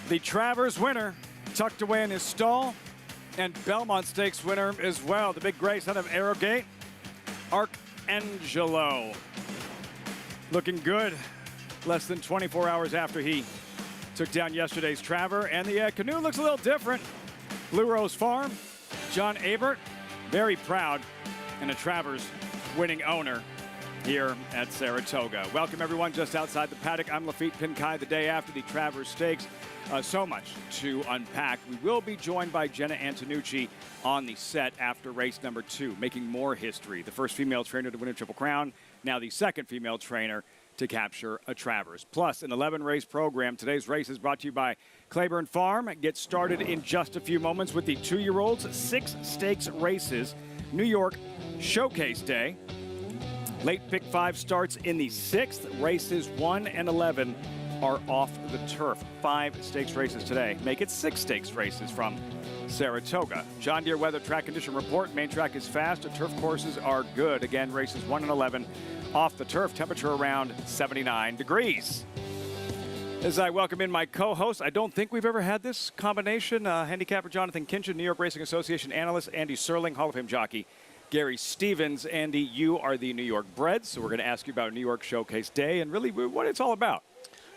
The Travers winner tucked away in his stall, and Belmont Stakes winner as well. The big gray son of Arrogate, Arcangelo. Looking good less than 24 hours after he took down yesterday's Traver. And the canoe looks a little different. Blue Rose Farm, John Abert, very proud, and a Travers winning owner here at Saratoga. Welcome everyone just outside the paddock. I'm Lafitte Pinkai the day after the Travers Stakes. So much to unpack. We will be joined by Jenna Antonucci on the set after race number 2, making more history. The first female trainer to win a Triple Crown, now the second female trainer to capture a Travers. Plus, an 11-race program. Today's race is brought to you by Claiborne Farm. Get started in just a few moments with the 2-year-olds. 6 stakes races. New York Showcase Day. Late pick 5 starts in the 6th. Races 1 and 11 are off the turf. 5 stakes races today. Make it 6 stakes races from Saratoga. John Deere weather track condition report. Main track is fast. The turf courses are good. Again, races 1 and 11 off the turf. Temperature around 79 degrees. As I welcome in my co-host, I don't think we've ever had this combination. Handicapper Jonathan Kinchin, New York Racing Association analyst, Andy Serling, Hall of Fame jockey Gary Stevens. Andy, you are the New York bred, so we're going to ask you about New York Showcase Day and really what it's all about.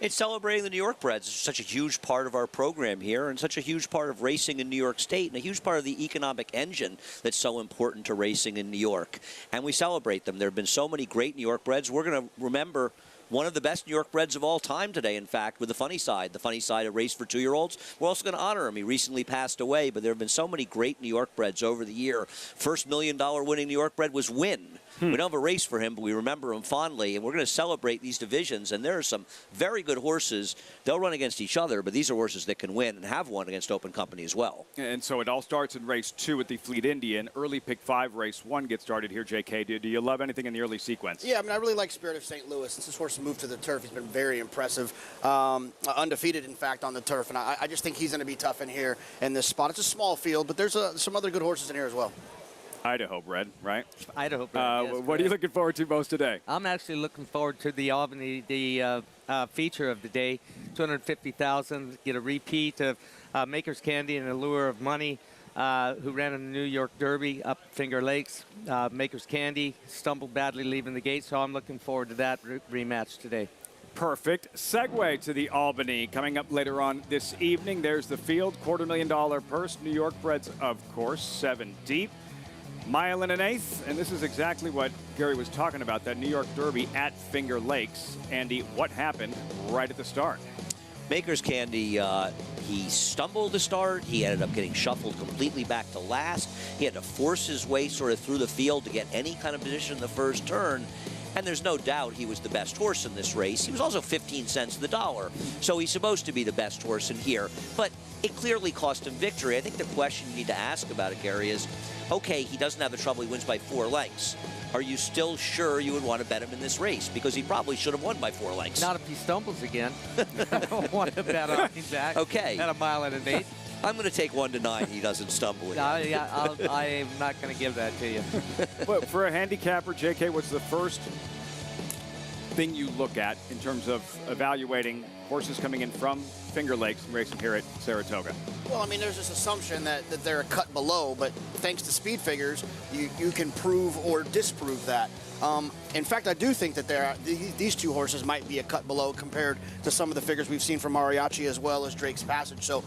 It's celebrating the New York Breds. It's such a huge part of our program here and such a huge part of racing in New York State and a huge part of the economic engine that's so important to racing in New York. And we celebrate them. There have been so many great New York Breds. We're going to remember one of the best New York Breds of all time today, in fact, with the Funny Side a race for 2-year-olds. We're also going to honor him. He recently passed away, but there have been so many great New York Breds over the year. First $1 million winning New York Bred was Wynn. We don't have a race for him, but we remember him fondly, and we're going to celebrate these divisions. And there are some very good horses. They'll run against each other, but these are horses that can win and have won against Open Company as well. And so it all starts in race 2 at the Fleet Indian. Early pick 5, race 1 gets started here, JK. Do you love anything in the early sequence? Yeah, I mean, I really like Spirit of St. Louis. Since this horse moved to the turf, he's been very impressive. Undefeated, in fact, on the turf. And I just think he's going to be tough in here in this spot. It's a small field, but there's some other good horses in here as well. Idaho bred, right? Idaho bred, yes, what are you looking forward to most today? I'm actually looking forward to the Albany, the feature of the day. 250,000, get a repeat of Maker's Candy and Allure of Money, who ran in the New York Derby up Finger Lakes. Maker's Candy stumbled badly leaving the gate, so I'm looking forward to that rematch today. Perfect. Segue to the Albany coming up later on this evening. There's the field, $250,000 purse. New York Breds, of course, 7 deep. Mile and an eighth, and this is exactly what Gary was talking about, that New York Derby at Finger Lakes. Andy, what happened right at the start? Maker's Candy, he stumbled to start. He ended up getting shuffled completely back to last. He had to force his way sort of through the field to get any kind of position in the first turn. And there's no doubt he was the best horse in this race. He was also 15 cents to the dollar, so he's supposed to be the best horse in here. But it clearly cost him victory. I think the question you need to ask about it, Gary, is, okay, he doesn't have the trouble. He wins by 4 lengths. Are you still sure you would want to bet him in this race? Because he probably should have won by 4 lengths. Not if he stumbles again. I don't want to bet on him back. Okay. At a mile and an eighth. I'm going to take 1 to 9. He doesn't stumble again. Yeah, I am not going to give that to you. Well, for a handicapper, JK, what's the first thing you look at in terms of evaluating horses coming in from Finger Lakes and racing here at Saratoga? Well, I mean, there's this assumption that they're a cut below, but thanks to speed figures, you can prove or disprove that. In fact, I do think that these 2 horses might be a cut below compared to some of the figures we've seen from Mariachi as well as Drake's Passage. So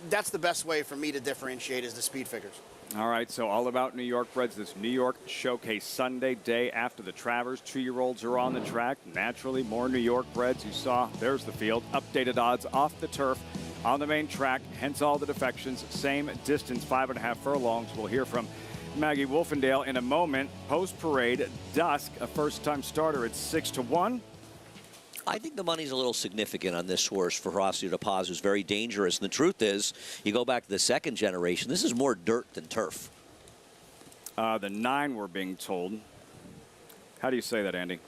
that's the best way for me to differentiate is the speed figures. All right, so all about New York Breds this New York Showcase Sunday, day after the Travers. 2-year-olds are on the track. Naturally, more New York Breds. You saw, there's the field. Updated odds off the turf on the main track, hence all the defections. Same distance, 5.5 furlongs. We'll hear from Maggie Wolfendale in a moment. Post-parade, Dusk, a first-time starter at 6 to 1. I think the money's a little significant on this horse for Horacio De Paz, who's very dangerous. And the truth is, you go back to the 2nd generation, this is more dirt than turf. The 9 we're being told. How do you say that, Andy?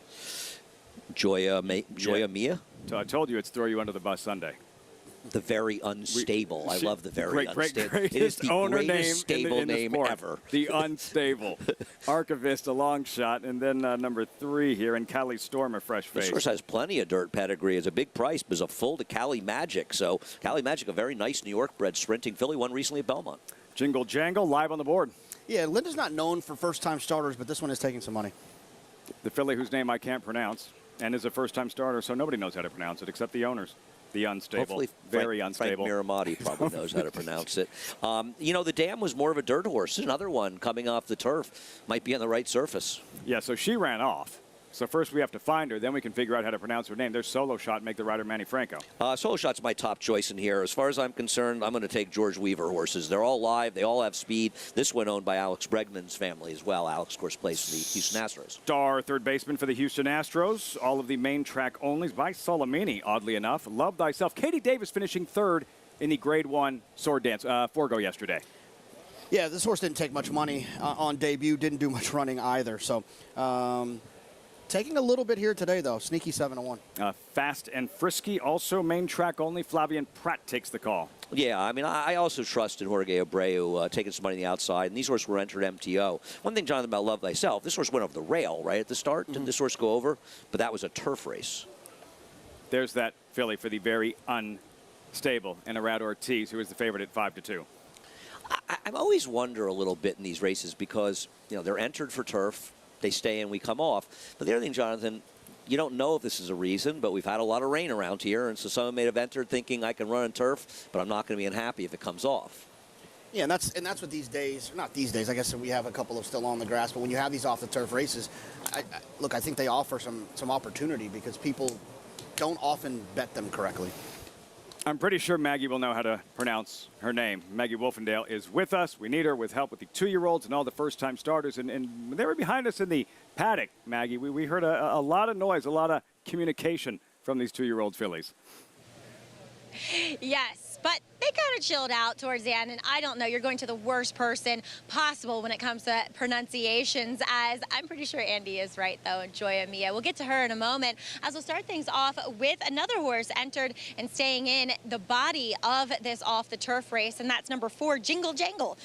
Joya Mia? So I told you it's throw you under the bus Sunday. The very unstable. I love the very unstable. Greatest It is the owner greatest name stable in the name sport. ever. The unstable. Archivist, a long shot, and then number 3 here, and Cali Storm, a fresh face. This horse has plenty of dirt pedigree. It's a big price, but it's a full to Cali Magic. So Cali Magic, a very nice New York bred sprinting filly, won recently at Belmont. Jingle Jangle, live on the board. Yeah, Linda's not known for first-time starters, but this one is taking some money. The filly whose name I can't pronounce, and is a first-time starter, so nobody knows how to pronounce it except the owners. The unstable. Hopefully, Very unstable. Frank Miramati probably knows how to pronounce it. You know, the Dam was more of a dirt horse. Another one coming off the turf. Might be on the right surface. Yeah, so she ran off. So first we have to find her, then we can figure out how to pronounce her name. There's Solo Shot, make the rider Manny Franco. Solo Shot's my top choice in here. As far as I'm concerned, I'm going to take George Weaver horses. They're all live. They all have speed. This one owned by Alex Bregman's family as well. Alex, of course, plays for the Houston Astros. Star third baseman for the Houston Astros. All of the main track onlys by Solomini, oddly enough. Love Thyself. Katie Davis finishing third in the Grade 1 sword dance, Forgo yesterday. Yeah, this horse didn't take much money on debut. Didn't do much running either. So taking a little bit here today, though. Sneaky 7-1. Fast and Frisky, also main track only. Flavian Pratt takes the call. Yeah, I mean, I also trust in Jorge Abreu taking some money on the outside, and these horses were entered MTO. One thing, Jonathan, about Love Thyself, this horse went over the rail, right, at the start. Didn't this horse go over? But that was a turf race. There's that filly for the very unstable, and Arad Ortiz, who is the favorite at 5-2. I always wonder a little bit in these races because, you know, they're entered for turf. They stay and we come off. But the other thing, Jonathan, you don't know if this is a reason, but we've had a lot of rain around here, and so someone may have entered thinking I can run on turf, but I'm not going to be unhappy if it comes off. Yeah, and that's what these days, not these days, I guess we have a couple of still on the grass, but when you have these off-the-turf races, look, I think they offer some opportunity because people don't often bet them correctly. I'm pretty sure Maggie will know how to pronounce her name. Maggie Wolfendale is with us. We need her with help with the 2-year-olds and all the first-time starters. And they were behind us in the paddock, Maggie. We heard a lot of noise, a lot of communication from these 2-year-old fillies. Yes, but they kind of chilled out towards the end, and I don't know, you're going to the worst person possible when it comes to pronunciations, as I'm pretty sure Andy is right, though, Joya Mia. We'll get to her in a moment, as we'll start things off with another horse entered and staying in the body of this off-the-turf race, and that's number 4, Jingle Jangle.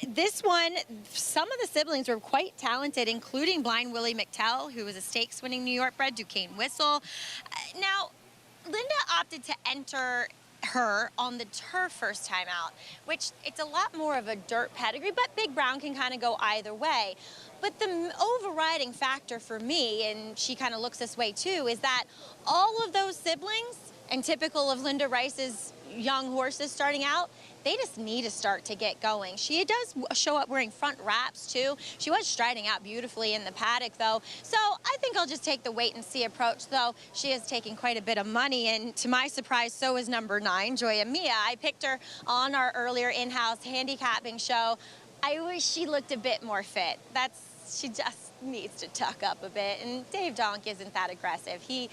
This one, some of the siblings were quite talented, including Blind Willie McTell, who was a stakes-winning New York bred, Duquesne Whistle. Now, Linda opted to enter her on the turf first time out, which it's a lot more of a dirt pedigree, but Big Brown can kind of go either way. But the overriding factor for me, and she kind of looks this way too, is that all of those siblings, and typical of Linda Rice's young horses starting out, they just need a start to get going. She does show up wearing front wraps too. She was striding out beautifully in the paddock though. So I think I'll just take the wait and see approach, though she is taking quite a bit of money, and to my surprise, so is number 9, Joya Mia. I picked her on our earlier in-house handicapping show. I wish she looked a bit more fit. She just needs to tuck up a bit, and Dave Donk isn't that aggressive. He,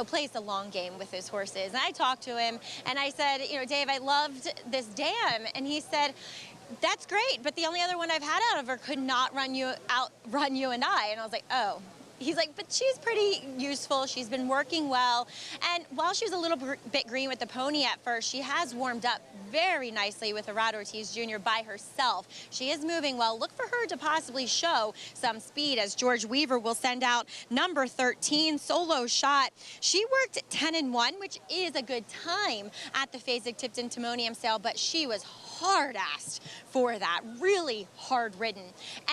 plays the long game with his horses. And I talked to him, and I said, Dave, I loved this Dam, and he said, that's great, but the only other one I've had out of her could not run you and I. And I was like, oh. He's like, but she's pretty useful. She's been working well. And while she was a little bit green with the pony at first, she has warmed up very nicely with Arad Ortiz Jr. by herself. She is moving well. Look for her to possibly show some speed, as George Weaver will send out number 13, Solo Shot. She worked 10-1, which is a good time at the Fasig-Tipton Timonium sale, but she was hard-assed for that, really hard-ridden.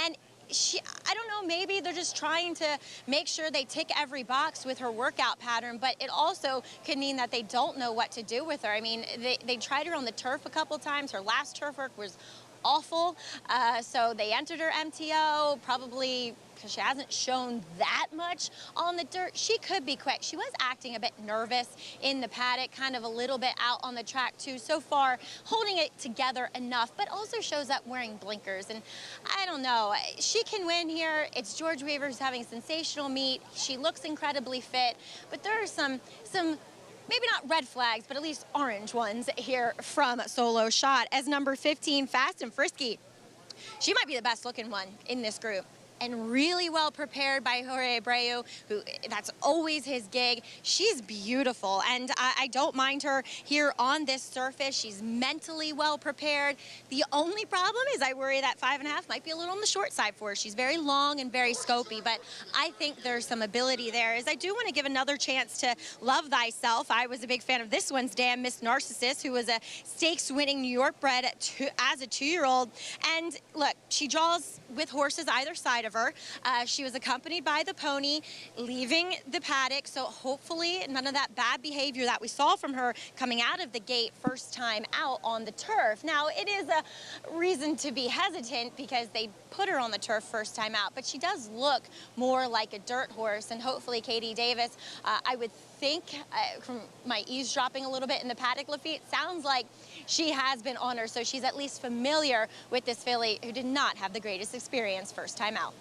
And I don't know, maybe they're just trying to make sure they tick every box with her workout pattern, but it also could mean that they don't know what to do with her. I mean, they tried her on the turf a couple times. Her last turf work was awful, so they entered her MTO, probably because she hasn't shown that much on the dirt. She could be quick. She was acting a bit nervous in the paddock, kind of a little bit out on the track too. So far, holding it together enough, but also shows up wearing blinkers. And I don't know, she can win here. It's George Weaver who's having a sensational meet. She looks incredibly fit, but there are some maybe not red flags, but at least orange ones here from Solo Shot. As number 15, Fast and Frisky. She might be the best looking one in this group. and really well prepared by Jorge Abreu, who that's always his gig. She's beautiful, and I don't mind her here on this surface. She's mentally well prepared. The only problem is I worry that 5.5 might be a little on the short side for her. She's very long and very scopy, but I think there's some ability there. As I do want to give another chance to Love Thyself. I was a big fan of this one's dam, Miss Narcissus, who was a stakes-winning New York bred as a 2-year-old. And look, she draws with horses either side of her. She was accompanied by the pony leaving the paddock, so hopefully none of that bad behavior that we saw from her coming out of the gate first time out on the turf. Now, it is a reason to be hesitant because they put her on the turf first time out, but she does look more like a dirt horse, and hopefully Katie Davis, I would think from my eavesdropping a little bit in the paddock, Lafitte, sounds like she has been on her, so she's at least familiar with this filly who did not have the greatest experience first time out.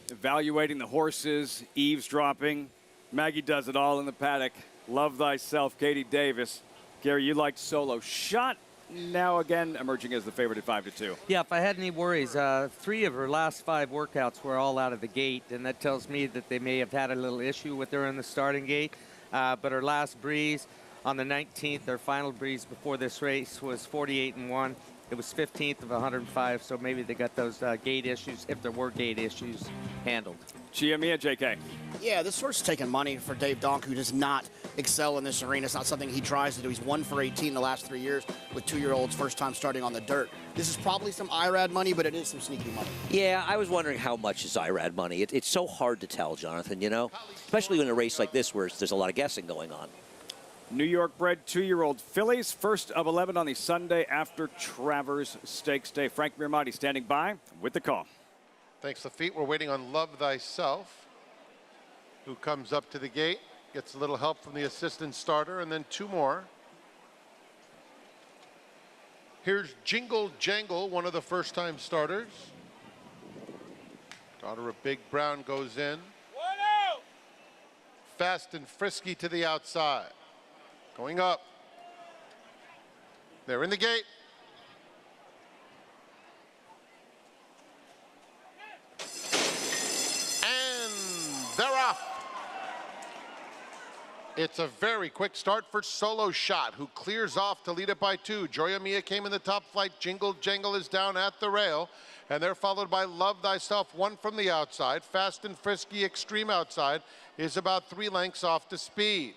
Evaluating the horses, eavesdropping. Maggie does it all in the paddock. Love Thyself, Katie Davis. Gary, you liked Solo Shot. Now again, emerging as the favorite at 5-2. Yeah, if I had any worries, 3 of her last 5 workouts were all out of the gate, and that tells me that they may have had a little issue with her in the starting gate. But her last breeze on the 19th, her final breeze before this race was 48-1. It was 15th of 105, so maybe they got those gate issues, if there were gate issues, handled. Chia Mia, JK. Yeah, this horse is taking money for Dave Donk, who does not excel in this arena. It's not something he tries to do. He's 1 for 18 the last 3 years with 2-year-olds, first time starting on the dirt. This is probably some IRAD money, but it is some sneaky money. Yeah, I was wondering how much is IRAD money. It's so hard to tell, Jonathan, you know, especially in a race like this where there's a lot of guessing going on. New York bred 2-year-old fillies, first of 11 on the Sunday after Travers Stakes Day. Frank Mirmati standing by with the call. Thanks, Lafitte. We're waiting on Love Thyself, who comes up to the gate, gets a little help from the assistant starter, and then 2 more. Here's Jingle Jangle, one of the first-time starters. Daughter of Big Brown goes in. Fast and Frisky to the outside. Going up. They're in the gate. And they're off. It's a very quick start for Solo Shot, who clears off to lead it by 2. Joya Mia came in the top flight. Jingle Jangle is down at the rail. And they're followed by Love Thyself, 1 from the outside. Fast and Frisky Extreme outside is about 3 lengths off to speed.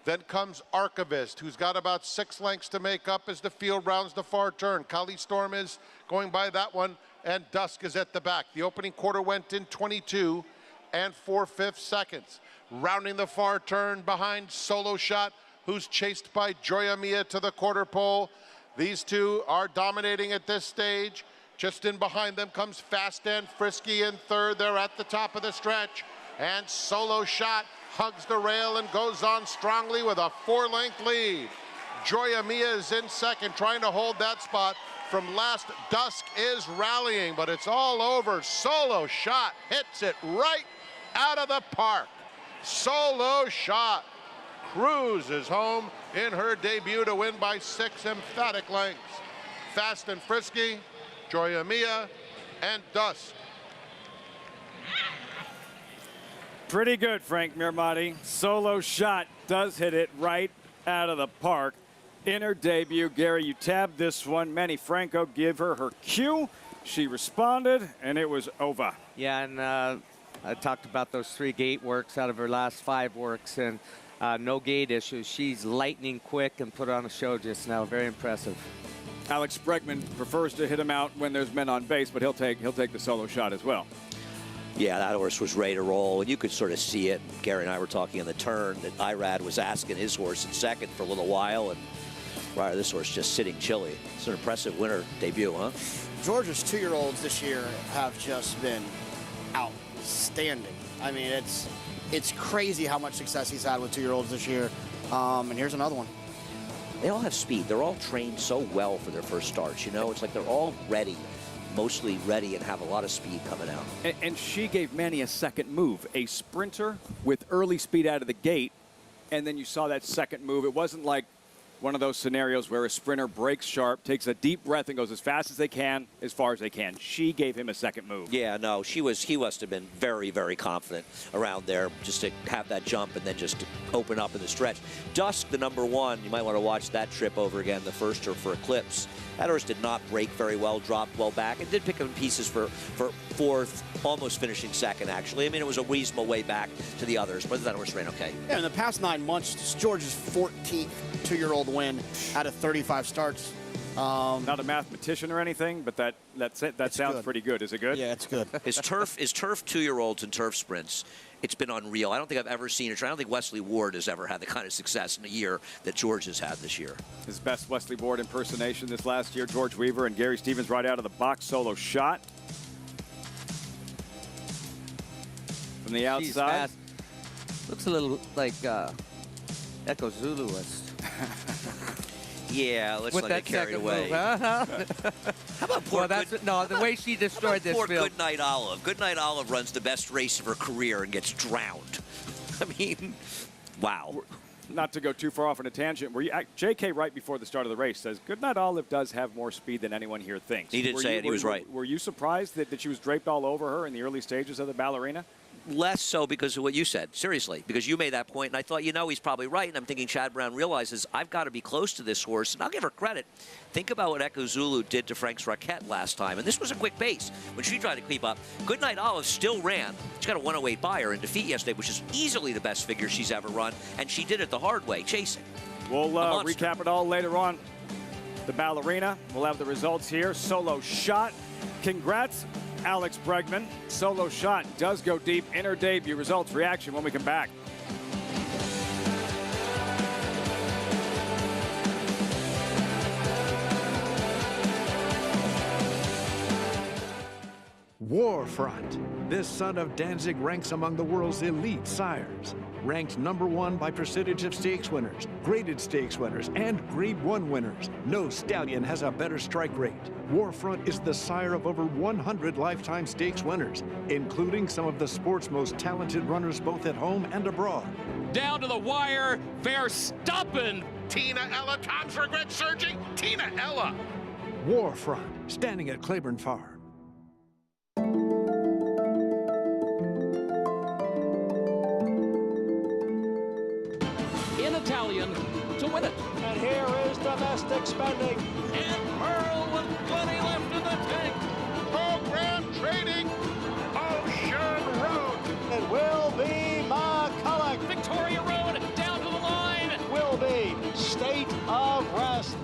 Then comes Archivist, who's got about 6 lengths to make up as the field rounds the far turn. Kali Storm is going by that one, and Dusk is at the back. The opening quarter went in 22 and 4/5 seconds. Rounding the far turn behind Solo Shot, who's chased by Joya Mia to the quarter pole. These 2 are dominating at this stage. Just in behind them comes Fast and Frisky in third. They're at the top of the stretch. And Solo Shot hugs the rail and goes on strongly with a 4-length lead. Joya Mia is in second, trying to hold that spot from last. Dusk is rallying, but it's all over. Solo Shot hits it right out of the park. Solo Shot cruises home in her debut to win by 6 emphatic lengths. Fast and Frisky, Joya Mia, and Dusk. Pretty good, Frank Mirmati. Solo Shot does hit it right out of the park. In her debut, Gary, you tabbed this one. Manny Franco give her cue. She responded, and it was over. Yeah, and I talked about those 3 gate works out of her last 5 works, and no gate issues. She's lightning quick and put on a show just now. Very impressive. Alex Bregman prefers to hit him out when there's men on base, but he'll take the Solo Shot as well. Yeah, that horse was ready to roll, and you could sort of see it. Gary and I were talking in the turn that Irad was asking his horse in second for a little while, and wow, this horse just sitting chilly. It's an impressive winter debut, huh? Georgia's 2-year-olds this year have just been outstanding. I mean, it's crazy how much success he's had with 2-year-olds this year. And here's another one. They all have speed. They're all trained so well for their first starts, you know? It's like they're all ready, mostly ready, and have a lot of speed coming out. And she gave Manny a second move, a sprinter with early speed out of the gate, and then you saw that second move. It wasn't like one of those scenarios where a sprinter breaks sharp, takes a deep breath, and goes as fast as they can, as far as they can. She gave him a second move. Yeah, no, he must have been very, very confident around there just to have that jump and then just to open up in the stretch. Dusk, the number one, you might want to watch that trip over again, the first her for Eclipse. That horse did not break very well, dropped well back, and did pick up in pieces for fourth, almost finishing second, actually. I mean, it was a reasonable way back to the others, but that horse ran okay. Yeah, in the past 9 months, it's George's 14th two-year-old win out of 35 starts. Not a mathematician or anything, but that sounds good. Pretty good. Is it good? Yeah, it's good. His turf 2-year-olds and turf sprints, it's been unreal. I don't think I've ever seen it. I don't think Wesley Ward has ever had the kind of success in a year that George has had this year. His best Wesley Ward impersonation this last year, George Weaver and Gary Stevens right out of the box, Solo Shot. From the She's outside. fast. Looks a little like Echo Zuluist. Yeah, let's With not that get carried second away. move, huh? How about poor the way she destroyed this poor field. Goodnight Olive? Goodnight Olive runs the best race of her career and gets drowned. I mean, wow. Not to go too far off on a tangent, J.K. right before the start of the race says, Goodnight Olive does have more speed than anyone here thinks. He did say it. He was right. Were you surprised that she was draped all over her in the early stages of the ballerina? Less so because of what you said, seriously, because you made that point, and I thought, he's probably right, and I'm thinking Chad Brown realizes I've got to be close to this horse, and I'll give her credit. Think about what Echo Zulu did to Frank's Raquette last time, and this was a quick pace. When she tried to creep up, Goodnight Olive still ran. She got a 108 by her in defeat yesterday, which is easily the best figure she's ever run, and she did it the hard way, chasing. We'll recap it all later on. The ballerina, we'll have the results here. Solo Shot. Congrats, Alex Bregman. Solo Shot does go deep in her debut. Results, reaction when we come back. Warfront. This son of Danzig ranks among the world's elite sires. Ranked #1 by percentage of stakes winners, graded stakes winners, and Grade 1 winners. No stallion has a better strike rate. Warfront is the sire of over 100 lifetime stakes winners, including some of the sport's most talented runners both at home and abroad. Down to the wire, Verstappen. Tina Ella, Tom's regret surging. Tina Ella. Warfront, standing at Claiborne Farm. In Italian to win it. And here is domestic spending. And Pearl with plenty left in the tank. Program trading. Ocean Road. It will be McCulloch. Victoria Road down to the line. Will be State of Rest.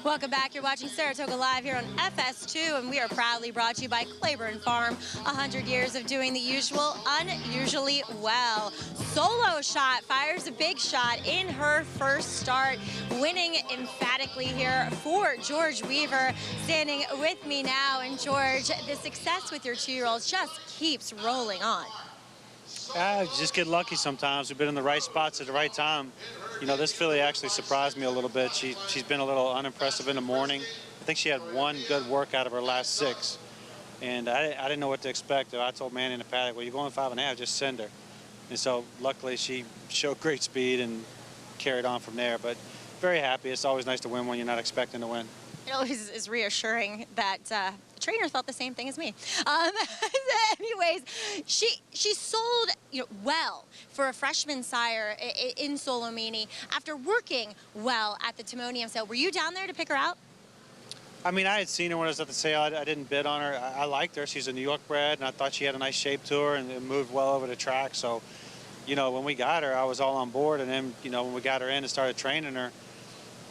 Welcome back. You're watching Saratoga Live here on FS2, and we are proudly brought to you by Claiborne Farm. 100 years of doing the usual unusually well. Solo Shot fires a big shot in her first start, winning emphatically here for George Weaver. Standing with me now, and George, the success with your 2-year-old just keeps rolling on. Just get lucky sometimes. We've been in the right spots at the right time. You know, this filly actually surprised me a little bit. She's been a little unimpressive in the morning. I think she had one good work out of her last 6. And I didn't know what to expect. I told Manny in the paddock, well, you're going 5.5, just send her. And so luckily she showed great speed and carried on from there. But very happy. It's always nice to win when you're not expecting to win. It always is reassuring that the trainer thought the same thing as me. Anyways, she sold well for a freshman sire in Solomini after working well at the Timonium sale. Were you down there to pick her out? I mean, I had seen her when I was at the sale. I didn't bid on her. I liked her. She's a New York bred, and I thought she had a nice shape to her and it moved well over the track. So, you know, when we got her, I was all on board. And then, you know, when we got her in and started training her,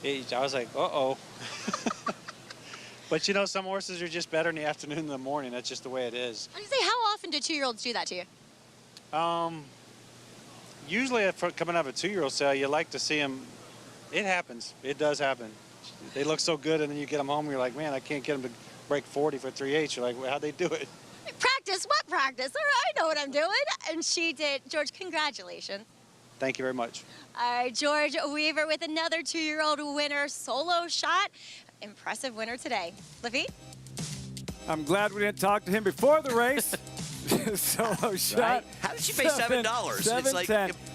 I was like, uh-oh. But, you know, some horses are just better in the afternoon than the morning. That's just the way it is. I was gonna say, how often do 2-year-olds do that to you? Usually coming out of a 2-year-old sale, you like to see them. It happens. It does happen. They look so good, and then you get them home, and you're like, man, I can't get them to break 40 for 3/8. You're like, well, how'd they do it? Practice? What practice? I know what I'm doing. And she did. George, congratulations. Thank you very much. All right, George Weaver with another 2-year-old winner, Solo Shot. Impressive winner today. Livy? I'm glad we didn't talk to him before the race. Solo Shot. Right? How did she pay $7? It's like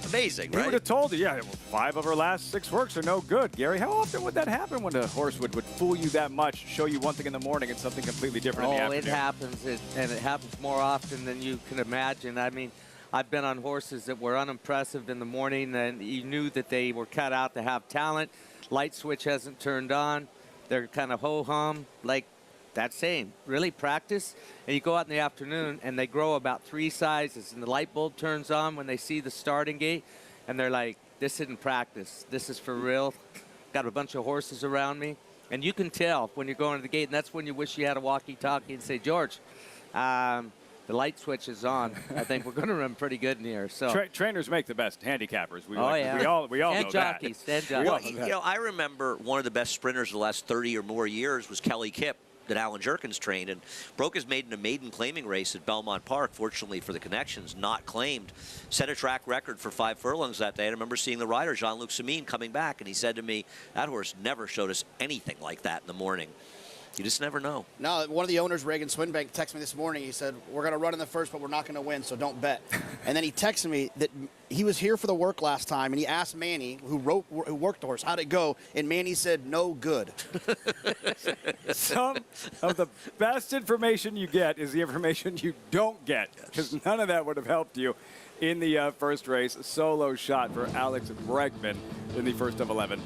amazing, right? He would have told you, yeah, well, 5 of her last 6 works are no good. Gary, how often would that happen when a horse would fool you that much, show you one thing in the morning and something completely different in the afternoon? It happens, and it happens more often than you can imagine. I mean, I've been on horses that were unimpressive in the morning, and you knew that they were cut out to have talent. Light switch hasn't turned on. They're kind of ho-hum, like that saying, really practice. And you go out in the afternoon, and they grow about 3 sizes, and the light bulb turns on when they see the starting gate, and they're like, this isn't practice. This is for real. Got a bunch of horses around me. And you can tell when you're going to the gate, and that's when you wish you had a walkie-talkie and say, George, the light switch is on. I think we're going to run pretty good in here. So trainers make the best handicappers. We all and know jockeys, that. And jockeys. Well, you know, I remember one of the best sprinters of the last 30 or more years was Kelly Kipp, that Alan Jerkins trained, and broke his maiden in a maiden claiming race at Belmont Park. Fortunately for the connections, not claimed. Set a track record for 5 furlongs that day. I remember seeing the rider, Jean-Luc Semine, coming back, and he said to me, that horse never showed us anything like that in the morning. You just never know. No, one of the owners, Reagan Swinbank, texted me this morning. He said, we're going to run in the first, but we're not going to win, so don't bet. And then he texted me that he was here for the work last time, and he asked Manny, who worked the horse, how'd it go? And Manny said, no good. Some of the best information you get is the information you don't get, because none of that would have helped you in the first race. Solo Shot for Alex Bregman in the first of 11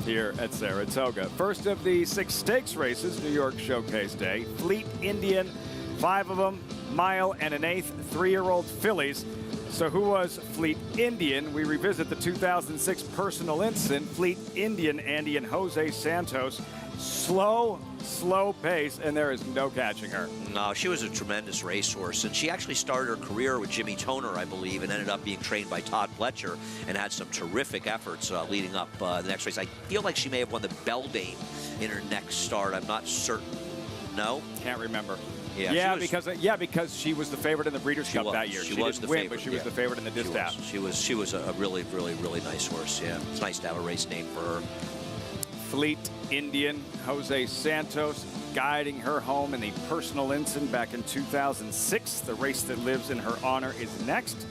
here at Saratoga. First of the 6 stakes races, New York Showcase Day. Fleet Indian, 5 of them, mile and an eighth, 3-year-old fillies. So who was Fleet Indian? We revisit the 2006 personal incident. Fleet Indian, Andy and Jose Santos. Slow pace, and there is no catching her. No, she was a tremendous racehorse, and she actually started her career with Jimmy Toner, I believe, and ended up being trained by Todd Pletcher and had some terrific efforts leading up the next race. I feel like she may have won the Beldame in her next start. I'm not certain. No? Can't remember. Yeah, because she was the favorite in the Breeders' Cup that year. She didn't win, but she was the favorite in the distaff. She was a really, really, really nice horse. Yeah, it's nice to have a race name for her. Fleet Indian, Jose Santos, guiding her home in the personal incident back in 2006. The race that lives in her honor is next.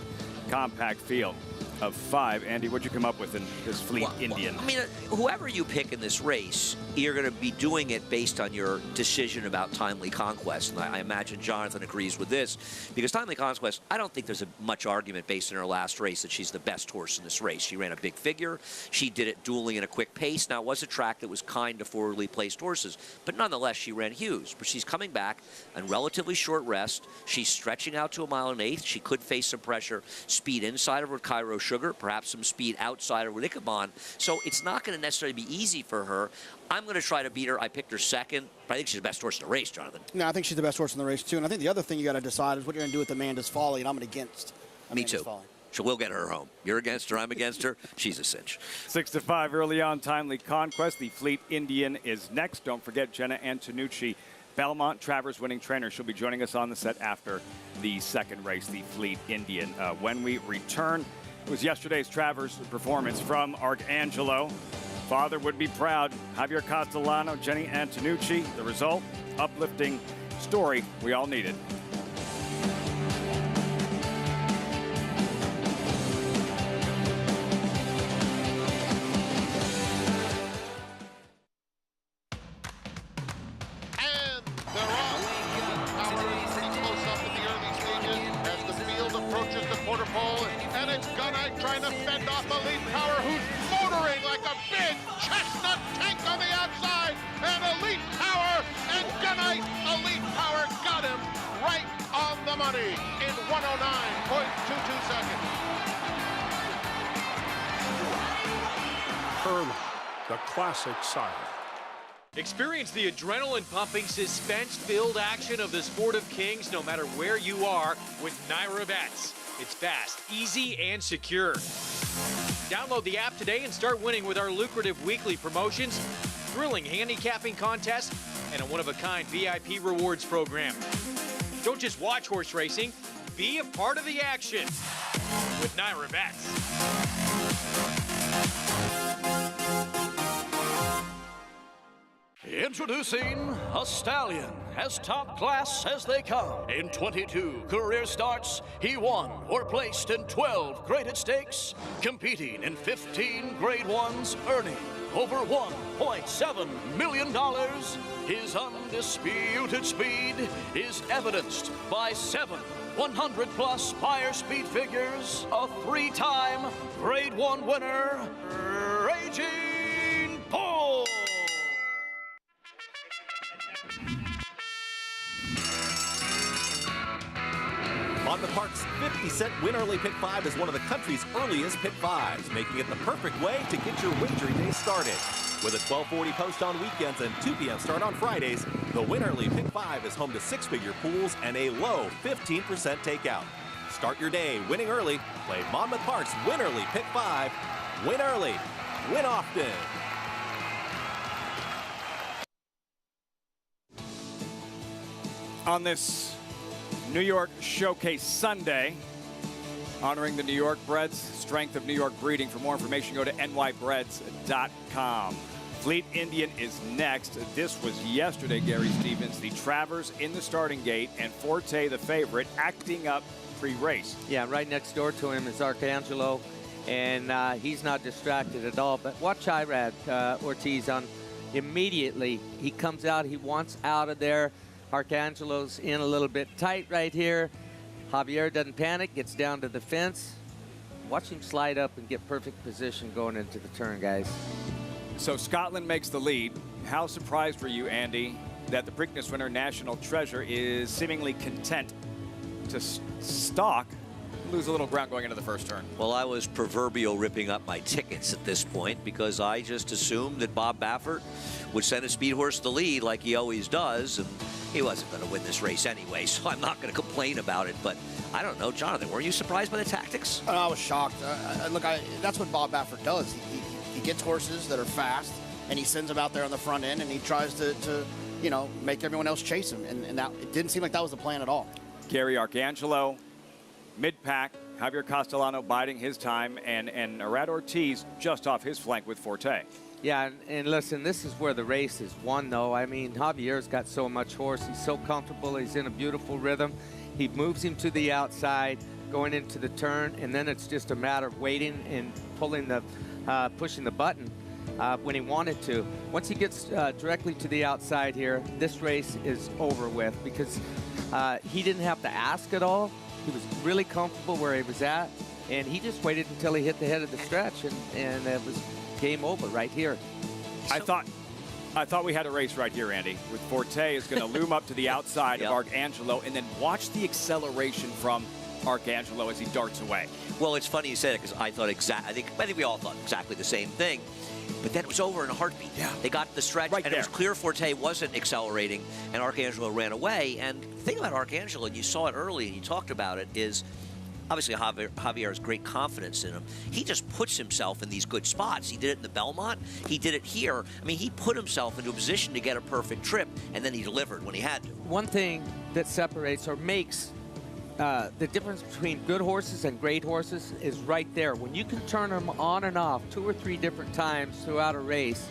Compact field of 5. Andy, what'd you come up with in this Fleet Indian? I mean, whoever you pick in this race, you're going to be doing it based on your decision about Timely Conquest. And I imagine Jonathan agrees with this, because Timely Conquest, I don't think there's much argument based on her last race that she's the best horse in this race. She ran a big figure. She did it dueling in a quick pace. Now, it was a track that was kind to forwardly placed horses, but nonetheless, she ran huge. But she's coming back on relatively short rest. She's stretching out to a mile and eighth. She could face some pressure. Speed inside of her Cairo sugar, perhaps some speed outside of Ichabod. So it's not going to necessarily be easy for her. I'm going to try to beat her. I picked her second, but I think she's the best horse in the race, Jonathan. No, I think she's the best horse in the race, too. And I think the other thing you got to decide is what you're going to do with Amanda's Folly, and I'm against Amanda's Me too. Folly. So we'll get her home. You're against her, I'm against her. She's a cinch. 6-5 early on, Timely Conquest. The Fleet Indian is next. Don't forget Jenna Antonucci, Belmont Travers winning trainer. She'll be joining us on the set after the second race, the Fleet Indian. When we return, it was yesterday's Travers performance from Arcangelo. Father would be proud. Javier Castellano, Jenny Antonucci. The result, uplifting story we all needed. The classic sire. Experience the adrenaline-pumping, suspense-filled action of the Sport of Kings no matter where you are with Naira Bets. It's fast, easy, and secure. Download the app today and start winning with our lucrative weekly promotions, thrilling handicapping contests, and a one-of-a-kind VIP rewards program. Don't just watch horse racing, be a part of the action with Naira Bets. Introducing a stallion, as top class as they come. In 22 career starts, he won or placed in 12 graded stakes, competing in 15 grade ones, earning over $1.7 million. His undisputed speed is evidenced by 7 100-plus Spire speed figures, a 3-time grade 1 winner, Raging Bull. Monmouth Park's 50-cent Win Early Pick 5 is one of the country's earliest Pick 5s, making it the perfect way to get your wagering day started. With a 12:40 post on weekends and 2 p.m. start on Fridays, the Win Early Pick 5 is home to 6-figure pools and a low 15% takeout. Start your day winning early. Play Monmouth Park's Win Early Pick 5. Win early, win often. On this New York Showcase Sunday, honoring the New York Breds, strength of New York breeding. For more information, go to nybreds.com. Fleet Indian is next. This was yesterday, Gary Stevens. The Travers in the starting gate and Forte, the favorite, acting up pre-race. Yeah, right next door to him is Arcangelo, and he's not distracted at all. But watch Irad Ortiz on immediately. He comes out. He wants out of there. Arcangelo's in a little bit tight right here. Javier doesn't panic, gets down to the fence. Watch him slide up and get perfect position going into the turn, guys. So Scotland makes the lead. How surprised were you, Andy, that the Preakness winner, National Treasure, is seemingly content to stalk, lose a little ground going into the first turn? Well, I was proverbial ripping up my tickets at this point because I just assumed that Bob Baffert would send a speed horse to lead like he always does, and he wasn't going to win this race anyway, so I'm not going to complain about it. But I don't know, Jonathan, were you surprised by the tactics? I was shocked. Look, that's what Bob Baffert does. He gets horses that are fast, and he sends them out there on the front end, and he tries to make everyone else chase him. And that, it didn't seem like that was the plan at all. Gary Arcangelo, mid-pack, Javier Castellano biding his time, and Irad Ortiz just off his flank with Forte. Yeah, and listen, this is where the race is won, though. I mean, Javier's got so much horse. He's so comfortable. He's in a beautiful rhythm. He moves him to the outside, going into the turn, and then it's just a matter of waiting and pulling the, pushing the button when he wanted to. Once he gets directly to the outside here, this race is over with because he didn't have to ask at all. He was really comfortable where he was at, and he just waited until he hit the head of the stretch, and it was game over right here. I thought we had a race right here, Andy, with Forte is going to loom up to the outside of Arcangelo, and then watch the acceleration from Arcangelo as he darts away. Well, it's funny you said it because I think we all thought exactly the same thing. But then it was over in a heartbeat. Yeah. They got the stretch, right and there. It was clear Forte wasn't accelerating, and Arcangelo ran away. And the thing about Arcangelo, and you saw it early, and you talked about it, is obviously Javier has great confidence in him. He just puts himself in these good spots. He did it in the Belmont. He did it here. I mean, he put himself into a position to get a perfect trip, and then he delivered when he had to. One thing that separates or makes the difference between good horses and great horses is right there. When you can turn them on and off 2 or 3 different times throughout a race,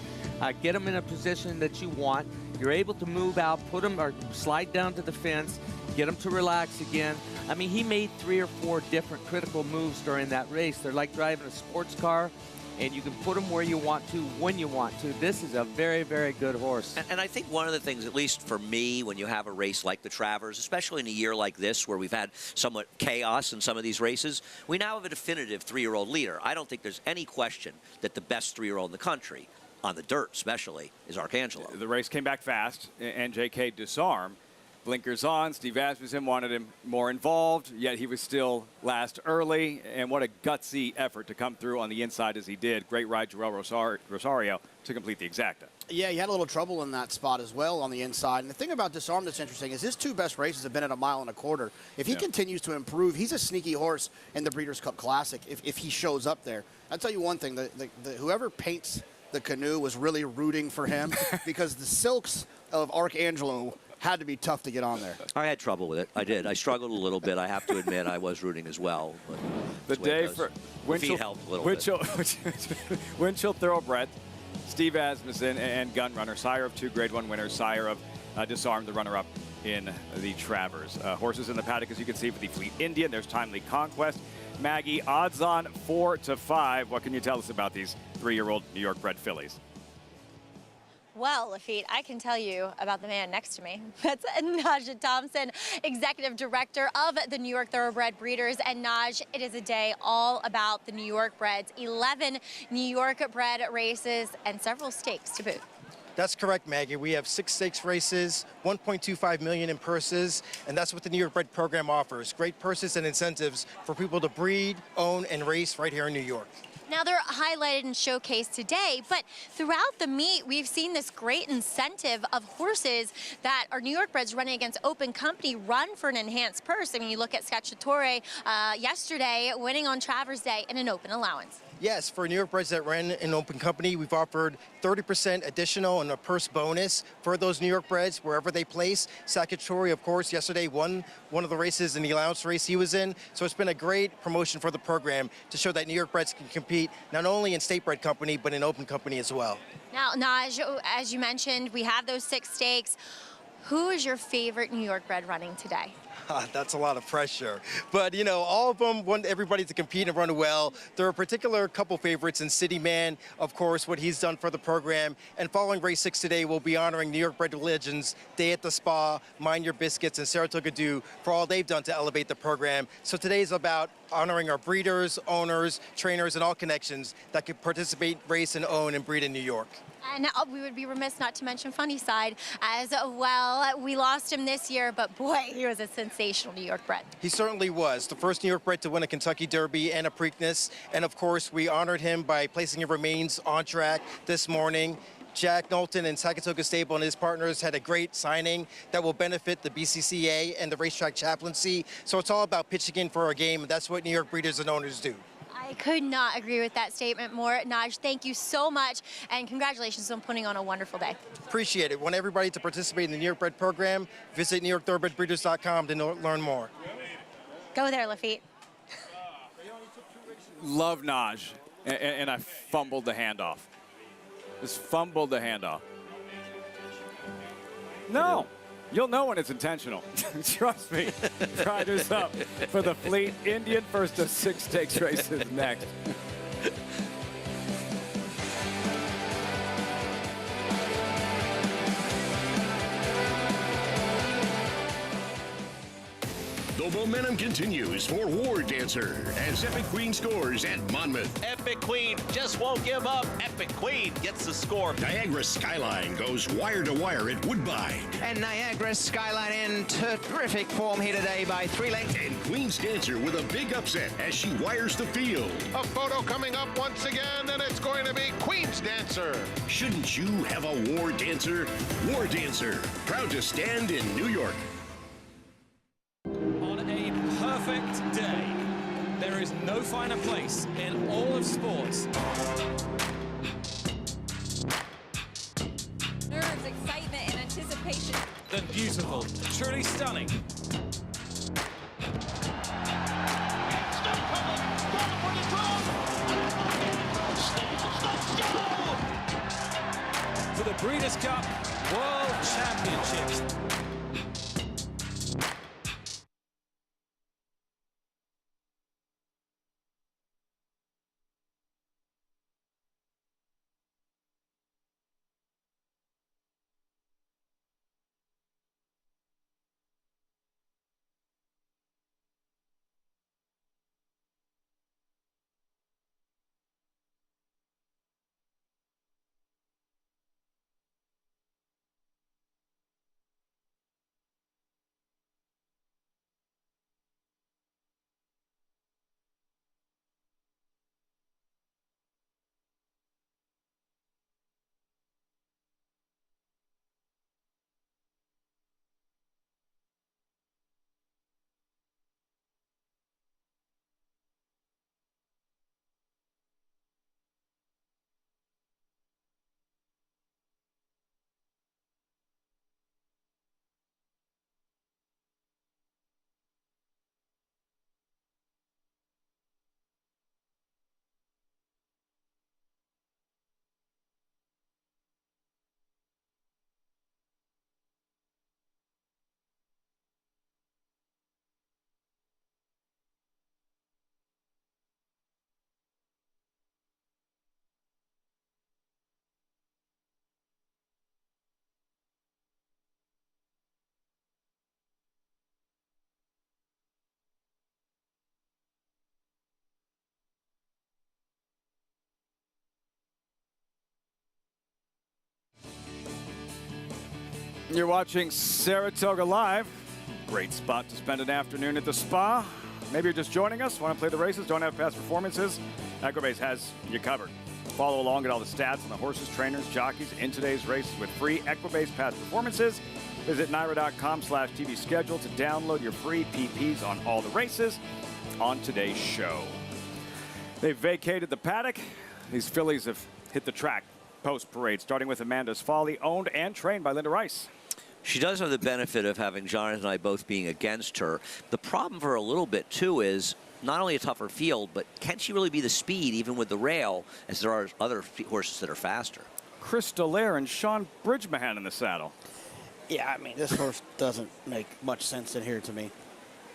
get them in a position that you want, you're able to move out, put them or slide down to the fence, get them to relax again. I mean, he made 3 or 4 different critical moves during that race. They're like driving a sports car, and you can put them where you want to, when you want to. This is a very, very good horse. And I think one of the things, at least for me, when you have a race like the Travers, especially in a year like this where we've had somewhat chaos in some of these races, we now have a definitive 3-year-old leader. I don't think there's any question that the best 3-year-old in the country, on the dirt especially, is Arcangelo. The race came back fast, and J.K. Disarm. Blinkers on. Steve Asmussen wanted him more involved, yet he was still last early. And what a gutsy effort to come through on the inside as he did. Great ride, Joel Rosario, to complete the exacta. Yeah, he had a little trouble in that spot as well on the inside. And the thing about Disarm that's interesting is his 2 best races have been at 1.25 miles. If he continues to improve, he's a sneaky horse in the Breeders' Cup Classic if he shows up there. I'll tell you one thing, whoever paints the canoe was really rooting for him because the silks of Arcangelo had to be tough to get on there. I had trouble with it. I did. I struggled a little bit. I have to admit I was rooting as well. The day for feet helped a little bit. Winchell Thoroughbred, Steve Asmussen, and Gunrunner, sire of 2 Grade 1 winners, sire of Disarm, the runner-up in the Travers. Horses in the paddock, as you can see, for the Fleet Indian. There's Timely Conquest. Maggie, odds on 4 to 5. What can you tell us about these 3-year-old New York bred fillies? Well, Lafitte, I can tell you about the man next to me. That's Naj Thompson, Executive Director of the New York Thoroughbred Breeders. And Naj, it is a day all about the New York breds. 11 New York bred races and several stakes to boot. That's correct, Maggie. We have 6 stakes races, $1.25 million in purses, and that's what the New York Bred program offers. Great purses and incentives for people to breed, own, and race right here in New York. Now, they're highlighted and showcased today, but throughout the meet, we've seen this great incentive of horses that are New York breds running against open company run for an enhanced purse. I mean, you look at Scacciatore yesterday, winning on Travers Day in an open allowance. Yes, for New York breds that ran in open company, we've offered 30% additional and a purse bonus for those New York breds wherever they place. Scacciatore, of course, yesterday won one of the races in the allowance race he was in. So it's been a great promotion for the program to show that New York breds can compete not only in state bred company, but in open company as well. Now, Naj, as you mentioned, we have those 6 stakes. Who is your favorite New York bred running today? That's a lot of pressure. But, you know, all of them want everybody to compete and run well. There are a particular couple favorites in City Man, of course, what he's done for the program. And following race 6 today, we'll be honoring New York bred legends, Day at the Spa, Mind Your Biscuits, and Saratoga Dew for all they've done to elevate the program. So today is about honoring our breeders, owners, trainers, and all connections that can participate, race, and own and breed in New York. And we would be remiss not to mention Funny Side as well. We lost him this year, but boy, he was a sensational New York bred. He certainly was. The first New York bred to win a Kentucky Derby and a Preakness. And of course, we honored him by placing his remains on track this morning. Jack Knowlton and Saratoga Stable and his partners had a great signing that will benefit the BCCA and the racetrack chaplaincy. So it's all about pitching in for our game, and that's what New York breeders and owners do. I could not agree with that statement more. Naj, thank you so much, and congratulations on putting on a wonderful day. Appreciate it. Want everybody to participate in the New York Bred program. Visit NewYorkThoroughbredBreeders.com to learn more. Go there, Lafitte. Love Naj, and I fumbled the handoff. Just fumbled the handoff. No. You'll know when it's intentional. Trust me. Riders up for the Fleet Indian, first of 6 stakes races next. The momentum continues for War Dancer as Epic Queen scores at Monmouth. Epic Queen just won't give up. Epic Queen gets the score. Niagara Skyline goes wire to wire at Woodbine. And Niagara Skyline in terrific form here today by 3 lengths. And Queen's Dancer with a big upset as she wires the field. A photo coming up once again, and it's going to be Queen's Dancer. Shouldn't you have a War Dancer? War Dancer, proud to stand in New York. On a perfect day, there is no finer place in all of sports. Nerves, excitement, and anticipation. Than beautiful, truly stunning. For the Breeders' Cup World Championships. You're watching Saratoga Live. Great spot to spend an afternoon at the spa. Maybe you're just joining us, want to play the races, don't have past performances. Equibase has you covered. Follow along at all the stats on the horses, trainers, jockeys in today's races with free Equibase past performances. Visit NYRA.com/TV schedule to download your free PPs on all the races on today's show. They've vacated the paddock. These fillies have hit the track post-parade, starting with Amanda's Folly, owned and trained by Linda Rice. She does have the benefit of having Jonathan and I both being against her. The problem for her a little bit, too, is not only a tougher field, but can she really be the speed, even with the rail, as there are other horses that are faster? Chris Dallaire and Sean Bridgemahan in the saddle. Yeah, I mean, this horse doesn't make much sense in here to me.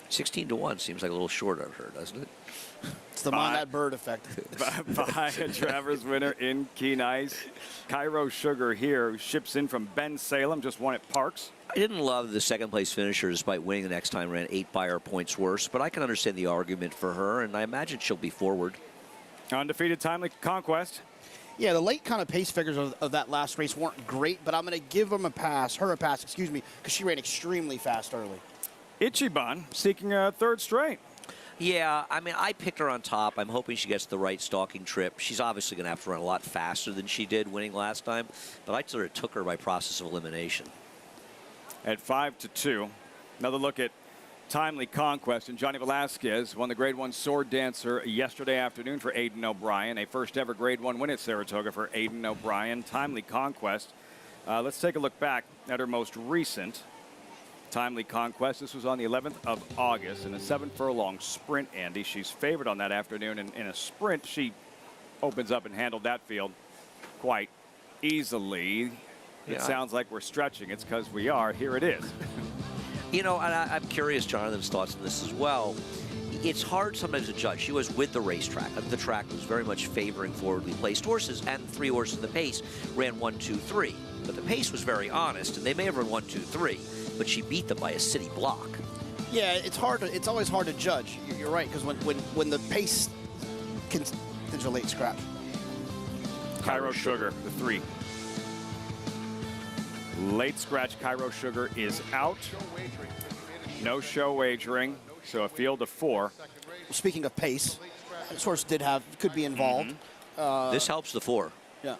16-1 seems like a little short on her, doesn't it? It's the Mon That Bird effect. By a Travers winner in Keen Ice. Cairo Sugar here ships in from Ben Salem, just won at Parks. I didn't love the second-place finisher, despite winning the next time, ran 8 buyer points worse, but I can understand the argument for her, and I imagine she'll be forward. Undefeated Timely Conquest. Yeah, the late kind of pace figures of that last race weren't great, but I'm going to give her a pass, because she ran extremely fast early. Ichiban seeking a third straight. Yeah, I mean, I picked her on top. I'm hoping she gets the right stalking trip. She's obviously going to have to run a lot faster than she did winning last time, but I sort of took her by process of elimination. At 5-2, another look at Timely Conquest, and Johnny Velasquez won the Grade 1 Sword Dancer yesterday afternoon for Aidan O'Brien, a first ever Grade 1 win at Saratoga for Aidan O'Brien. Timely Conquest. Let's take a look back at her most recent Timely Conquest. This was on the 11th of August in a 7-furlong sprint, Andy. She's favored on that afternoon, and in a sprint, she opens up and handled that field quite easily. It sounds like we're stretching. It's because we are. Here it is. You know, and I'm curious Jonathan's thoughts on this as well. It's hard sometimes to judge. She was with the racetrack. The track was very much favoring forwardly placed horses, and 3 horses in the pace ran 1, 2, 3. But the pace was very honest, and they may have run 1, 2, 3, but she beat them by a city block. Yeah, it's hard. It's always hard to judge. You're right, because when the pace can, there's a late scratch. Cairo Sugar, the 3. Late scratch. Cairo Sugar is out. No show wagering. So a field of 4. Speaking of pace, this horse could be involved. This helps the 4. Yeah.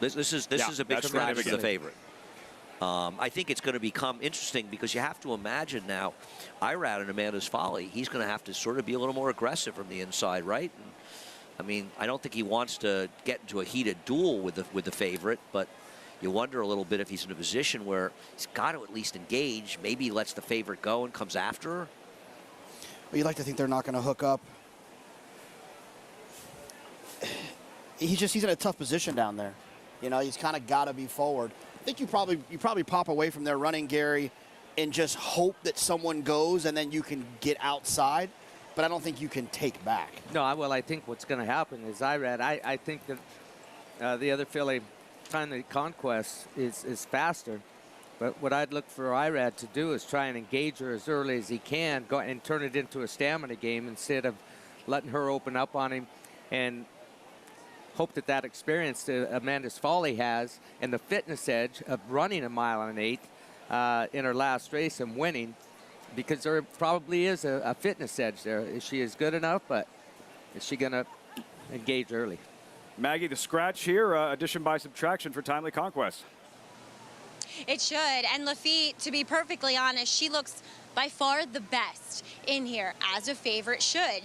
This is a big scratch for the favorite. I think it's going to become interesting because you have to imagine now, Irad and Amanda's Folly, he's going to have to sort of be a little more aggressive from the inside, right? And, I mean, I don't think he wants to get into a heated duel with the favorite, but you wonder a little bit if he's in a position where he's got to at least engage. Maybe he lets the favorite go and comes after her. Well, you'd like to think they're not going to hook up. He's in a tough position down there. You know, he's kind of got to be forward. I think you probably pop away from their running, Gary, and just hope that someone goes and then you can get outside. But I don't think you can take back. No, well, I think what's going to happen is I think that the other filly, Timely Conquest, is faster. But what I'd look for Irad to do is try and engage her as early as he can, go and turn it into a stamina game instead of letting her open up on him, and hope that experience that Amanda's Folly has and the fitness edge of running a 1 1/8 in her last race and winning, because there probably is a fitness edge there. Is she as good enough? But is she going to engage early? Maggie, the scratch here, addition by subtraction for Timely Conquest. It should. And Lafitte, to be perfectly honest, she looks by far the best in here, as a favorite should.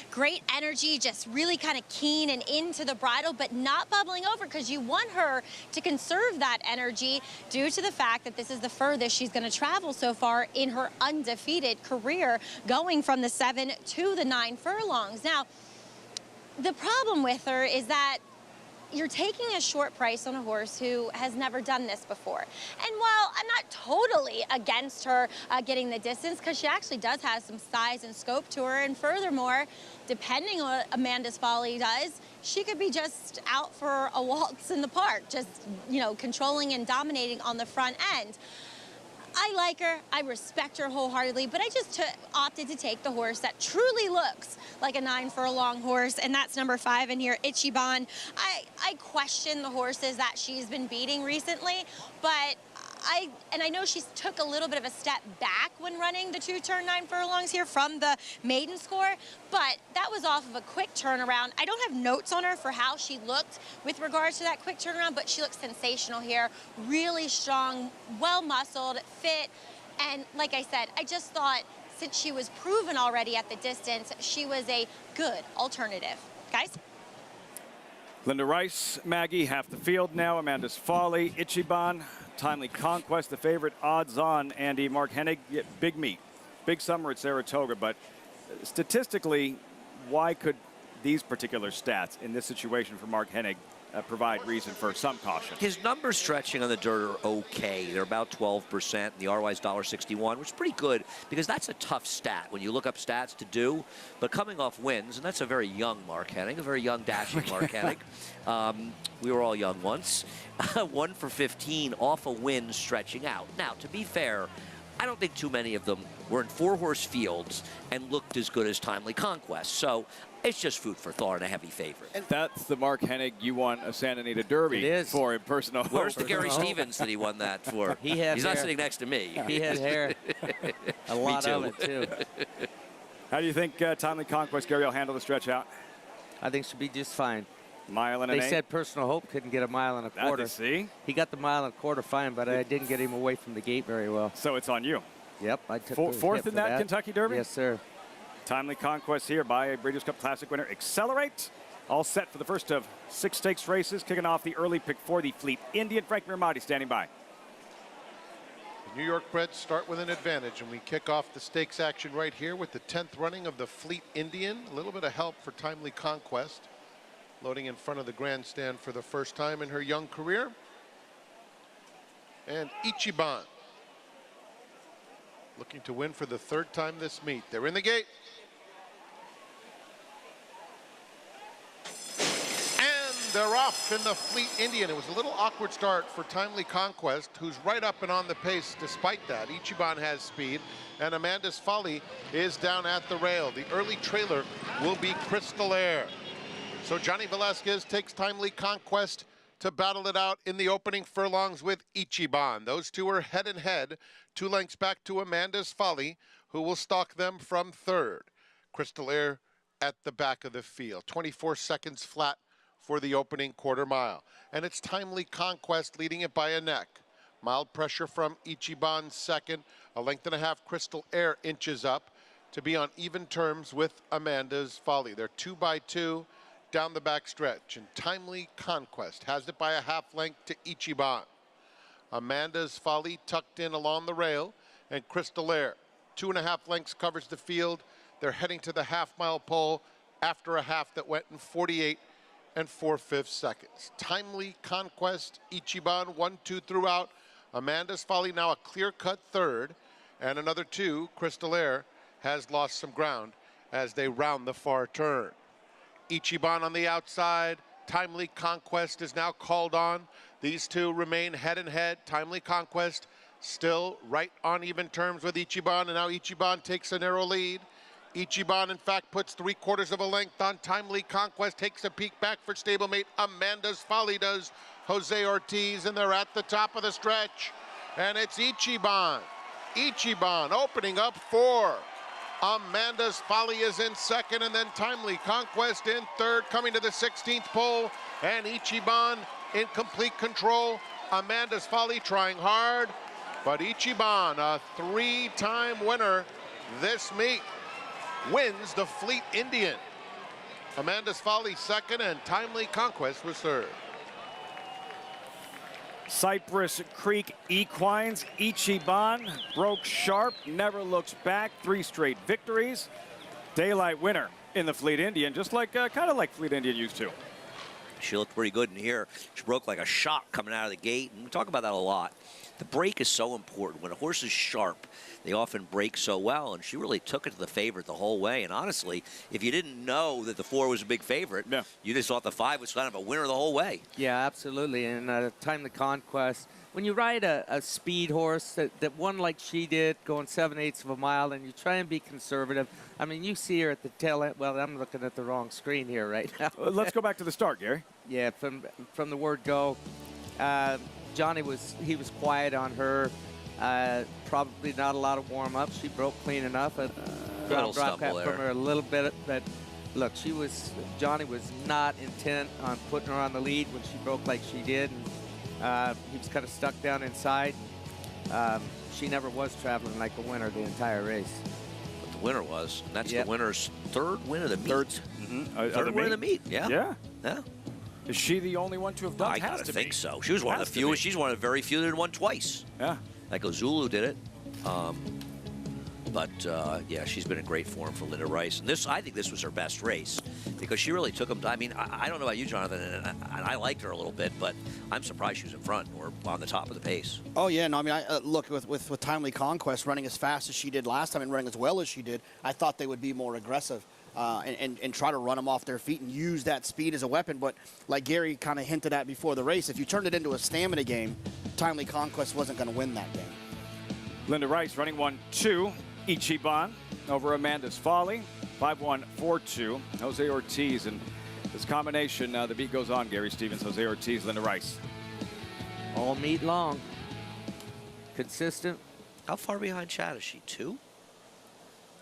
Great energy, just really kind of keen and into the bridle, but not bubbling over, because you want her to conserve that energy due to the fact that this is the furthest she's going to travel so far in her undefeated career, going from the 7 to the 9 furlongs. Now, the problem with her is that you're taking a short price on a horse who has never done this before. And while I'm not totally against her getting the distance, because she actually does have some size and scope to her, and furthermore, depending on what Amanda's Folly does, she could be just out for a waltz in the park, just, you know, controlling and dominating on the front end. I like her, I respect her wholeheartedly, but I just opted to take the horse that truly looks like a 9 furlong horse, and that's number 5 in here, Ichiban. I question the horses that she's been beating recently, but I know she took a little bit of a step back when running the 2-turn 9 furlongs here from the maiden score, but that was off of a quick turnaround. I don't have notes on her for how she looked with regards to that quick turnaround, but she looks sensational here. Really strong, well-muscled, fit, and like I said, I just thought since she was proven already at the distance, she was a good alternative. Guys? Linda Rice, Maggie, half the field now. Amanda's Folly, Ichiban, Timely Conquest, the favorite, odds on. Andy, Mark Hennig, yeah, big meet. Big summer at Saratoga, but statistically, why could these particular stats in this situation for Mark Hennig provide reason for some caution? His numbers stretching on the dirt are okay. They're about 12%. The ROI is $1.61, which is pretty good because that's a tough stat when you look up stats to do. But coming off wins, and that's a very young Mark Hennig, a very young, dashing Mark Hennig. We were all young once. 1 for 15 off a win stretching out. Now, to be fair, I don't think too many of them were in 4-horse fields and looked as good as Timely Conquest. So it's just food for thought and a heavy favorite. And that's the Mark Hennig you won a Santa Anita Derby for in personal. Where's the Gary Stevens that he won that for? He's not sitting next to me. He had hair. A lot of it, too. How do you think Timely Conquest, Gary, will handle the stretch out? I think she'll be just fine. 1.8 miles. They said Personal Hope couldn't get 1.25 miles. See? He got the 1.25 miles fine, but I didn't get him away from the gate very well. So it's on you. Yep, I took fourth in that Kentucky Derby? Yes, sir. Timely Conquest here by Breeders' Cup Classic winner Accelerate. All set for the first of 6 stakes races. Kicking off the early pick for the Fleet Indian. Frank Mirmati standing by. The New York Breds start with an advantage, and we kick off the stakes action right here with the 10th running of the Fleet Indian. A little bit of help for Timely Conquest, loading in front of the grandstand for the first time in her young career. And Ichiban, looking to win for the 3rd time this meet. They're in the gate. they're off in the Fleet Indian. It was a little awkward start for Timely Conquest, who's right up and on the pace despite that. Ichiban has speed, and Amanda's Folly is down at the rail. The early trailer will be Crystal Air. So Johnny Velasquez takes Timely Conquest to battle it out in the opening furlongs with Ichiban. Those two are head and head, 2 lengths back to Amanda's Folly, who will stalk them from third. Crystal Air at the back of the field. 24 seconds flat for the opening quarter mile. And it's Timely Conquest leading it by a neck. Mild pressure from Ichiban second. A length and a half Crystal Air inches up to be on even terms with Amanda's Folly. They're 2 by 2 down the back stretch. And Timely Conquest has it by a half length to Ichiban. Amanda's Folly tucked in along the rail, and Crystal Air 2.5 lengths covers the field. They're heading to the half-mile pole after a half that went in 48 and 4/5 seconds. Timely Conquest, Ichiban 1-2 throughout. Amanda's Folly now a clear-cut third, and another 2. Crystal Air has lost some ground as they round the far turn. Ichiban on the outside. Timely Conquest is now called on. These two remain head and head. Timely Conquest still right on even terms with Ichiban, and now Ichiban takes a narrow lead. Ichiban, in fact, puts 3/4 of a length on Timely Conquest, takes a peek back for stablemate Amanda's Folly does Jose Ortiz, and they're at the top of the stretch. And it's Ichiban. Ichiban opening up 4. Amanda's Folly is in second, and then Timely Conquest in third, coming to the 16th pole, and Ichiban in complete control. Amanda's Folly trying hard, but Ichiban, a 3-time winner this meet, wins the Fleet Indian. Amanda's Folly second, and Timely Conquest was third. Cypress Creek Equines, Ichiban broke sharp, never looks back, 3 straight victories. Daylight winner in the Fleet Indian, just like kind of like Fleet Indian used to. She looked pretty good in here. She broke like a shot coming out of the gate, and we talk about that a lot. The break is so important. When a horse is sharp, they often break so well, and she really took it to the favorite the whole way. And honestly, if you didn't know that the 4 was a big favorite, you just thought the 5 was kind of a winner the whole way. Yeah, absolutely. And Timely Conquest, when you ride a speed horse that won like she did, going 7/8 of a mile, and you try and be conservative, I mean, you see her at the tail end. Well, I'm looking at the wrong screen here right now. Let's go back to the start, Gary. Yeah, from the word go. Johnny was quiet on her. Probably not a lot of warm-up. She broke clean enough. A little drop stumble from her a little bit, but look, Johnny was not intent on putting her on the lead when she broke like she did. And, he was kind of stuck down inside. She never was traveling like a winner the entire race. But the winner was, and that's the winner's 3rd win of the meet. Third win of the meet. Yeah. Is she the only one to have done? I gotta think so. She was one of the few. She's one of the very few that won twice. Yeah. Like Ozulu did it. Yeah, she's been in great form for Linda Rice. And I think this was her best race because she really took them. I mean, I don't know about you, Jonathan, and I liked her a little bit, but I'm surprised she was in front or on the top of the pace. Oh, yeah. No, I mean, look, with Timely Conquest running as fast as she did last time and running as well as she did, I thought they would be more aggressive. And try to run them off their feet and use that speed as a weapon. But like Gary kind of hinted at before the race, if you turned it into a stamina game, Timely Conquest wasn't going to win that game. Linda Rice running 1-2. Ichiban over Amanda's Folly. 5-1, 4-2. Jose Ortiz, and this combination, the beat goes on, Gary Stevens, Jose Ortiz, Linda Rice. All meet long. Consistent. How far behind Chad is she? 2?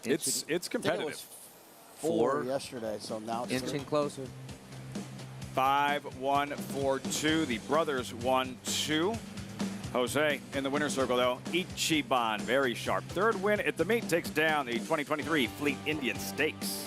It's competitive. I think it was 4 yesterday, so now it's inching closer. 5-1, 4-2. The brothers 1-2. Jose in the winner's circle, though. Ichiban, very sharp. 3rd win at the meet, takes down the 2023 Fleet Indian Stakes.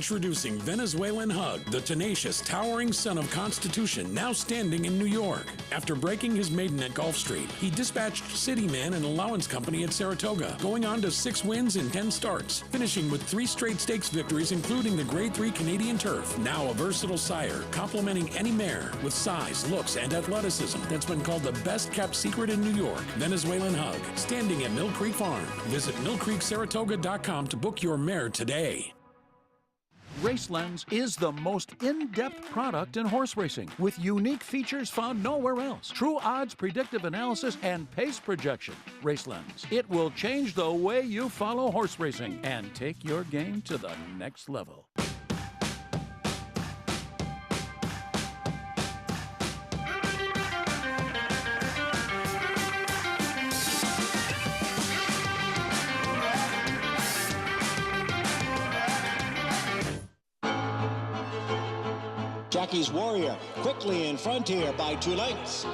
Introducing Venezuelan Hug, the tenacious, towering son of Constitution, now standing in New York. After breaking his maiden at Gulfstream, he dispatched Cityman and Allowance Company at Saratoga, going on to 6 wins in 10 starts, finishing with 3 straight stakes victories, including the Grade 3 Canadian Turf. Now a versatile sire, complementing any mare with size, looks, and athleticism that's been called the best-kept secret in New York. Venezuelan Hug, standing at Mill Creek Farm. Visit millcreeksaratoga.com to book your mare today. RaceLens is the most in-depth product in horse racing, with unique features found nowhere else. True odds, predictive analysis, and pace projection. RaceLens. It will change the way you follow horse racing and take your game to the next level. Jackie's Warrior quickly in front here by 2 lengths.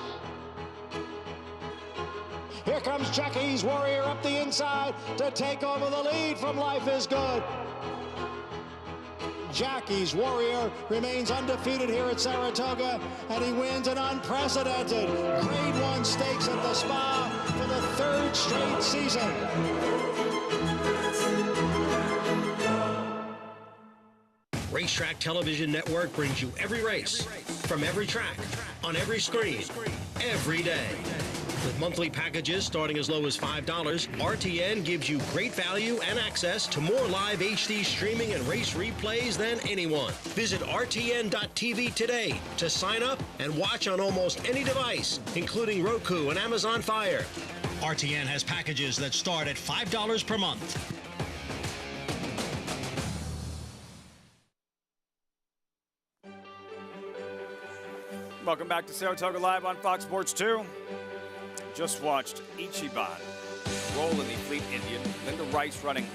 Here comes Jackie's Warrior up the inside to take over the lead from Life is Good. Jackie's Warrior remains undefeated here at Saratoga, and he wins an unprecedented Grade 1 stakes at the Spa for the 3rd straight season. Racetrack Television Network brings you every race, from every track, on every screen, every day. With monthly packages starting as low as $5, RTN gives you great value and access to more live HD streaming and race replays than anyone. Visit RTN.tv today to sign up and watch on almost any device, including Roku and Amazon Fire. RTN has packages that start at $5 per month. Welcome back to Saratoga Live on Fox Sports 2. Just watched Ichiban roll in the Fleet Indian. Linda Rice running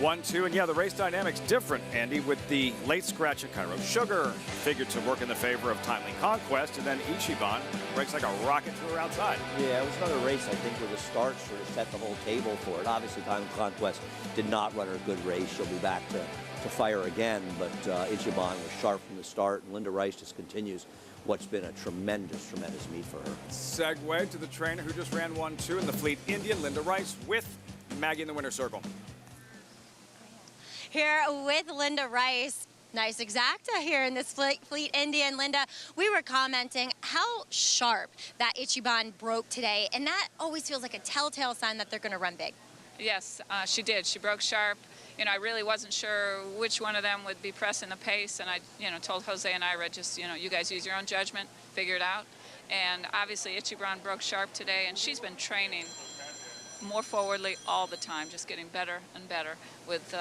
1-2. And yeah, the race dynamics different, Andy, with the late scratch at Cairo Sugar. Figured to work in the favor of Timely Conquest. And then Ichiban breaks like a rocket through her outside. Yeah, it was another race, I think, where the start sort of set the whole table for it. Obviously, Timely Conquest did not run her good race. She'll be back to fire again. But Ichiban was sharp from the start. And Linda Rice just continues what's been a tremendous, tremendous meet for her. Segue to the trainer who just ran 1-2 in the Fleet Indian, Linda Rice, with Maggie in the winner's circle. Here with Linda Rice. Nice exacta here in this Fleet Indian. Linda, we were commenting how sharp that Ichiban broke today, and that always feels like a telltale sign that they're going to run big. Yes, she did. She broke sharp. You know, I really wasn't sure which one of them would be pressing the pace, and I, told Jose and Ira, just, you guys use your own judgment, figure it out. And obviously, Ichiban broke sharp today, and she's been training more forwardly all the time, just getting better and better with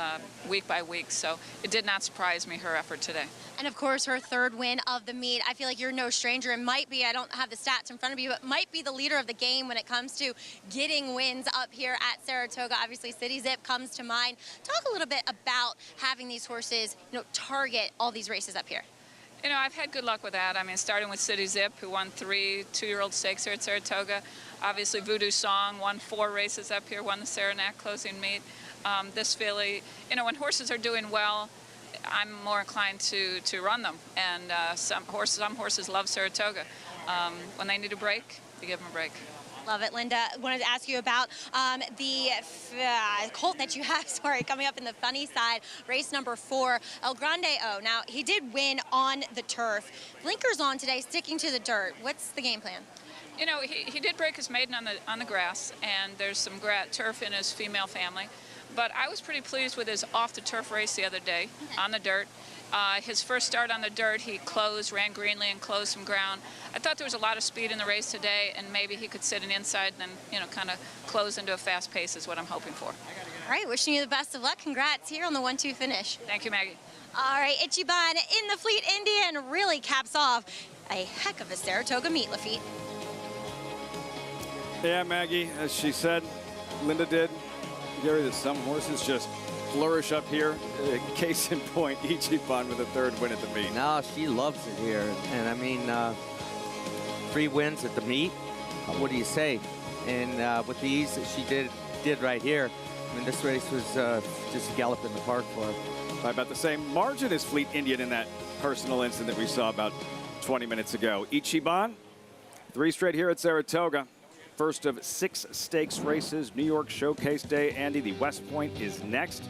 week by week. So it did not surprise me, her effort today. And of course, her 3rd win of the meet. I feel like you're no stranger. It might be, I don't have the stats in front of you, but might be the leader of the game when it comes to getting wins up here at Saratoga. Obviously, City Zip comes to mind. Talk a little bit about having these horses, target all these races up here. I've had good luck with that. I mean, starting with City Zip, who won 3 two-year-old stakes here at Saratoga. Obviously, Voodoo Song won 4 races up here, won the Saranac closing meet. This filly, when horses are doing well, I'm more inclined to run them. And some horses love Saratoga. When they need a break, you give them a break. Love it, Linda. I wanted to ask you about the colt that you have, coming up in the funny side, race number 4, El Grande O. Now, he did win on the turf. Blinkers on today, sticking to the dirt. What's the game plan? He did break his maiden on the grass, and there's some turf in his female family. But I was pretty pleased with his off-the-turf race the other day on the dirt. His first start on the dirt, he ran greenly and closed some ground. I thought there was a lot of speed in the race today, and maybe he could sit an inside and then, kind of close into a fast pace is what I'm hoping for. All right, wishing you the best of luck. Congrats here on the 1-2 finish. Thank you, Maggie. All right, Ichiban in the Fleet Indian really caps off a heck of a Saratoga meet, Lafitte. Yeah, Maggie, as she said, Linda did. Gary, that some horses just flourish up here. Case in point, Ichiban with a 3rd win at the meet. No, she loves it here. And I mean, 3 wins at the meet. What do you say? And with the ease that she did right here, I mean, this race was just a gallop in the park for her. by about the same margin as Fleet Indian in that personal incident we saw about 20 minutes ago. Ichiban, 3 straight here at Saratoga. First of 6 stakes races, New York Showcase Day. Andy, the West Point is next.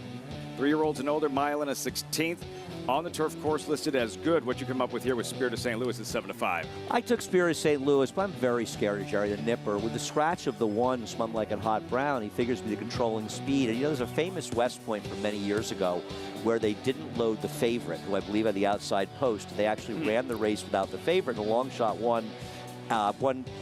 3-year-olds and older, mile and a 16th. On the turf course listed as good. What you come up with here with Spirit of St. Louis is 7-5. I took Spirit of St. Louis, but I'm very scared of Jerry the Nipper. With the scratch of the 1, Smum Like a Hot Brown, he figures to be the controlling speed. And you know, there's a famous West Point from many years ago where they didn't load the favorite, who I believe had the outside post. They actually ran the race without the favorite, and the long shot won, I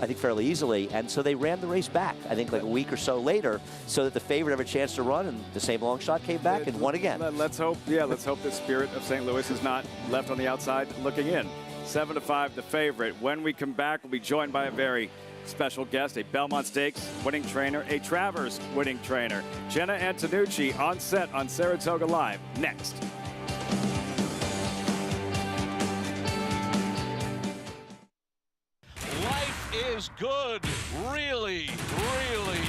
think, fairly easily. And so they ran the race back, I think, like a week or so later, so that the favorite had a chance to run, and the same long shot came back and won again. Let's hope that Spirit of St. Louis is not left on the outside looking in. 7-5, the favorite. When we come back, we'll be joined by a very special guest, a Belmont Stakes winning trainer, a Travers winning trainer. Jenna Antonucci on set on Saratoga Live next. Life is good. Really, really,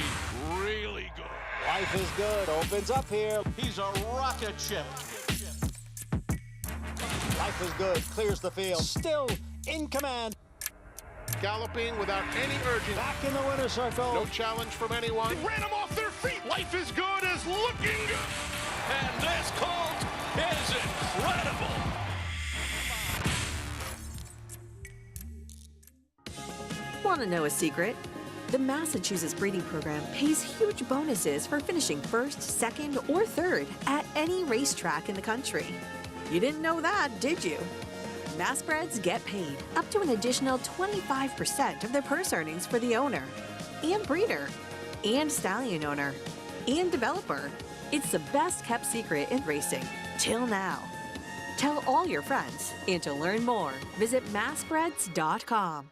really good. Life is good. Opens up here. He's a rocket ship. Life is good. Clears the field. Still in command. Galloping without any urgency. Back in the winner's circle. No challenge from anyone. Ran him off their feet. Life is good is looking good. And this colt is incredible. Want to know a secret? The Massachusetts breeding program pays huge bonuses for finishing first, second, or third at any racetrack in the country. You didn't know that, did you? Massbreds get paid up to an additional 25% of their purse earnings for the owner, and breeder, and stallion owner, and developer. It's the best kept secret in racing, till now. Tell all your friends, and to learn more, visit massbreds.com.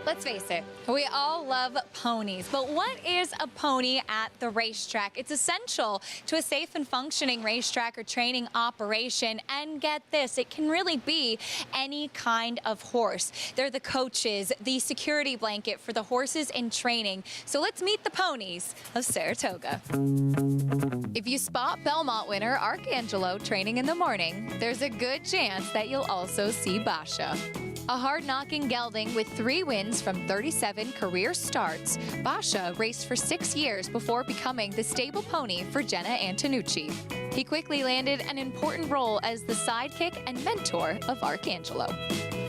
Let's face it, we all love ponies, but what is a pony at the racetrack? It's essential to a safe and functioning racetrack or training operation, and get this, it can really be any kind of horse. They're the coaches, the security blanket for the horses in training. So let's meet the ponies of Saratoga. If you spot Belmont winner Arcangelo training in the morning, there's a good chance that you'll also see Basha. A hard-knocking gelding with 3 wins from 37 career starts, Basha raced for 6 years before becoming the stable pony for Jenna Antonucci. He quickly landed an important role as the sidekick and mentor of Arcangelo.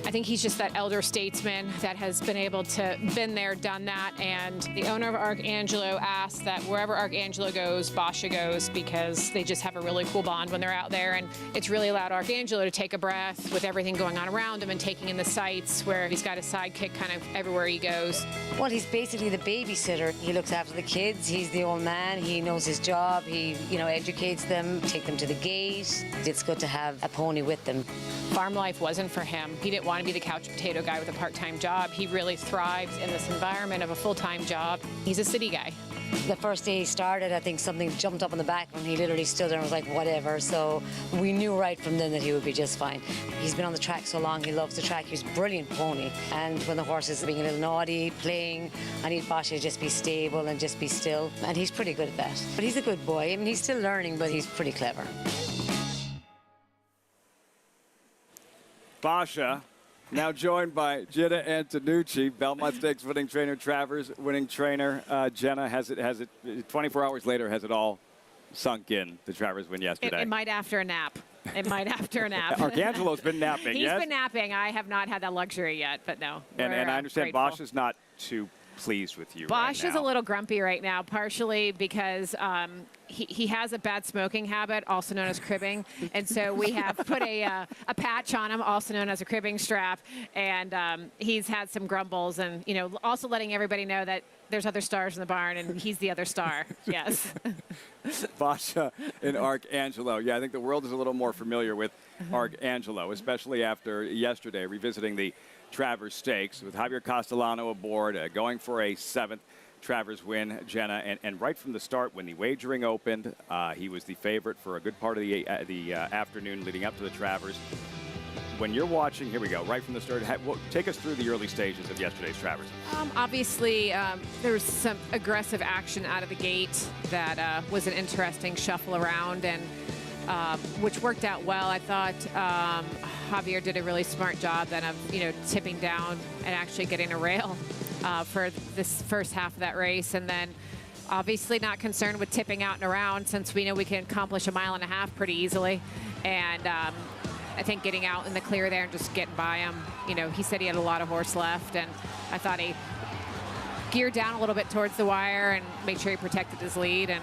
I think he's just that elder statesman that has been able to been there, done that. And the owner of Arcangelo asked that wherever Arcangelo goes, Basha goes, because they just have a really cool bond when they're out there. And it's really allowed Arcangelo to take a breath with everything going on around him and taking in the sights where he's got a sidekick kind of everywhere he goes. Well, he's basically the babysitter. He looks after the kids. He's the old man. He knows his job. He, educates them, take them to the gate. It's good to have a pony with them. Farm life wasn't for him. He didn't want to be the couch potato guy with a part-time job. He really thrives in this environment of a full-time job. He's a city guy. The first day he started, I think something jumped up in the back and he literally stood there and was like, whatever. So we knew right from then that he would be just fine. He's been on the track so long, he loves the track. He's a brilliant pony. And when the horse is being a little naughty, playing, I need Basha to just be stable and just be still. And he's pretty good at that. But he's a good boy. I mean, he's still learning, but he's pretty clever. Basha, now joined by Jenna Antonucci, Belmont Stakes winning trainer Travers, winning trainer Jenna. Has it 24 hours later, has it all sunk in, the Travers win yesterday? It might after a nap. It might after a nap. Arcangelo's been napping, He's yes? been napping. I have not had that luxury yet, but no. And I understand grateful. Basha's not too pleased with you Bosch right is now. a little grumpy right now, partially because he has a bad smoking habit, also known as cribbing. And so we have put a patch on him, also known as a cribbing strap. And he's had some grumbles and, also letting everybody know that there's other stars in the barn and he's the other star. Yes. Basha and Arcangelo. Yeah, I think the world is a little more familiar with Arcangelo, especially after yesterday revisiting the Travers Stakes with Javier Castellano aboard, going for a 7th Travers win, Jenna. And right from the start, when the wagering opened, he was the favorite for a good part of the afternoon leading up to the Travers. When you're watching, here we go, right from the start, take us through the early stages of yesterday's Travers. Obviously, there was some aggressive action out of the gate that was an interesting shuffle around, and which worked out well. I thought Javier did a really smart job then of, tipping down and actually getting a rail for this first half of that race. And then obviously not concerned with tipping out and around since we know we can accomplish a 1.5 miles pretty easily. And I think getting out in the clear there and just getting by him, he said he had a lot of horse left. And I thought he geared down a little bit towards the wire and made sure he protected his lead. And,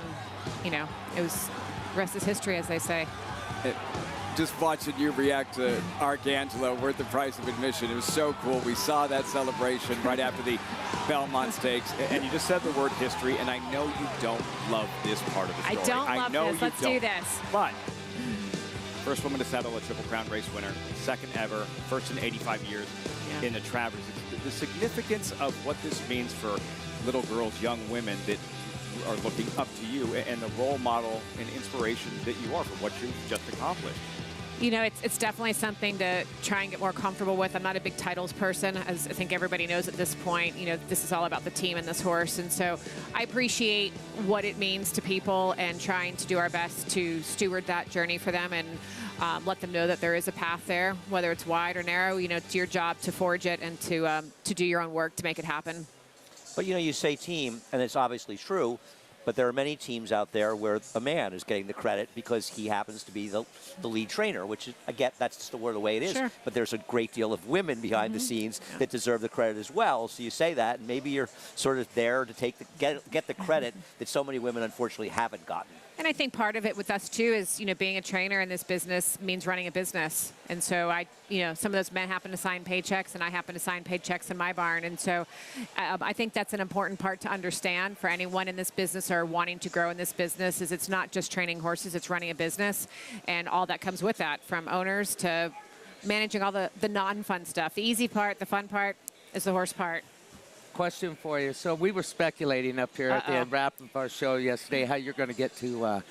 it was rest is history, as they say. Just watching you react to Arcangelo, worth the price of admission. It was so cool. We saw that celebration right after the Belmont Stakes. And you just said the word history, and I know you don't love this part of the story. I don't love this. Let's do this. But first woman to settle a Triple Crown race winner, second ever, first in 85 years in the Travers. The significance of what this means for little girls, young women that are looking up to you and the role model and inspiration that you are for what you've just accomplished. It's definitely something to try and get more comfortable with. I'm not a big titles person, as I think everybody knows at this point. This is all about the team and this horse. And so I appreciate what it means to people and trying to do our best to steward that journey for them and let them know that there is a path there, whether it's wide or narrow. It's your job to forge it and to do your own work to make it happen. But, you say team, and it's obviously true, but there are many teams out there where a man is getting the credit because he happens to be the lead trainer, which is, I get that's just the way it is. Sure. But there's a great deal of women behind the scenes that deserve the credit as well. So you say that, and maybe you're sort of there to get the credit that so many women unfortunately haven't gotten. And I think part of it with us, too, is, being a trainer in this business means running a business. And so some of those men happen to sign paychecks, and I happen to sign paychecks in my barn. And so I think that's an important part to understand for anyone in this business or wanting to grow in this business is it's not just training horses, it's running a business and all that comes with that, from owners to managing all the non-fun stuff. The easy part, the fun part is the horse part. Question for you. So we were speculating up here at the wrap of our show yesterday how you're going to get to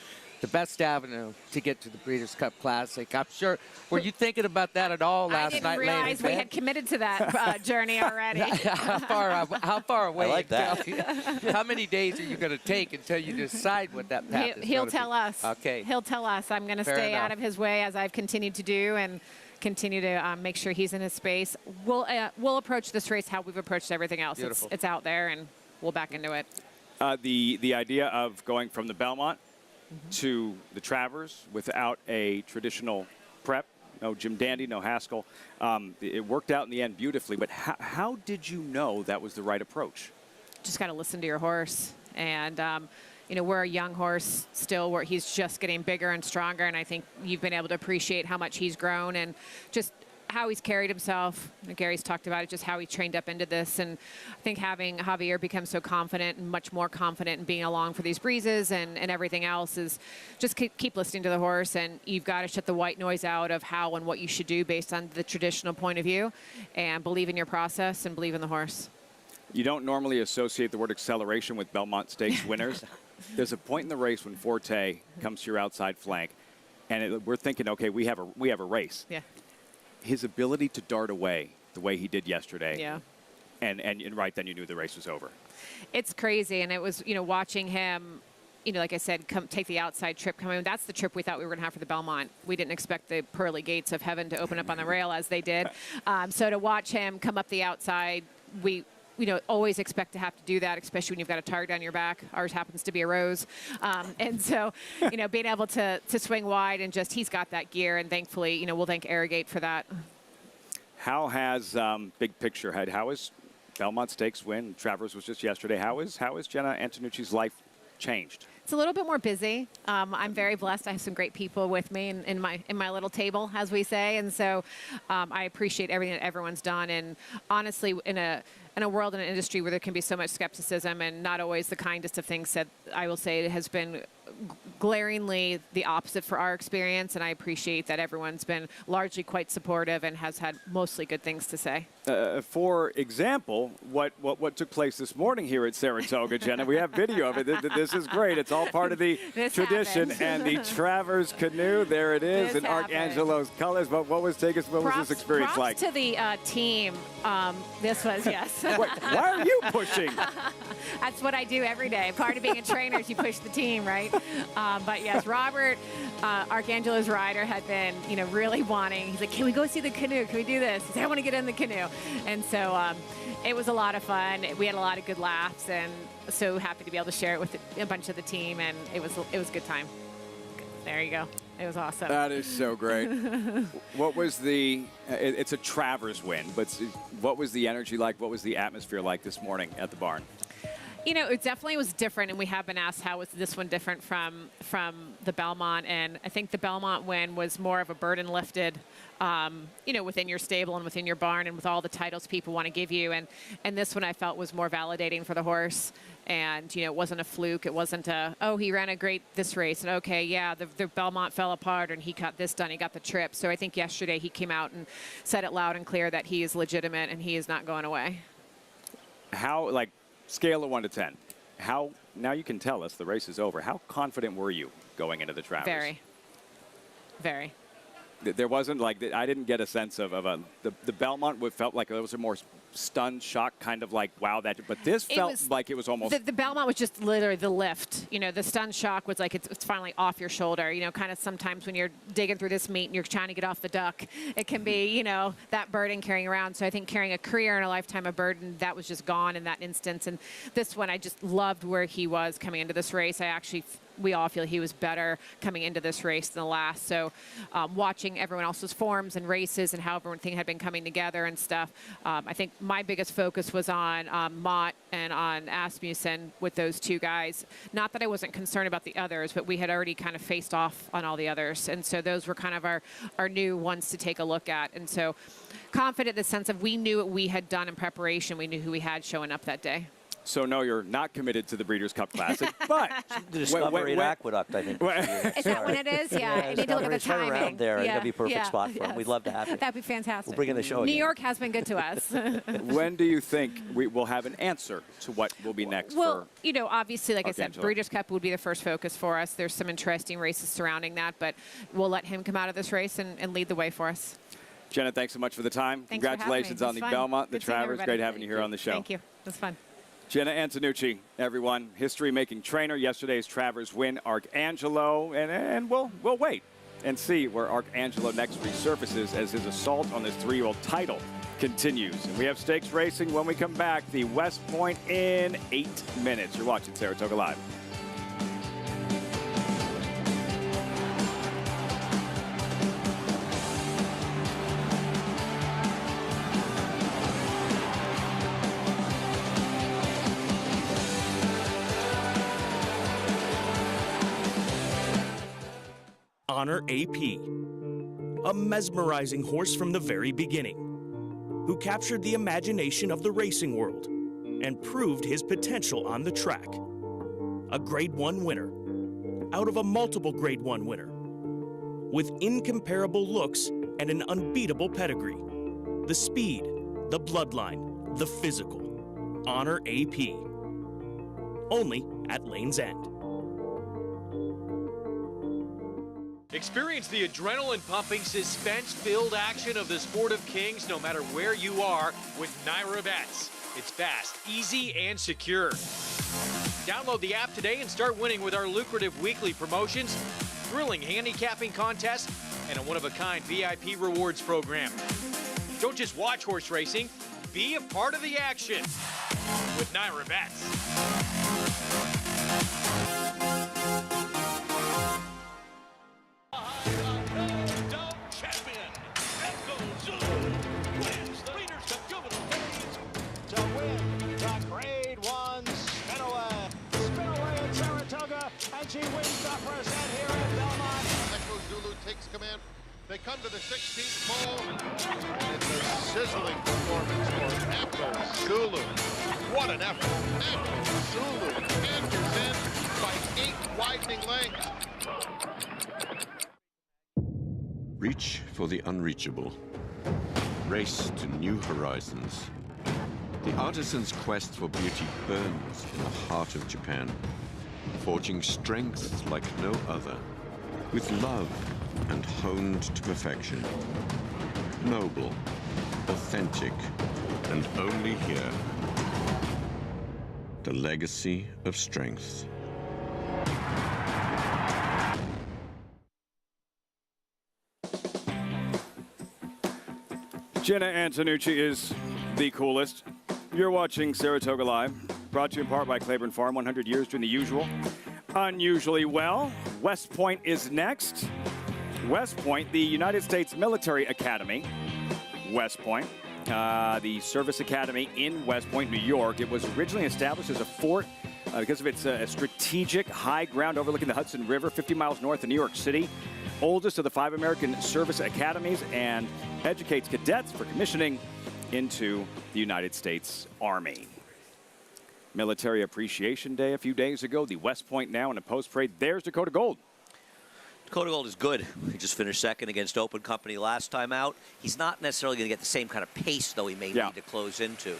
the best avenue to get to the Breeders' Cup Classic. I'm sure. Were you thinking about that at all last night? I didn't realize we had committed to that journey already. How far away? I like that. How many days are you going to take until you decide what that path is? He'll tell us. Okay. He'll tell us. I'm going to stay out of his way as I've continued to do and continue to make sure he's in his space. We'll approach this race how we've approached everything else. It's out there, and we'll back into it. The idea of going from the Belmont to the Travers without a traditional prep no Jim Dandy, no Haskell. It worked out in the end beautifully, but how did you know that was the right approach? Just got to listen to your horse. And, you know, we're a young horse still where he's just getting bigger and stronger. And I think you've been able to appreciate how much he's grown and just how he's carried himself. Gary's talked about it, just how he trained up into this. And I think having Javier become so confident and much more confident in being along for these breezes and everything else is just keep listening to the horse. And you've got to shut the white noise out of how and what you should do based on the traditional point of view and believe in your process and believe in the horse. You don't normally associate the word acceleration with Belmont Stakes winners. There's a point in the race when Forte comes to your outside flank, and we're thinking, okay, we have a race. Yeah. His ability to dart away the way he did yesterday. Yeah. And right then you knew the race was over. It's crazy, and it was, you know, watching him, you know, like I said, come take the outside trip. That's the trip we thought we were going to have for the Belmont. We didn't expect the pearly gates of heaven to open up on the rail as they did. So to watch him come up the outside, we always expect to have to do that, especially when you've got a target on your back. Ours happens to be a rose. And so, you know, being able to swing wide and just, he's got that gear. And thankfully, you know, we'll thank Arrogate for that. How has, big picture head, how is Belmont Stakes win? Travers was just yesterday. How is Jenna Antonucci's life changed? It's a little bit more busy. I'm very blessed. I have some great people with me in my little table, as we say. And so I appreciate everything that everyone's done. And honestly, in a world and an industry where there can be so much skepticism and not always the kindest of things said, I will say it has been glaringly the opposite for our experience. And I appreciate that everyone's been largely quite supportive and has had mostly good things to say. For example, what took place this morning here at Saratoga, Jenna, we have video of it. This is great. It's all part of the tradition. And the Travers canoe, there it is, in Arcangelo's colors. But what was this experience like? Props to the team. This was, yes. Wait, why are you pushing? That's what I do every day. Part of being a trainer is you push the team, right? But yes, Robert, Arcangelo's rider, had been, you know, really wanting. He's like, can we go see the canoe? Can we do this? He said, I want to get in the canoe. And so it was a lot of fun. We had a lot of good laughs, and so happy to be able to share it with a bunch of the team. And it was a good time. There you go. It was awesome. That is so great. What was it's a Travers win, but what was the energy like? What was the atmosphere like this morning at the barn? You know, it definitely was different, and we have been asked how was this one different from the Belmont, and I think the Belmont win was more of a burden lifted, you know, within your stable and within your barn and with all the titles people want to give you, and this one I felt was more validating for the horse, and, you know, it wasn't a fluke. It wasn't he ran a great this race, and okay, yeah, the Belmont fell apart, and he got this done, he got the trip. So I think yesterday he came out and said it loud and clear that he is legitimate and he is not going away. How, like, scale of 1 to 10. How, now you can tell us the race is over. How confident were you going into the Travers? Very. Very. There wasn't like, I didn't get a sense of the Belmont felt like it was a more stunned shock, kind of like, wow, but this felt like it was almost. The Belmont was just literally the lift. You know, the stunned shock was like it's finally off your shoulder. You know, kind of sometimes when you're digging through this meat and you're trying to get off the duck, it can be, you know, that burden carrying around. So I think carrying a career and a lifetime of burden, that was just gone in that instance. And this one, I just loved where he was coming into this race. We all feel he was better coming into this race than the last. So watching everyone else's forms and races and how everything had been coming together and stuff, I think my biggest focus was on Mott and on Asmussen with those two guys. Not that I wasn't concerned about the others, but we had already kind of faced off on all the others. And so those were kind of our new ones to take a look at. And so confident in the sense of we knew what we had done in preparation. We knew who we had showing up that day. So, no, you're not committed to the Breeders' Cup Classic, but... The Discovery at Aqueduct, I think. Is that when it is? Yeah, I need to look at the timing. Right around there. Yeah. That'd be a perfect spot for him. We'd love to have you. That'd be fantastic. We'll bring in the show New again. York has been good to us. When do you think we will have an answer to what will be next Well, you know, obviously, like I said, Arcangelo? Breeders' Cup would be the first focus for us. There's some interesting races surrounding that, but we'll let him come out of this race and lead the way for us. Jenna, thanks so much for the time. Thanks for having me. Congratulations on the It was fun. Belmont, the Good seeing Travers. everybody. Great having you here on the show. Thank you. It was fun. Jenna Antonucci, everyone, history-making trainer. Yesterday's Travers win, Arcangelo, and we'll wait and see where Arcangelo next resurfaces as his assault on this 3-year-old title continues. And we have stakes racing when we come back. The West Point in 8 minutes. You're watching Saratoga Live. Honor AP, a mesmerizing horse from the very beginning, who captured the imagination of the racing world and proved his potential on the track. A Grade 1 winner, out of a multiple Grade 1 winner, with incomparable looks and an unbeatable pedigree. The speed, the bloodline, the physical. Honor AP. Only at Lane's End. Experience the adrenaline-pumping, suspense-filled action of the Sport of Kings no matter where you are with Naira Bets. It's fast, easy, and secure. Download the app today and start winning with our lucrative weekly promotions, thrilling handicapping contests, and a one-of-a-kind VIP rewards program. Don't just watch horse racing, be a part of the action with Naira Bets. To win the Grade 1 Spinaway. Spinaway at Saratoga, and she wins the percent here at Belmont. Echo Zulu takes command. They come to the 16th pole. It's a sizzling performance for Echo Zulu. What an effort. Echo Zulu enters in by 8 widening lengths. Reach for the unreachable. Race to new horizons. The artisan's quest for beauty burns in the heart of Japan, forging strength like no other, with love and honed to perfection. Noble, authentic, and only here. The legacy of strength. Jenna Antonucci is the coolest. You're watching Saratoga Live, brought to you in part by Claiborne Farm, 100 years doing the usual, unusually well. West Point is next. West Point, the United States Military Academy. West Point, the Service Academy in West Point, New York. It was originally established as a fort because of its strategic high ground overlooking the Hudson River, 50 miles north of New York City. Oldest of the 5 American service academies, and educates cadets for commissioning into the United States Army. Military Appreciation Day a few days ago. The West Point now in a post-parade. There's Dakota Gold. Dakota Gold is good. He just finished second against Open Company last time out. He's not necessarily going to get the same kind of pace, though, he may need to close into.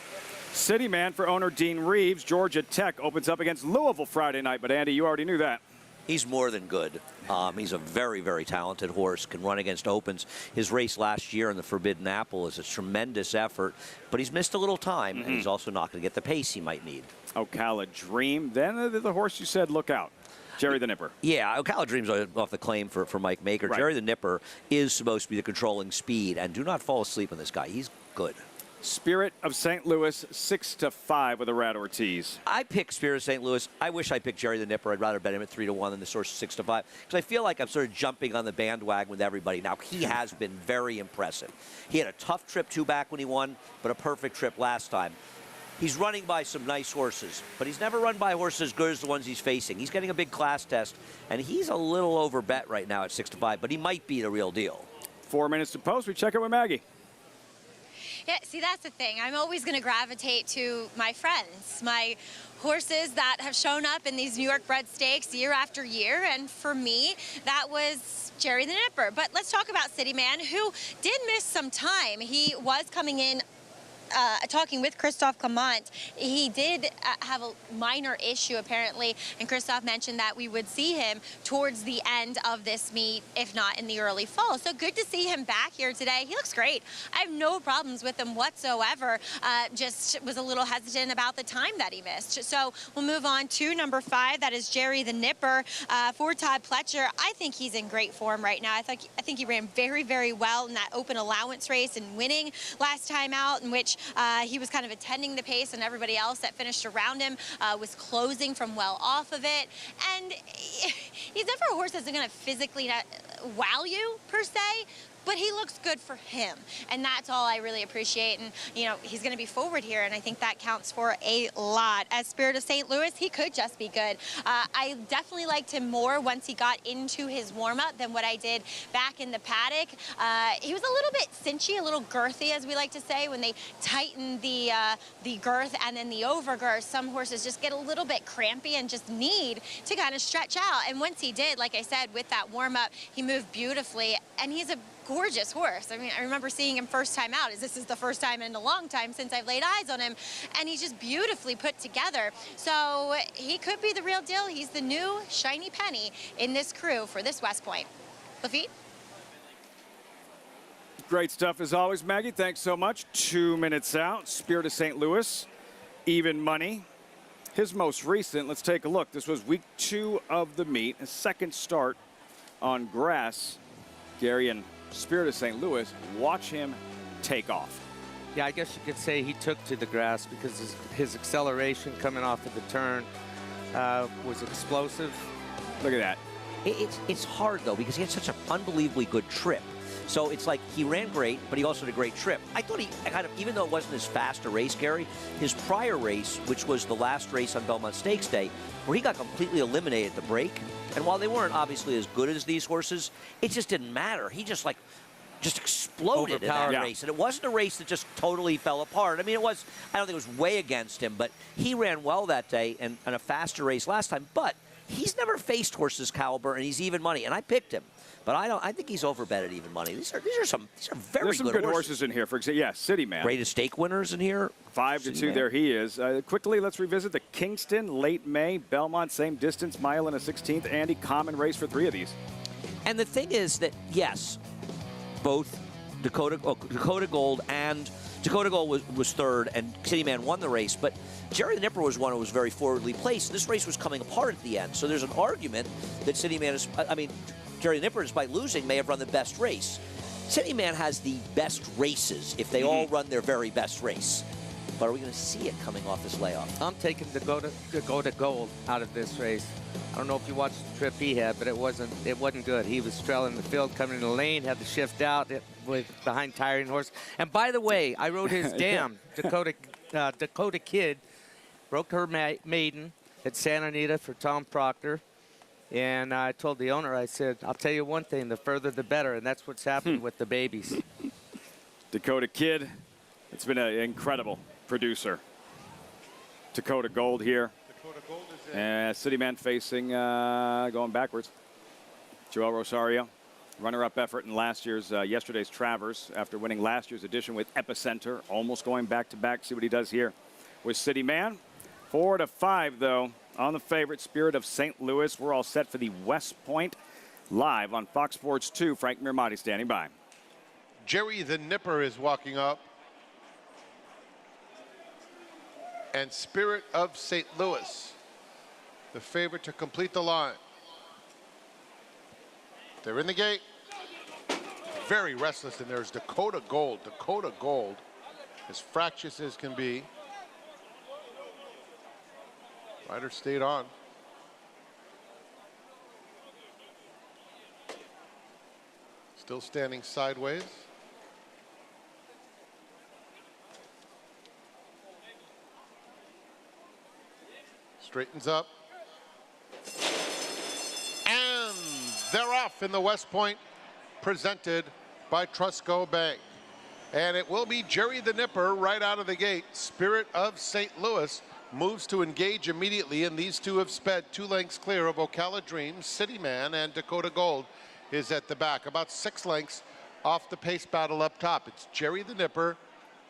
City man for owner Dean Reeves. Georgia Tech opens up against Louisville Friday night. But, Andy, you already knew that. He's more than good. He's a very, very talented horse, can run against opens. His race last year in the Forbidden Apple is a tremendous effort, but he's missed a little time, and he's also not going to get the pace he might need. Ocala Dream. Then the horse you said, look out. Jerry the Nipper. Yeah, Ocala Dream's off the claim for Mike Maker. Right. Jerry the Nipper is supposed to be the controlling speed, and do not fall asleep on this guy. He's good. Spirit of St. Louis, 6-5 with a Rad Ortiz. I picked Spirit of St. Louis. I wish I picked Jerry the Nipper. I'd rather bet him at 3-1 than the source 6-5, because I feel like I'm sort of jumping on the bandwagon with everybody. Now, he has been very impressive. He had a tough trip 2 back when he won, but a perfect trip last time. He's running by some nice horses, but he's never run by horses as good as the ones he's facing. He's getting a big class test, and he's a little over bet right now at 6-5, but he might be the real deal. 4 minutes to post. We check it with Maggie. Yeah, see, that's the thing. I'm always going to gravitate to my friends, my horses that have shown up in these New York bred stakes year after year. And for me, that was Jerry the Nipper. But let's talk about City Man, who did miss some time. He was coming in talking with Christophe Clement. He did have a minor issue, apparently, and Christophe mentioned that we would see him towards the end of this meet, if not in the early fall. So good to see him back here today. He looks great. I have no problems with him whatsoever. Just was a little hesitant about the time that he missed. So we'll move on to number 5. That is Jerry the Nipper for Todd Pletcher. I think he's in great form right now. I think he ran very, very well in that open allowance race and winning last time out, in which he was kind of attending the pace, and everybody else that finished around him was closing from well off of it. And he's never a horse that's going to physically wow you, per se, but he looks good for him. And that's all I really appreciate. And, you know, he's going to be forward here, and I think that counts for a lot. As Spirit of St. Louis, he could just be good. I definitely liked him more once he got into his warm-up than what I did back in the paddock. He was a little bit cinchy, a little girthy, as we like to say, when they tighten the girth and then the overgirth. Some horses just get a little bit crampy and just need to kind of stretch out. And once he did, like I said, with that warm-up, he moved beautifully, and he's a gorgeous horse. I mean, I remember seeing him first time out. This is the first time in a long time since I've laid eyes on him, and he's just beautifully put together. So he could be the real deal. He's the new shiny penny in this crew for this West Point. Lafitte? Great stuff as always, Maggie. Thanks so much. 2 minutes out. Spirit of St. Louis, even money. His most recent, let's take a look. This was week 2 of the meet, a second start on grass. Gary and Spirit of St. Louis, watch him take off. Yeah, I guess you could say he took to the grass because his acceleration coming off of the turn was explosive. Look at that. It's hard, though, because he had such an unbelievably good trip. So it's like he ran great, but he also had a great trip. I thought he kind of, even though it wasn't as fast a race, Gary, his prior race, which was the last race on Belmont Stakes Day, where he got completely eliminated at the break. And while they weren't obviously as good as these horses, it just didn't matter. He just exploded in that race. And it wasn't a race that just totally fell apart. I mean, I don't think it was way against him, but he ran well that day and a faster race last time. But he's never faced horses caliber, and he's even money. And I picked him. But I think he's overbet at even money. These are very There's some good horses in here. For example, yeah, City Man. Greatest stake winners in here. 5-2, there he is. Quickly, let's revisit the Kingston, late May, Belmont, same distance, mile and a 16th. Andy, common race for 3 of these. And the thing is that, yes, both Dakota Gold and Dakota Gold was third, and City Man won the race. But Jerry the Nipper was one who was very forwardly placed. This race was coming apart at the end. So there's an argument that City Man is, Jerry the Nipper, despite losing, may have run the best race. City Man has the best races if they all run their very best race. But are we going to see it coming off this layoff? I'm taking Dakota Gold out of this race. I don't know if you watched the trip he had, but it wasn't good. He was trailing the field, coming in the lane, had to shift out with behind tiring horse. And by the way, I rode his dam, Dakota Kid, broke her maiden at Santa Anita for Tom Proctor. And I told the owner, I said, I'll tell you one thing, the further the better. And that's what's happened with the babies. Dakota Kid, it's been an incredible producer. Dakota Gold here. Dakota Gold is in. City Man facing, going backwards. Joel Rosario, runner-up effort in yesterday's Travers after winning last year's edition with Epicenter, almost going back-to-back. See what he does here with City Man. 4-5, though, on the favorite, Spirit of St. Louis. We're all set for the West Point live on Fox Sports 2. Frank Mirmati standing by. Jerry the Nipper is walking up. And Spirit of St. Louis, the favorite to complete the line. They're in the gate. Very restless, and there's Dakota Gold. Dakota Gold, as fractious as can be. Rider stayed on. Still standing sideways. Straightens up. And they're off in the West Point, presented by Trustco Bank. And it will be Jerry the Nipper right out of the gate. Spirit of St. Louis moves to engage immediately, and these two have sped 2 lengths clear of Ocala Dream. City Man and Dakota Gold is at the back, about 6 lengths off the pace battle up top. It's Jerry the Nipper,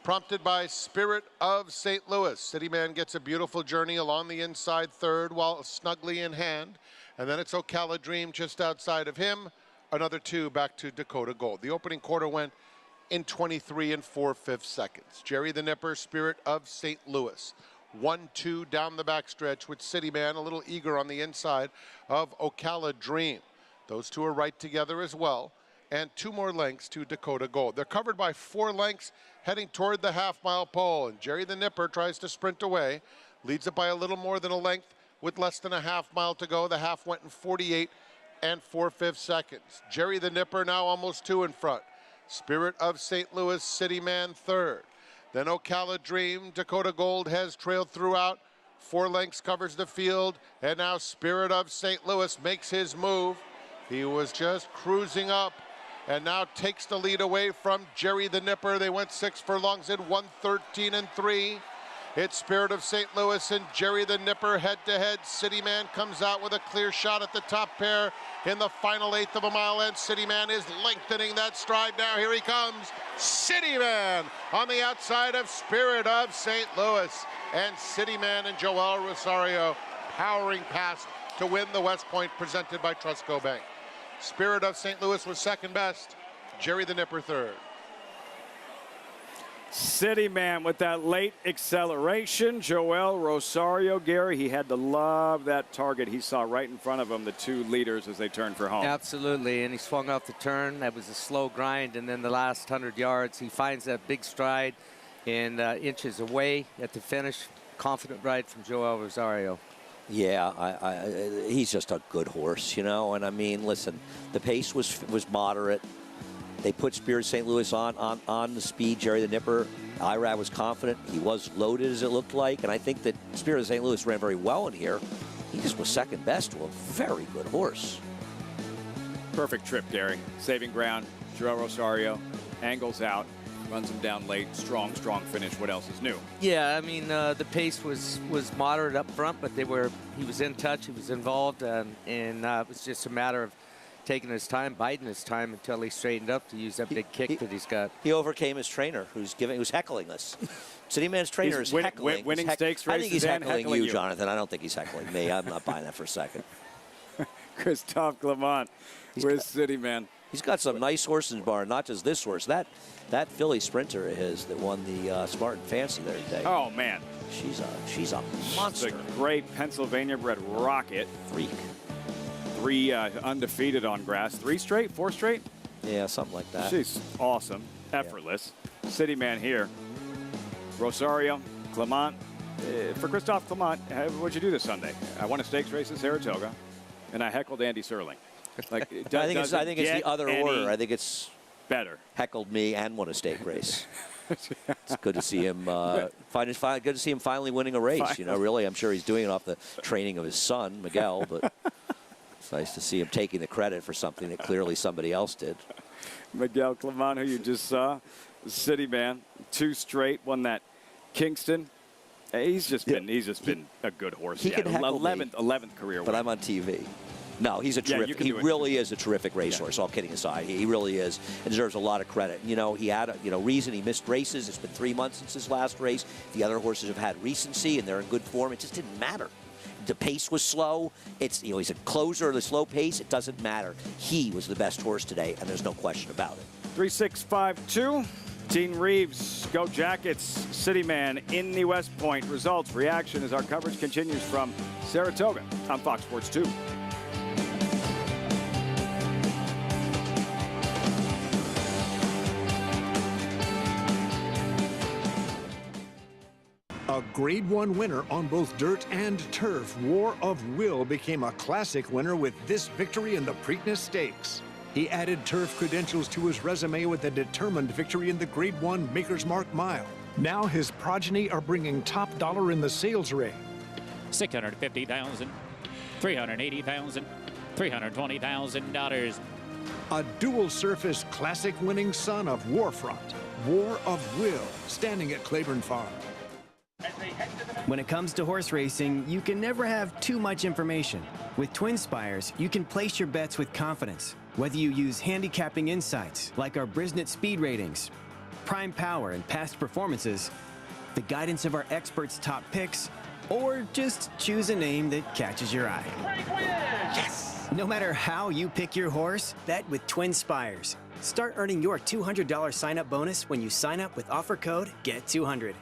prompted by Spirit of St. Louis. City Man gets a beautiful journey along the inside third while snugly in hand. And then it's Ocala Dream just outside of him. Another 2 back to Dakota Gold. The opening quarter went in 23 4/5 seconds. Jerry the Nipper, Spirit of St. Louis. 1-2 down the backstretch with City Man a little eager on the inside of Ocala Dream. Those two are right together as well. And 2 more lengths to Dakota Gold. They're covered by 4 lengths heading toward the half-mile pole. And Jerry the Nipper tries to sprint away. Leads it by a little more than a length with less than a half-mile to go. The half went in 48 4/5 seconds. Jerry the Nipper now almost 2 in front. Spirit of St. Louis, City Man third. Then Ocala Dream, Dakota Gold has trailed throughout. 4 lengths covers the field, and now Spirit of St. Louis makes his move. He was just cruising up and now takes the lead away from Jerry the Nipper. They went 6 furlongs in 1:13 and 3. It's Spirit of St. Louis and Jerry the Nipper head-to-head. City Man comes out with a clear shot at the top pair in the final 1/8 of a mile, and City Man is lengthening that stride now. Here he comes, City Man on the outside of Spirit of St. Louis. And City Man and Joel Rosario powering past to win the West Point presented by Trustco Bank. Spirit of St. Louis was second best, Jerry the Nipper third. City Man with that late acceleration. Joel Rosario, Gary, he had to love that target he saw right in front of him, the 2 leaders as they turned for home. Absolutely, and he swung off the turn. That was a slow grind, and then the last 100 yards, he finds that big stride and inches away at the finish. Confident ride from Joel Rosario. Yeah, he's just a good horse, you know. And I mean, listen, the pace was moderate. They put Spirit St. Louis on the speed. Jerry the Nipper, Irad was confident. He was loaded, as it looked like. And I think that Spirit of St. Louis ran very well in here. He just was second best to a very good horse. Perfect trip, Gary. Saving ground. Joel Rosario angles out, runs him down late. Strong finish. What else is new? Yeah, I mean, the pace was moderate up front, but he was in touch, he was involved, and it was just a matter of taking his time, biding his time until he straightened up to use that big kick that he's got. He overcame his trainer, who's heckling us. City Man's trainer is heckling. Winning stakes races. I think he's heckling you, Jonathan. I don't think he's heckling me. I'm not buying that for a second. Christophe Clement with City Man. He's got some nice horses in the barn, not just this horse. That Philly Sprinter of his that won the Smart and Fancy the other day. Oh, man. She's a monster. She's a great Pennsylvania-bred rocket. Freak. 3 undefeated on grass. 3 straight? 4 straight? Yeah, something like that. She's awesome. Effortless. Yeah. City Man here. Rosario, Clement. For Christophe Clement, what'd you do this Sunday? I won a stakes race in Saratoga, and I heckled Andy Serling. Like, I think it's the other order. I think it's better. Heckled me and won a stake race. It's good to see him. Good to see him finally winning a race. Finally. You know, really, I'm sure he's doing it off the training of his son, Miguel. But it's nice to see him taking the credit for something that clearly somebody else did. Miguel Clement, who you just saw, City Man, 2 straight, won that Kingston. He's just been a good horse. He can heckle 11th career win. But I'm on TV. No, he's a terrific. He really is a terrific racehorse. All kidding aside, he really is, and deserves a lot of credit. You know, he had reason he missed races. It's been 3 months since his last race. The other horses have had recency and they're in good form. It just didn't matter. The pace was slow. He's a closer of the slow pace. It doesn't matter. He was the best horse today, and there's no question about it. 3-6-5-2. Dean Reeves, Go Jackets, City Man in the West Point. Results, reaction as our coverage continues from Saratoga on Fox Sports 2. A Grade 1 winner on both dirt and turf, War of Will became a classic winner with this victory in the Preakness Stakes. He added turf credentials to his resume with a determined victory in the Grade 1 Maker's Mark Mile. Now his progeny are bringing top dollar in the sales ring. $650,000, $380,000, $320,000. A dual-surface classic winning son of Warfront, War of Will, standing at Claiborne Farm. When it comes to horse racing, you can never have too much information. With Twin Spires, you can place your bets with confidence. Whether you use handicapping insights, like our Brisnet speed ratings, prime power and past performances, the guidance of our experts' top picks, or just choose a name that catches your eye. Yes! No matter how you pick your horse, bet with Twin Spires. Start earning your $200 sign-up bonus when you sign up with offer code GET200.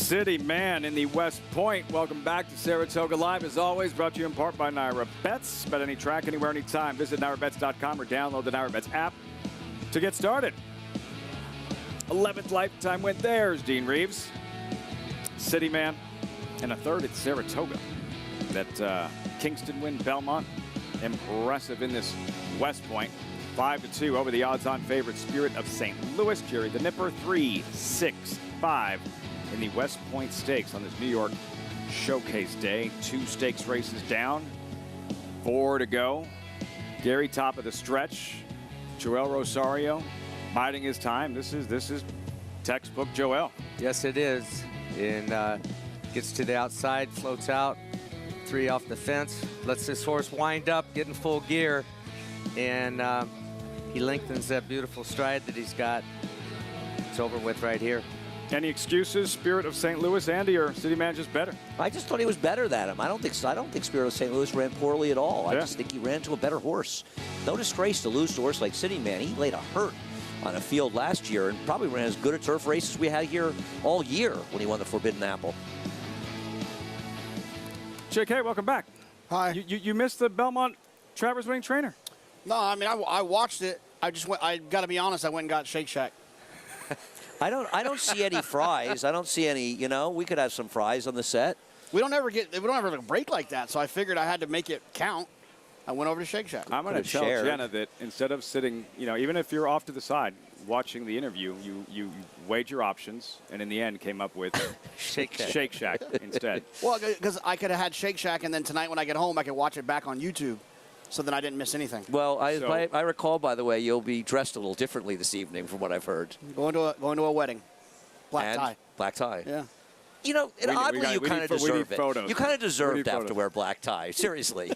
City Man in the West Point. Welcome back to Saratoga Live. As always, brought to you in part by Naira Bets. Bet any track, anywhere, anytime. Visit NairaBets.com or download the Naira Bets app to get started. 11th lifetime win. There's Dean Reeves. City Man. And a third at Saratoga. That Kingston win, Belmont. Impressive in this West Point. 5-2 over the odds-on favorite Spirit of St. Louis. Jerry the Nipper, 3-6-5 in the West Point Stakes on this New York Showcase Day. 2 stakes races down, 4 to go. Gary top of the stretch. Joel Rosario biding his time. This is textbook Joel. Yes, it is. And gets to the outside, floats out, 3 off the fence, lets this horse wind up, get in full gear, and he lengthens that beautiful stride that he's got. It's over with right here. Any excuses, Spirit of St. Louis, Andy, or City Man just better? I just thought he was better than him. I don't think Spirit of St. Louis ran poorly at all. Yeah. I just think he ran to a better horse. No disgrace to lose to a horse like City Man. He laid a hurt on a field last year and probably ran as good a turf race as we had here all year when he won the Forbidden Apple. JK, welcome back. Hi. You missed the Belmont Travers winning trainer. No, I mean, I watched it. I got to be honest, I went and got Shake Shack. I don't see any fries. I don't see any, we could have some fries on the set. We don't ever have a break like that, so I figured I had to make it count. I went over to Shake Shack. I'm going to tell Jenna that instead of sitting, even if you're off to the side watching the interview, you weighed your options and in the end came up with Shake Shack instead. Well, because I could have had Shake Shack, and then tonight when I get home, I could watch it back on YouTube. So then I didn't miss anything. Well, I recall, by the way, you'll be dressed a little differently this evening from what I've heard. Going to a wedding. Black tie. Black tie. Yeah. Oddly, you kind of deserve it. Photos. You kind of deserve to have to wear black tie. Seriously.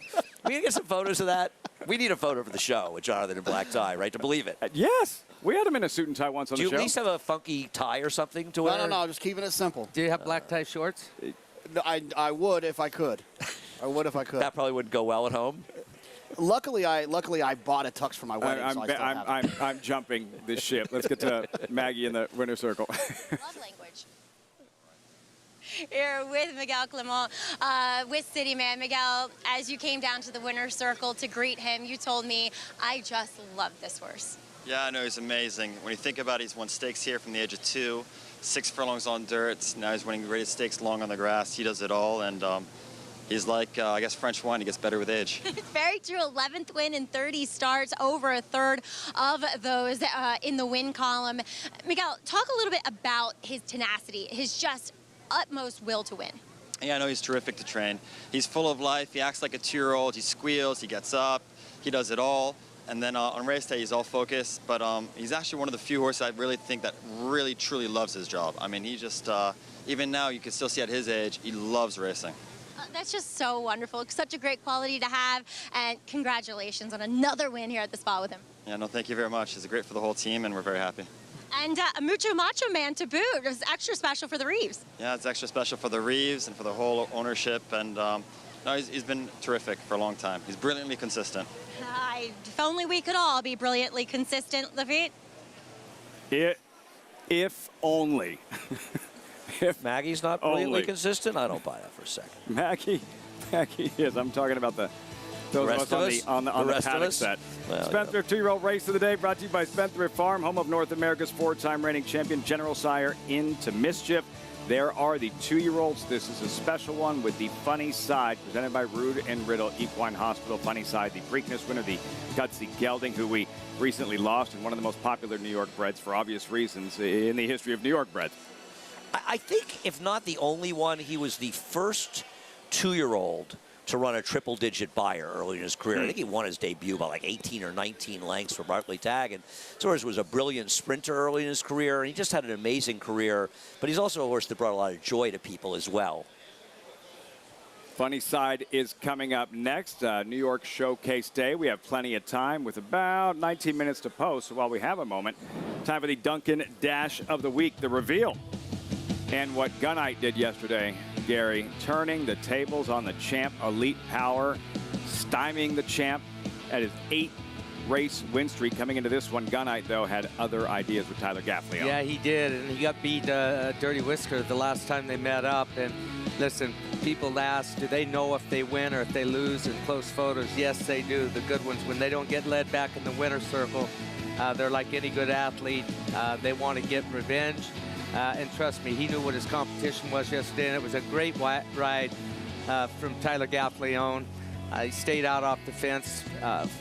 We can get some photos of that. We need a photo for the show with Jonathan in black tie, right, to believe it. Yes. We had him in a suit and tie once on the show. Do you at least have a funky tie or something to wear? No, just keeping it simple. Do you have black tie shorts? No, I would if I could. I would if I could. That probably wouldn't go well at home. Luckily, I bought a tux for my wedding. I'm jumping this ship. Let's get to Maggie in the winner's circle. Love language. Here with Miguel Clement, with City Man. Miguel, as you came down to the winner's circle to greet him, you told me, I just love this horse. Yeah, I know, he's amazing. When you think about it, he's won stakes here from the age of 2, 6 furlongs on dirt. Now he's winning graded stakes long on the grass. He does it all, and he's like, I guess, French wine. He gets better with age. Very true. 11th win in 30 starts, over a third of those in the win column. Miguel, talk a little bit about his tenacity, his just utmost will to win. Yeah, I know he's terrific to train. He's full of life. He acts like a 2-year-old. He squeals. He gets up. He does it all. And then on race day, he's all focused. But he's actually one of the few horses I really think that really, truly loves his job. I mean, he just, even now, you can still see at his age, he loves racing. That's just so wonderful. Such a great quality to have. And congratulations on another win here at the spa with him. Yeah, no, thank you very much. It's great for the whole team, and we're very happy. And a Mucho Macho Man to boot. It was extra special for the Reeves. Yeah, it's extra special for the Reeves and for the whole ownership. And no, he's been terrific for a long time. He's brilliantly consistent. If only we could all be brilliantly consistent, Lafitte. If only. If Maggie's not brilliantly consistent, I don't buy that for a second. Maggie is. I'm talking about those of us on the paddock set. Well, Spendthrift 2-year-old race of the day brought to you by Spendthrift Farm, home of North America's 4-time reigning champion General Sire Into Mischief. There are the 2-year-olds. This is a special one with the Funny Side, presented by Rude and Riddle Equine Hospital. Funny Side, the Preakness winner, the Gutsy Gelding, who we recently lost, and one of the most popular New York breds for obvious reasons in the history of New York breds. I think, if not the only one, he was the first 2-year-old to run a triple-digit buyer early in his career. I think he won his debut by like 18 or 19 lengths for Barclay Tagg. And Torres was a brilliant sprinter early in his career, and he just had an amazing career. But he's also a horse that brought a lot of joy to people as well. Funny Side is coming up next. New York Showcase Day. We have plenty of time with about 19 minutes to post. So while we have a moment, time for the Duncan Dash of the Week, the reveal. And what Gunite did yesterday, Gary, turning the tables on the champ, Elite Power, stymieing the champ at his 8 race win streak coming into this one. Gunite, though, had other ideas with Tyler Gaffley. Yeah, he did, and he got beat Dirty Whisker the last time they met up. And listen, people ask, do they know if they win or if they lose in close photos? Yes, they do. The good ones, when they don't get led back in the winner's circle, they're like any good athlete. They want to get revenge. And trust me, he knew what his competition was yesterday, and it was a great ride from Tyler Gaffley. He stayed out off the fence,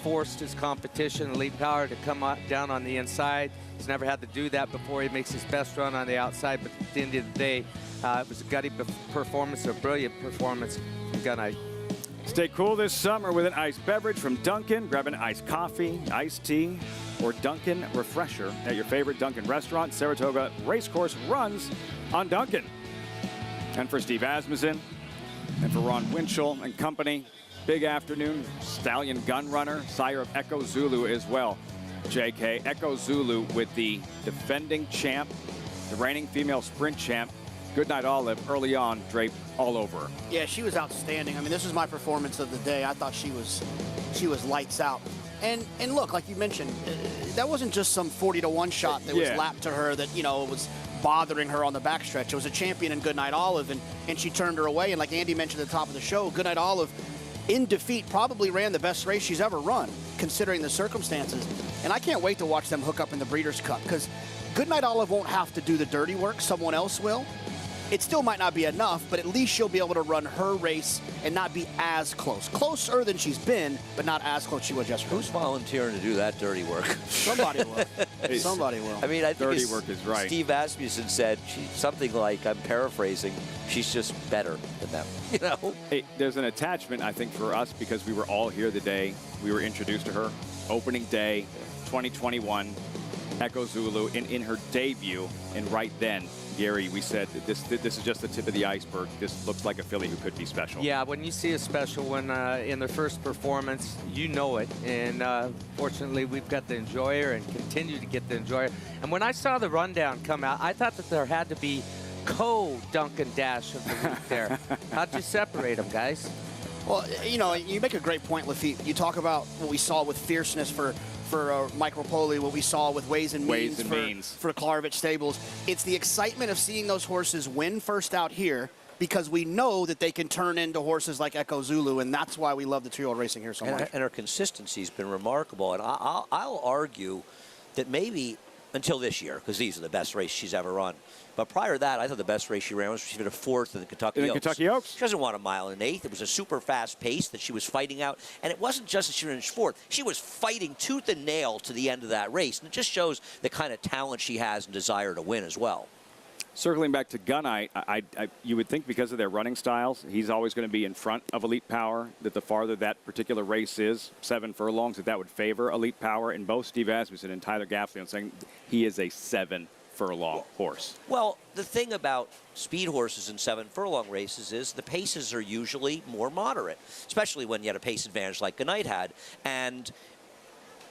forced his competition, Elite Power, to come down on the inside. He's never had to do that before. He makes his best run on the outside, but at the end of the day, it was a gutty performance, a brilliant performance from Gunite. Stay cool this summer with an iced beverage from Dunkin'. Grab an iced coffee, iced tea, or Dunkin' Refresher at your favorite Dunkin' restaurant. Saratoga Racecourse runs on Dunkin'. And for Steve Asmussen and for Ron Winchell and company, big afternoon. Stallion gun runner, sire of Echo Zulu as well. JK, Echo Zulu with the defending champ, the reigning female sprint champ. Goodnight Olive early on, draped all over her. Yeah, she was outstanding. I mean, this was my performance of the day. I thought she was lights out. And look, like you mentioned, that wasn't just some 40-to-1 shot that was lapped to her that, was bothering her on the backstretch. It was a champion in Goodnight Olive, and she turned her away. And like Andy mentioned at the top of the show, Goodnight Olive, in defeat, probably ran the best race she's ever run, considering the circumstances. And I can't wait to watch them hook up in the Breeders' Cup, because Goodnight Olive won't have to do the dirty work. Someone else will. It still might not be enough, but at least she'll be able to run her race and not be as close. Closer than she's been, but not as close she was yesterday. Who's volunteering to do that dirty work? Somebody will. Somebody will. I mean, I think dirty work is right. Steve Asmussen said something like, I'm paraphrasing, she's just better than them. Hey, there's an attachment, I think, for us because we were all here the day we were introduced to her. Opening day, 2021, Echo Zulu in her debut, and right then, Gary, we said that this is just the tip of the iceberg. This looks like a filly who could be special. Yeah, when you see a special one in their first performance, you know it. And fortunately, we've got to enjoy her and continue to get to enjoy her. And when I saw the rundown come out, I thought that there had to be co-Duncan Dash of the week there. How'd you separate them, guys? Well, you make a great point, Lafitte. You talk about what we saw with fierceness for Mike Rapoli, what we saw with Ways and Means for Klarvich Stables. It's the excitement of seeing those horses win first out here, because we know that they can turn into horses like Echo Zulu, and that's why we love the two-year-old racing here so much. And her consistency's been remarkable, and I'll argue that maybe until this year, because these are the best races she's ever run. But prior to that, I thought the best race she ran was she finished fourth in the Kentucky Oaks. She doesn't want a mile and an eighth. It was a super fast pace that she was fighting out. And it wasn't just that she finished fourth. She was fighting tooth and nail to the end of that race. And it just shows the kind of talent she has and desire to win as well. Circling back to Gunite, you would think because of their running styles, he's always going to be in front of Elite Power, that the farther that particular race is, 7 furlongs, that would favor Elite Power. And both Steve Asmussen and Tyler Gaffley are saying he is a 7-furlong horse. Well, the thing about speed horses in 7-furlong races is the paces are usually more moderate, especially when you had a pace advantage like Gunite had. And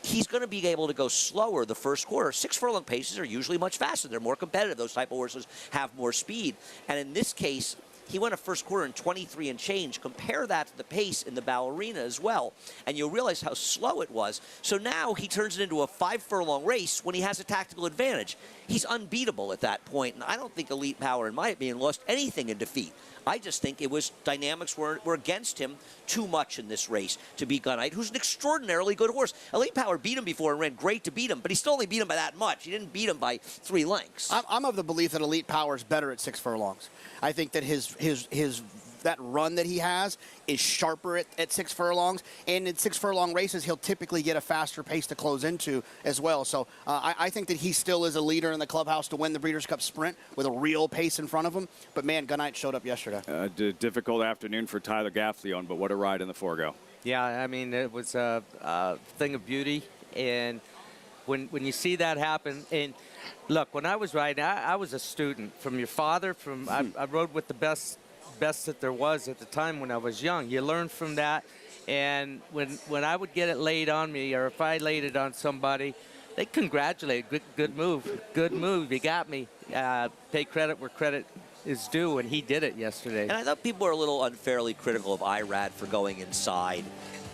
he's going to be able to go slower the first quarter. 6-furlong paces are usually much faster. They're more competitive. Those type of horses have more speed. And in this case, he went a first quarter in 23 and change. Compare that to the pace in the Ballerina as well, and you'll realize how slow it was. So now he turns it into a 5-furlong race when he has a tactical advantage. He's unbeatable at that point, and I don't think Elite Power, in my opinion, lost anything in defeat. I just think it was dynamics were against him too much in this race to beat Gunite, who's an extraordinarily good horse. Elite Power beat him before and ran great to beat him, but he still only beat him by that much. He didn't beat him by 3 lengths. I'm of the belief that Elite Power is better at 6 furlongs. I think that his that run that he has is sharper at 6 furlongs, and in 6-furlong races he'll typically get a faster pace to close into as well. So I think that he still is a leader in the clubhouse to win the Breeders' Cup Sprint with a real pace in front of him. But man, Gunite showed up yesterday. Difficult afternoon for Tyler Gaffley, but what a ride in the Forgo. Yeah, I mean, it was a thing of beauty, and when you see that happen, and look, when I was riding, I was a student from your father. I rode with the best that there was at the time when I was young. You learn from that, and when I would get it laid on me, or if I laid it on somebody, they congratulate. Good move, you got me. Pay credit where credit is due, and he did it yesterday. And I thought people were a little unfairly critical of Irad for going inside.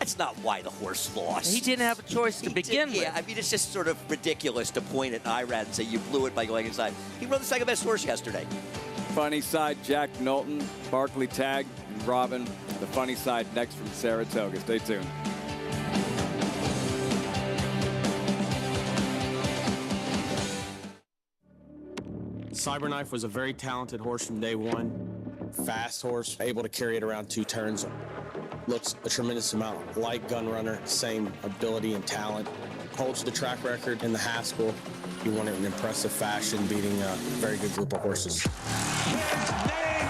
That's not why the horse lost. He didn't have a choice to begin with. Yeah, I mean, it's just sort of ridiculous to point at Irad and say you blew it by going inside. He rode the second best horse yesterday. Funny side, Jack Knowlton, Barkley Tag, and Robin. The funny side next from Saratoga. Stay tuned. Cyberknife was a very talented horse from day one. Fast horse, able to carry it around 2 turns. Looks a tremendous amount like Gunrunner, same ability and talent. Holds the track record in the Haskell. He won it in impressive fashion, beating a very good group of horses. His name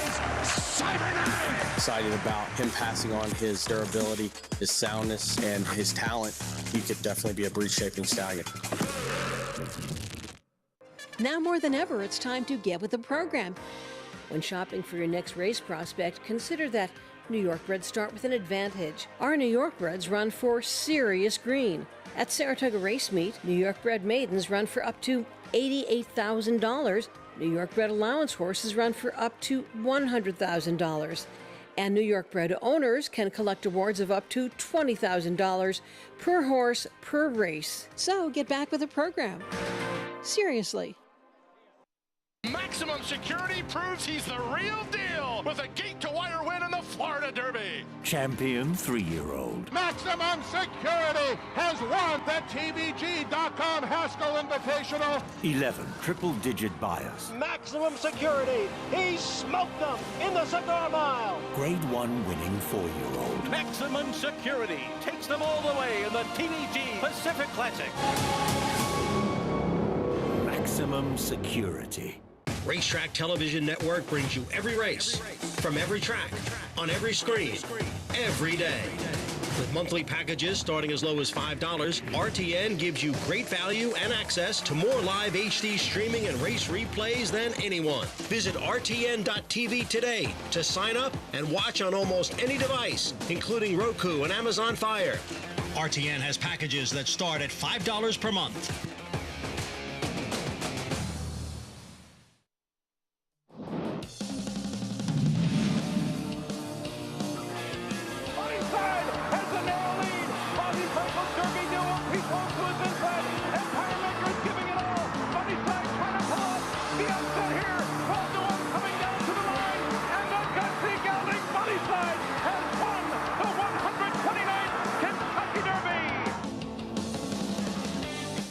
is Cyberknife! Excited about him passing on his durability, his soundness, and his talent. He could definitely be a breed-shaping stallion. Now more than ever, it's time to get with the program. When shopping for your next race prospect, consider that New York breds start with an advantage. Our New York breds run for serious green. At Saratoga Race Meet, New York bred maidens run for up to $88,000. New York bred allowance horses run for up to $100,000. And New York bred owners can collect awards of up to $20,000 per horse per race. So get back with the program. Seriously. Maximum Security proves he's the real deal with a gate-to-wire win in the Florida Derby. Champion 3-year-old. Maximum Security has won the TVG.com Haskell Invitational. 11 triple-digit buyers. Maximum Security. He smoked them in the Cigar Mile. Grade 1 winning 4-year-old. Maximum Security takes them all the way in the TVG Pacific Classic. Maximum Security. Racetrack Television Network brings you every race, from every track, on every screen, every day. With monthly packages starting as low as $5, RTN gives you great value and access to more live HD streaming and race replays than anyone. Visit RTN.tv today to sign up and watch on almost any device, including Roku and Amazon Fire. RTN has packages that start at $5 per month.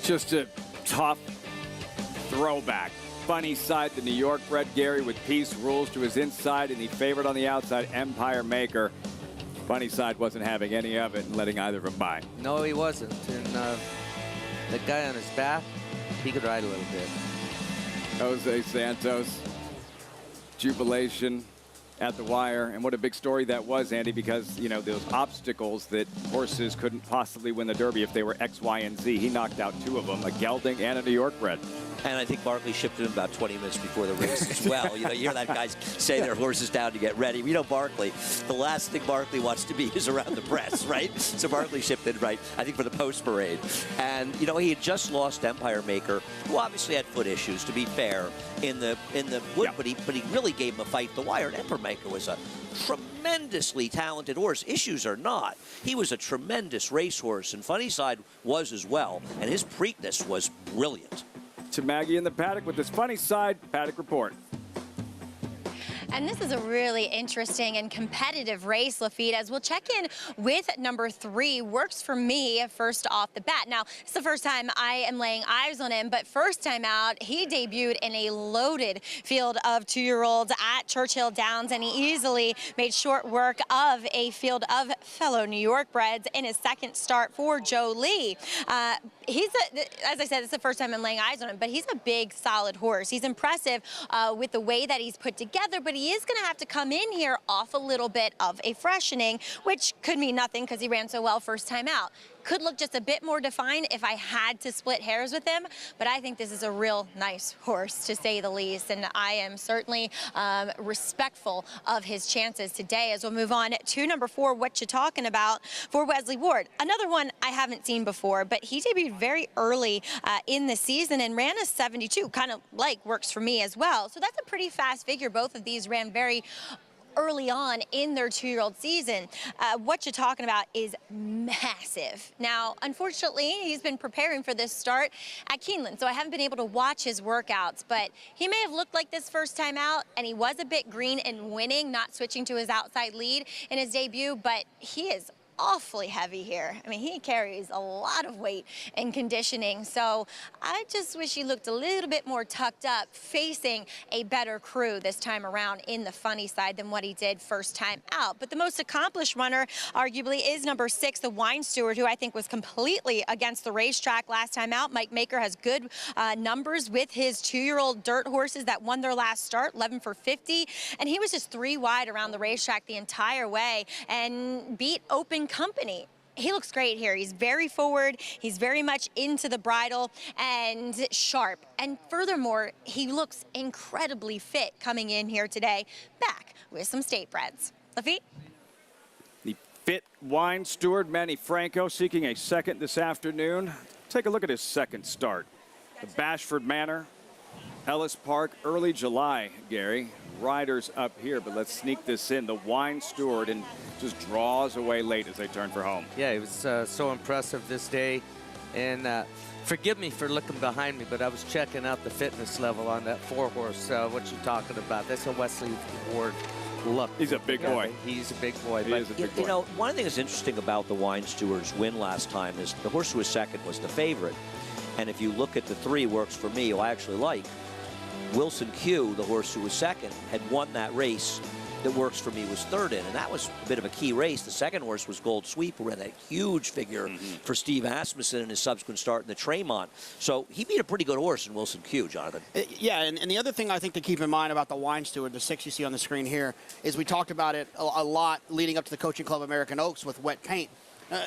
Just a tough throwback. Funny side, the New York bred Gary with Peace rules to his inside, and he favored on the outside, Empire Maker. Funny side wasn't having any of it and letting either of them by. No, he wasn't. And the guy on his back, he could ride a little bit. Jose Santos, jubilation at the wire. And what a big story that was, Andy, because, you know, those obstacles that horses couldn't possibly win the Derby if they were X, Y, and Z. He knocked out 2 of them, a gelding and a New York bred. And I think Barkley shipped him about 20 minutes before the race as well. You know, you hear that guys say their horses down to get ready. You know, Barkley, the last thing Barkley wants to be is around the press, right? So Barkley shipped in, right, I think for the post parade. And, you know, he had just lost Empire Maker, who obviously had foot issues, to be fair, in the wood, yeah. but he really gave him a fight the wire. And Empire Maker was a tremendously talented horse. Issues or not, he was a tremendous racehorse, and Funny Side was as well. And his Preakness was brilliant. To Maggie in the paddock with this Funny Side paddock report. And this is a really interesting and competitive race, Lafitte, as we'll check in with number 3. Works for me first off the bat. Now, it's the first time I am laying eyes on him, but first time out, he debuted in a loaded field of 2-year-olds at Churchill Downs, and he easily made short work of a field of fellow New York breds in his second start for Joe Lee. As I said, it's the first time I'm laying eyes on him, but he's a big, solid horse. He's impressive with the way that he's put together, but he is going to have to come in here off a little bit of a freshening, which could mean nothing because he ran so well first time out. Could look just a bit more defined if I had to split hairs with him, but I think this is a real nice horse, to say the least, and I am certainly respectful of his chances today. As we'll move on to number 4, What You Talking About, for Wesley Ward. Another one I haven't seen before, but he debuted very early in the season and ran a 72, kind of like Works for Me as well. So that's a pretty fast figure. Both of these ran very early on in their 2-year-old season. What you're talking about is massive. Now, unfortunately, he's been preparing for this start at Keeneland, so I haven't been able to watch his workouts, but he may have looked like this first time out, and he was a bit green in winning, not switching to his outside lead in his debut, but he is awfully heavy here. I mean, he carries a lot of weight in conditioning, so I just wish he looked a little bit more tucked up, facing a better crew this time around in the funny side than what he did first time out. But the most accomplished runner, arguably, is number 6, the Wine Steward, who I think was completely against the racetrack last time out. Mike Maker has good numbers with his 2-year-old dirt horses that won their last start, 11 for 50, and he was just 3 wide around the racetrack the entire way and beat Open Company. He looks great here. He's very forward. He's very much into the bridle and sharp. And furthermore, he looks incredibly fit coming in here today, back with some state breds. Lafitte? The fit Wine Steward, Manny Franco, seeking a second this afternoon. Take a look at his second start. The Bashford Manor, Ellis Park, early July, Gary. Riders up here, but let's sneak this in. The Wine Steward, and just draws away late as they turn for home. Yeah, he was so impressive this day. And forgive me for looking behind me, but I was checking out the fitness level on that 4-horse. What you talking about? That's a Wesley Ward look. He's a big boy. He's a big boy. He is a big boy. You know, one thing that's interesting about the Wine Steward's win last time is the horse who was second was the favorite. And if you look at the 3 Works For Me, who I actually like, Wilson Q, the horse who was second, had won that race that Works For Me was third in, and that was a bit of a key race. The second horse was Gold Sweep, who ran that huge figure for Steve Asmussen in his subsequent start in the Tremont. So he beat a pretty good horse in Wilson Q, Jonathan. Yeah, and the other thing I think to keep in mind about the Wine Steward, the 6 you see on the screen here, is we talked about it a lot leading up to the Coaching Club American Oaks with wet paint.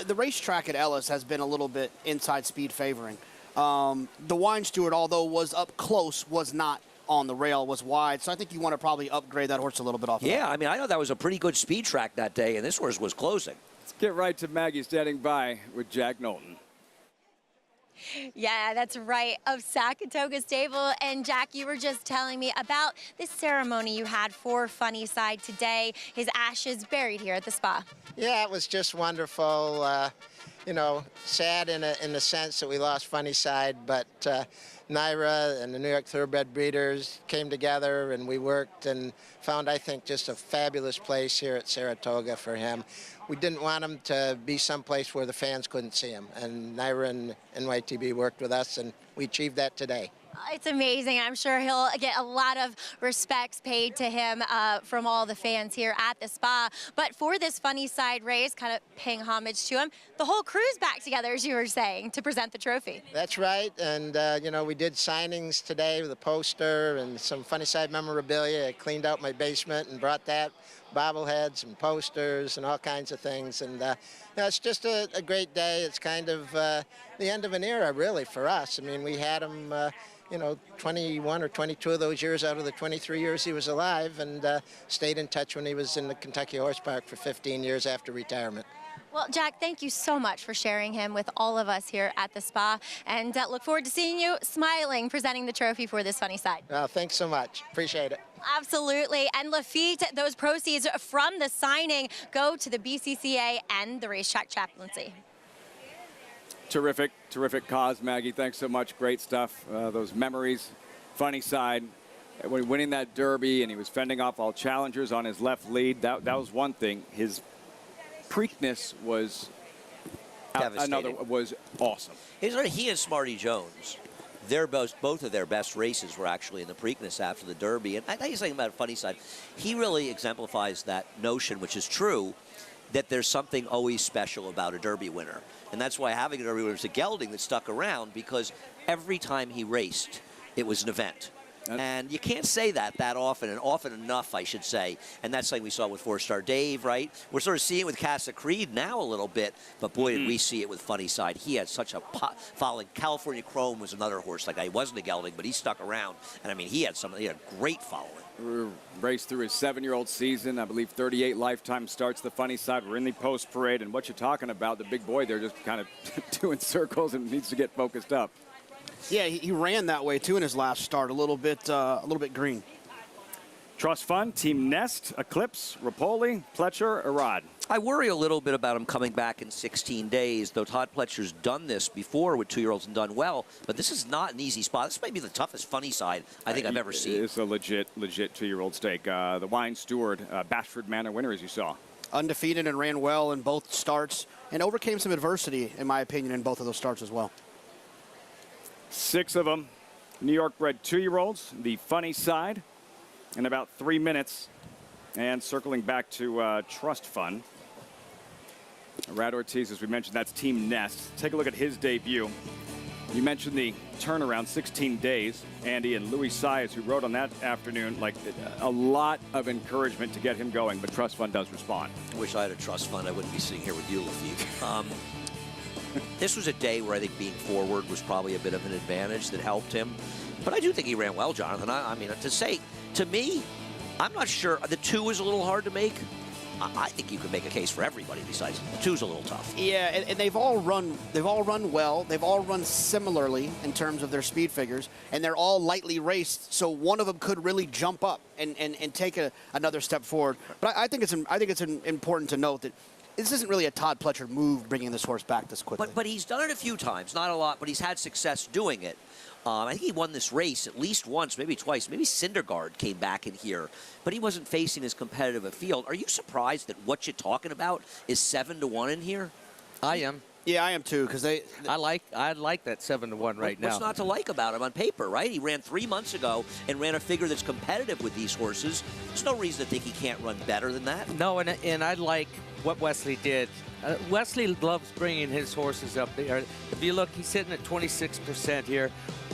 The racetrack at Ellis has been a little bit inside speed favoring. The Wine Steward, although was up close, was not on the rail, was wide. So I think you want to probably upgrade that horse a little bit off of that. I mean, I know that was a pretty good speed track that day, and this horse was closing. Let's get right to Maggie standing by with Jack Knowlton. Yeah, that's right, of Saratoga Stable. And Jack, you were just telling me about this ceremony you had for Funny Side today, his ashes buried here at the spa. Yeah, it was just wonderful. You know, sad in the sense that we lost Funny Side, but Naira and the New York Thoroughbred Breeders came together and we worked and found, I think, just a fabulous place here at Saratoga for him. We didn't want him to be someplace where the fans couldn't see him, and Naira and NYTB worked with us, and we achieved that today. It's amazing. I'm sure he'll get a lot of respects paid to him from all the fans here at the spa. But for this Funny Side race, kind of paying homage to him, the whole crew's back together, as you were saying, to present the trophy. That's right. And, you know, we did signings today with a poster and some Funny Side memorabilia. I cleaned out my basement and brought that, bobbleheads and posters and all kinds of things. And, you know, it's just a great day. It's kind of the end of an era, really, for us. I mean, we had him, you know, 21 or 22 of those years out of the 23 years he was alive, and stayed in touch when he was in the Kentucky Horse Park for 15 years after retirement. Well, Jack, thank you so much for sharing him with all of us here at the spa, and look forward to seeing you smiling, presenting the trophy for this Funny Side. Thanks so much. Appreciate it. Absolutely. And Lafitte, those proceeds from the signing go to the BCCA and the Racetrack Chaplaincy. Terrific, terrific cause, Maggie. Thanks so much. Great stuff. Those memories, Funny Side, when winning that Derby and he was fending off all challengers on his left lead. That was one thing. His Preakness was another, was awesome. He and Smarty Jones, both of their best races were actually in the Preakness after the Derby. And I think something about Funny Side. He really exemplifies that notion, which is true, that there's something always special about a Derby winner. And that's why having a Derby winner is a gelding that stuck around, because every time he raced, it was an event. And you can't say that often, and often enough, I should say. And that's something we saw with Four-Star Dave, right? We're sort of seeing it with Casa Creed now a little bit, but boy, did we see it with Funny Side. He had such a following. California Chrome was another horse. Like, he wasn't a gelding, but he stuck around. And, I mean, he had a great following. Raced through his 7-year-old season. I believe 38 lifetime starts. The Funny Side. We're in the post parade, and what you're talking about, the big boy there just kind of doing circles and needs to get focused up. Yeah, he ran that way too in his last start, a little bit green. Trust Fund, Team Nest, Eclipse, Rapoli, Pletcher, Arad. I worry a little bit about him coming back in 16 days, though Todd Pletcher's done this before with 2-year-olds and done well. But this is not an easy spot. This might be the toughest funny side I think I've ever seen. It's a legit 2-year-old stake. The Wine Steward, Bashford Manor winner, as you saw. Undefeated and ran well in both starts and overcame some adversity, in my opinion, in both of those starts as well. 6 of them, New York bred 2-year-olds, the funny side, in about 3 minutes. And circling back to Trust Fund. Rad Ortiz, as we mentioned, that's Team Nest. Take a look at his debut. You mentioned the turnaround, 16 days. Andy and Louis Saez, who rode on that afternoon, like a lot of encouragement to get him going, but Trust Fund does respond. I wish I had a Trust Fund. I wouldn't be sitting here with you, Lafitte. This was a day where I think being forward was probably a bit of an advantage that helped him. But I do think he ran well, Jonathan. I mean, to me, I'm not sure. The 2 is a little hard to make. I think you could make a case for everybody besides the 2's a little tough. Yeah, and they've all run well. They've all run similarly in terms of their speed figures, and they're all lightly raced. So one of them could really jump up and take another step forward. But I think it's important to note that this isn't really a Todd Pletcher move, bringing this horse back this quickly. But he's done it a few times, not a lot, but he's had success doing it. I think he won this race at least once, maybe twice. Maybe Syndergaard came back in here, but he wasn't facing as competitive a field. Are you surprised that what you're talking about is 7-1 in here? I am. Yeah, I am too, because I like that 7-1 right now. What's not to like about him on paper, right? He ran 3 months ago and ran a figure that's competitive with these horses. There's no reason to think he can't run better than that. No, and I like what Wesley did. Wesley loves bringing his horses up there. If you look, he's sitting at 26% here.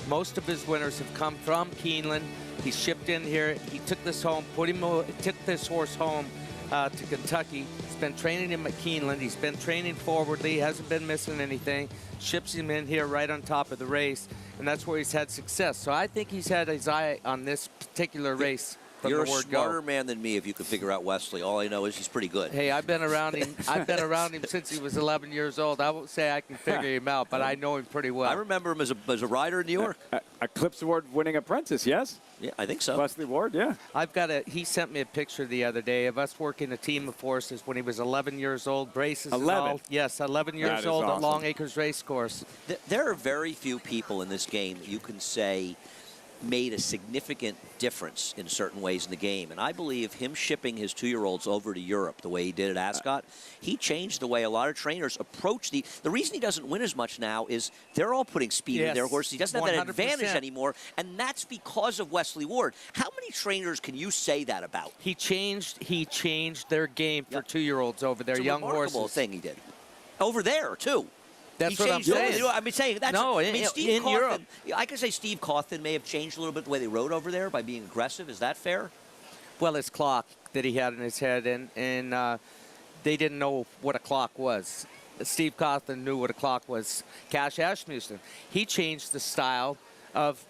Most of his winners have come from Keeneland. He shipped in here. He took this home, took this horse home to Kentucky. He's been training him at Keeneland. He's been training forwardly. He hasn't been missing anything. Ships him in here right on top of the race, and that's where he's had success. So I think he's had his eye on this particular race. You're a smarter man than me if you could figure out Wesley. All I know is he's pretty good. Hey, I've been around him. I've been around him since he was 11 years old. I won't say I can figure him out, but I know him pretty well. I remember him as a rider in New York. Eclipse Award winning apprentice, yes? Yeah, I think so. Wesley Ward, yeah. He sent me a picture the other day of us working a team of horses when he was 11 years old, braces 11? and all. Yes, 11 years old awesome. at Long Acres Race Course. There are very few people in this game that you can say made a significant difference in certain ways in the game. And I believe him shipping his 2-year-olds over to Europe the way he did at Ascot, he changed the way a lot of trainers approach the reason he doesn't win as much now is they're all putting speed in their horses. He doesn't have that 100%. advantage anymore, and that's because of Wesley Ward. How many trainers can you say that about? He changed their game for 2-year-olds over there, young horses. It's a remarkable thing he did. Over there, too. That's what I'm saying. I'm saying that's no, Steve in Europe. I could say Steve Cawthon may have changed a little bit the way they rode over there by being aggressive. Is that fair? Well, his clock that he had in his head, and they didn't know what a clock was. Steve Cawthon knew what a clock was. Cash Asmussen, he changed the style of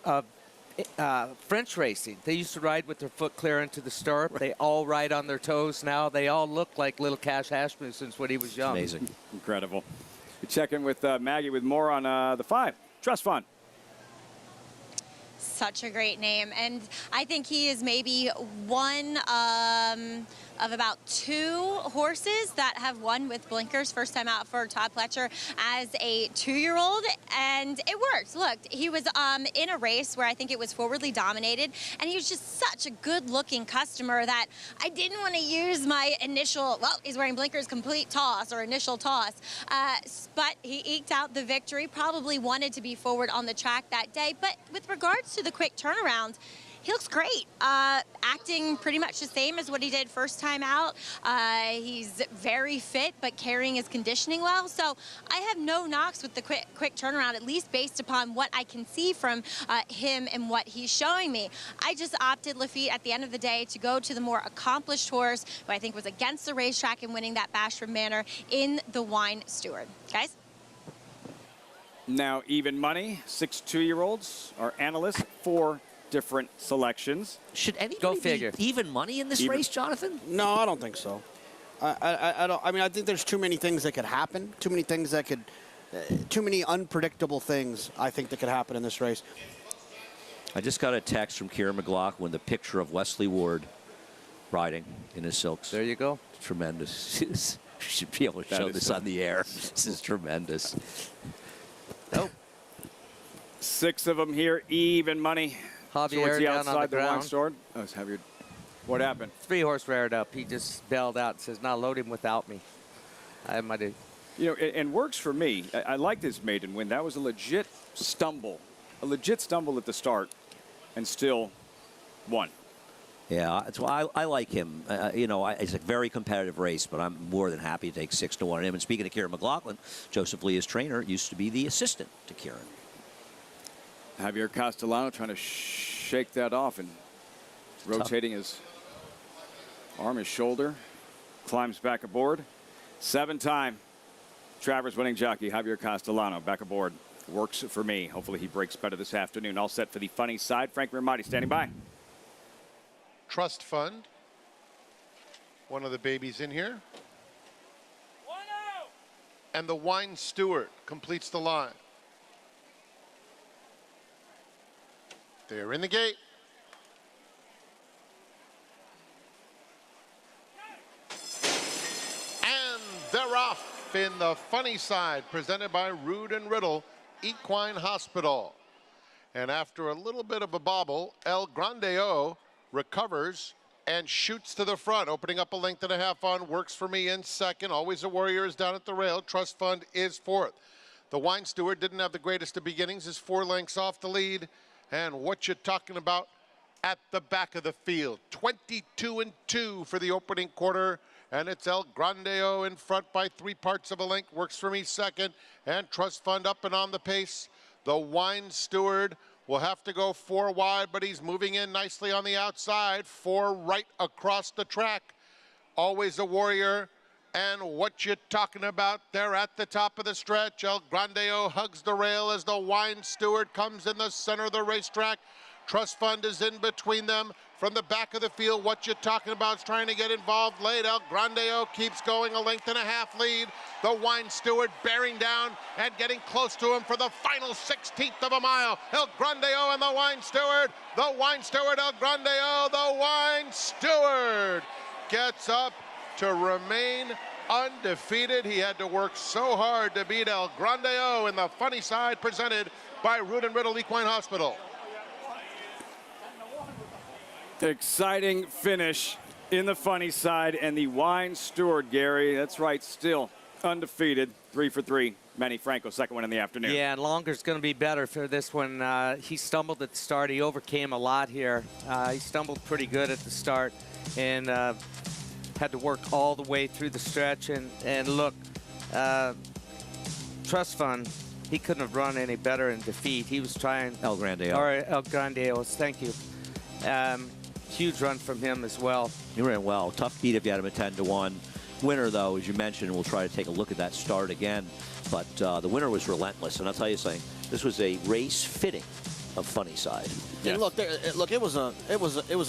French racing. They used to ride with their foot clear into the stirrup. They all ride on their toes now. They all look like little Cash Asmussens when he was young. Amazing. Incredible. We check in with Maggie with more on the 5. Trust Fund. Such a great name, and I think he is maybe one of about 2 horses that have won with blinkers first time out for Todd Pletcher as a 2-year-old, and it worked. Look, he was in a race where I think it was forwardly dominated, and he was just such a good-looking customer that I didn't want to use my initial, well, he's wearing blinkers, complete toss or initial toss, but he eked out the victory, probably wanted to be forward on the track that day, but with regards to the quick turnaround, he looks great, acting pretty much the same as what he did first time out. He's very fit, but carrying his conditioning well. So I have no knocks with the quick turnaround, at least based upon what I can see from him and what he's showing me. I just opted, Lafitte, at the end of the day, to go to the more accomplished horse, who I think was against the racetrack and winning that Bashford Manor in the Wine Steward. Guys? Now, even money, 6 2-year-olds. Our analysts, 4 different selections. Should anybody be even money in this race, Jonathan? No, I don't think so. I don't. I mean, I think there's too many things that could happen. Too many things that could. Too many unpredictable things, I think, that could happen in this race. I just got a text from Kieran McLaughlin with a picture of Wesley Ward riding in his silks. There you go. Tremendous. You should be able to show this on the air. This is tremendous. Nope. 6 of them here, even money. Javier towards the down outside on the the wine ground. store. Oh, it's Javier. What happened? 3-horse reared up. He just bailed out and says, "Now load him without me." I might have. You know, and works for me. I like this maiden win. That was a legit stumble. A legit stumble at the start, and still won. Yeah, that's why I like him. You know, it's a very competitive race, but I'm more than happy to take 6-1 on him. And speaking of Kieran McLaughlin, Joseph Leah's trainer used to be the assistant to Kieran. Javier Castellano trying to shake that off and rotating his arm, his shoulder. Climbs back aboard. 7-time Travers winning jockey Javier Castellano back aboard. Works for me. Hopefully he breaks better this afternoon. All set for the funny side. Frank Mirmati standing by. Trust Fund. One of the babies in here. And the Wine Steward completes the line. They're in the gate. And they're off in the funny side, presented by Rude and Riddle Equine Hospital. And after a little bit of a bobble, El Grandeo recovers and shoots to the front, opening up a length and a half on Works for Me in second. Always a Warrior is down at the rail. Trust Fund is fourth. The Wine Steward didn't have the greatest of beginnings, is 4 lengths off the lead. And what you talking about at the back of the field? 22-2 for the opening quarter. And it's El Grandeo in front by 3 parts of a length. Works for Me second. And Trust Fund up and on the pace. The Wine Steward will have to go 4 wide, but he's moving in nicely on the outside. 4 right across the track. Always a Warrior. And what you talking about there at the top of the stretch? El Grandeo hugs the rail as the Wine Steward comes in the center of the racetrack. Trust Fund is in between them. From the back of the field, what you talking about is trying to get involved late. El Grandeo keeps going, a length and a half lead. The Wine Steward bearing down and getting close to him for the final 16th of a mile. El Grandeo and the Wine Steward. The Wine Steward, El Grandeo, the Wine Steward gets up to remain undefeated. He had to work so hard to beat El Grandeo in the funny side, presented by Rude and Riddle Equine Hospital. Exciting finish in the funny side, and the Wine Steward, Gary. That's right, still undefeated. 3 for 3. Manny Franco, second one in the afternoon. Yeah, and longer's going to be better for this one. He stumbled at the start. He overcame a lot here. He stumbled pretty good at the start and had to work all the way through the stretch. And look, Trust Fund, he couldn't have run any better in defeat. He was trying. El Grandeo. Or El Grandeo, thank you. Huge run from him as well. He ran well. Tough beat if you had him at 10-1. Winner, though, as you mentioned, we'll try to take a look at that start again. But the winner was relentless, and I'll tell you something. This was a race fitting of funny side. Yes. And look, it was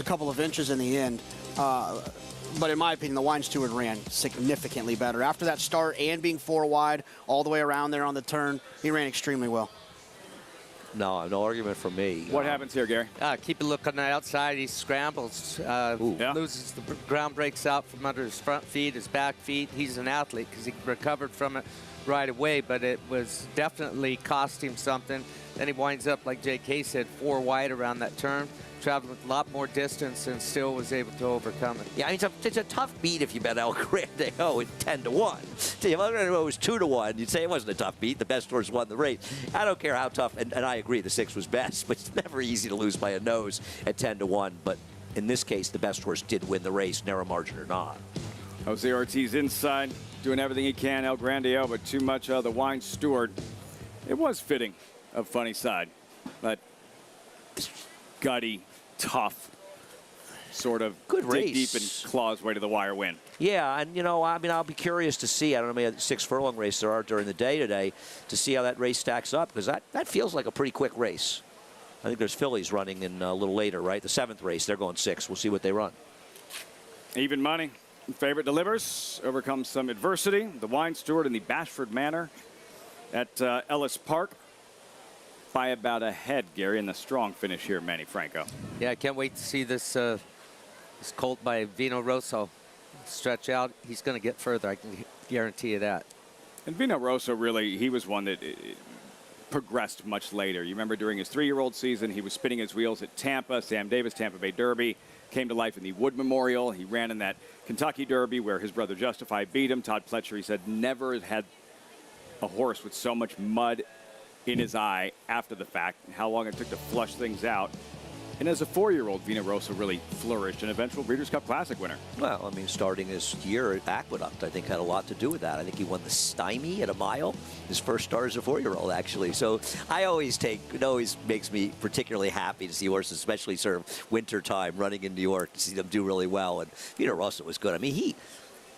a couple of inches in the end. But in my opinion, the Wine Steward ran significantly better. After that start and being 4 wide all the way around there on the turn, he ran extremely well. No argument from me. What happens here, Gary? Keep a look on the outside. He scrambles, loses the ground, breaks out from under his front feet, his back feet. He's an athlete because he recovered from it right away, but it was definitely cost him something. Then he winds up, like J.K. said, 4 wide around that turn. Traveled a lot more distance and still was able to overcome it. Yeah, I mean, it's a tough beat if you bet El Grandeo at 10-1. If El Grandeo was 2-1, you'd say it wasn't a tough beat. The best horse won the race. I don't care how tough, and I agree, the 6 was best, but it's never easy to lose by a nose at 10-1. But in this case, the best horse did win the race, narrow margin or not. Jose Ortiz inside, doing everything he can. El Grandeo, but too much of the Wine Steward. It was fitting of funny side, but gutty, tough, sort of good race. Dig deep and claw his way to the wire win. Yeah, and you know, I mean, I'll be curious to see. I don't know how many 6 furlong races there are during the day today to see how that race stacks up, because that feels like a pretty quick race. I think there's fillies running in a little later, right? The 7th race, they're going 6. We'll see what they run. Even money. Favorite delivers, overcomes some adversity. The Wine Steward in the Bashford Manor at Ellis Park. By about a head, Gary, in the strong finish here, Manny Franco. Yeah, I can't wait to see this This colt by Vino Rosso. Stretch out, he's going to get further. I can guarantee you that. And Vino Rosso, really, he was one that progressed much later. You remember during his 3-year-old season, he was spinning his wheels at Tampa, Sam Davis, Tampa Bay Derby, came to life in the Wood Memorial. He ran in that Kentucky Derby where his brother Justify beat him. Todd Pletcher, he said, never had a horse with so much mud in his eye after the fact, and how long it took to flush things out. And as a 4-year-old, Vino Rosso really flourished, an eventual Breeders' Cup Classic winner. Well, I mean, starting his year at Aqueduct, I think, had a lot to do with that. I think he won the Stymie at a mile, his first start as a 4-year-old, actually. So I always it always makes me particularly happy to see horses, especially sort of winter time, running in New York, to see them do really well. And Vino Rosso was good. I mean,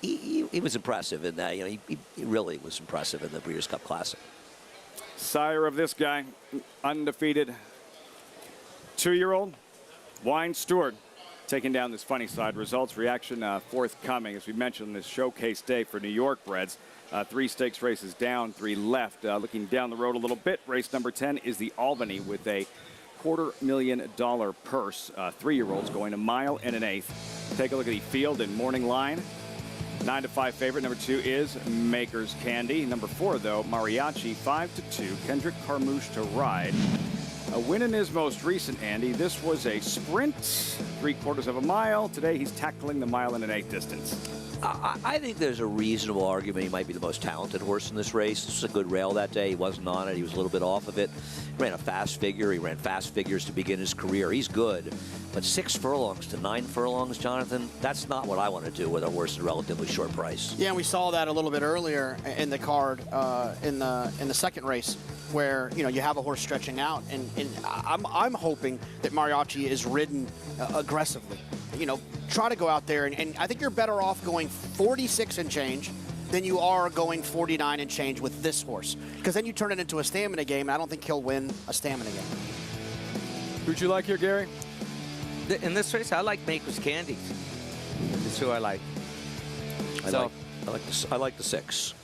he was impressive in that. You know, he really was impressive in the Breeders' Cup Classic. Sire of this guy, undefeated 2-year-old, Wine Stewart, taking down this funny side. Results reaction forthcoming, as we mentioned, this showcase day for New York breds. 3 stakes races down, 3 left. Looking down the road a little bit, race number 10 is the Albany with a $250,000 purse. 3-year-olds going a mile and an eighth. Take a look at the field in morning line. 9-5 favorite. Number 2 is Maker's Candy. Number 4, though, Mariachi, 5-2. Kendrick Carmouche to ride. A win in his most recent, Andy. This was a sprint, 3/4 of a mile. Today he's tackling the mile and an eighth distance. I think there's a reasonable argument he might be the most talented horse in this race. This was a good rail that day. He wasn't on it. He was a little bit off of it. He ran a fast figure. He ran fast figures to begin his career. He's good. But 6 furlongs to 9 furlongs, Jonathan, that's not what I want to do with a horse at a relatively short price. Yeah, and we saw that a little bit earlier in the card in the second race, where you have a horse stretching out, and I'm hoping that Mariachi is ridden aggressively. Try to go out there, and I think you're better off going 46 and change than you are going 49 and change with this horse, because then you turn it into a stamina game, and I don't think he'll win a stamina game. Who'd you like here, Gary? In this race, I like Maker's Candy. That's who I like. I like the 6,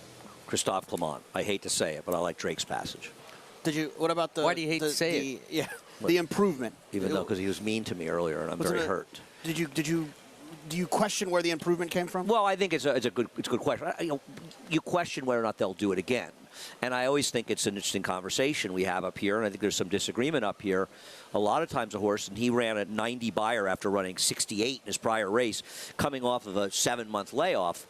Christophe Clement. I hate to say it, but I like Drake's Passage. What about the? Why do you hate to say it? Yeah, the improvement. Even though, because he was mean to me earlier, and I'm very hurt. Do you question where the improvement came from? Well, I think it's a good question. You question whether or not they'll do it again, and I always think it's an interesting conversation we have up here, and I think there's some disagreement up here. A lot of times a horse, and he ran a 90 buyer after running 68 in his prior race, coming off of a 7-month layoff.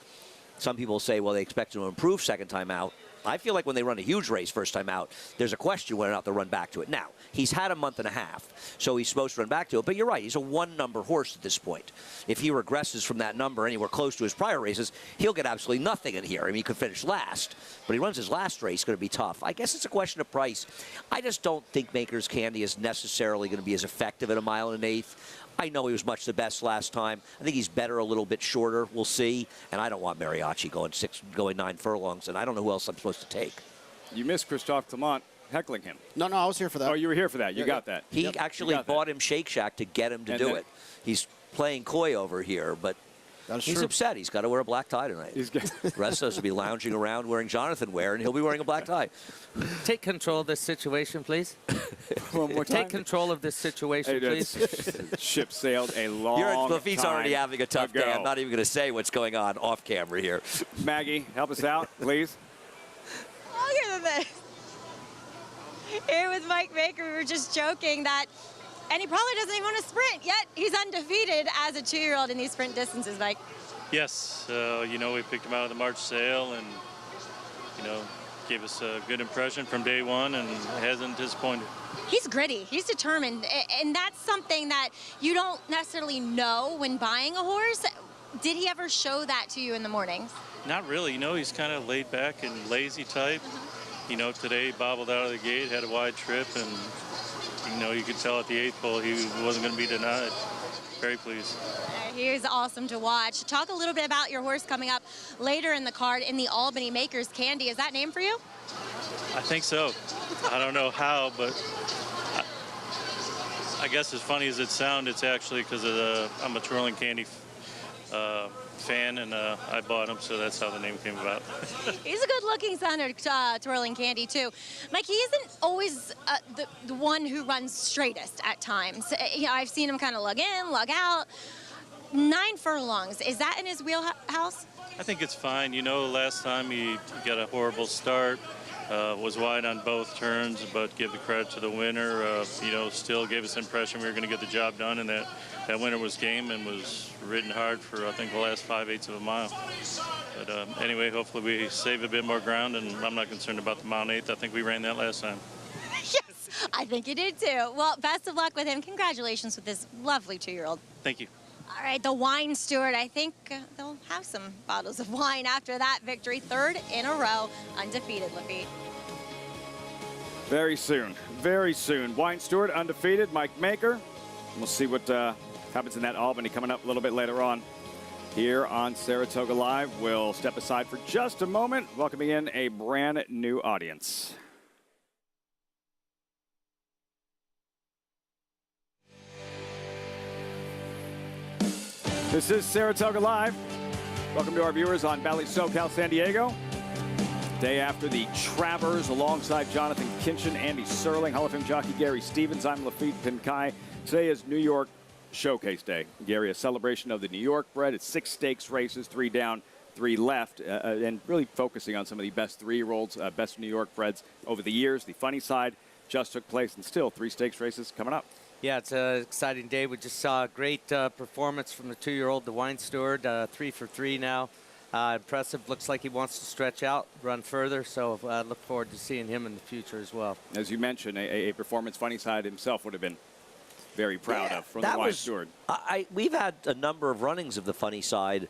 Some people say, well, they expect him to improve second time out. I feel like when they run a huge race first time out, there's a question whether or not they'll run back to it. Now, he's had a month and a half, so he's supposed to run back to it. But you're right, he's a 1-number horse at this point. If he regresses from that number anywhere close to his prior races, he'll get absolutely nothing in here. I mean, he could finish last, but he runs his last race, going to be tough. I guess it's a question of price. I just don't think Maker's Candy is necessarily going to be as effective at a mile and an eighth. I know he was much the best last time. I think he's better a little bit shorter. We'll see. And I don't want Mariachi going 9 furlongs, and I don't know who else I'm supposed to take. You missed Christophe Clement heckling him. No, I was here for that. Oh, you were here for that. You got that. He actually bought him Shake Shack to get him to do it. He's playing coy over here, but he's upset. He's got to wear a black tie tonight. The rest of us will be lounging around wearing Jonathan wear, and he'll be wearing a black tie. Take control of this situation, please. One more time. Take control of this situation, please. Ship sailed a long time Lafitte's already having a tough ago. day. I'm not even going to say what's going on off camera here. Maggie, help us out, please. Look at this. Here with Mike Baker, we were just joking that, and he probably doesn't even want to sprint, yet he's undefeated as a 2-year-old in these sprint distances, Mike. Yes, we picked him out of the March sale, and, gave us a good impression from day one, and hasn't disappointed. He's gritty. He's determined, and that's something that you don't necessarily know when buying a horse. Did he ever show that to you in the mornings? Not really. He's kind of laid back and lazy type. Today he bobbled out of the gate, had a wide trip, and, you could tell at the 8th pole he wasn't going to be denied. Very pleased. He is awesome to watch. Talk a little bit about your horse coming up later in the card in the Albany Maker's Candy. Is that named for you? I think so. I don't know how, but I guess as funny as it sounds, it's actually because I'm a Twirling Candy fan, and I bought him, so that's how the name came about. He's a good-looking son of Twirling Candy, too. Mike, he isn't always the one who runs straightest at times. I've seen him kind of lug in, lug out. 9 furlongs. Is that in his wheelhouse? I think it's fine. You know, last time he got a horrible start, was wide on both turns, but give the credit to the winner. You know, still gave us the impression we were going to get the job done, and that winner was game and was ridden hard for, I think, the last 5/8 of a mile. But anyway, hopefully we save a bit more ground, and I'm not concerned about the mile and 1/8. I think we ran that last time. Yes, I think you did too. Well, best of luck with him. Congratulations with this lovely 2-year-old. Thank you. All right, the wine steward. I think they'll have some bottles of wine after that victory. 3rd in a row, undefeated, Lafitte. Very soon. Very soon. Wine steward, undefeated. Mike Maker. We'll see what happens in that Albany coming up a little bit later on. Here on Saratoga Live, we'll step aside for just a moment, welcoming in a brand new audience. This is Saratoga Live. Welcome to our viewers on Valley SoCal San Diego. Day after the Travers alongside Jonathan Kinchin, Andy Serling, Hall of Fame jockey Gary Stevens. I'm Lafitte Pinkai. Today is New York Showcase Day. Gary, a celebration of the New York bred. It's 6 stakes races, 3 down, 3 left, and really focusing on some of the best 3-year-olds, best New York breds over the years. The funny side just took place, and still 3 stakes races coming up. Yeah, it's an exciting day. We just saw a great performance from the 2-year-old, the Wine Steward, 3 for 3 now. Impressive. Looks like he wants to stretch out, run further. So I look forward to seeing him in the future as well. As you mentioned, a performance funny side himself would have been very proud of from the Wine Steward. We've had a number of runnings of the funny side.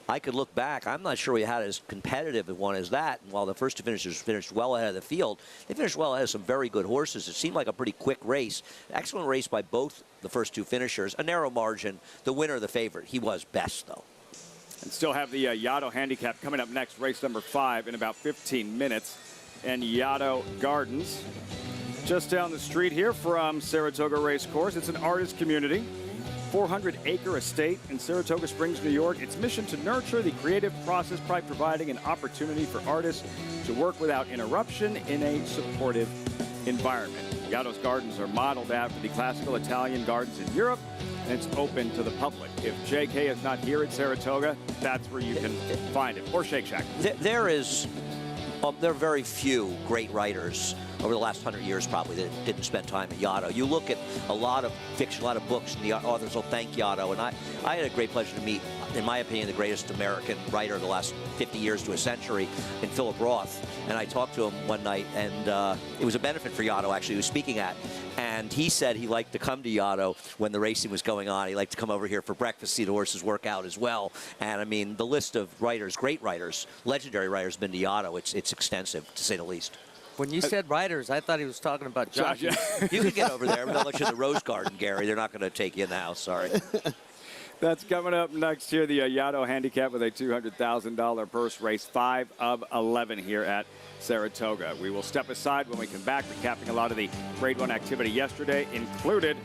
I could look back. I'm not sure we had as competitive a one as that. And while the first two finishers finished well ahead of the field, they finished well ahead of some very good horses. It seemed like a pretty quick race. Excellent race by both the first 2 finishers. A narrow margin. The winner, the favorite. He was best, though. And still have the Yaddo handicap coming up next, race number 5 in about 15 minutes. And Yaddo Gardens, just down the street here from Saratoga Race Course. It's an artist community. 400-acre estate in Saratoga Springs, New York. Its mission to nurture the creative process by providing an opportunity for artists to work without interruption in a supportive environment. Yaddo's gardens are modeled after the classical Italian gardens in Europe, and it's open to the public. If JK is not here at Saratoga, that's where you can find him, or Shake Shack. There are very few great writers over the last 100 years probably that didn't spend time at Yaddo. You look at a lot of fiction, a lot of books, and the authors will thank Yaddo. And I had a great pleasure to meet, in my opinion, the greatest American writer of the last 50 years to a century in Philip Roth. And I talked to him one night, and it was a benefit for Yaddo, actually, he was speaking at. And he said he liked to come to Yaddo when the racing was going on. He liked to come over here for breakfast, see the horses work out as well. And, I mean, the list of writers, great writers, legendary writers, been to Yaddo. It's extensive, to say the least. When you said writers, I thought he was talking about jockeys. You can get over there, but they'll let you in the Rose Garden, Gary. They're not going to take you in the house, sorry. That's coming up next here, the Yaddo handicap with a $200,000 purse, race 5 of 11 here at Saratoga. We will step aside when we come back, recapping a lot of the Grade 1 activity yesterday, included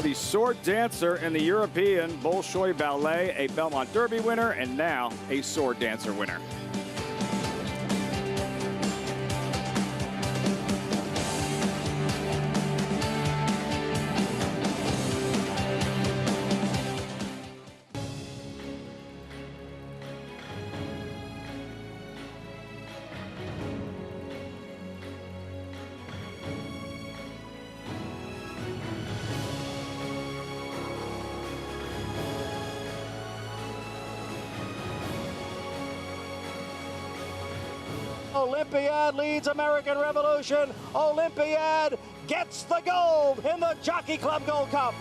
the sword dancer in the European Bolshoi Ballet, a Belmont Derby winner, and now a sword dancer winner. Olympiad leads American Revolution. Olympiad gets the gold in the Jockey Club Gold Cup.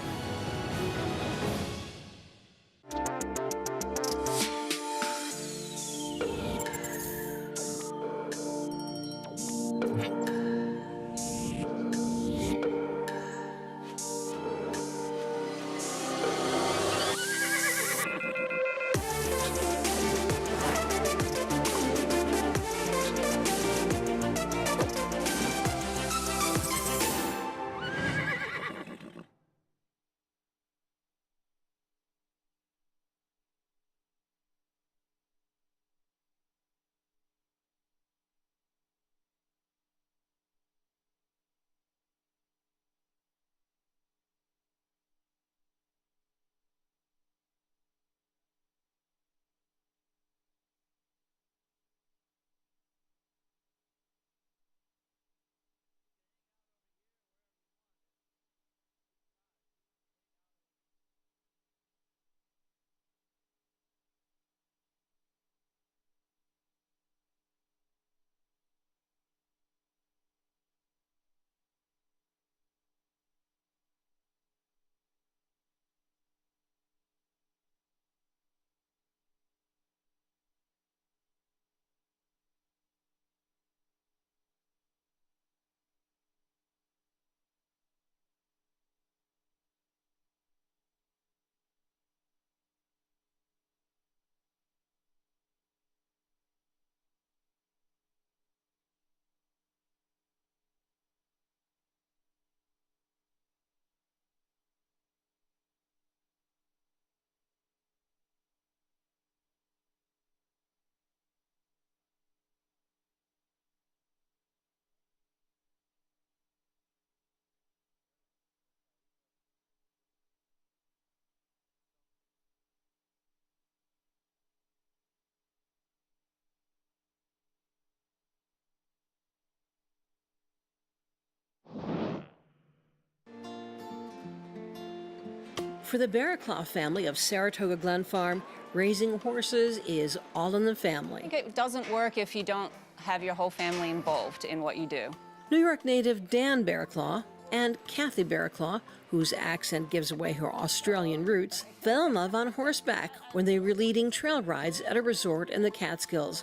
For the Barraclough family of Saratoga Glen Farm, raising horses is all in the family. It doesn't work if you don't have your whole family involved in what you do. New York native Dan Barraclough and Kathy Barraclough, whose accent gives away her Australian roots, fell in love on horseback when they were leading trail rides at a resort in the Catskills.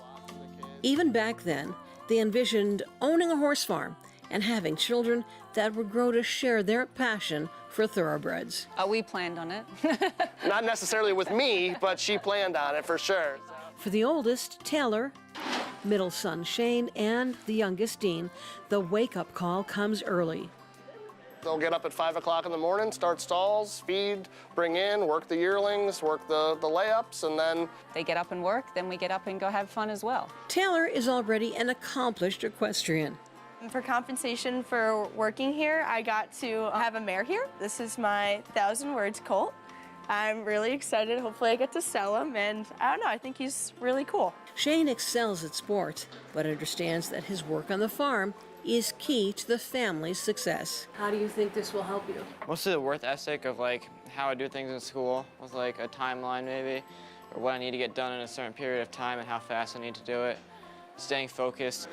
Even back then, they envisioned owning a horse farm and having children that would grow to share their passion for thoroughbreds. We planned on it. Not necessarily with me, but she planned on it for sure. For the oldest, Taylor, middle son Shane, and the youngest Dean, the wake-up call comes early. They'll get up at 5 o'clock in the morning, start stalls, feed, bring in, work the yearlings, work the layups, and then... They get up and work, then we get up and go have fun as well. Taylor is already an accomplished equestrian. For compensation for working here, I got to have a mare here. This is my 1,000 Words colt. I'm really excited. Hopefully I get to sell him, and I don't know, I think he's really cool. Shane excels at sports, but understands that his work on the farm is key to the family's success. How do you think this will help you? Mostly the work ethic of like how I do things in school with like a timeline maybe, or what I need to get done in a certain period of time and how fast I need to do it. Staying focused.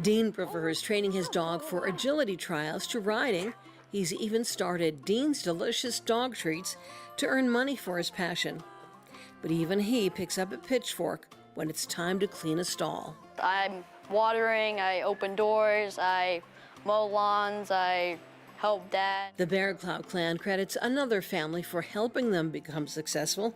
Dean prefers training his dog for agility trials to riding. He's even started Dean's Delicious Dog Treats to earn money for his passion. But even he picks up a pitchfork when it's time to clean a stall. I'm watering, I open doors, I mow lawns, I help Dad. The Barraclough clan credits another family for helping them become successful,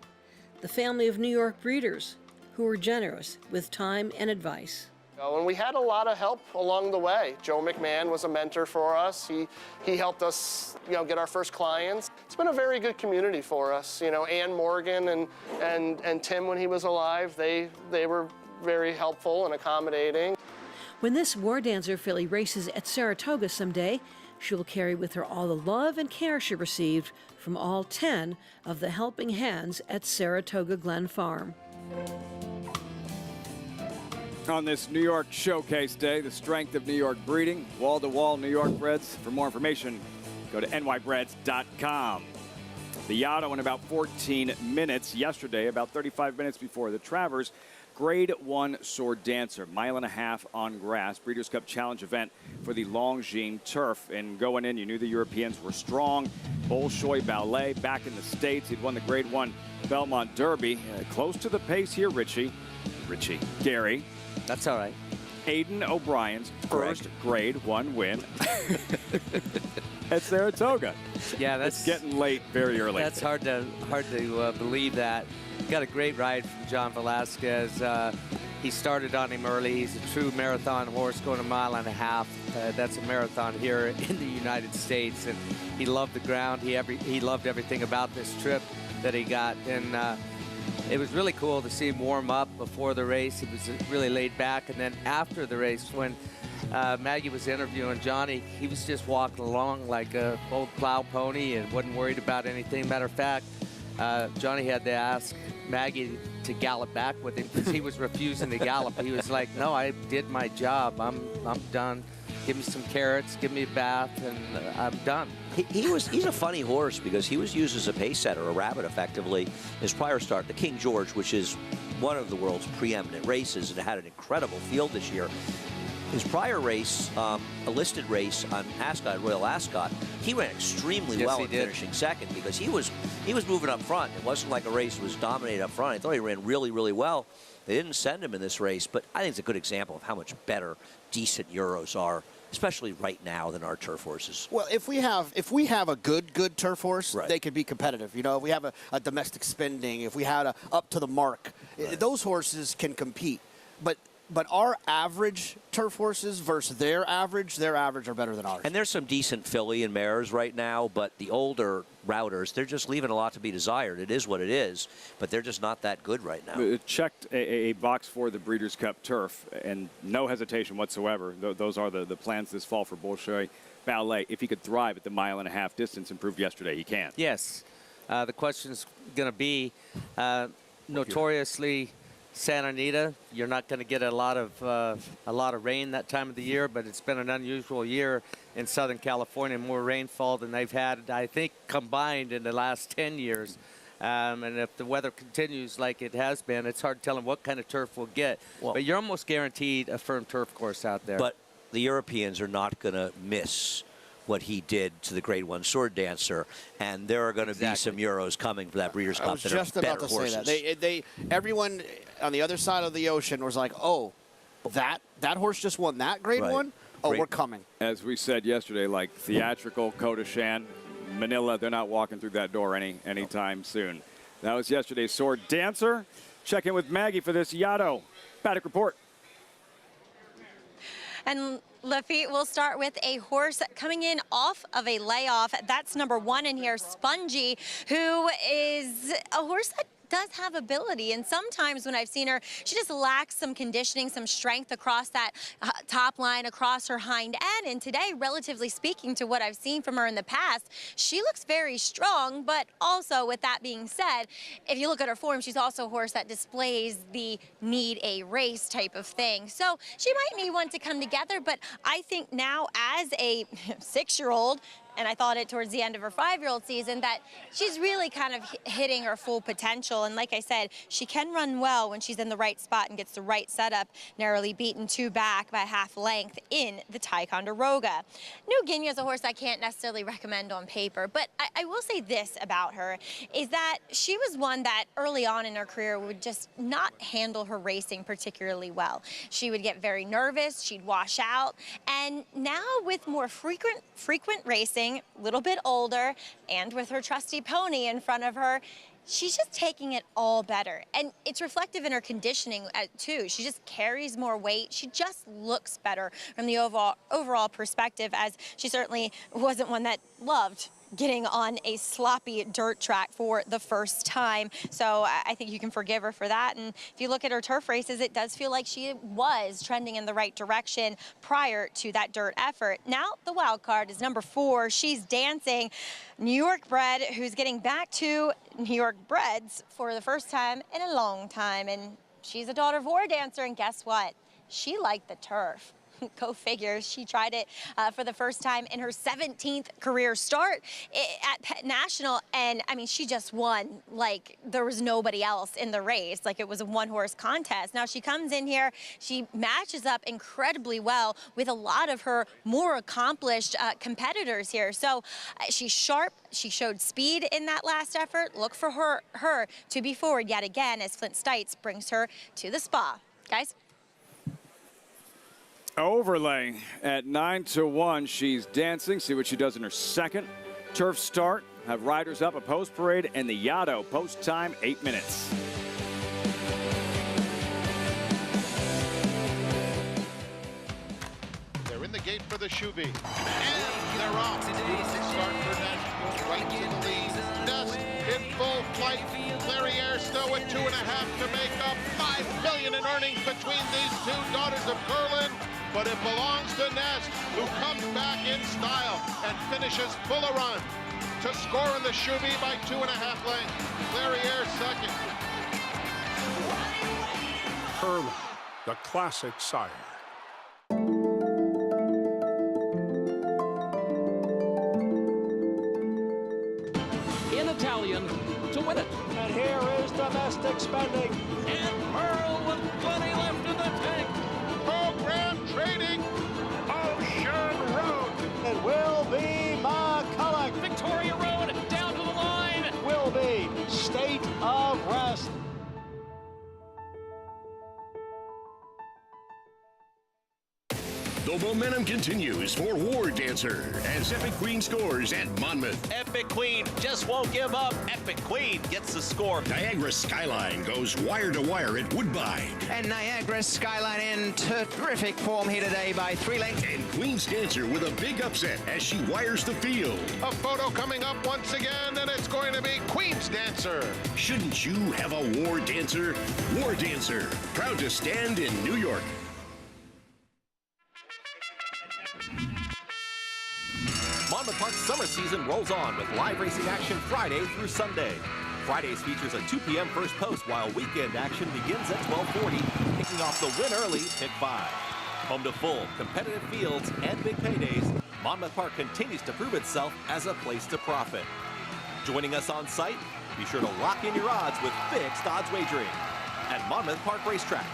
the family of New York breeders, who were generous with time and advice. And we had a lot of help along the way. Joe McMahon was a mentor for us. He helped us, get our first clients. It's been a very good community for us. Ann Morgan and Tim, when he was alive, they were very helpful and accommodating. When this war dancer filly races at Saratoga someday, she'll carry with her all the love and care she received from all 10 of the helping hands at Saratoga Glen Farm. On this New York Showcase Day, the strength of New York breeding, wall-to-wall New York breds. For more information, go to nybreds.com. The Yaddo in about 14 minutes yesterday, about 35 minutes before the Travers. Grade 1 sword dancer, 1.5 miles on grass, Breeders' Cup Challenge event for the Longines turf. And going in, you knew the Europeans were strong. Bolshoi Ballet back in the States. He'd won the Grade 1 Belmont Derby. Close to the pace here, Gary. That's all right. Aiden O'Brien's first Grade 1 win at Saratoga. Yeah, that's it's getting late very early. That's hard to believe that. Got a great ride from John Velasquez. He started on him early. He's a true marathon horse, going 1.5 miles. That's a marathon here in the United States, and he loved the ground. He loved everything about this trip that he got, and it was really cool to see him warm up before the race. He was really laid back, and then after the race, when Maggie was interviewing Johnny, he was just walking along like a old plow pony and wasn't worried about anything. Matter of fact, Johnny had to ask Maggie to gallop back with him because he was refusing to gallop. He was like, "No, I did my job. I'm done. Give me some carrots, give me a bath, and I'm done." He's a funny horse because he was used as a pace setter, a rabbit effectively. His prior start, the King George, which is one of the world's preeminent races, and had an incredible field this year. His prior race, a listed race on Ascot, Royal Ascot, he ran extremely well in finishing second because he was moving up front. It wasn't like a race that was dominated up front. I thought he ran really, really well. They didn't send him in this race, but I think it's a good example of how much better decent Euros are, especially right now, than our turf horses. Well, if we have a good turf horse, they could be competitive. If we have a domestic spending, if we had a up to the mark, those horses can compete. But our average turf horses versus their average are better than ours. And there's some decent filly and mares right now, but the older routers, they're just leaving a lot to be desired. It is what it is, but they're just not that good right now. Checked a box for the Breeders' Cup Turf, and no hesitation whatsoever. Those are the plans this fall for Bolshoi Ballet. If he could thrive at the 1.5 mile distance and proved yesterday he can. Yes. The question's going to be notoriously Santa Anita. You're not going to get a lot of rain that time of the year, but it's been an unusual year in Southern California. More rainfall than they've had, I think, combined in the last 10 years. And if the weather continues like it has been, it's hard telling what kind of turf we'll get. Well, but you're almost guaranteed a firm turf course out there. But the Europeans are not going to miss what he did to the Grade 1 sword dancer, and there are going to be some Euros coming for that Breeders' Cup that are better horses. I was just about to say that. Everyone on the other side of the ocean was like, oh, that horse just won that Grade 1? Oh, we're coming. As we said yesterday, like theatrical, Kodashan, Manila, they're not walking through that door anytime soon. That was yesterday's sword dancer. Check in with Maggie for this Yaddo paddock report. And Lafitte, we'll start with a horse coming in off of a layoff. That's number 1 in here, Spongy, who is a horse that does have ability, and sometimes when I've seen her, she just lacks some conditioning, some strength across that top line, across her hind end. And today, relatively speaking to what I've seen from her in the past, she looks very strong. But also, with that being said, if you look at her form, she's also a horse that displays the need a race type of thing. So she might need one to come together, but I think now as a 6-year-old, and I thought it towards the end of her 5-year-old season, that she's really kind of hitting her full potential. And like I said, she can run well when she's in the right spot and gets the right setup, narrowly beaten 2 back by half length in the Ticonderoga. New Guinea is a horse I can't necessarily recommend on paper, but I will say this about her, is that she was one that early on in her career would just not handle her racing particularly well. She would get very nervous, she'd wash out, and now with more frequent racing, a little bit older, and with her trusty pony in front of her, she's just taking it all better. And it's reflective in her conditioning too. She just carries more weight. She just looks better from the overall perspective, as she certainly wasn't one that loved getting on a sloppy dirt track for the first time. So I think you can forgive her for that. And if you look at her turf races, it does feel like she was trending in the right direction prior to that dirt effort. Now the wild card is number 4. She's dancing, New York bred, who's getting back to New York breds for the first time in a long time. And she's a daughter of war dancer, and guess what? She liked the turf. Go figure. She tried it for the first time in her 17th career start at Pet National. And I mean, she just won like there was nobody else in the race. Like it was a 1-horse contest. Now she comes in here, she matches up incredibly well with a lot of her more accomplished competitors here. So she's sharp. She showed speed in that last effort. Look for her to be forward yet again as Flint Stites brings her to the spa. Guys? Overlay at 9-1. She's dancing. See what she does in her second turf start. Have riders up, a post parade, and the Yaddo post time 8 minutes. They're in the gate for the Shuby. And they're off. Start for National, right to the lead. Nest in full flight. Clairiere still with 2.5 to make up. $5 million in earnings between these 2 daughters of Curlin. But it belongs to Nest, who comes back in style and finishes full of run to score in the Shuby by 2.5 lengths. Clairiere second. Curlin, the classic sire. In Italian to win it. And here is domestic spending. And Pearl with plenty left in the tank. Program trading. Ocean Road. It will be McCulloch. Victoria Road down to the line. Will be State of Rest. The momentum continues for War Dancer as Epic Queen scores at Monmouth. Epic Queen just won't give up. Epic Queen gets the score. Niagara Skyline goes wire to wire at Woodbine. And Niagara Skyline in terrific form here today by 3 lengths. And Queen's Dancer with a big upset as she wires the field. A photo coming up once again, and it's going to be Queen's Dancer. Shouldn't you have a War Dancer? War Dancer, proud to stand in New York. Monmouth Park's summer season rolls on with live racing action Friday through Sunday. Fridays features a 2 p.m. first post, while weekend action begins at 12:40, kicking off the win early pick 5. Home to full, competitive fields and big paydays, Monmouth Park continues to prove itself as a place to profit. Joining us on site, be sure to lock in your odds with fixed odds wagering at Monmouth Park Racetrack.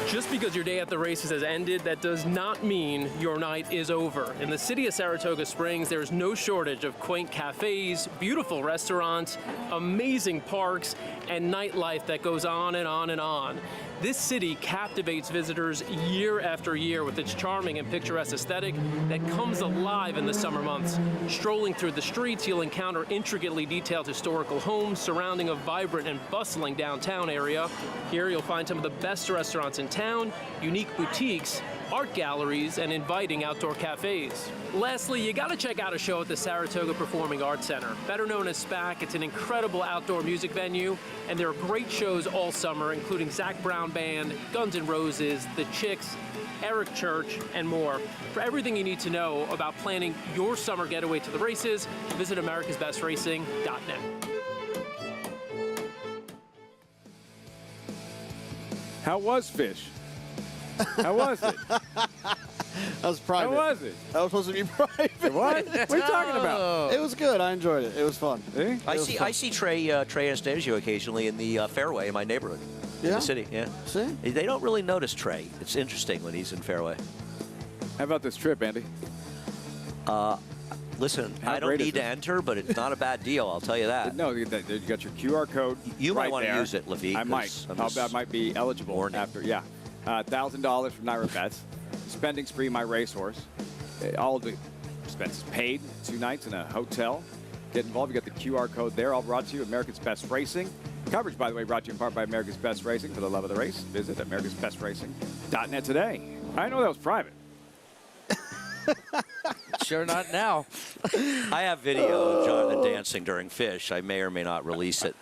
Just because your day at the races has ended, that does not mean your night is over. In the city of Saratoga Springs, there's no shortage of quaint cafes, beautiful restaurants, amazing parks, and nightlife that goes on and on and on. This city captivates visitors year after year with its charming and picturesque aesthetic that comes alive in the summer months. Strolling through the streets, you'll encounter intricately detailed historical homes surrounding a vibrant and bustling downtown area. Here you'll find some of the best restaurants in town, unique boutiques, art galleries, and inviting outdoor cafes. Lastly, you gotta check out a show at the Saratoga Performing Arts Center. Better known as SPAC, it's an incredible outdoor music venue, and there are great shows all summer, including Zac Brown Band, Guns N' Roses, The Chicks, Eric Church, and more. For everything you need to know about planning your summer getaway to the races, visit americasbestracing.net. How was Fish? How was it? That was private. How was it? That was supposed to be private. What? What are you talking about? It was good. I enjoyed it. It was fun. See? I see Trey Anastasio occasionally in the fairway in my neighborhood. In Yeah? the city, yeah. See? They don't really notice Trey. It's interesting when he's in fairway. How about this trip, Andy? Listen, How I don't great is need to it? enter, but it's not a bad deal, I'll tell you that. No, you got your QR code. You right might want to there. use it, Levy. I might. I might be eligible after. Yeah, $1,000 from Naira Bets. Spending spree, my racehorse. All the expenses paid. 2 nights in a hotel. Get involved. You got the QR code there. All brought to you. America's Best Racing. Coverage, by the way, brought to you in part by America's Best Racing. For the love of the race, visit americasbestracing.net today. I know that was private. Sure not now. I have video of Jonathan dancing during Fish. I may or may not release it.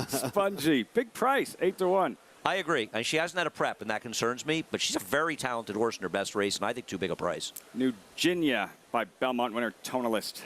Spongy. Big price, 8-1. I agree. And she hasn't had a prep, and that concerns me. But she's a very talented horse in her best race, and I think too big a price. New Ginia by Belmont winner Tonalist.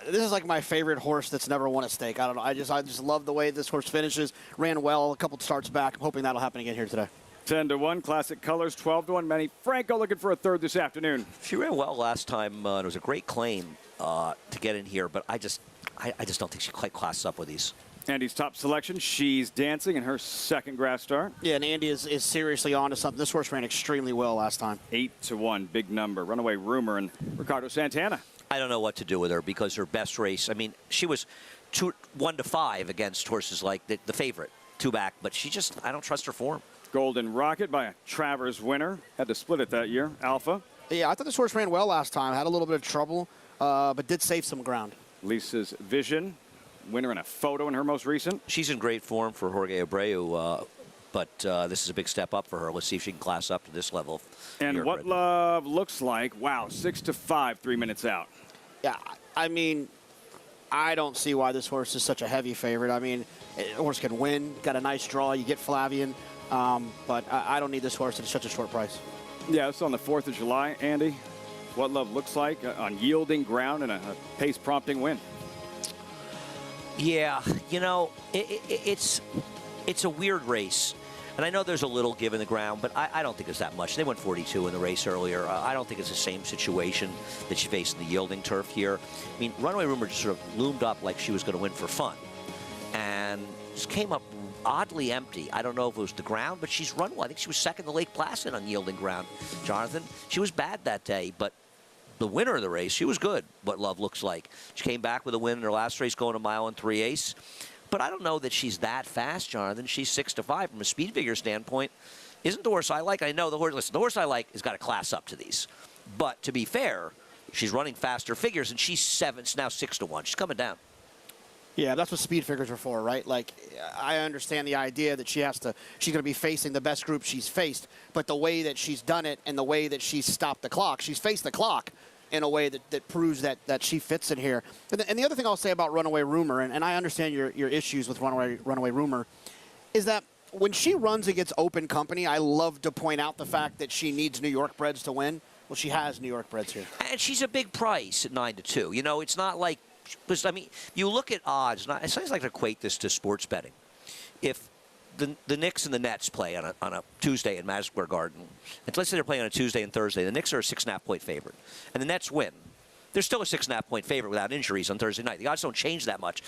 This is like my favorite horse that's never won a stake. I don't know. I just love the way this horse finishes. Ran well a couple starts back. I'm hoping that'll happen again here today. 10-1, Classic Colors, 12-1. Manny Franco looking for a third this afternoon. She ran well last time. It was a great claim to get in here, but I just don't think she quite classes up with these. Andy's top selection, She's Dancing in her second grass start. Yeah, and Andy is seriously on to something. This horse ran extremely well last time. 8-1, big number. Runaway Rumor and Ricardo Santana. I don't know what to do with her because her best race, I mean, she was 1-5 against horses like the favorite, 2 back, but I don't trust her form. Golden Rocket by a Travers winner. Had to split it that year. Alpha. Yeah, I thought this horse ran well last time. Had a little bit of trouble, but did save some ground. Lisa's Vision. Winner in a photo in her most recent. She's in great form for Jorge Abreu, but this is a big step up for her. Let's see if she can class up to this level. And What Love looks like, wow, 6-5, 3 minutes out. Yeah, I mean, I don't see why this horse is such a heavy favorite. I mean, the horse can win, got a nice draw, you get Flavian, but I don't need this horse at such a short price. Yeah, it's on the 4th of July, Andy. What Love looks like on yielding ground and a pace-prompting win. Yeah, you know, it's a weird race. And I know there's a little give in the ground, but I don't think it's that much. They went 42 in the race earlier. I don't think it's the same situation that she faced in the yielding turf here. I mean, Runaway Rumor just sort of loomed up like she was going to win for fun. And just came up oddly empty. I don't know if it was the ground, but she's run well. I think she was second to Lake Placid on yielding ground, Jonathan. She was bad that day, but the winner of the race, she was good, What Love looks like. She came back with a win in her last race going a mile and 3/8. But I don't know that she's that fast, Jonathan. She's 6-5 from a speed figure standpoint. Isn't the horse I like? I know the horse. Listen, the horse I like has got to class up to these. But to be fair, she's running faster figures, and she's now 6-1. She's coming down. Yeah, that's what speed figures are for, right? Like, I understand the idea that she's going to be facing the best group she's faced, but the way that she's done it and the way that she's stopped the clock, she's faced the clock in a way that proves that she fits in here. And the other thing I'll say about Runaway Rumor, and I understand your issues with Runaway Rumor, is that when she runs against open company, I love to point out the fact that she needs New York breds to win. Well, she has New York breds here. And she's a big price at 9-2. You know, it's not like, because, I mean, you look at odds, and I sometimes like to equate this to sports betting. If the Knicks and the Nets play on a Tuesday in Madison Square Garden, and let's say they're playing on a Tuesday and Thursday, the Knicks are a 6.5-point favorite, and the Nets win. They're still a 6.5-point favorite without injuries on Thursday night. The odds don't change that much.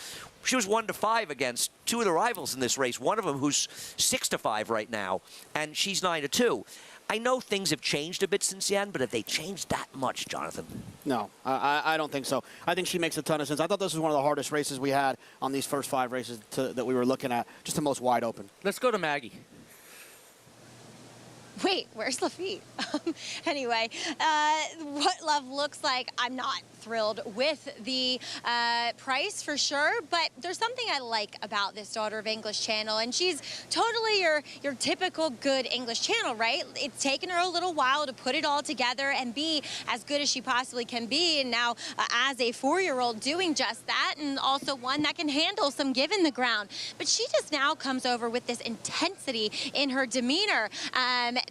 She was 1-5 against two of the rivals in this race. One of them who's 6-5 right now, and she's 9-2. I know things have changed a bit since then, but have they changed that much, Jonathan? No, I don't think so. I think she makes a ton of sense. I thought this was one of the hardest races we had on these first 5 races that we were looking at. Just the most wide open. Let's go to Maggie. Wait, where's Lafitte? Anyway, what love looks like, I'm not thrilled with the price for sure, but there's something I like about this Daughter of English channel, and she's totally your typical good English channel, right? It's taken her a little while to put it all together and be as good as she possibly can be, and now as a 4-year-old doing just that, and also one that can handle some give in the ground. But she just now comes over with this intensity in her demeanor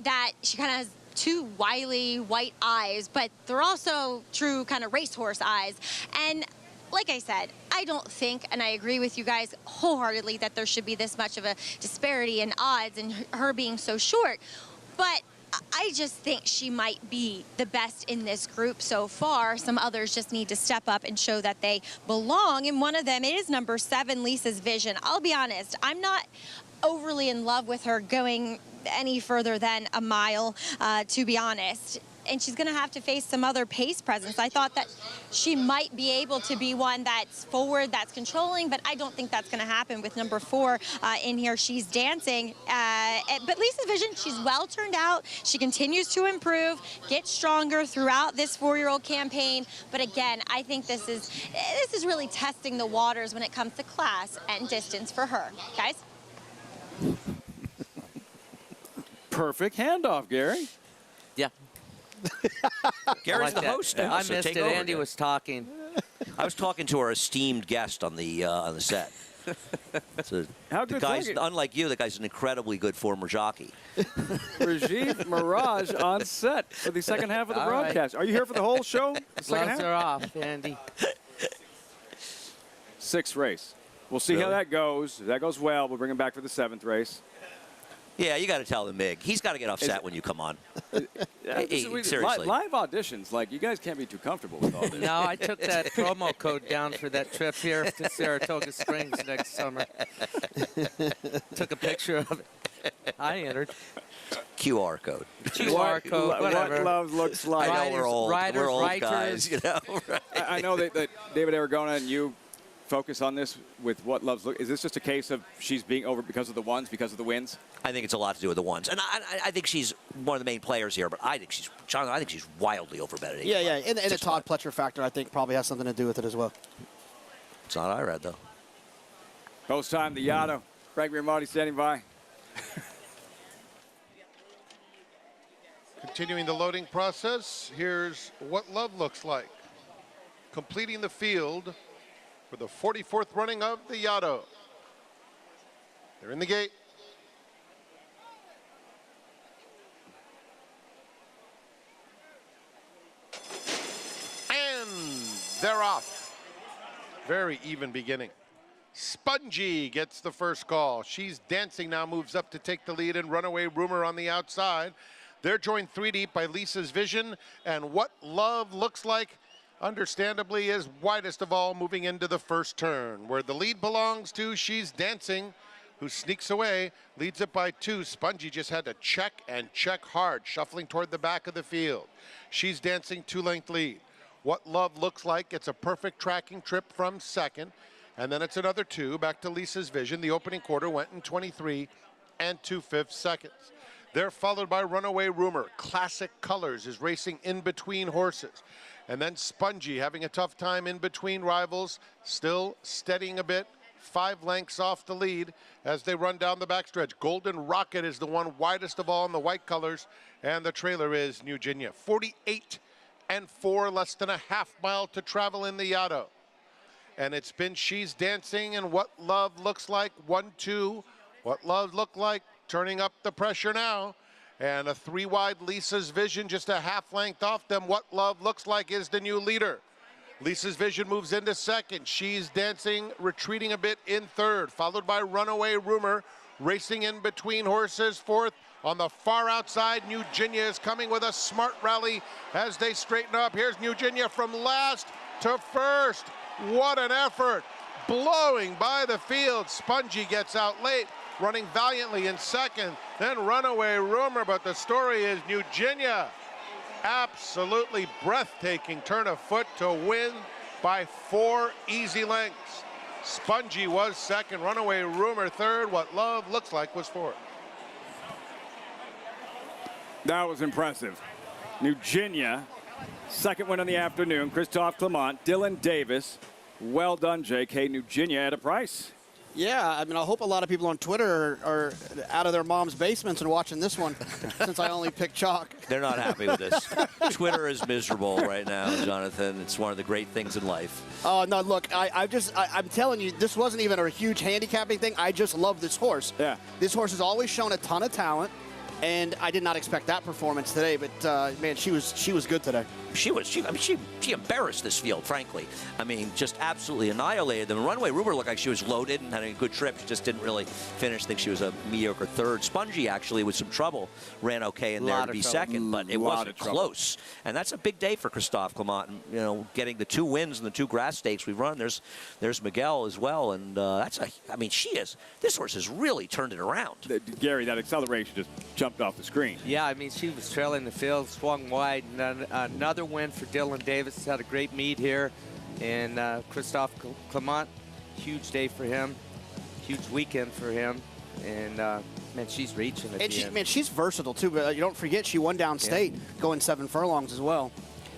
that she kind of has 2 wily white eyes, but they're also true kind of racehorse eyes. And like I said, I don't think, and I agree with you guys wholeheartedly, that there should be this much of a disparity in odds and her being so short. But I just think she might be the best in this group so far. Some others just need to step up and show that they belong. And one of them is number 7, Lisa's Vision. I'll be honest, I'm not overly in love with her going any further than a mile, to be honest. And she's going to have to face some other pace presence. I thought that she might be able to be one that's forward, that's controlling, but I don't think that's going to happen with number 4 in here. She's dancing. But Lisa's Vision, she's well turned out. She continues to improve, get stronger throughout this 4-year-old campaign. But again, I think this is really testing the waters when it comes to class and distance for her. Guys? Perfect handoff, Gary. Yeah. Gary's the host now, I so missed take it. over, Andy Gary. was talking. I was talking to our esteemed guest on the set. So How the good guy's, looking? unlike you, the guy's an incredibly good former jockey. Rajiv Mirage on set for the second half of the All right. broadcast. Are you here for the whole show? The second Gloves half? are off, Andy. 6th race. We'll see how that goes. If that goes well, we'll bring him back for the 7th race. Yeah, you got to tell the Mig. He's got to get offset when you come on. Hey, seriously. Live auditions, like, you guys can't be too comfortable with all this. No, I took that promo code down for that trip here to Saratoga Springs next summer. Took a picture of it. I entered. QR code. QR code, whatever. What love looks like. I know we're old. Riders, we're old writers. guys, you know. Right? I know that David Aragona and you focus on this with what loves look. Is this just a case of she's being over because of the ones, because of the wins? I think it's a lot to do with the ones, and I think she's one of the main players here. But I think she's wildly overbetted. Yeah, yeah, and the Todd Pletcher factor, I think, probably has something to do with it as well. It's not I read though. Post time, the Yado. Frank Riamardi standing by. Continuing the loading process, here's what love looks like. Completing the field for the 44th running of the Yado. They're in the gate. And they're off. Very even beginning. Spongy gets the first call. She's dancing now, moves up to take the lead, and Runaway Rumor on the outside. They're joined 3 deep by Lisa's Vision, and What Love Looks Like, understandably, is widest of all, moving into the first turn, where the lead belongs to She's Dancing, who sneaks away, leads it by 2. Spongy just had to check and check hard, shuffling toward the back of the field. She's Dancing, 2-length lead. What Love Looks Like gets a perfect tracking trip from second, and then it's another 2 back to Lisa's Vision. The opening quarter went in 23 and 2/5 seconds. They're followed by Runaway Rumor. Classic Colors is racing in between horses. And then Spongy having a tough time in between rivals, still steadying a bit, 5 lengths off the lead as they run down the backstretch. Golden Rocket is the one widest of all in the white colors, and the trailer is New Virginia. 48 and 4, less than a half mile to travel in the Yado. And it's been She's Dancing and What Love Looks Like, 1-2. What Love Look Like, turning up the pressure now. And a 3 wide Lisa's Vision just a half length off them. What Love Looks Like is the new leader. Lisa's Vision moves into second. She's dancing, retreating a bit in third, followed by Runaway Rumor, racing in between horses. Fourth, on the far outside, New Ginia is coming with a smart rally as they straighten up. Here's New Ginia from last to first. What an effort. Blowing by the field. Spongy gets out late, running valiantly in second. Then Runaway Rumor, but the story is New Ginia. Absolutely breathtaking turn of foot to win by 4 easy lengths. Spongy was second, Runaway Rumor third. What Love Looks Like was fourth. That was impressive. New Ginia, second win of the afternoon. Christophe Clement, Dylan Davis. Well done, J.K. New Ginia at a price. Yeah, I mean, I hope a lot of people on Twitter are out of their mom's basements and watching this one since I only picked chalk. They're not happy with this. Twitter is miserable right now, Jonathan. It's one of the great things in life. Oh, no, look, I'm telling you, this wasn't even a huge handicapping thing. I just love this horse. Yeah. This horse has always shown a ton of talent, and I did not expect that performance today, but, man, she was good today. She embarrassed this field, frankly. I mean, just absolutely annihilated them. Runaway Rumor looked like she was loaded and had a good trip. She just didn't really finish. I think she was a mediocre third. Spongy, actually, with some trouble, ran okay in there to be second, but it wasn't close. And that's a big day for Christophe Clement. And, you know, getting the 2 wins in the 2 grass stakes we've run. There's Miguel as well, and I mean, this horse has really turned it around. Gary, that acceleration just jumped off the screen. Yeah, I mean, she was trailing the field, swung wide, and another win for Dylan Davis. Had a great meet here, and Christophe Clement, huge day for him, huge weekend for him, and man, she's reaching at the end. Man, she's versatile too. But you don't forget she won downstate, going 7 furlongs as well.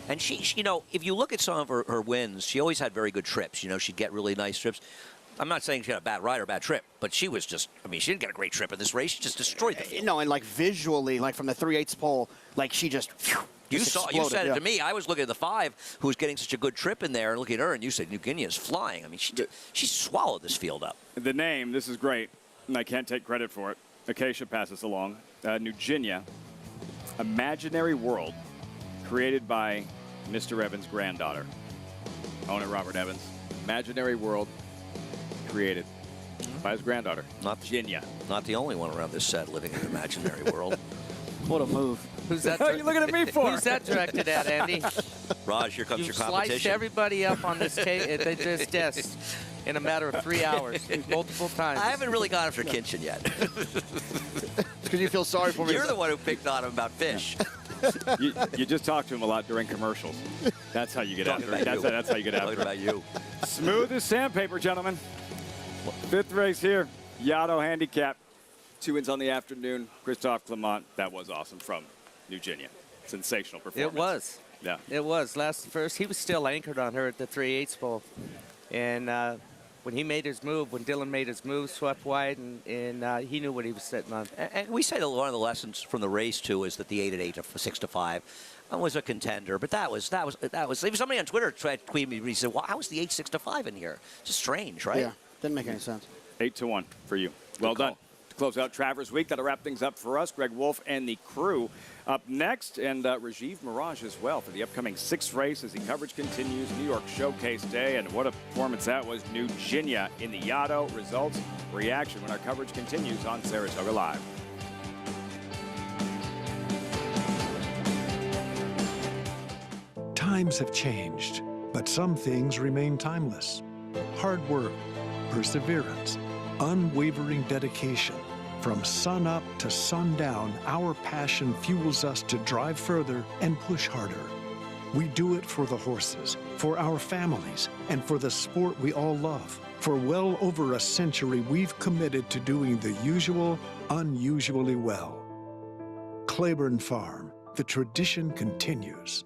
And she, you know, if you look at some of her wins, she always had very good trips. You know, she'd get really nice trips. I'm not saying she had a bad ride or a bad trip, but she was just, I mean, she didn't get a great trip in this race. She just destroyed the field. No, and like visually, like from the 3/8 pole, like she just. You said it to me. I was looking at the 5, who was getting such a good trip in there, and looking at her, and you said New Guinea is flying. I mean, she swallowed this field up. The name, this is great, and I can't take credit for it. Acacia passes along. New Ginia, Imaginary World, created by Mr. Evans' granddaughter, owner Robert Evans. Imaginary World, created by his granddaughter, not Ginia. Not the only one around this set living in an imaginary world. What a move. Who's that? What are you looking at me for? Who's that directed at, Andy? Raj, here comes your competition. You sliced everybody up on this desk in a matter of 3 hours, multiple times. I haven't really gone after Kinchin yet. Because you feel sorry for me. You're the one who picked on him about fish. you just talk to him a lot during commercials. That's how you get after it. That's how you get after it. Talking about you. Smooth as sandpaper, gentlemen. 5th race here. Yaddo handicap. 2 wins on the afternoon. Christophe Clement, that was awesome from New Ginia. Sensational performance. It was. Yeah. It was. First, he was still anchored on her at the 3/8 pole. And when he made his move, when Dylan made his move, swept wide, and he knew what he was sitting on. And we say that one of the lessons from the race, too, is that the 8-8 to 6-5 was a contender. But that was somebody on Twitter tried to tweet me, he said, well, how was the 8-6-5 in here? It's just strange, right? Yeah, didn't make any sense. 8-1 for you. Well done. Close out Travers Week. That'll wrap things up for us. Greg Wolf and the crew up next, and Rajiv Mirage as well for the upcoming 6th race as the coverage continues. New York Showcase Day, and what a performance that was. New Ginia in the Yaddo. Results, reaction when our coverage continues on Saratoga Live. Times have changed, but some things remain timeless. Hard work, perseverance, unwavering dedication. From sun up to sundown, our passion fuels us to drive further and push harder. We do it for the horses, for our families, and for the sport we all love. For well over a century, we've committed to doing the usual, unusually well. Claiborne Farm, the tradition continues.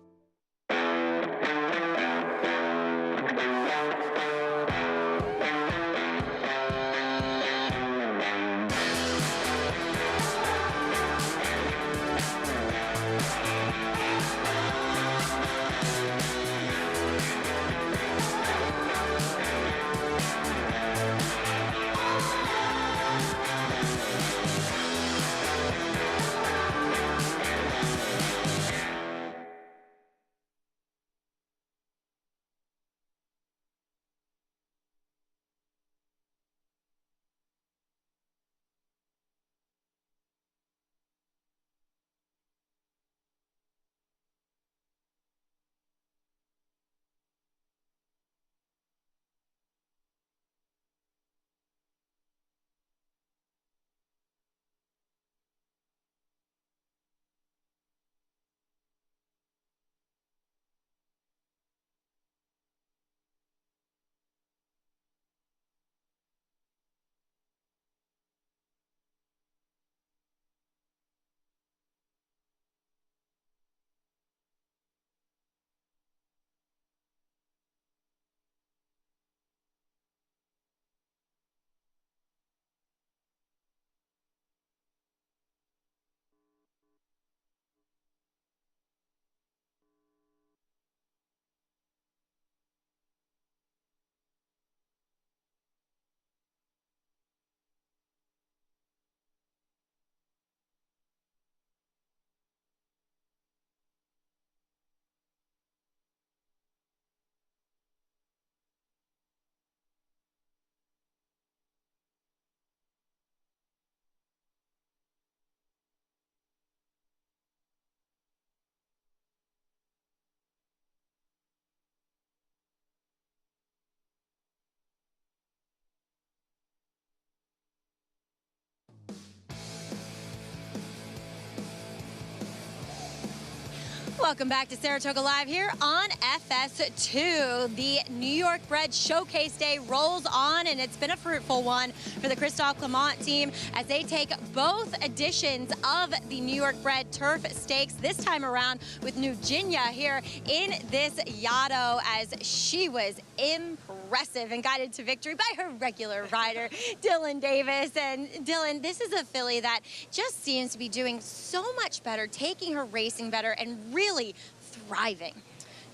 Welcome back to Saratoga Live here on FS2. The New York Bred Showcase Day rolls on, and it's been a fruitful one for the Christophe Clement team as they take both editions of the New York Bred Turf Stakes, this time around with New Ginia here in this Yaddo, as she was impressive and guided to victory by her regular rider, Dylan Davis. And Dylan, this is a filly that just seems to be doing so much better, taking her racing better, and really thriving.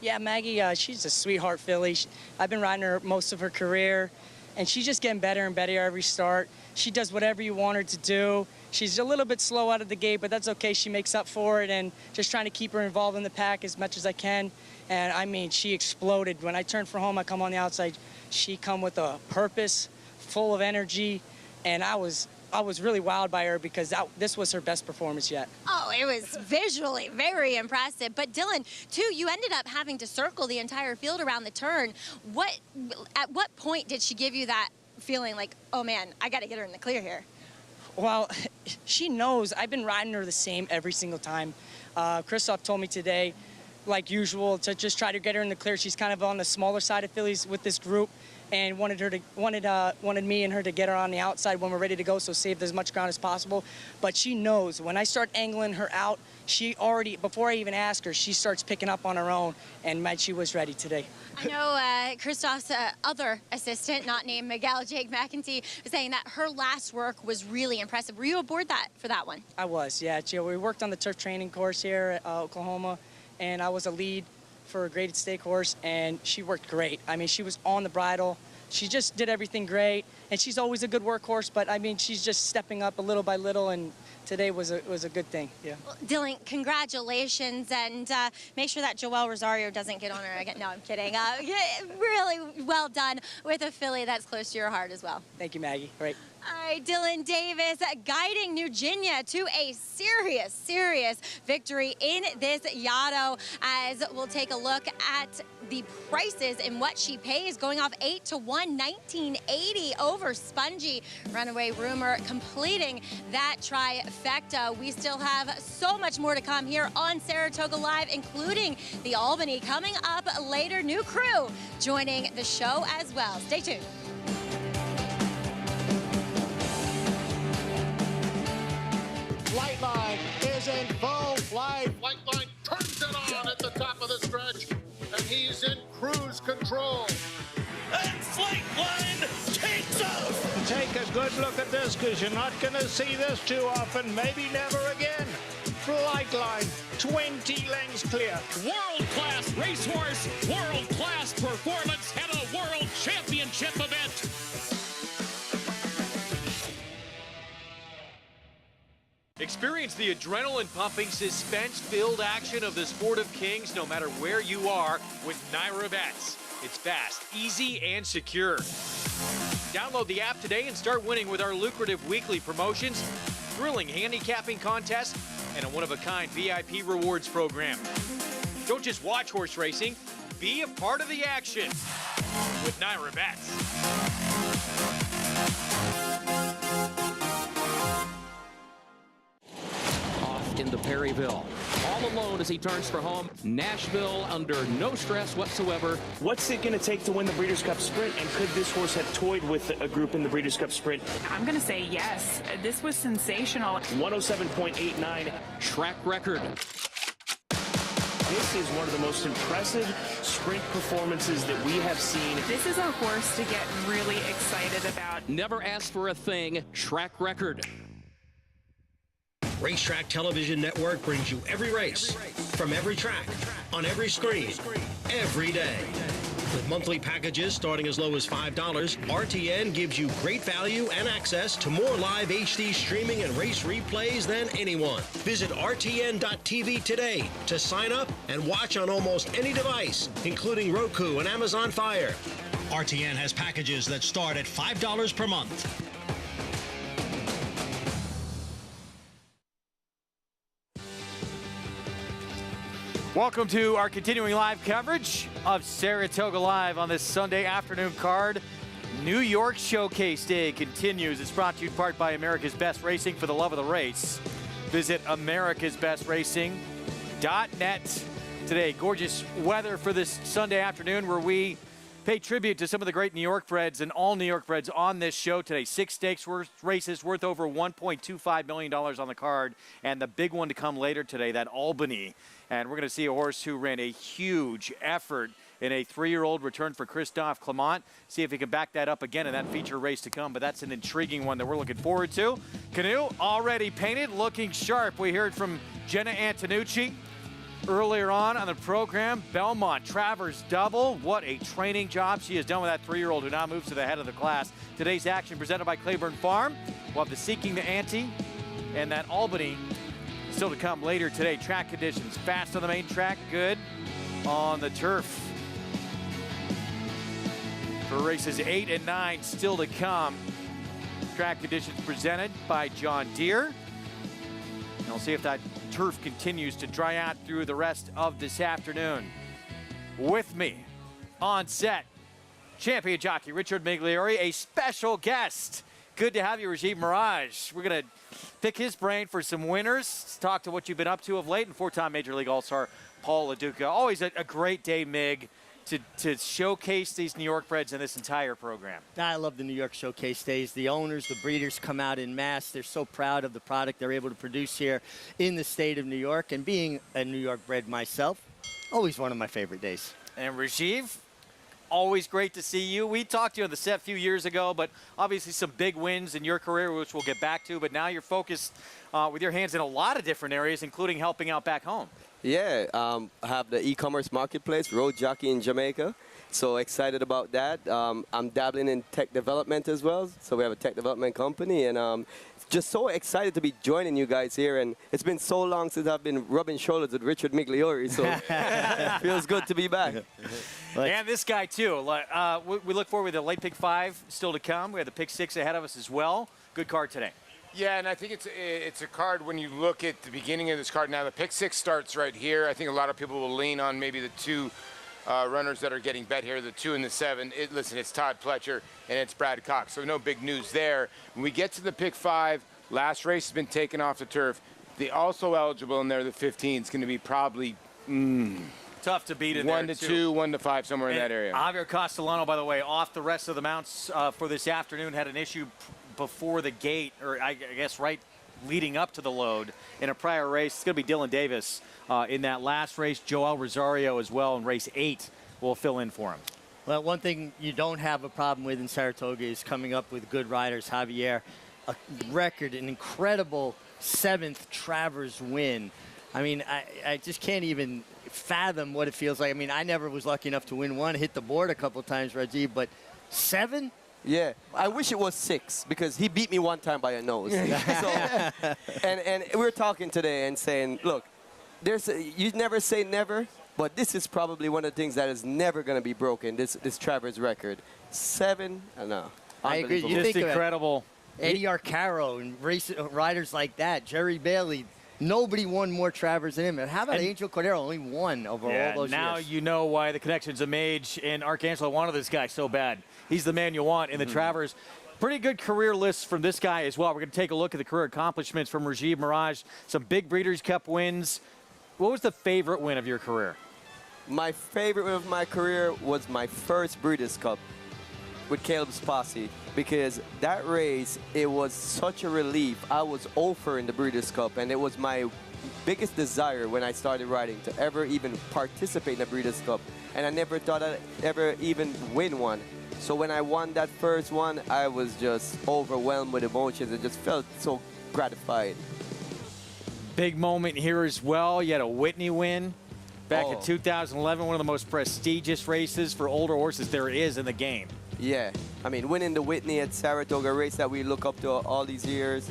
Yeah, Maggie, she's a sweetheart filly. I've been riding her most of her career, and she's just getting better and better every start. She does whatever you want her to do. She's a little bit slow out of the gate, but that's okay. She makes up for it, and just trying to keep her involved in the pack as much as I can. And I mean, she exploded. When I turned for home, I come on the outside. She come with a purpose, full of energy, and I was really wowed by her because this was her best performance yet. Oh, it was visually very impressive. But Dylan, too, you ended up having to circle the entire field around the turn. At what point did she give you that feeling like, oh man, I got to get her in the clear here? Well, she knows I've been riding her the same every single time. Christophe told me today, like usual, to just try to get her in the clear. She's kind of on the smaller side of fillies with this group, and wanted me and her to get her on the outside when we're ready to go, so save as much ground as possible. But she knows when I start angling her out, she already, before I even ask her, she starts picking up on her own, and man, she was ready today. I know Christophe's other assistant, not named Miguel, Jake McEntee, was saying that her last work was really impressive. Were you aboard for that one? I was, yeah. We worked on the turf training course here at Oklahoma, and I was a lead for a graded stake horse, and she worked great. I mean, she was on the bridle. She just did everything great, and she's always a good workhorse, but I mean, she's just stepping up a little by little, and today was a good thing, yeah. Well, Dylan, congratulations, and make sure that Joel Rosario doesn't get on her again. No, I'm kidding. Really well done with a filly that's close to your heart as well. Thank you, Maggie. Great. All right, Dylan Davis guiding New Ginia to a serious victory in this Yaddo, as we'll take a look at the prices and what she pays, going off 8-1, 1980 over Spongy. Runaway Rumor completing that trifecta. We still have so much more to come here on Saratoga Live, including the Albany coming up later. New crew joining the show as well. Stay tuned. Flightline is in full flight. Flightline turns it on at the top of the stretch, and he's in cruise control. And Flightline takes off. Take a good look at this, because you're not going to see this too often, maybe never again. Flightline, 20 lengths clear. World-class racehorse, world-class performance at a world championship event. Experience the adrenaline-pumping, suspense-filled action of the Sport of Kings no matter where you are with Naira Bets. It's fast, easy, and secure. Download the app today and start winning with our lucrative weekly promotions, thrilling handicapping contests, and a one-of-a-kind VIP rewards program. Don't just watch horse racing, be a part of the action with Naira Bets. Into Perryville, all alone as he turns for home. Nashville under no stress whatsoever. What's it going to take to win the Breeders' Cup Sprint, and could this horse have toyed with a group in the Breeders' Cup Sprint? I'm going to say yes. This was sensational. 107.89 track record. This is one of the most impressive sprint performances that we have seen. This is a horse to get really excited about. Never asked for a thing, track record. Racetrack Television Network brings you every race, from every track, on every screen, every day. With monthly packages starting as low as $5, RTN gives you great value and access to more live HD streaming and race replays than anyone. Visit RTN.tv today to sign up and watch on almost any device, including Roku and Amazon Fire. RTN has packages that start at $5 per month. Welcome to our continuing live coverage of Saratoga Live on this Sunday afternoon card. New York Showcase Day continues. It's brought to you in part by America's Best Racing, for the love of the race. Visit americasbestracing.net today. Gorgeous weather for this Sunday afternoon where we pay tribute to some of the great New York breds and all New York breds on this show today. 6 stakes races worth over $1.25 million on the card. And the big one to come later today, that Albany. And we're going to see a horse who ran a huge effort in a 3-year-old return for Christophe Clement. See if he can back that up again in that feature race to come. But that's an intriguing one that we're looking forward to. Canoe already painted, looking sharp. We heard from Jenna Antonucci earlier on the program. Belmont Travers double. What a training job she has done with that 3-year-old who now moves to the head of the class. Today's action presented by Claiborne Farm. We'll have the Seeking the Ante and that Albany still to come later today. Track conditions fast on the main track, good on the turf. For races 8 and 9 still to come. Track conditions presented by John Deere. And we'll see if that turf continues to dry out through the rest of this afternoon. With me on set, champion jockey Richard Migliore, a special guest. Good to have you, Rajiv Mirage. We're going to pick his brain for some winners, talk to what you've been up to of late, and 4-time Major League All-Star Paul LaDuca. Always a great day, Mig, to showcase these New York breds in this entire program. I love the New York Showcase days. The owners, the breeders come out in mass. They're so proud of the product they're able to produce here in the state of New York. And being a New York bred myself, always one of my favorite days. And Rajiv, always great to see you. We talked to you on the set a few years ago, but obviously some big wins in your career, which we'll get back to. But now you're focused with your hands in a lot of different areas, including helping out back home. Yeah, I have the e-commerce marketplace, Road Jockey in Jamaica. So excited about that. I'm dabbling in tech development as well. So we have a tech development company, and just so excited to be joining you guys here. And it's been so long since I've been rubbing shoulders with Richard Migliore, so it feels good to be back. And this guy, too. We look forward to the late pick 5 still to come. We have the pick 6 ahead of us as well. Good card today. Yeah, and I think it's a card when you look at the beginning of this card. Now, the pick 6 starts right here. I think a lot of people will lean on maybe the 2 runners that are getting bet here, the 2 and the 7. Listen, it's Todd Pletcher and it's Brad Cox, so no big news there. When we get to the pick 5, last race has been taken off the turf. The also eligible in there, the 15, is going to be probably tough to beat in 1 there, to 2, 1 to 5, somewhere in that area. Javier Castellano, by the way, off the rest of the mounts for this afternoon, had an issue before the gate, or I guess right leading up to the load in a prior race. It's going to be Dylan Davis in that last race. Joel Rosario as well in race 8 will fill in for him. Well, one thing you don't have a problem with in Saratoga is coming up with good riders. Javier, a record, an incredible 7th Travers win. I mean, I just can't even fathom what it feels like. I mean, I never was lucky enough to win one, hit the board a couple of times, Rajiv, but 7? Yeah, I wish it was 6 because he beat me one time by a nose. So, and we were talking today and saying, look, you never say never, but this is probably one of the things that is never going to be broken, this Travers record. 7, I don't know. I agree. You Just think incredible. Eddie Arcaro and riders like that, Jerry Bailey. Nobody won more Travers than him. And how about Angel Cordero? Only one over all those years. Now you know why the connections of Mage and Arcangelo wanted this guy so bad. He's the man you want in the Travers. Pretty good career list from this guy as well. We're going to take a look at the career accomplishments from Rajiv Mirage. Some big Breeders' Cup wins. What was the favorite win of your career? My favorite win of my career was my first Breeders' Cup with Caleb's Posse, because that race, it was such a relief. I was over in the Breeders' Cup, and it was my biggest desire when I started riding to ever even participate in the Breeders' Cup, and I never thought I'd ever even win one. So when I won that first one, I was just overwhelmed with emotions and just felt so gratified. Big moment here as well. You had a Whitney win back in 2011, one of the most prestigious races for older horses there is in the game. Yeah, I mean, winning the Whitney at Saratoga, race that we look up to all these years,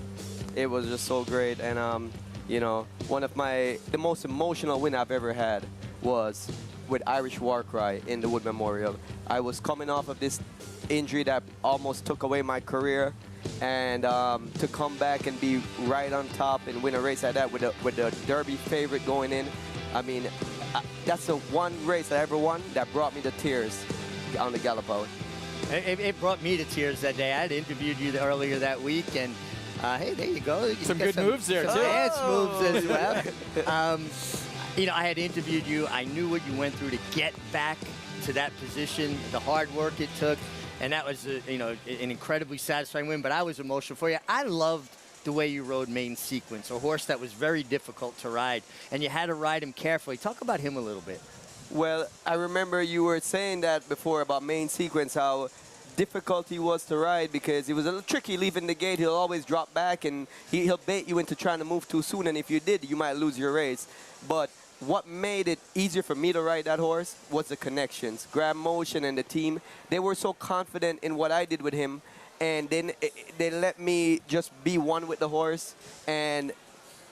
it was just so great. And, you know, the most emotional win I've ever had was with Irish Warcry in the Wood Memorial. I was coming off of this injury that almost took away my career, and to come back and be right on top and win a race like that with the Derby favorite going in, I mean, that's the one race I ever won that brought me to tears on the Gallop Out. It brought me to tears that day. I had interviewed you earlier that week, and hey, there you go. Some good moves there, too. Some dance moves as well. You know, I had interviewed you. I knew what you went through to get back to that position, the hard work it took, and that was, you know, an incredibly satisfying win. But I was emotional for you. I loved the way you rode Main Sequence, a horse that was very difficult to ride, and you had to ride him carefully. Talk about him a little bit. Well, I remember you were saying that before about Main Sequence, how difficult he was to ride because he was a little tricky leaving the gate. He'll always drop back and he'll bait you into trying to move too soon, and if you did, you might lose your race. But what made it easier for me to ride that horse was the connections. Grab Motion and the team, they were so confident in what I did with him, and then they let me just be one with the horse, and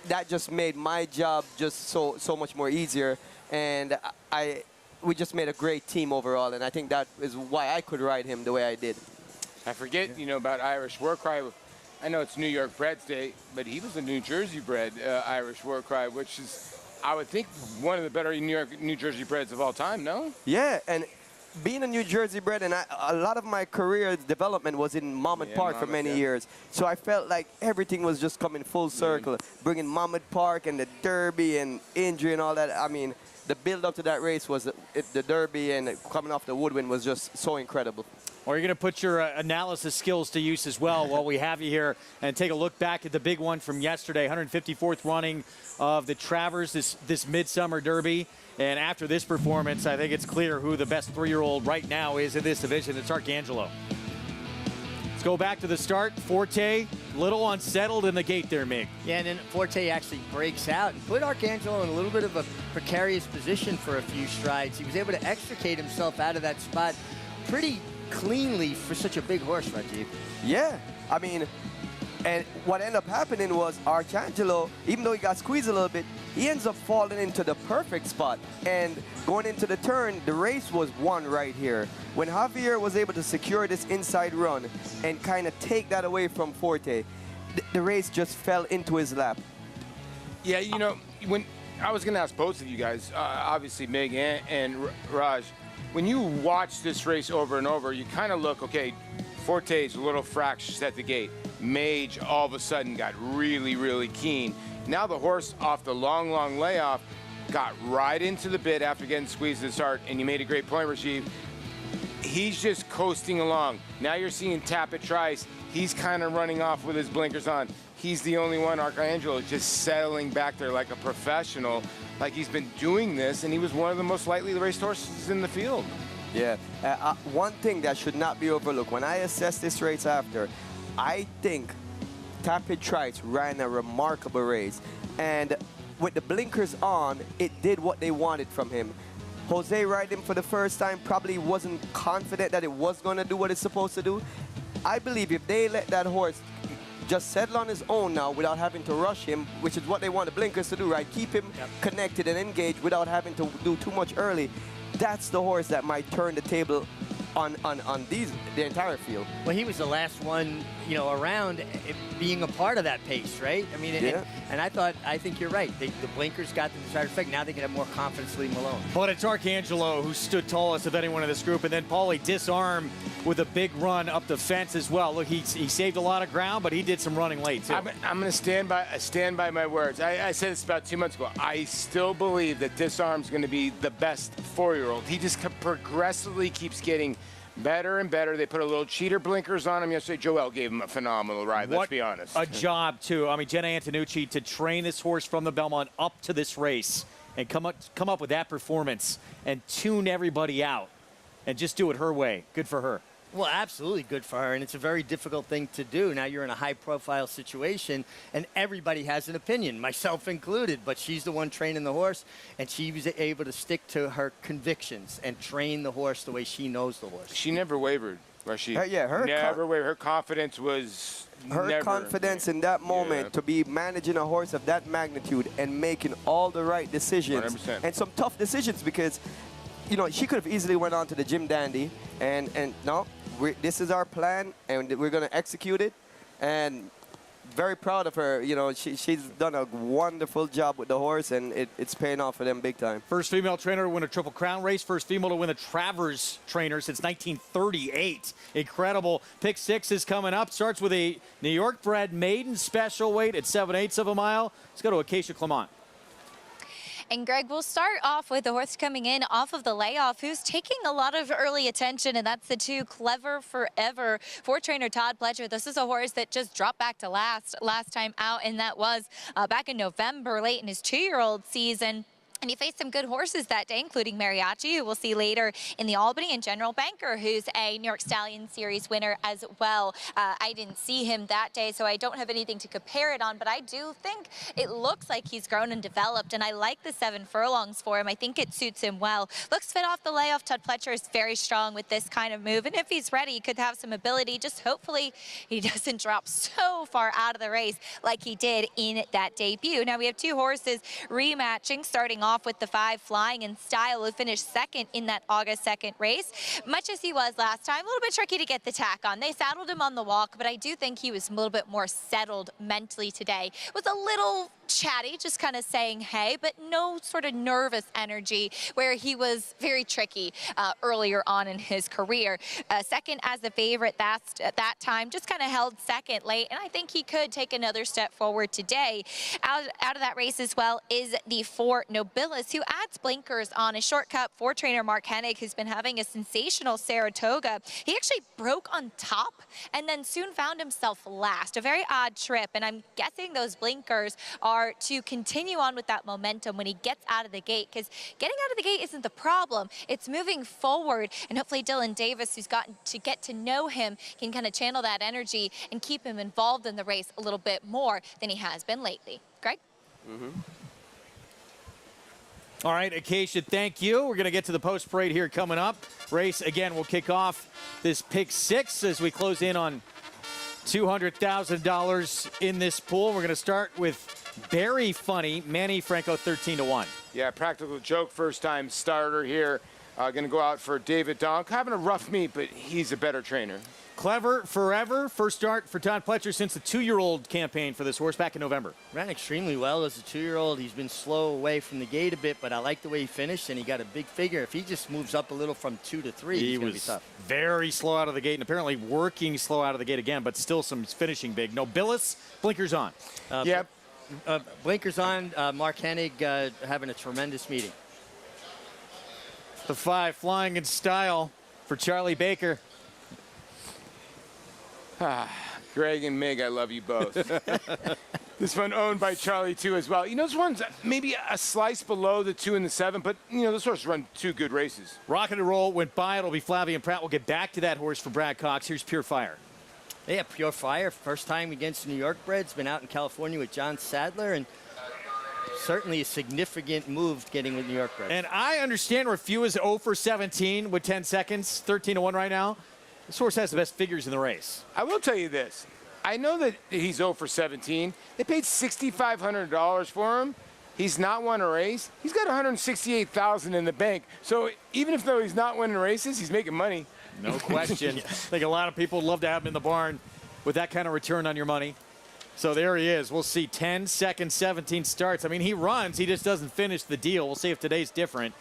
that just made my job just so much more easier. And we just made a great team overall, and I think that is why I could ride him the way I did. I forget, you know, about Irish War Cry. I know it's New York Bred's Day, but he was a New Jersey bred Irish War Cry, which is, I would think, one of the better New Jersey breds of all time, no? Yeah, and being a New Jersey bred, and a lot of my career development was in Monmouth Park for many years. So I felt like everything was just coming full circle. Bringing Monmouth Park and the Derby and injury and all that. I mean, the build up to that race was the Derby, and coming off the woodwind was just so incredible. Or you're going to put your analysis skills to use as well while we have you here and take a look back at the big one from yesterday, 154th running of the Travers, this Midsummer Derby. And after this performance, I think it's clear who the best 3-year-old right now is in this division. It's Arcangelo. Let's go back to the start. Forte, little unsettled in the gate there, Mig. Yeah, and then Forte actually breaks out and put Arcangelo in a little bit of a precarious position for a few strides. He was able to extricate himself out of that spot pretty cleanly for such a big horse, Rajiv. Yeah, I mean, and what ended up happening was Arcangelo, even though he got squeezed a little bit, he ends up falling into the perfect spot. And going into the turn, the race was won right here. When Javier was able to secure this inside run and kind of take that away from Forte, the race just fell into his lap. Yeah, you know, when I was going to ask both of you guys, obviously Mig and Raj, when you watch this race over and over, you kind of look, okay, Forte's a little fractious at the gate. Mage all of a sudden got really, really keen. Now the horse off the long, long layoff got right into the bit after getting squeezed at the start, and you made a great point, Rajiv. He's just coasting along. Now you're seeing Tapit Trice. He's kind of running off with his blinkers on. He's the only one, Arcangelo, just settling back there like a professional, like he's been doing this, and he was one of the most lightly raced horses in the field. Yeah, one thing that should not be overlooked, when I assessed this race after, I think Tapit Trice ran a remarkable race, and with the blinkers on, it did what they wanted from him. Jose riding him for the first time probably wasn't confident that it was going to do what it's supposed to do. I believe if they let that horse just settle on his own now without having to rush him, which is what they want the blinkers to do, right? Keep him connected and engaged without having to do too much early. That's the horse that might turn the table on the entire field. Well, he was the last one, you know, around being a part of that pace, right? I mean, yeah. and I think you're right. The blinkers got the desired effect. Now they can have more confidence leading Malone. But it's Arcangelo who stood tallest of anyone in this group, and then Paulie disarmed with a big run up the fence as well. Look, he saved a lot of ground, but he did some running late too. I'm going to stand by my words. I said this about 2 months ago. I still believe that Disarm's going to be the best 4-year-old. He just progressively keeps getting better and better. They put a little cheater blinkers on him yesterday. Joel gave him a phenomenal ride, let's be honest. A job, too. I mean, Jenna Antonucci to train this horse from the Belmont up to this race and come up with that performance and tune everybody out and just do it her way. Good for her. Well, absolutely good for her, and it's a very difficult thing to do. Now you're in a high-profile situation, and everybody has an opinion, myself included, but she's the one training the horse, and she was able to stick to her convictions and train the horse the way she knows the horse. She never wavered, was she? Her never wavered. Her confidence was confidence in that moment to be managing a horse of that magnitude and making all the right decisions 100%. and some tough decisions, because you know, she could have easily went on to the Jim Dandy and no, this is our plan and we're going to execute it, and very proud of her. You know, she's done a wonderful job with the horse, and it's paying off for them big time. First female trainer to win a Triple Crown race. First female to win a Travers trainer since 1938. Incredible. Pick 6 is coming up. Starts with a New York bred maiden special weight at 7/8 of a mile. Let's go to Acacia Clement. And Greg, we'll start off with the horse coming in off of the layoff, who's taking a lot of early attention, and that's the 2 Clever Forever for trainer Todd Pletcher. This is a horse that just dropped back to last time out, and that was back in November, late in his 2-year-old season. And he faced some good horses that day, including Mariachi, who we'll see later in the Albany, and General Banker, who's a New York Stallion Series winner as well. I didn't see him that day, so I don't have anything to compare it on, but I do think it looks like he's grown and developed, and I like the 7 furlongs for him. I think it suits him well. Looks fit off the layoff. Todd Pletcher is very strong with this kind of move, and if he's ready, he could have some ability. Just hopefully he doesn't drop so far out of the race like he did in that debut. Now we have 2 horses rematching, starting off with the 5 Flying in Style, who finished second in that August 2nd race. Much as he was last time, a little bit tricky to get the tack on. They saddled him on the walk, but I do think he was a little bit more settled mentally today. Was a little chatty, just kind of saying hey, but no sort of nervous energy, where he was very tricky earlier on in his career. Second as the favorite at that time, just kind of held second late, and I think he could take another step forward today. Out of that race as well is the 4 Nobilis, who adds blinkers on a short cut for trainer Mark Hennig, who's been having a sensational Saratoga. He actually broke on top and then soon found himself last. A very odd trip, and I'm guessing those blinkers are to continue on with that momentum when he gets out of the gate, because getting out of the gate isn't the problem. It's moving forward, and hopefully Dylan Davis, who's gotten to get to know him, can kind of channel that energy and keep him involved in the race a little bit more than he has been lately. Greg? All right, Acacia, thank you. We're going to get to the post parade here coming up. Race, again, will kick off this pick 6 as we close in on $200,000 in this pool. We're going to start with Very Funny, Manny Franco, 13-1. Yeah, Practical Joke, first-time starter here. Going to go out for David Donk. Having a rough meet, but he's a better trainer. Clever Forever, first start for Todd Pletcher since the 2-year-old campaign for this horse back in November. Ran extremely well as a 2-year-old. He's been slow away from the gate a bit, but I like the way he finished, and he got a big figure. If he just moves up a little from 2 to 3, he's going to be tough. Very slow out of the gate, and apparently working slow out of the gate again, but still some finishing big. Nobilis, blinkers on. Yep. Blinkers on. Mark Hennig having a tremendous meeting. The 5 Flying in Style for Charlie Baker. Greg and Mig, I love you both. This one owned by Charlie, too, as well. You know, this one's maybe a slice below the 2 and the 7, but, you know, this horse run 2 good races. Rocket and Roll went by. It'll be Flavian Pratt. We'll get back to that horse for Brad Cox. Here's Pure Fire. Yeah, Pure Fire, first time against New York breds. Been out in California with John Sadler, and certainly a significant move getting with New York breds. And I understand Refuse is 0 for 17 with 10 seconds, 13-1 right now. This horse has the best figures in the race. I will tell you this. I know that he's 0 for 17. They paid $6,500 for him. He's not won a race. He's got $168,000 in the bank. So even if though he's not winning races, he's making money. No question. I think a lot of people would love to have him in the barn with that kind of return on your money. So there he is. We'll see 10 seconds, 17 starts. I mean, he runs. He just doesn't finish the deal. We'll see if today's different.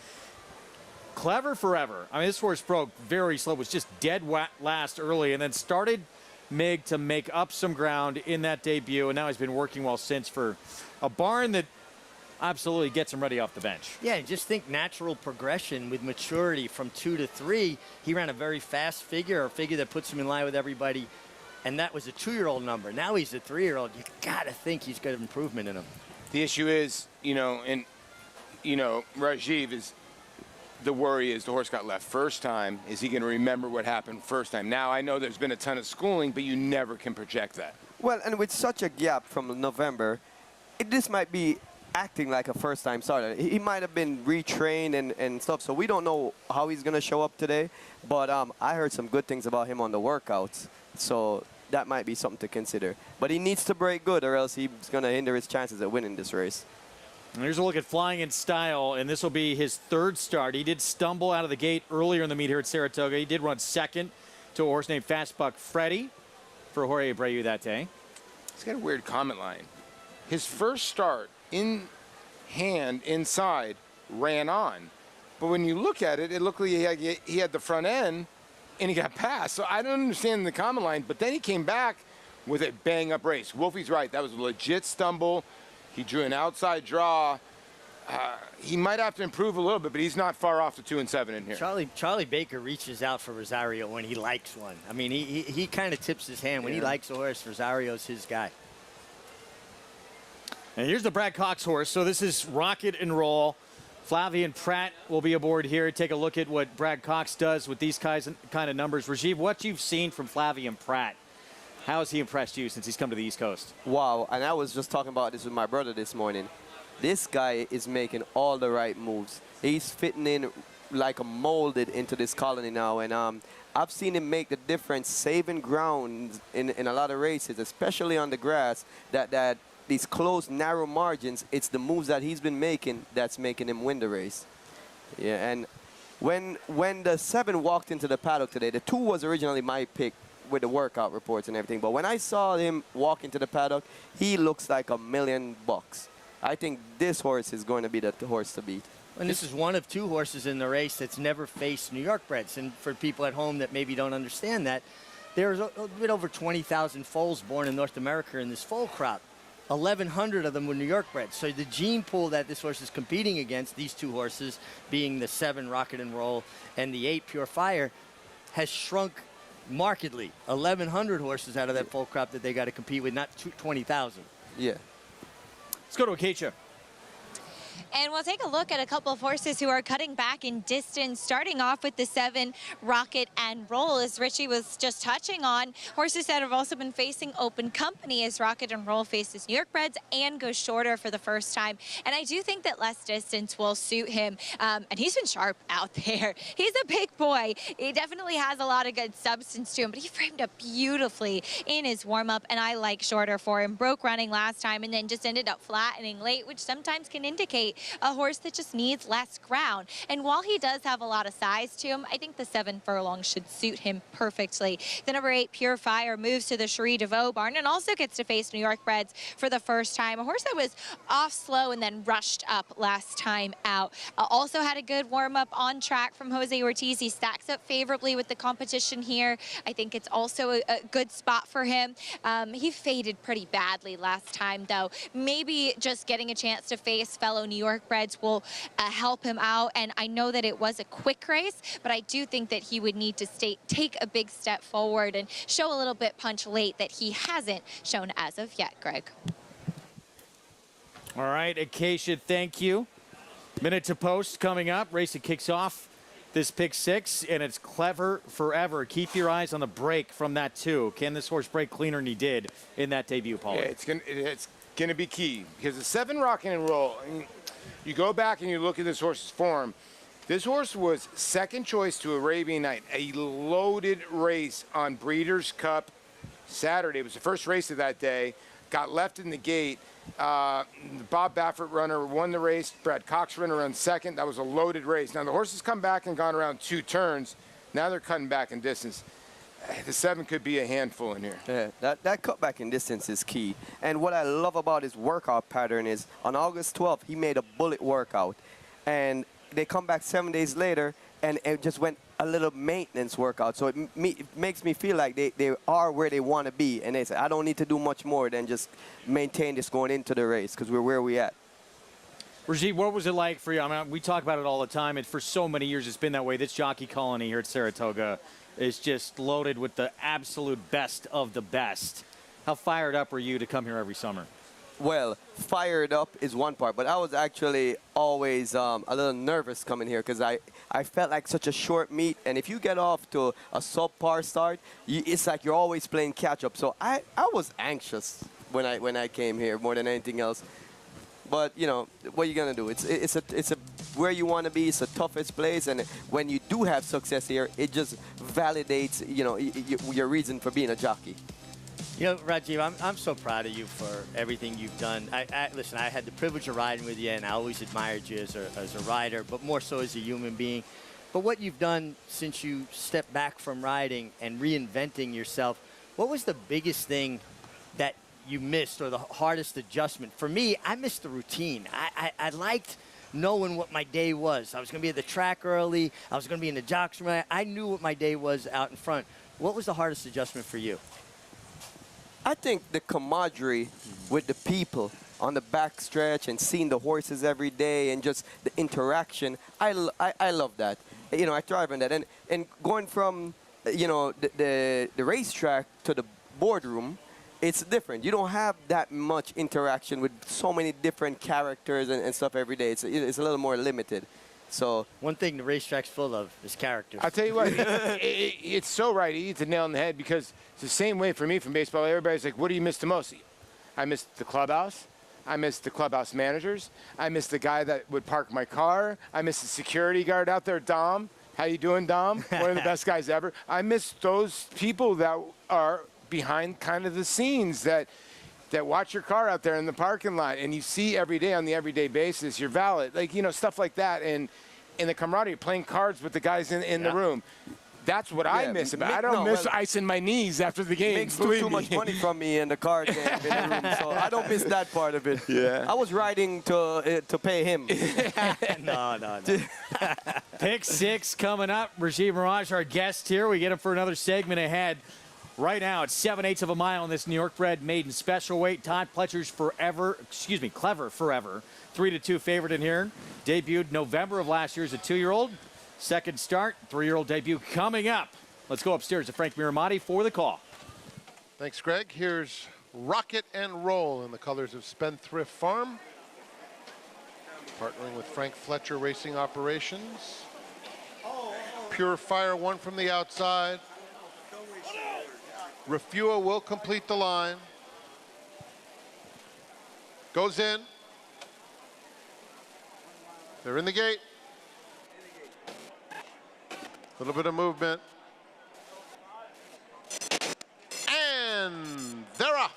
Clever Forever. I mean, this horse broke very slow. Was just dead last early and then started Mig to make up some ground in that debut. And now he's been working well since for a barn that absolutely gets him ready off the bench. Yeah, just think natural progression with maturity from 2 to 3. He ran a very fast figure, a figure that puts him in line with everybody. And that was a 2-year-old number. Now he's a 3-year-old. You got to think he's got improvement in him. The issue is, Rajiv is, the worry is the horse got left first time. Is he going to remember what happened first time? Now, I know there's been a ton of schooling, but you never can project that. Well, and with such a gap from November, this might be acting like a first-time starter. He might have been retrained and stuff, so we don't know how he's going to show up today. But I heard some good things about him on the workouts, so that might be something to consider. But he needs to break good, or else he's going to hinder his chances at winning this race. And here's a look at Flying in Style, and this will be his 3rd start. He did stumble out of the gate earlier in the meet here at Saratoga. He did run second to a horse named Fastbuck Freddy for Jorge Abreu that day. He's got a weird comment line. His first start in hand inside ran on. But when you look at it, it looked like he had the front end and he got passed. So I don't understand the comment line, but then he came back with a bang-up race. Wolfie's right. That was a legit stumble. He drew an outside draw, he might have to improve a little bit, but he's not far off the 2 and 7 in here. Charlie Baker reaches out for Rosario when he likes one. I mean, he kind of tips his hand. When he likes a horse, Rosario's his guy. And here's the Brad Cox horse. So this is Rocket and Roll. Flavien Prat will be aboard here. Take a look at what Brad Cox does with these kind of numbers. Rajiv, what you've seen from Flavien Prat, how has he impressed you since he's come to the East Coast? Wow, and I was just talking about this with my brother this morning. This guy is making all the right moves. He's fitting in like a molded into this colony now, and I've seen him make the difference, saving ground in a lot of races, especially on the grass, that these close, narrow margins, it's the moves that he's been making that's making him win the race. Yeah, and when the 7 walked into the paddock today, the 2 was originally my pick with the workout reports and everything, but when I saw him walk into the paddock, he looks like $1 million. I think this horse is going to be the horse to beat. And this is one of 2 horses in the race that's never faced New York breds. And for people at home that maybe don't understand that, there's a bit over 20,000 foals born in North America in this foal crop. 1,100 of them were New York breds. So the gene pool that this horse is competing against, these 2 horses, being the 7 Rocket and Roll and the 8 Pure Fire, has shrunk markedly. 1,100 horses out of that foal crop that they got to compete with, not 20,000. Yeah. Let's go to Acacia. And we'll take a look at a couple of horses who are cutting back in distance, starting off with the 7 Rocket and Roll, as Richie was just touching on. Horses that have also been facing open company as Rocket and Roll faces New York breds and goes shorter for the first time. And I do think that less distance will suit him. And he's been sharp out there. He's a big boy. He definitely has a lot of good substance to him, but he framed up beautifully in his warm-up, and I like shorter for him. Broke running last time and then just ended up flattening late, which sometimes can indicate a horse that just needs less ground. And while he does have a lot of size to him, I think the 7 Furlong should suit him perfectly. The number 8 Pure Fire moves to the Cherie DeVaux barn and also gets to face New York breds for the first time. A horse that was off slow and then rushed up last time out. Also had a good warm-up on track from Jose Ortiz. He stacks up favorably with the competition here. I think it's also a good spot for him. He faded pretty badly last time, though. Maybe just getting a chance to face fellow New York breds will help him out. And I know that it was a quick race, but I do think that he would need to take a big step forward and show a little bit punch late that he hasn't shown as of yet, Greg. All right, Acacia, thank you. Minute to post coming up. Racing kicks off this pick 6, and it's Clever Forever. Keep your eyes on the break from that, too. Can this horse break cleaner than he did in that debut, Paul? Yeah, it's gonna be key, because the 7 Rock and Roll, I mean, you go back and you look at this horse's form. This horse was second choice to Arabian Night, a loaded race on Breeders' Cup Saturday. It was the first race of that day. Got left in the gate. The Bob Baffert runner won the race. Brad Cox runner ran second. That was a loaded race. Now the horses come back and gone around 2 turns. Now they're cutting back in distance. The 7 could be a handful in here. Yeah, that cutback in distance is key. And what I love about his workout pattern is on August 12th, he made a bullet workout. And they come back 7 days later, and it just went a little maintenance workout. So it makes me feel like they are where they want to be. And they say, I don't need to do much more than just maintain this going into the race, because we're where we at. Rajiv, what was it like for you? I mean, we talk about it all the time, and for so many years it's been that way. This jockey colony here at Saratoga is just loaded with the absolute best of the best. How fired up were you to come here every summer? Well, fired up is one part, but I was actually always a little nervous coming here, because I felt like such a short meet, and if you get off to a subpar start, it's like you're always playing catch-up. So I was anxious when I came here more than anything else. But you know, what are you gonna do? It's a where you want to be. It's the toughest place, and when you do have success here, it just validates, you know, your reason for being a jockey. You know, Rajiv, I'm so proud of you for everything you've done. Listen, I had the privilege of riding with you, and I always admired you as a rider, but more so as a human being. But what you've done since you stepped back from riding and reinventing yourself, what was the biggest thing that you missed, or the hardest adjustment? For me, I missed the routine. I liked knowing what my day was. I was going to be at the track early. I was going to be in the jocks room. I knew what my day was out in front. What was the hardest adjustment for you? I think the camaraderie with the people on the back stretch and seeing the horses every day and just the interaction. I love that. You know, I thrive on that. And going from, you know, the racetrack to the boardroom, it's different. You don't have that much interaction with so many different characters and stuff every day. It's a little more limited. So one thing the racetrack's full of is characters. I'll tell you what, it's so right. He hits the nail on the head because it's the same way for me from baseball. Everybody's like, what do you miss the most? I miss the clubhouse. I miss the clubhouse managers. I miss the guy that would park my car. I miss the security guard out there, Dom. How you doing, Dom? One of the best guys ever. I miss those people that are behind kind of the scenes that watch your car out there in the parking lot and you see every day on the everyday basis, your valet, like, you know, stuff like that. And the camaraderie, playing cards with the guys in the room. That's what I miss about it. I don't miss icing my knees after the game. Makes too much money from me in the card game in the room, so I don't miss that part of it. Yeah. I was riding to pay him. No. Pick 6 coming up. Rajiv Mirage, our guest here. We get him for another segment ahead. Right now, it's 7/8 of a mile in this New York bred maiden special weight. Todd Pletcher's Clever Forever. 3-2 favorite in here. Debuted November of last year as a 2-year-old. Second start, 3-year-old debut coming up. Let's go upstairs to Frank Miramati for the call. Thanks, Greg. Here's Rocket and Roll in the colors of Spendthrift Farm. Partnering with Frank Fletcher Racing Operations. Pure Fire, one from the outside. Refua will complete the line. Goes in. They're in the gate. A little bit of movement. And they're off.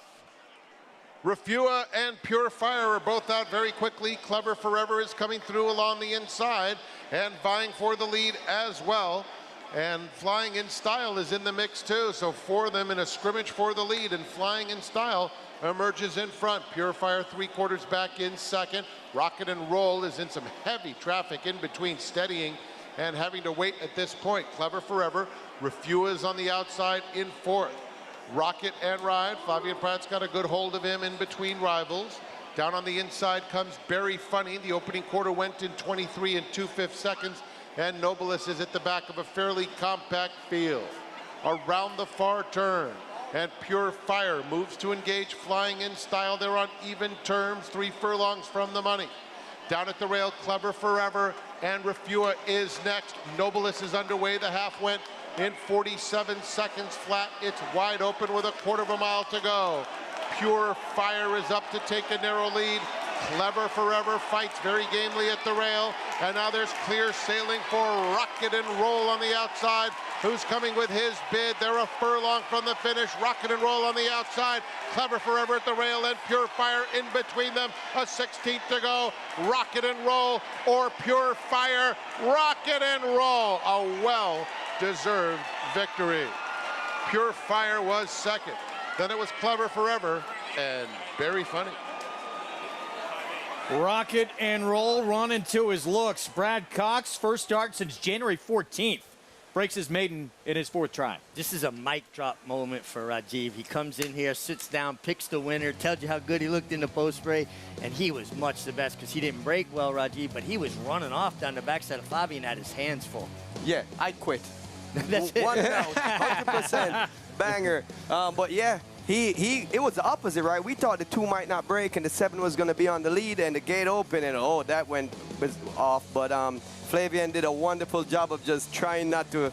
Refua and Pure Fire are both out very quickly. Clever Forever is coming through along the inside and vying for the lead as well. And Flying in Style is in the mix too. So 4 of them in a scrimmage for the lead, and Flying in Style emerges in front. Pure Fire 3/4 back in second. Rocket and Roll is in some heavy traffic in between, steadying and having to wait at this point. Clever Forever. Refua is on the outside in 4th. Rocket and Ride. Flavien Prat's got a good hold of him in between rivals. Down on the inside comes Berry Funny. The opening quarter went in 23 2/5 seconds. And Nobilis is at the back of a fairly compact field. Around the far turn. And Pure Fire moves to engage Flying in Style. They're on even terms, 3 furlongs from the money. Down at the rail, Clever Forever and Refua is next. Nobilis is underway. The half went in 47 seconds flat. It's wide open with 1/4 mile to go. Pure Fire is up to take a narrow lead. Clever Forever fights very gamely at the rail. And now there's clear sailing for Rocket and Roll on the outside, who's coming with his bid. They're a furlong from the finish. Rocket and Roll on the outside. Clever Forever at the rail and Pure Fire in between them. A 16th to go. Rocket and Roll or Pure Fire. Rocket and Roll. A well-deserved victory. Pure Fire was second. Then it was Clever Forever and Very Funny. Rocket and Roll running to his looks. Brad Cox, first start since January 14th. Breaks his maiden in his 4th try. This is a mic drop moment for Rajiv. He comes in here, sits down, picks the winner, tells you how good he looked in the post spray, and he was much the best because he didn't break well, Rajiv, but he was running off down the backside of Flavien and had his hands full. Yeah, I'd quit. That's it. 100% banger. But yeah, it was the opposite, right? We thought the 2 might not break and the 7 was going to be on the lead and the gate open and that was off. But Flavien did a wonderful job of just trying not to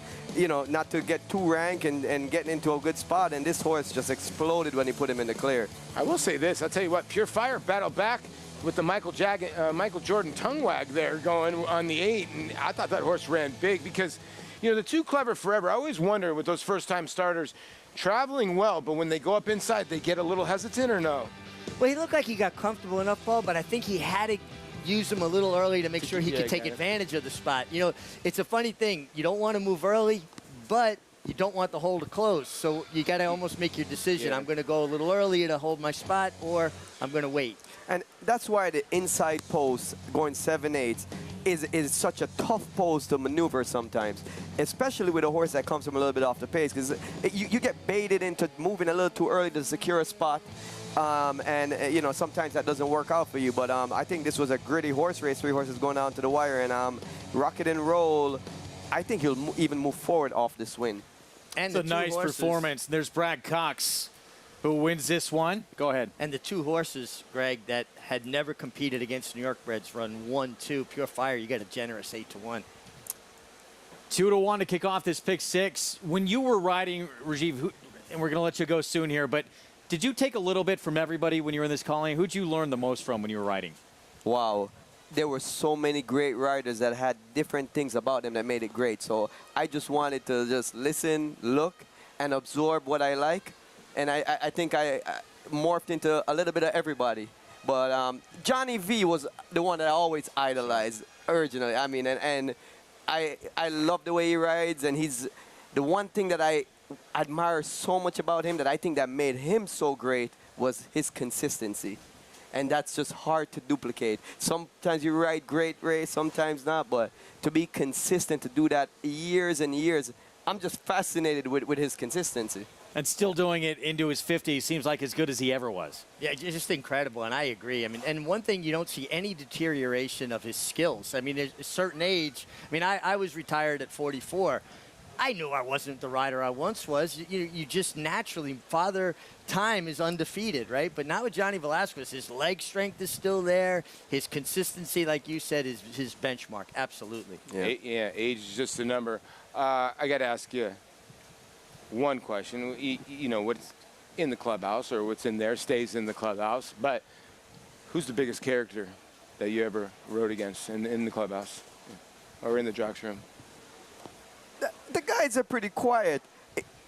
get too rank and getting into a good spot. And this horse just exploded when he put him in the clear. I will say this. I'll tell you what, Pure Fire battled back with the Michael Jordan tongue wag there going on the 8. And I thought that horse ran big because, you know, the 2 Clever Forever, I always wonder with those first-time starters, traveling well, but when they go up inside, they get a little hesitant or no? Well, he looked like he got comfortable enough, Paul, but I think he had to use him a little early to make sure he could take advantage of the spot. You know, it's a funny thing. You don't want to move early, but you don't want the hole to close. So you got to almost make your decision. Yeah. I'm going to go a little early to hold my spot, or I'm going to wait. And that's why the inside post going 7/8 is such a tough post to maneuver sometimes, especially with a horse that comes from a little bit off the pace, because you get baited into moving a little too early to secure a spot. You know, sometimes that doesn't work out for you. But I think this was a gritty horse race, 3 horses going down to the wire, and Rocket and Roll, I think he'll even move forward off this win. And it's a nice performance. There's Brad Cox, who wins this one. Go ahead. And the 2 horses, Greg, that had never competed against New York breds run 1-2. Pure Fire, you got a generous 8-1. 2-1 to kick off this pick 6. When you were riding, Rajiv, and we're going to let you go soon here, but did you take a little bit from everybody when you were in this calling? Who'd you learn the most from when you were riding? Wow. There were so many great riders that had different things about them that made it great. So I just wanted to just listen, look, and absorb what I like. And I think I morphed into a little bit of everybody. But Johnny V was the one that I always idolized originally. I mean, and I love the way he rides, and he's the one thing that I admire so much about him, that I think that made him so great, was his consistency. And that's just hard to duplicate. Sometimes you ride great race, sometimes not, but to be consistent, to do that years and years, I'm just fascinated with his consistency. And still doing it into his 50s seems like as good as he ever was. Yeah, just incredible, and I agree. I mean, and one thing, you don't see any deterioration of his skills. I mean, at a certain age, I mean, I was retired at 44. I knew I wasn't the rider I once was. You just naturally, Father Time is undefeated, right? But now with Johnny Velasquez, his leg strength is still there. His consistency, like you said, is his benchmark. Absolutely. Yeah, age is just a number. I got to ask you one question. You know, what's in the clubhouse or what's in there stays in the clubhouse. But who's the biggest character that you ever rode against in the clubhouse or in the jocks room? The guys are pretty quiet.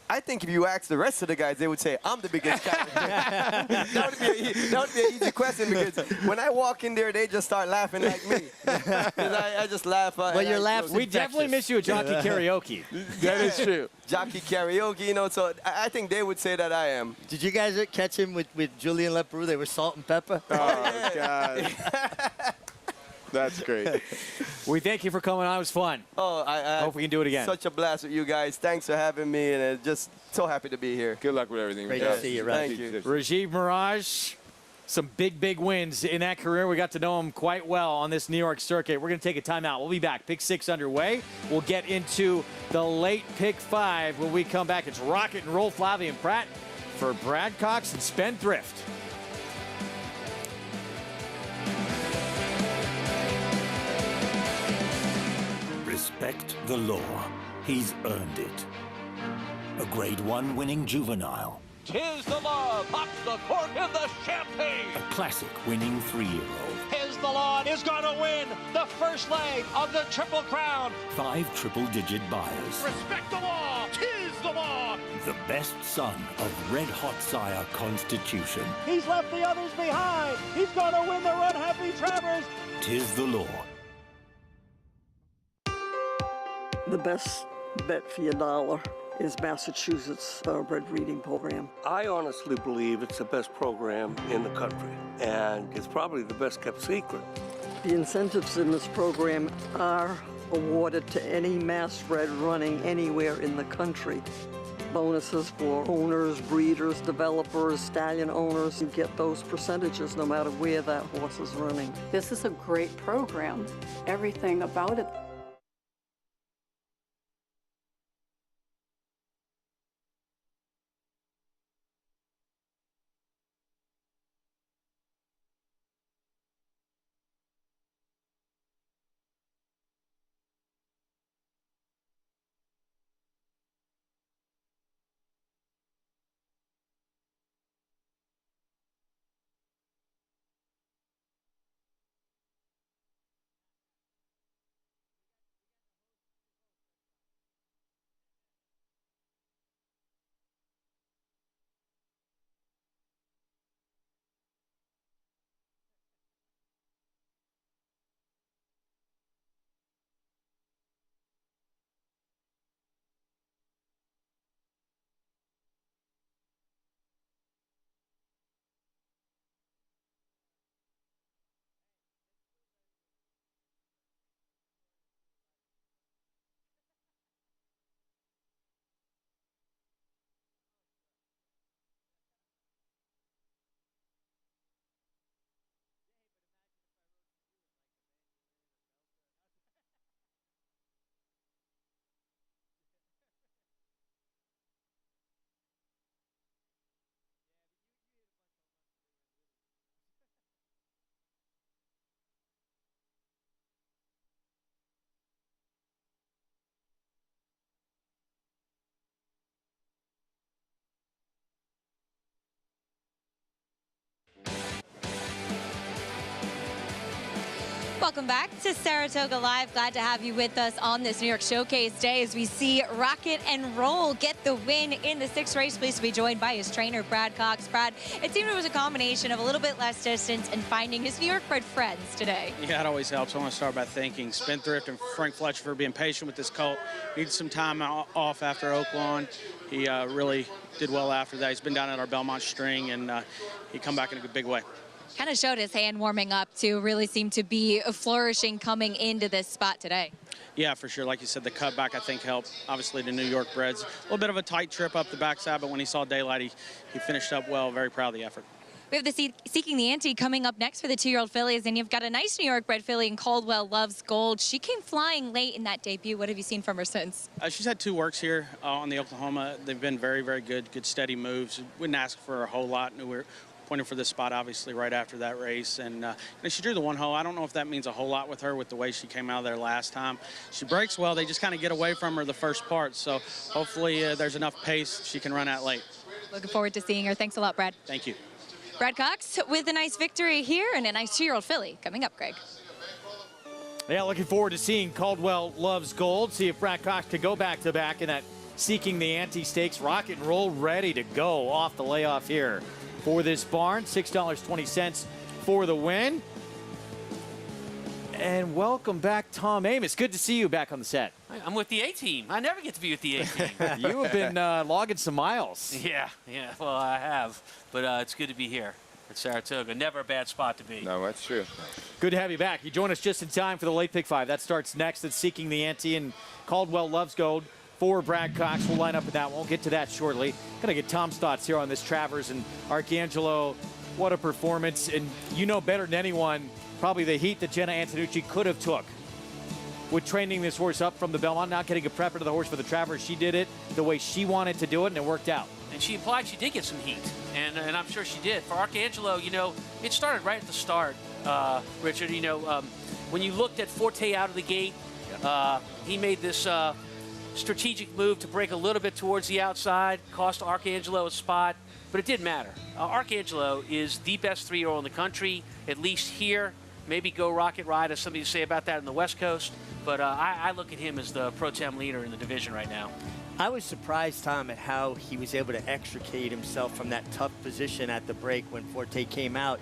I think if you ask the rest of the guys, they would say, I'm the biggest character. that would be an easy question, because when I walk in there, they just start laughing like me. I just laugh. Well, your laughs We definitely miss you at jockey karaoke. That is true. Jockey karaoke, you know, so I think they would say that I am. Did you guys catch him with Julian Leperoux? They were salt and pepper. Oh, God. That's great. We thank you for coming on. It was fun. Oh, I hope we can do it again. Such a blast with you guys. Thanks for having me, and just so happy to be here. Good luck with everything. Great to see you, Raj. Thank you. Rajiv Mirage, some big wins in that career. We got to know him quite well on this New York circuit. We're going to take a timeout. We'll be back. Pick 6 underway. We'll get into the late pick 5 when we come back. It's Rocket and Roll, Flavia Pratt for Brad Cox and Spendthrift. Respect the law. He's earned it. A Grade 1 winning juvenile. 'Tis the law, pops the cork in the champagne. A classic winning 3-year-old. 'Tis the law is going to win the first leg of the Triple Crown. 5 triple-digit buyers. Respect the law, 'tis the law. The best son of Red Hot Sire Constitution. He's left the others behind. He's going to win the Run Happy Travers. 'Tis the law. The best bet for your dollar is Massachusetts Thoroughbred Breeding Program. I honestly believe it's the best program in the country, and it's probably the best kept secret. The incentives in this program are awarded to any mass bred running anywhere in the country. Bonuses for owners, breeders, developers, stallion owners. You get those percentages no matter where that horse is running. This is a great program. Everything about it. Welcome back to Saratoga Live. Glad to have you with us on this New York Showcase day as we see Rocket and Roll get the win in the 6th race. Pleased to be joined by his trainer, Brad Cox. Brad, it seemed it was a combination of a little bit less distance and finding his New York-bred friends today. Yeah, it always helps. I want to start by thanking Spendthrift and Frank Fletcher for being patient with this colt. Needed some time off after Oaklawn. He really did well after that. He's been down at our Belmont string, and he come back in a big way. Kind of showed his hand warming up too. Really seemed to be flourishing coming into this spot today. Yeah, for sure. Like you said, the cutback I think helped. Obviously, the New York breds. A little bit of a tight trip up the backside, but when he saw daylight, he finished up well. Very proud of the effort. We have the Seeking the Ante coming up next for the 2-year-old fillies, and you've got a nice New York bred filly in Caldwell Loves Gold. She came flying late in that debut. What have you seen from her since? She's had 2 works here on the Oklahoma. They've been very, very good steady moves. Wouldn't ask for a whole lot. Knew we were pointed for this spot, obviously, right after that race. And she drew the 1 hole. I don't know if that means a whole lot with her with the way she came out of there last time. She breaks well. They just kind of get away from her the first part. So hopefully there's enough pace she can run at late. Looking forward to seeing her. Thanks a lot, Brad. Thank you. Brad Cox with a nice victory here and a nice 2-year-old filly coming up, Greg. Yeah, looking forward to seeing Caldwell Loves Gold. See if Brad Cox can go back-to-back in that Seeking the Ante Stakes. Rocket and Roll ready to go off the layoff here for this barn. $6.20 for the win. And welcome back, Tom Amos. Good to see you back on the set. I'm with the A-team. I never get to be with the A-team. You have been logging some miles. Yeah, well, I have. But it's good to be here at Saratoga. Never a bad spot to be. No, that's true. Good to have you back. You join us just in time for the late pick 5. That starts next. It's Seeking the Ante, and Caldwell Loves Gold for Brad Cox. We'll line up with that. We'll get to that shortly. Going to get Tom's thoughts here on this Travers and Arcangelo. What a performance. And you know better than anyone probably the heat that Jenna Antonucci could have took with training this horse up from the Belmont, not getting a prep into the horse for the Travers. She did it the way she wanted to do it, and it worked out. And she implied she did get some heat, and I'm sure she did. For Arcangelo, it started right at the start, Richard. When you looked at Forte out of the gate, he made this strategic move to break a little bit towards the outside, cost Arcangelo a spot, but it didn't matter. Arcangelo is the best 3-year-old in the country, at least here. Maybe Go Rocket Ride has something to say about that in the West Coast, but I look at him as the pro tem leader in the division right now. I was surprised, Tom, at how he was able to extricate himself from that tough position at the break when Forte came out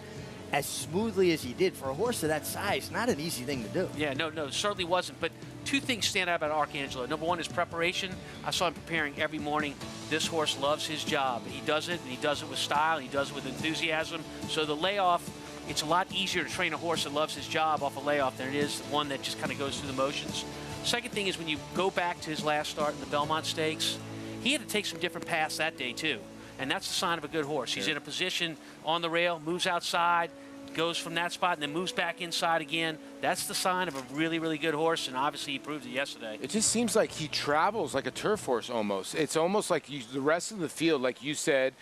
as smoothly as he did. For a horse of that size, not an easy thing to do. Yeah, no, it certainly wasn't. But 2 things stand out about Arcangelo. Number 1 is preparation. I saw him preparing every morning. This horse loves his job. He does it, and he does it with style, and he does it with enthusiasm. So the layoff, it's a lot easier to train a horse that loves his job off a layoff than it is one that just kind of goes through the motions. Second thing is when you go back to his last start in the Belmont Stakes, he had to take some different paths that day too. And that's the sign of a good horse. He's in a position on the rail, moves outside, goes from that spot, and then moves back inside again. That's the sign of a really, really good horse, and obviously he proved it yesterday. It just seems like he travels like a turf horse almost. It's almost like the rest of the field, like you said,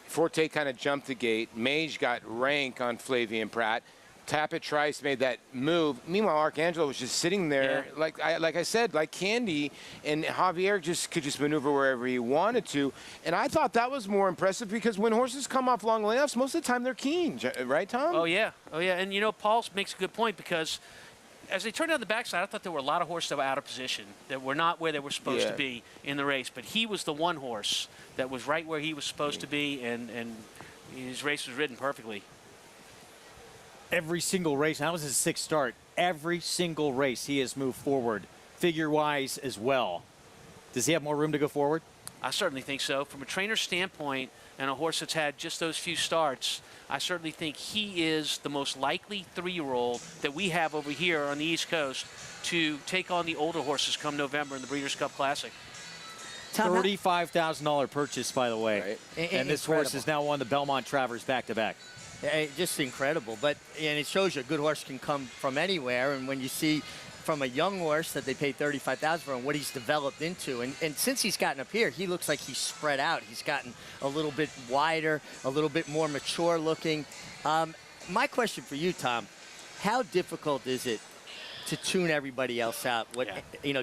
Forte kind of jumped the gate. Mage got rank on Flavian Pratt. Tappet Trice made that move. Meanwhile, Arcangelo was just sitting there, like I said, like candy, and Javier could just maneuver wherever he wanted to. And I thought that was more impressive because when horses come off long layoffs, most of the time they're keen, right, Tom? Oh, yeah. And, Paul makes a good point because as they turned down the backside, I thought there were a lot of horses that were out of position, that were not where they were supposed to be in the race. But he was the one horse that was right where he was supposed to be, and his race was ridden perfectly. Every single race, and that was his 6th start, every single race he has moved forward, figure-wise as well. Does he have more room to go forward? I certainly think so. From a trainer's standpoint, and a horse that's had just those few starts, I certainly think he is the most likely 3-year-old that we have over here on the East Coast to take on the older horses come November in the Breeders' Cup Classic. $35,000 purchase, by the way. Right. And this horse has now won the Belmont Travers back-to-back. Just incredible. And it shows you a good horse can come from anywhere. And when you see from a young horse that they paid $35,000 for and what he's developed into, and since he's gotten up here, he looks like he's spread out. He's gotten a little bit wider, a little bit more mature looking. My question for you, Tom, how difficult is it to tune everybody else out, what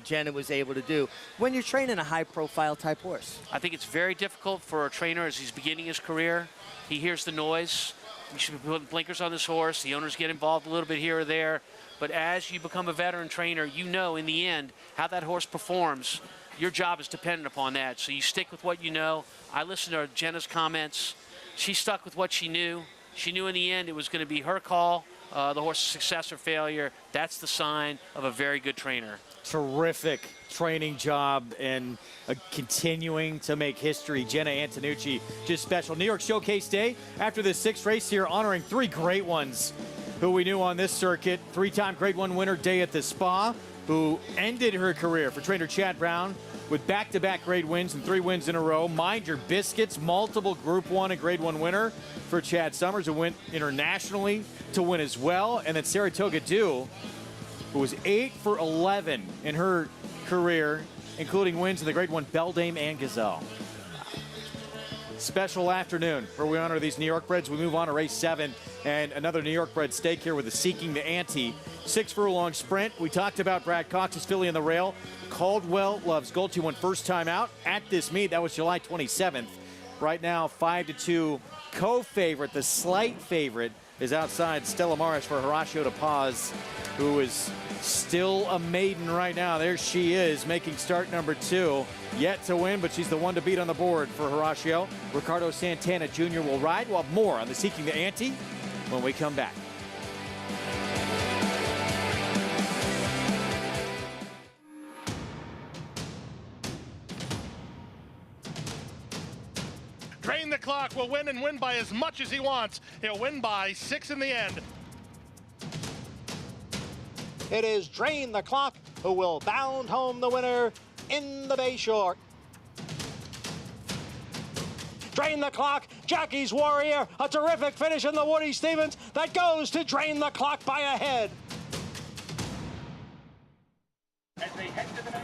Jenna was able to do when you're training a high-profile type horse? I think it's very difficult for a trainer as he's beginning his career. He hears the noise. You should be putting blinkers on this horse. The owners get involved a little bit here or there. But as you become a veteran trainer, you know in the end how that horse performs. Your job is dependent upon that. So you stick with what you know. I listened to Jenna's comments. She stuck with what she knew. She knew in the end it was going to be her call, the horse's success or failure. That's the sign of a very good trainer. Terrific training job and continuing to make history. Jenna Antonucci, just special. New York Showcase Day after the 6th race here, honoring 3 great ones who we knew on this circuit. 3-time Grade 1 winner Day at the Spa, who ended her career for trainer Chad Brown with back-to-back grade wins and 3 wins in a row. Mind Your Biscuits, multiple Group 1 and Grade 1 winner for Chad Summers, who went internationally to win as well. And then Saratoga Dew, who was 8 for 11 in her career, including wins in the Grade 1 Beldame and Gazelle. Special afternoon where we honor these New York breds. We move on to race 7 and another New York bred stake here with the Seeking the Ante 6 furlong sprint. We talked about Brad Cox's filly in the rail. Caldwell Loves Gold. He won first time out at this meet. That was July 27th. Right now, 5-2 co-favorite. The slight favorite is outside Stella Maris for Horacio de Paz, who is still a maiden right now. There she is, making start number 2. Yet to win, but she's the one to beat on the board for Horacio. Ricardo Santana Jr. will ride. We'll have more on the Seeking the Ante when we come back. Drain the Clock will win and win by as much as he wants. He'll win by 6 in the end. It is Drain the Clock who will bound home the winner in the Bayshore. Drain the Clock, Jackie's Warrior, a terrific finish in the Woody Stevens that goes to Drain the Clock by a head.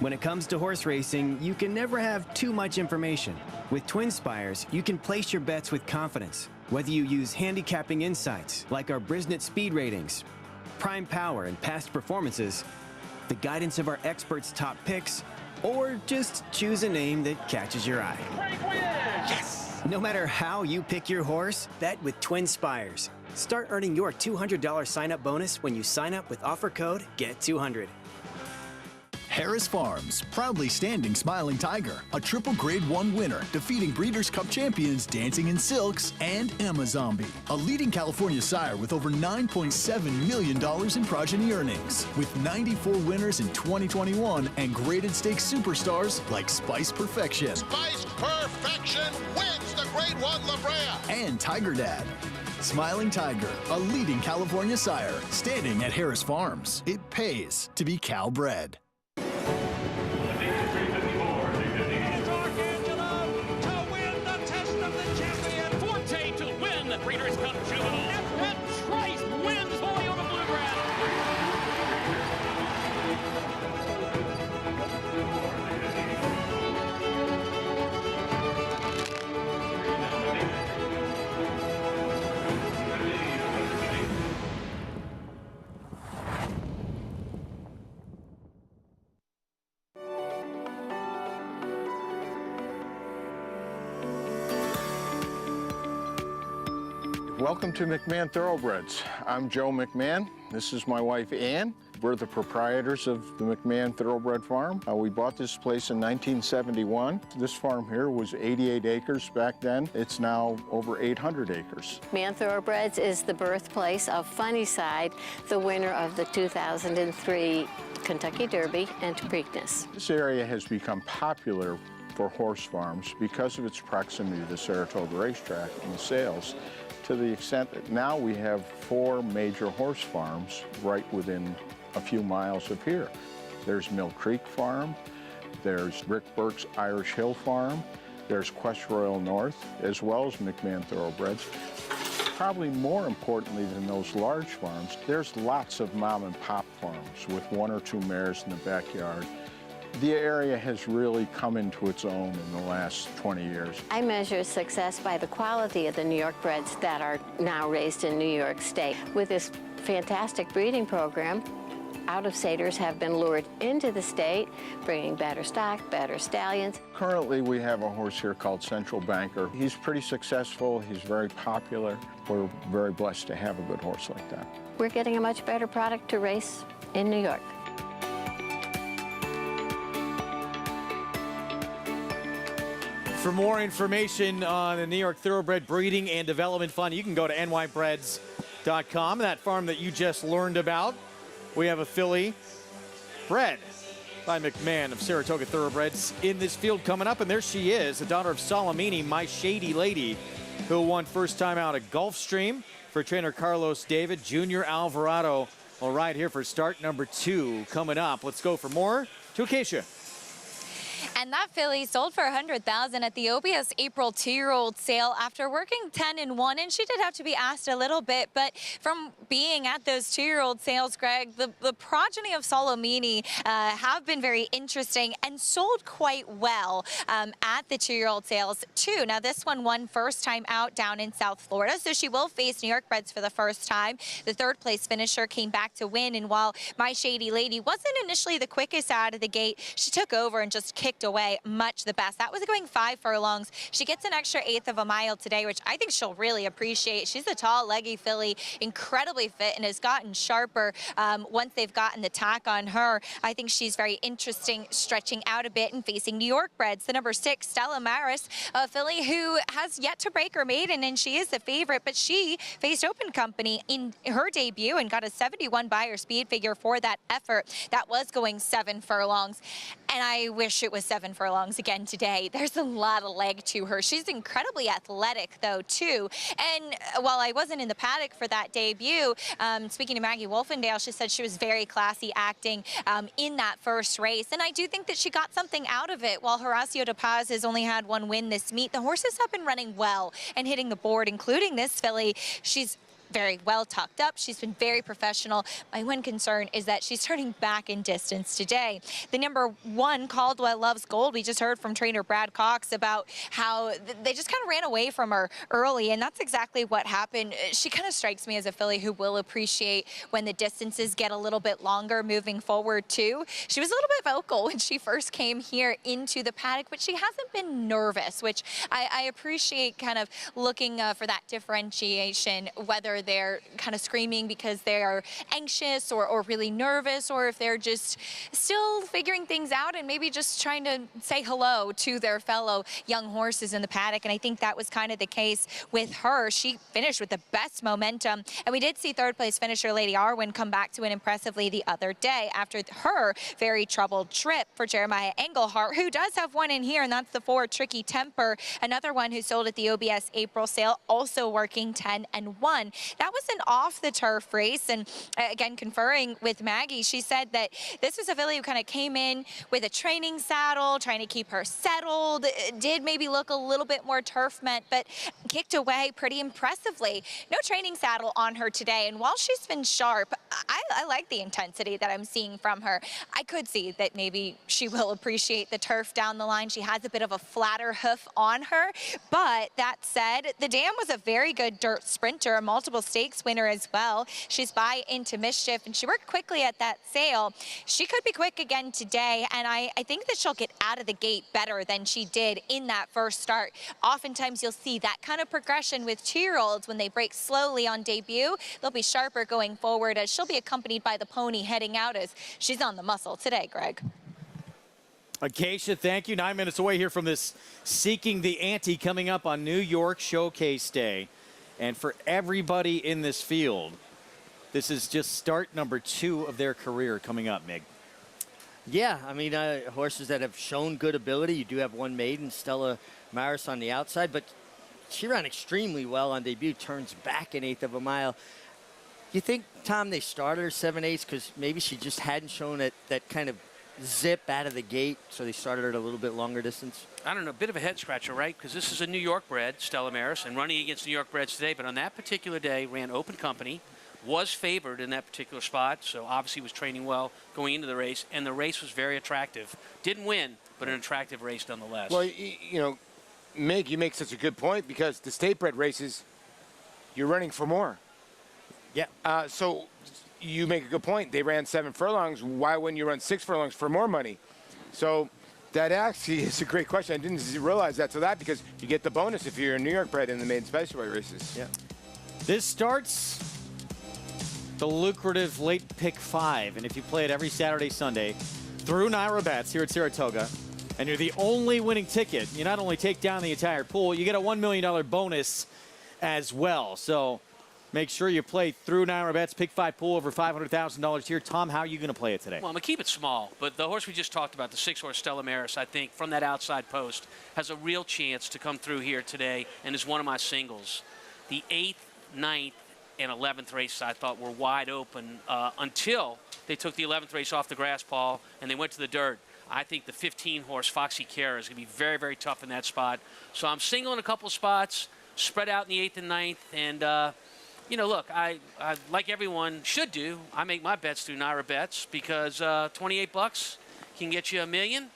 When it comes to horse racing, you can never have too much information. With Twin Spires, you can place your bets with confidence. Whether you use handicapping insights like our Brisnet speed ratings, prime power and past performances, the guidance of our experts' top picks, or just choose a name that catches your eye. Yes! No matter how you pick your horse, bet with Twin Spires. Start earning your $200 sign-up bonus when you sign up with offer code GET200. Harris Farms, proudly standing Smiling Tiger, a triple Grade 1 winner, defeating Breeders' Cup champions Dancing in Silks and Emma Zombie, a leading California sire with over $9.7 million in progeny earnings, with 94 winners in 2021 and graded stakes superstars like Spice Perfection. Spice Perfection wins the Grade 1 La Brea. And Tiger Dad. Smiling Tiger, a leading California sire, standing at Harris Farms. It pays to be Cal bred. Breeders' Cup Juvenile. And Trice wins Toyota Bluegrass. Welcome to McMahon Thoroughbreds. I'm Joe McMahon. This is my wife, Ann. We're the proprietors of the McMahon Thoroughbred Farm. We bought this place in 1971. This farm here was 88 acres back then. It's now over 800 acres. McMahon Thoroughbreds is the birthplace of Funnyside, the winner of the 2003 Kentucky Derby and Preakness. This area has become popular for horse farms because of its proximity to the Saratoga racetrack and the sales, to the extent that now we have 4 major horse farms right within a few miles of here. There's Mill Creek Farm, there's Rick Burke's Irish Hill Farm, there's Quest Royal North, as well as McMahon Thoroughbreds. Probably more importantly than those large farms, there's lots of mom and pop farms with 1 or 2 mares in the backyard. The area has really come into its own in the last 20 years. I measure success by the quality of the New York breds that are now raised in New York State. With this fantastic breeding program, out-of-staters have been lured into the state, bringing better stock, better stallions. Currently, we have a horse here called Central Banker. He's pretty successful. He's very popular. We're very blessed to have a good horse like that. We're getting a much better product to race in New York. For more information on the New York Thoroughbred Breeding and Development Fund, you can go to nybreds.com. That farm that you just learned about, we have a filly bred by McMahon of Saratoga Thoroughbreds in this field coming up. And there she is, the daughter of Salamini, My Shady Lady, who won first time out at Gulfstream for trainer Carlos David. Junior Alvarado will ride here for start number 2 coming up. Let's go for more to Acacia. And that filly sold for $100,000 at the OBS April 2-year-old sale after working 10-1, and she did have to be asked a little bit, but from being at those 2-year-old sales, Greg, the progeny of Salamini have been very interesting and sold quite well at the 2-year-old sales too. Now this one won first time out down in South Florida, so she will face New York breds for the first time. The 3rd place finisher came back to win, and while My Shady Lady wasn't initially the quickest out of the gate, she took over and just kicked away much the best. That was going 5 furlongs. She gets an extra 1/8 of a mile today, which I think she'll really appreciate. She's a tall, leggy filly, incredibly fit, and has gotten sharper once they've gotten the tack on her. I think she's very interesting, stretching out a bit and facing New York breds. The number 6, Stella Maris, a filly who has yet to break her maiden, and she is the favorite, but she faced Open Company in her debut and got a 71 Beyer speed figure for that effort. That was going 7 furlongs, and I wish it was 7 furlongs again today. There's a lot of leg to her. She's incredibly athletic though too. And while I wasn't in the paddock for that debut, speaking to Maggie Wolfendale, she said she was very classy acting in that first race. And I do think that she got something out of it. While Horacio de Paz has only had 1 win this meet, the horses have been running well and hitting the board, including this filly. She's very well tucked up. She's been very professional. My one concern is that she's turning back in distance today. The number 1, Caldwell Loves Gold, we just heard from trainer Brad Cox about how they just kind of ran away from her early, and that's exactly what happened. She kind of strikes me as a filly who will appreciate when the distances get a little bit longer moving forward too. She was a little bit vocal when she first came here into the paddock, but she hasn't been nervous, which I appreciate, kind of looking for that differentiation, whether they're kind of screaming because they are anxious or really nervous, or if they're just still figuring things out and maybe just trying to say hello to their fellow young horses in the paddock. And I think that was kind of the case with her. She finished with the best momentum, and we did see 3rd place finisher Lady Arwen come back to win impressively the other day after her very troubled trip. For Jeremiah Engelhart, who does have one in here, and that's the 4, Tricky Temper, another one who sold at the OBS April sale, also working 10-1. That was an off-the-turf race, and again, conferring with Maggie, she said that this was a filly who kind of came in with a training saddle, trying to keep her settled. It did maybe look a little bit more turf meant, but kicked away pretty impressively. No training saddle on her today, and while she's been sharp, I like the intensity that I'm seeing from her. I could see that maybe she will appreciate the turf down the line. She has a bit of a flatter hoof on her, but that said, the Dam was a very good dirt sprinter, a multiple stakes winner as well. She's by Into Mischief, and she worked quickly at that sale. She could be quick again today, and I think that she'll get out of the gate better than she did in that first start. Oftentimes you'll see that kind of progression with 2-year-olds when they break slowly on debut. They'll be sharper going forward, as she'll be accompanied by the pony heading out, as she's on the muscle today, Greg. Acacia, thank you. 9 minutes away here from this Seeking the Ante coming up on New York Showcase Day. And for everybody in this field, this is just start number 2 of their career coming up, Mig. Yeah, I mean, horses that have shown good ability. You do have one maiden, Stella Maris, on the outside, but she ran extremely well on debut, turns back an 1/8 of a mile. You think, Tom, they started her 7/8 because maybe she just hadn't shown that kind of zip out of the gate, so they started her at a little bit longer distance? I don't know, a bit of a head scratcher, right? Because this is a New York bred, Stella Maris, and running against New York breds today, but on that particular day ran Open Company, was favored in that particular spot, so obviously was training well going into the race, and the race was very attractive. Didn't win, but an attractive race nonetheless. Well, you know, Mig, you make such a good point, because the state bred races, you're running for more. Yeah. So you make a good point. They ran 7 furlongs. Why wouldn't you run 6 furlongs for more money? So that actually is a great question. I didn't realize that. So that because you get the bonus if you're a New York bred in the maiden specialty races. Yeah. This starts the lucrative late pick 5, and if you play it every Saturday, Sunday through Naira Bets here at Saratoga, and you're the only winning ticket, you not only take down the entire pool, you get a $1 million bonus as well. So make sure you play through Naira Bets, pick 5 pool over $500,000 here. Tom, how are you going to play it today? Well, I'm going to keep it small, but the horse we just talked about, the 6-horse Stella Maris, I think from that outside post has a real chance to come through here today and is one of my singles. The 8th, 9th, and 11th race I thought were wide open until they took the 11th race off the grass, Paul, and they went to the dirt. I think the 15-horse Foxy Cara is going to be very, very tough in that spot. So I'm singling a couple spots, spread out in the 8th and 9th, and you know, look, I like everyone should do, I make my bets through Naira Bets because $28 can get you $1 million,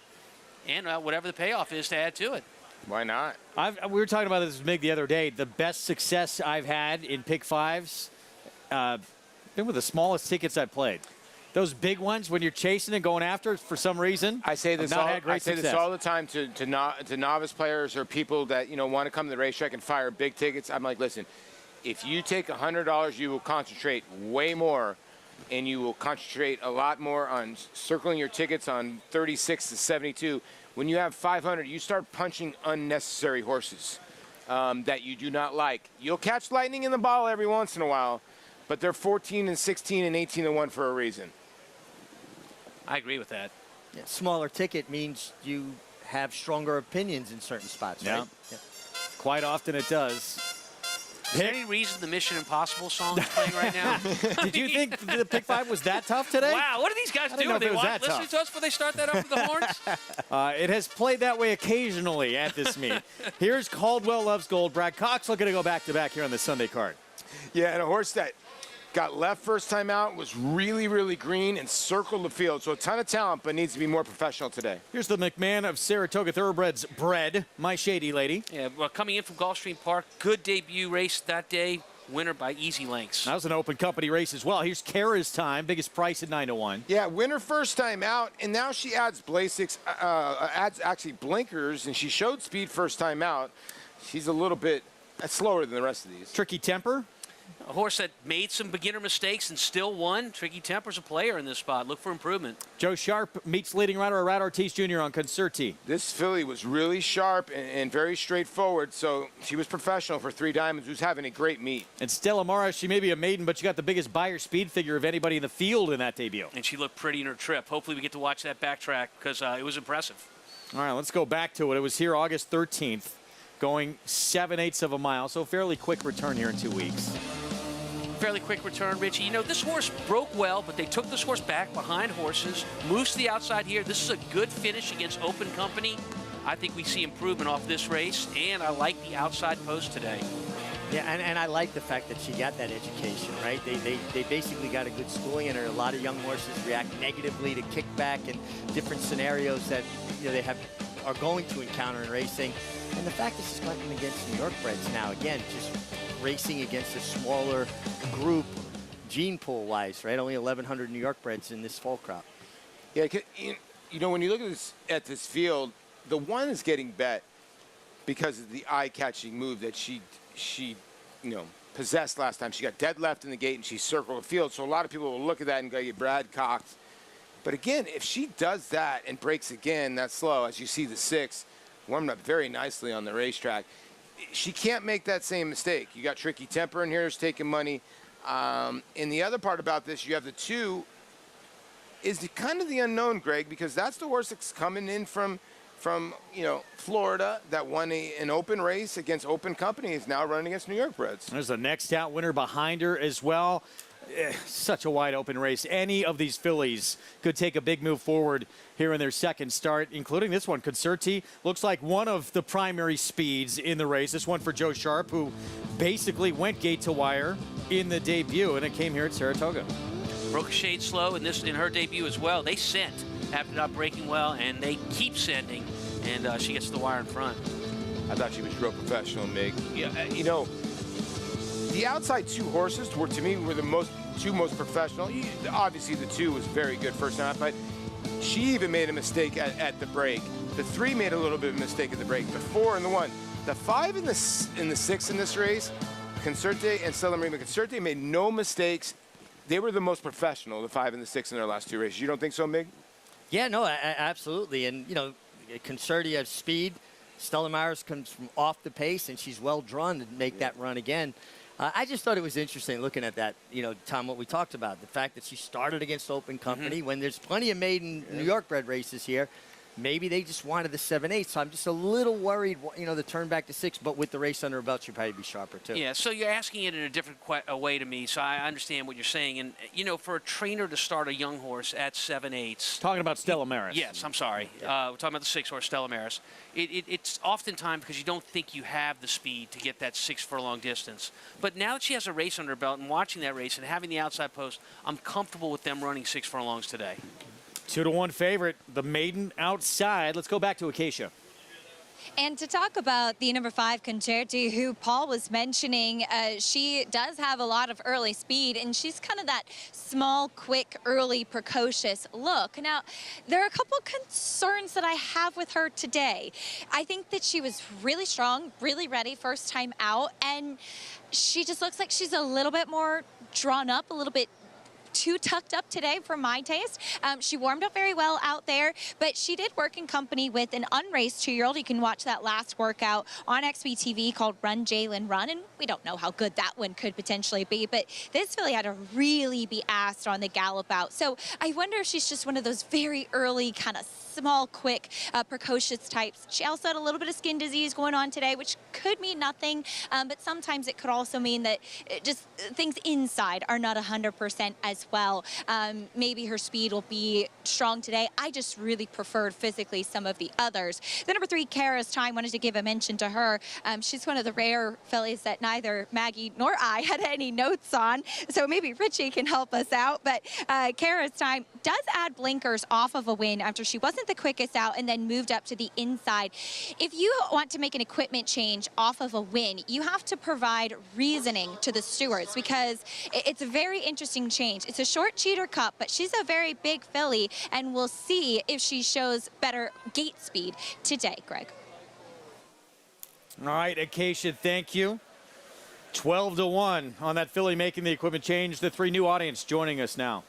and whatever the payoff is to add to it. Why not? We were talking about this with Mig the other day. The best success I've had in pick 5s been with the smallest tickets I've played. Those big ones, when you're chasing and going after it for some reason, I say this all the time to novice players or people that want to come to the racetrack and fire big tickets. I'm like, listen, if you take $100, you will concentrate way more, and you will concentrate a lot more on circling your tickets on 36 to 72. When you have 500, you start punching unnecessary horses that you do not like. You'll catch lightning in the bottle every once in a while, but they're 14 and 16 and 18 and 1 for a reason. I agree with that. Yeah, smaller ticket means you have stronger opinions in certain spots, right? Yeah. Quite often it does. Is there any reason the Mission Impossible song is playing right now? Did you think the pick 5 was that tough today? Wow, what are these guys doing? They want listening to us before they start that up with the horns? It has played that way occasionally at this meet. Here's Caldwell Loves Gold. Brad Cox looking to go back-to-back here on the Sunday card. Yeah, and a horse that got left first time out, was really, really green, and circled the field. So a ton of talent, but needs to be more professional today. Here's the McMahon of Saratoga Thoroughbreds bred, My Shady Lady. Yeah, well, coming in from Gulfstream Park, good debut race that day, winner by easy lengths. That was an open company race as well. Here's Cara's time, biggest price at 9-1. Yeah, winner first time out, and now she adds adds actually blinkers, and she showed speed first time out. She's a little bit slower than the rest of these. Tricky Temper. A horse that made some beginner mistakes and still won. Tricky Temper's a player in this spot. Look for improvement. Joe Sharp meets leading rider Rad Ortiz Jr. on Concerti. This filly was really sharp and very straightforward, so she was professional for 3 Diamonds, who's having a great meet. And Stella Mara, she may be a maiden, but she got the biggest buyer speed figure of anybody in the field in that debut. And she looked pretty in her trip. Hopefully we get to watch that backtrack because it was impressive. All right, let's go back to it. It was here August 13th, going 7/8 of a mile, so fairly quick return here in 2 weeks. Fairly quick return, Richie. You know, this horse broke well, but they took this horse back behind horses, moves to the outside here. This is a good finish against open company. I think we see improvement off this race, and I like the outside post today. Yeah, and I like the fact that she got that education, right? They basically got a good schooling, and a lot of young horses react negatively to kickback and different scenarios that they are going to encounter in racing. And the fact that she's going against New York breds now, again, just racing against a smaller group gene pool wise, right? Only 1,100 New York breds in this fall crop. Yeah, when you look at this field, the one is getting bet because of the eye-catching move that she possessed last time. She got dead left in the gate and she circled the field. So a lot of people will look at that and go, Brad Cox. But again, if she does that and breaks again that slow, as you see the 6, warmed up very nicely on the racetrack, she can't make that same mistake. You got Tricky Temper in here who's taking money. And the other part about this, you have the 2 is kind of the unknown, Greg, because that's the horse that's coming in from Florida that won an open race against open company, is now running against New York breds. There's the next out winner behind her as well. Such a wide open race. Any of these fillies could take a big move forward here in their second start, including this one. Concerti looks like one of the primary speeds in the race. This one for Joe Sharp, who basically went gate to wire in the debut, and it came here at Saratoga. Broke a shade slow in her debut as well. They sent after not breaking well, and they keep sending, and she gets the wire in front. I thought she was real professional, Mig. Yeah, The outside two horses were, to me, were the two most professional. Obviously, the 2 was very good first time, but she even made a mistake at the break. The 3 made a little bit of a mistake at the break. The 4 and the 1. The 5 and the 6 in this race, Concerte and Stella Marie. Concerte made no mistakes. They were the most professional, the 5 and the 6 in their last 2 races. You don't think so, Mig? Yeah, no, absolutely. And, you know, Concerte has speed. Stella Maris comes from off the pace, and she's well drawn to make that run again. I just thought it was interesting looking at that, you know, Tom, what we talked about, the fact that she started against Open Company when there's plenty of maiden New York bred races here. Maybe they just wanted the 7/8, so I'm just a little worried, you know, the turn back to 6, but with the race under her belt, she'd probably be sharper, too. Yeah, so you're asking it in a different way to me, so I understand what you're saying. And, you know, for a trainer to start a young horse at 7/8. Talking about Stella Maris. Yes, I'm sorry. We're talking about the 6-horse Stella Maris. It's oftentimes because you don't think you have the speed to get that 6 furlong distance. But now that she has a race under her belt and watching that race and having the outside post, I'm comfortable with them running 6 furlongs today. 2-1 favorite, the maiden outside. Let's go back to Acacia. And to talk about the number 5 Concerti, who Paul was mentioning, she does have a lot of early speed, and she's kind of that small, quick, early, precocious look. Now, there are a couple concerns that I have with her today. I think that she was really strong, really ready first time out, and she just looks like she's a little bit more drawn up, a little bit too tucked up today for my taste. She warmed up very well out there, but she did work in company with an unraced 2-year-old. You can watch that last workout on XBTV called Run, Jalen, Run, and we don't know how good that one could potentially be, but this filly had to really be asked on the gallop out. So I wonder if she's just one of those very early kind of small, quick, precocious types. She also had a little bit of skin disease going on today, which could mean nothing, but sometimes it could also mean that just things inside are not 100% as well. Maybe her speed will be strong today. I just really preferred physically some of the others. The number 3, Kara's Time, wanted to give a mention to her. She's one of the rare fillies that neither Maggie nor I had any notes on, so maybe Richie can help us out. But Kara's Time does add blinkers off of a win after she wasn't the quickest out and then moved up to the inside. If you want to make an equipment change off of a win, you have to provide reasoning to the stewards, because it's a very interesting change. It's a short cheater cup, but she's a very big filly, and we'll see if she shows better gate speed today, Greg. All right, Acacia, thank you. 12-1 on that filly making the equipment change. The 3 new audience joining us now.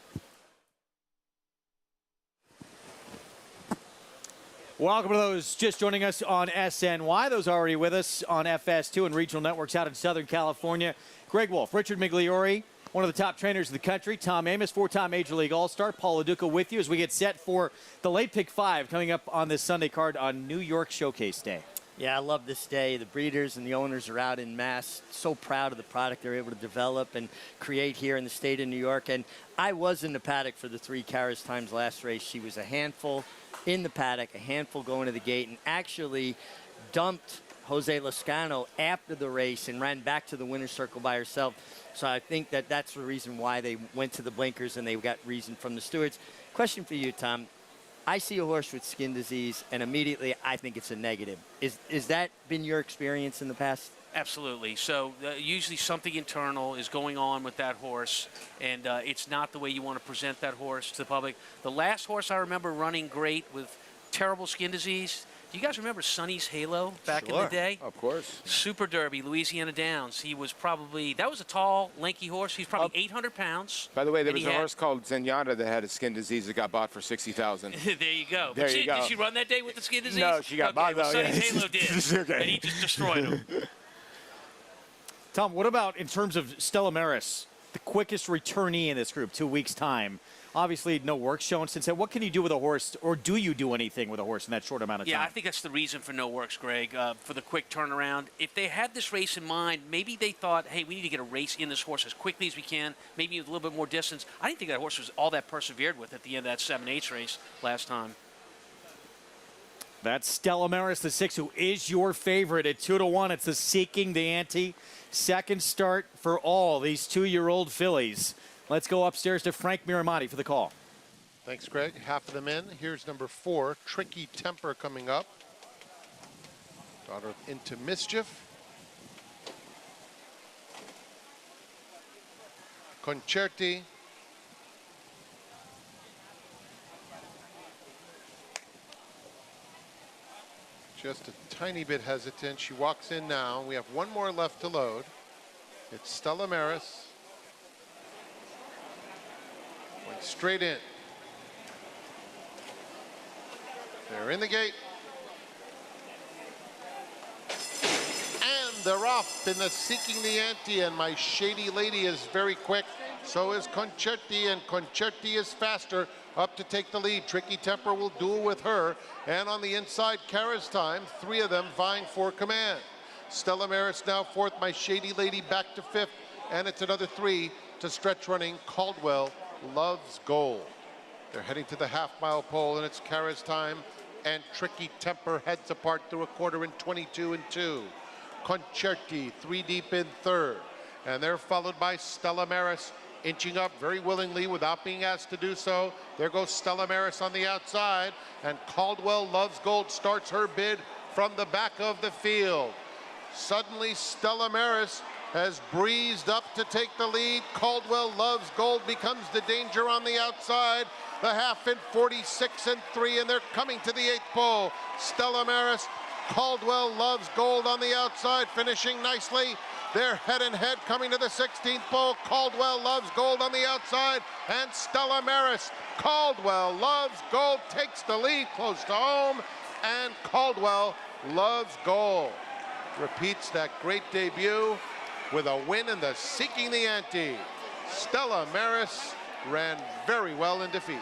Welcome to those just joining us on SNY, those already with us on FS2 and regional networks out in Southern California. Greg Wolf, Richard Migliori, one of the top trainers in the country, Tom Amos, 4-time Major League All-Star, Paul LaDuca with you as we get set for the late pick 5 coming up on this Sunday card on New York Showcase Day. Yeah, I love this day. The breeders and the owners are out in mass. So proud of the product they're able to develop and create here in the state of New York. And I was in the paddock for the 3 Kara's Times last race. She was a handful in the paddock, a handful going to the gate, and actually dumped Jose Lascano after the race and ran back to the winner's circle by herself. So I think that that's the reason why they went to the blinkers and they got reason from the stewards. Question for you, Tom. I see a horse with skin disease, and immediately I think it's a negative. Is that been your experience in the past? Absolutely. So usually something internal is going on with that horse, and it's not the way you want to present that horse to the public. The last horse I remember running great with terrible skin disease, do you guys remember Sonny's Halo back in the day? Of course. Super Derby, Louisiana Downs. He was probably, that was a tall, lanky horse. He's probably 800 pounds. By the way, there was a horse called Zenyatta that had a skin disease that got bought for $60,000. There you go. There you go. Did she run that day with the skin disease? No, she got bought though. Sonny's Halo did, and he just destroyed him. Tom, what about in terms of Stella Maris, the quickest returnee in this group, 2 weeks' time? Obviously, no work shown since then. What can you do with a horse, or do you do anything with a horse in that short amount of time? Yeah, I think that's the reason for no works, Greg, for the quick turnaround. If they had this race in mind, maybe they thought, hey, we need to get a race in this horse as quickly as we can, maybe with a little bit more distance. I didn't think that horse was all that persevered with at the end of that 7/8 race last time. That's Stella Maris, the 6, who is your favorite at 2-1. It's the Seeking the Ante. Second start for all these 2-year-old fillies. Let's go upstairs to Frank Miramonti for the call. Thanks, Greg. Half of them in. Here's number 4, Tricky Temper, coming up. Daughter of Into Mischief. Concerti. Just a tiny bit hesitant. She walks in now. We have one more left to load. It's Stella Maris. Going straight in. They're in the gate. And they're off in the Seeking the Ante, and my Shady Lady is very quick. So is Concerti, and Concerti is faster, up to take the lead. Tricky Temper will duel with her. And on the inside, Kara's Time, 3 of them vying for command. Stella Maris now fourth, my Shady Lady back to fifth, and it's another 3 to stretch running Caldwell Loves Gold. They're heading to the half-mile pole, and it's Kara's Time and Tricky Temper heads apart through a quarter in 22 and 2. Concerti 3 deep in third, and they're followed by Stella Maris, inching up very willingly without being asked to do so. There goes Stella Maris on the outside, and Caldwell Loves Gold starts her bid from the back of the field. Suddenly, Stella Maris has breezed up to take the lead. Caldwell Loves Gold becomes the danger on the outside. The half in 46 and 3, and they're coming to the 8th pole. Stella Maris, Caldwell Loves Gold on the outside, finishing nicely. They're head and head coming to the 16th pole. Caldwell Loves Gold on the outside, and Stella Maris. Caldwell Loves Gold takes the lead close to home, and Caldwell Loves Gold repeats that great debut with a win in the Seeking the Ante. Stella Maris ran very well in defeat.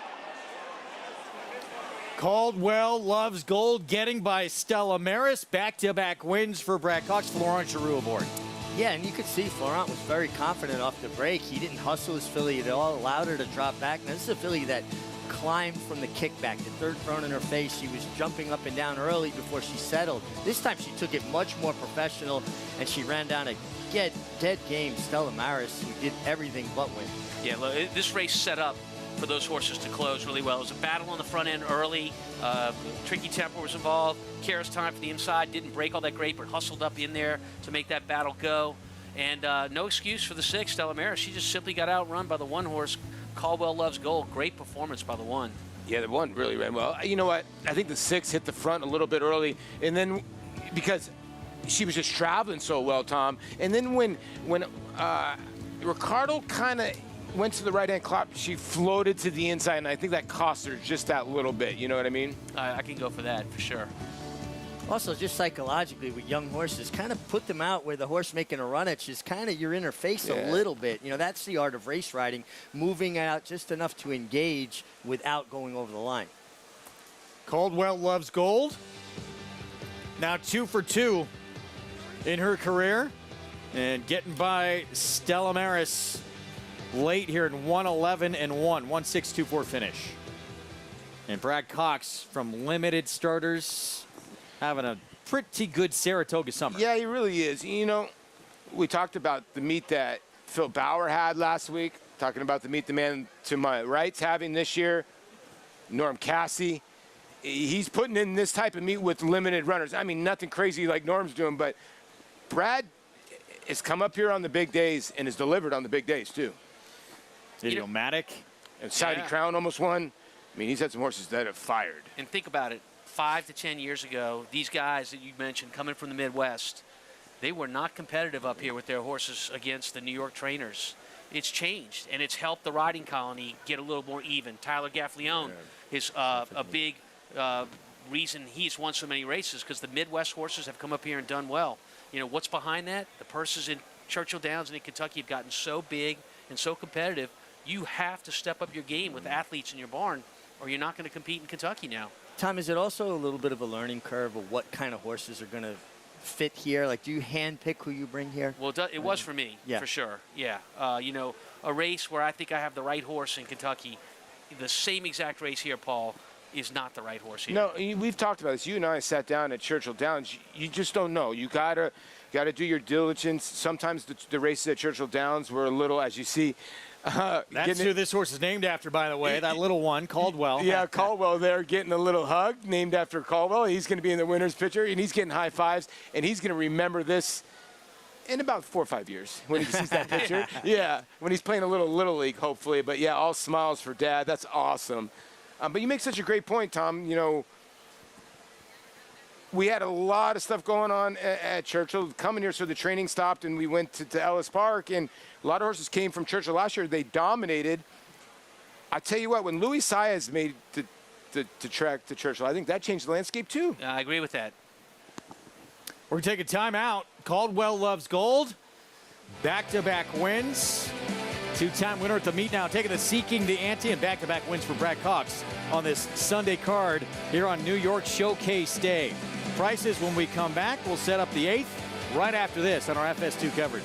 Caldwell Loves Gold getting by Stella Maris. Back-to-back wins for Brad Cox. Florent Giroux aboard. Yeah, and you could see Florent was very confident off the break. He didn't hustle his filly at all, allowed her to drop back. Now, this is a filly that climbed from the kickback, the third thrown in her face. She was jumping up and down early before she settled. This time she took it much more professional, and she ran down a dead game Stella Maris, who did everything but win. Yeah, look, this race set up for those horses to close really well. It was a battle on the front end early. Tricky Temper was involved. Kara's Time for the inside didn't break all that great, but hustled up in there to make that battle go. And no excuse for the 6, Stella Maris. She just simply got outrun by the 1 horse, Caldwell Loves Gold. Great performance by the 1. Yeah, the 1 really ran well. You know what? I think the 6 hit the front a little bit early, and then because she was just traveling so well, Tom. And then when Ricardo kind of went to the right-hand clop, she floated to the inside, and I think that cost her just that little bit. You know what I mean? I can go for that, for sure. Also, just psychologically with young horses, kind of put them out where the horse making a run at you is kind of you're in her face a little bit. You know, that's the art of race riding, moving out just enough to engage without going over the line. Caldwell Loves Gold. Now 2 for 2 in her career, and getting by Stella Maris late here in 1:11 and 1, 1:6.24 finish. And Brad Cox from limited starters having a pretty good Saratoga summer. Yeah, he really is. You know, we talked about the meet that Phil Bauer had last week, talking about the meet the man to my right's having this year, Norm Cassie. He's putting in this type of meet with limited runners. I mean, nothing crazy like Norm's doing, but Brad has come up here on the big days and has delivered on the big days, too. Idiomatic. And Saudi Crown almost won. I mean, he's had some horses that have fired. And think about it. 5 to 10 years ago, these guys that you mentioned coming from the Midwest, they were not competitive up here with their horses against the New York trainers. It's changed, and it's helped the riding colony get a little more even. Tyler Gaffleone is a big reason he's won so many races, because the Midwest horses have come up here and done well. You know, what's behind that? The purses in Churchill Downs and in Kentucky have gotten so big and so competitive. You have to step up your game with athletes in your barn, or you're not going to compete in Kentucky now. Tom, is it also a little bit of a learning curve of what kind of horses are going to fit here? Like, do you handpick who you bring here? Well, it was for me, for sure. Yeah. You know, a race where I think I have the right horse in Kentucky, the same exact race here, Paul, is not the right horse here. No, we've talked about this. You and I sat down at Churchill Downs. You just don't know. You gotta do your diligence. Sometimes the races at Churchill Downs were a little, as you see. That's who this horse is named after, by the way. That little one, Caldwell. Yeah, Caldwell there getting a little hug named after Caldwell. He's going to be in the winner's picture, and he's getting high fives, and he's going to remember this in about 4 or 5 years when he sees that picture. Yeah, when he's playing a little league, hopefully. But yeah, all smiles for Dad. That's awesome. But you make such a great point, Tom. You know, we had a lot of stuff going on at Churchill. Coming here, so the training stopped, and we went to Ellis Park, and a lot of horses came from Churchill last year. They dominated. I tell you what, when Luis Saez made the track to Churchill, I think that changed the landscape too. I agree with that. We're taking time out. Caldwell Loves Gold. Back-to-back wins. Two-time winner at the meet now, taking the Seeking the Ante, and back-to-back wins for Brad Cox on this Sunday card here on New York Showcase Day. Prices when we come back. We'll set up the 8th right after this on our FS2 coverage.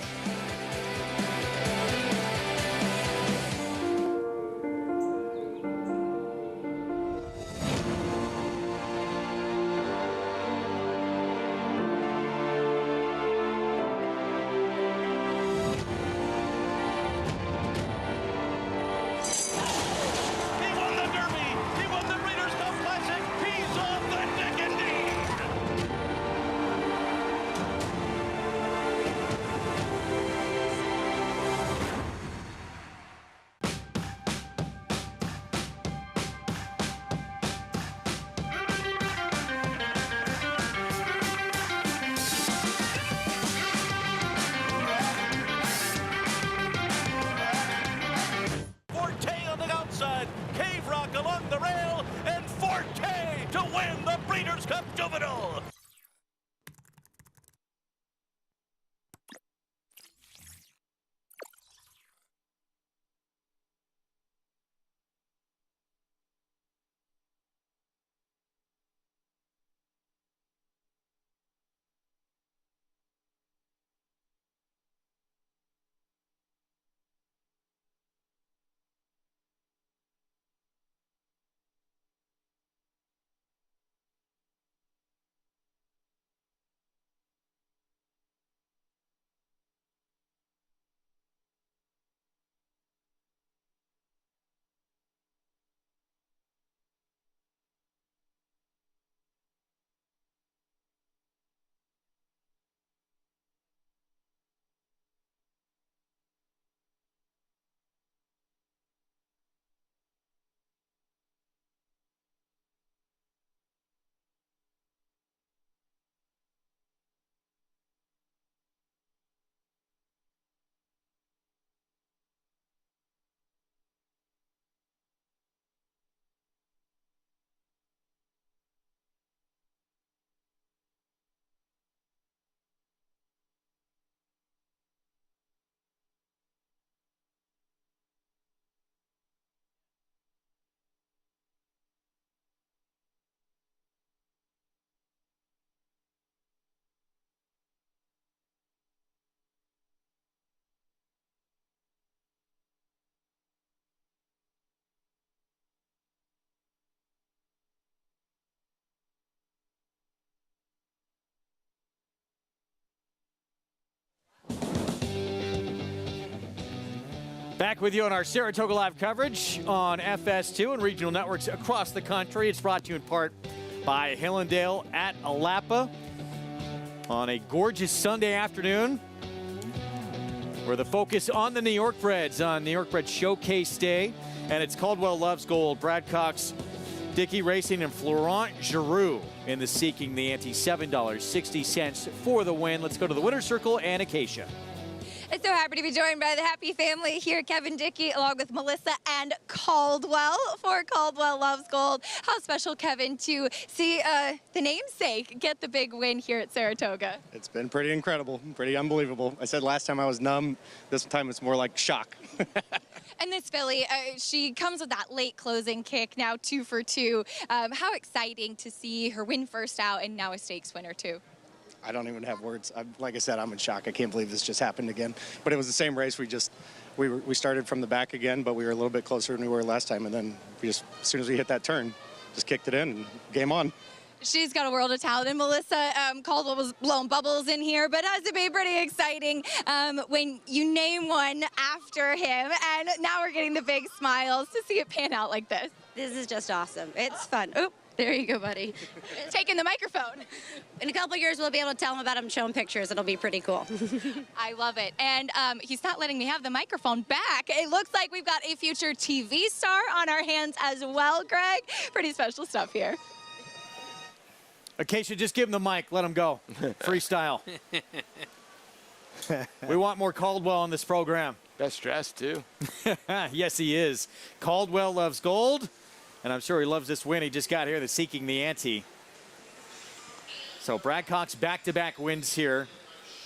Back with you on our Saratoga Live coverage on FS2 and regional networks across the country. It's brought to you in part by Hillendale at Alapa on a gorgeous Sunday afternoon, where the focus on the New York Breds on New York Bred Showcase Day, and it's Caldwell Loves Gold. Brad Cox, Dickey Racing, and Florent Giroux in the Seeking the Ante. $7.60 for the win. Let's go to the winner's circle and Acacia. I'm so happy to be joined by the happy family here, Kevin Dickey, along with Melissa and Caldwell for Caldwell Loves Gold. How special, Kevin, to see the namesake get the big win here at Saratoga. It's been pretty incredible, pretty unbelievable. I said last time I was numb. This time it's more like shock. And this filly, she comes with that late closing kick, now 2 for 2. How exciting to see her win first out and now a stakes winner, too. I don't even have words. Like I said, I'm in shock. I can't believe this just happened again. But it was the same race. We started from the back again, but we were a little bit closer than we were last time. And then as soon as we hit that turn, just kicked it in and game on. She's got a world of talent. And Melissa, Caldwell was blowing bubbles in here, but has to be pretty exciting when you name one after him. And now we're getting the big smiles to see it pan out like this. This is just awesome. It's fun. Oop. There you go, buddy. Taking the microphone. In a couple of years, we'll be able to tell him about him, show him pictures. It'll be pretty cool. I love it. And he's not letting me have the microphone back. It looks like we've got a future TV star on our hands as well, Greg. Pretty special stuff here. Acacia, just give him the mic. Let him go. Freestyle. We want more Caldwell on this program. Best dressed, too. Yes, he is. Caldwell loves gold, and I'm sure he loves this win. He just got here, the Seeking the Ante. So Brad Cox back-to-back wins here,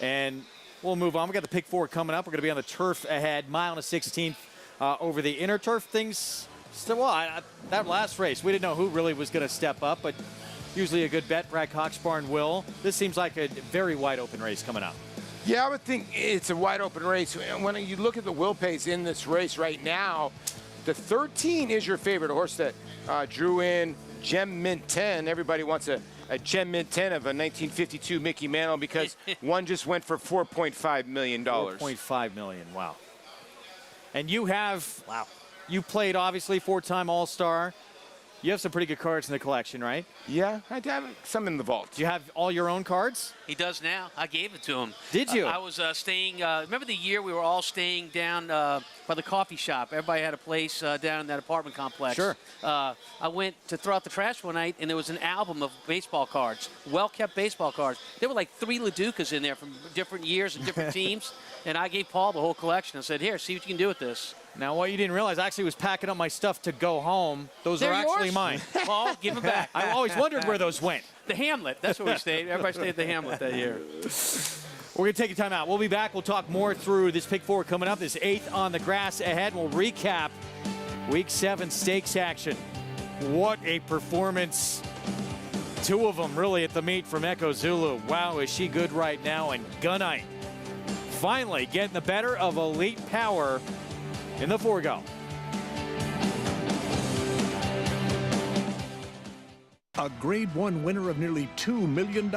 and we'll move on. We got the pick 4 coming up. We're going to be on the turf ahead, mile and a 16th over the inner turf. Things still, well, that last race, we didn't know who really was going to step up, but usually a good bet. Brad Cox barn will. This seems like a very wide open race coming up. Yeah, I would think it's a wide open race. When you look at the will pays in this race right now, the 13 is your favorite horse that drew in Gem Mint 10. Everybody wants a Gem Mint 10 of a 1952 Mickey Mantle because one just went for $4.5 million. $4.5 million, wow. And you have, you played obviously 4-time All-Star. You have some pretty good cards in the collection, right? Yeah, I have some in the vault. Do you have all your own cards? He does now. I gave it to him. Did you? I was staying, remember the year we were all staying down by the coffee shop? Everybody had a place down in that apartment complex. Sure. I went to throw out the trash one night, and there was an album of baseball cards, well-kept baseball cards. There were like 3 LaDucas in there from different years and different teams, and I gave Paul the whole collection. I said, here, see what you can do with this. Now, what you didn't realize, I actually was packing up my stuff to go home. Those are actually mine. Paul, give them back. I always wondered where those went. The Hamlet. That's where we stayed. Everybody stayed at the Hamlet that year. We're going to take a time out. We'll be back. We'll talk more through this pick 4 coming up. This 8th on the grass ahead. We'll recap Week 7 stakes action. What a performance. 2 of them really at the meet from Echo Zulu. Wow, is she good right now. And Gunite finally getting the better of Elite Power in the forego. A Grade 1 winner of nearly $2 million,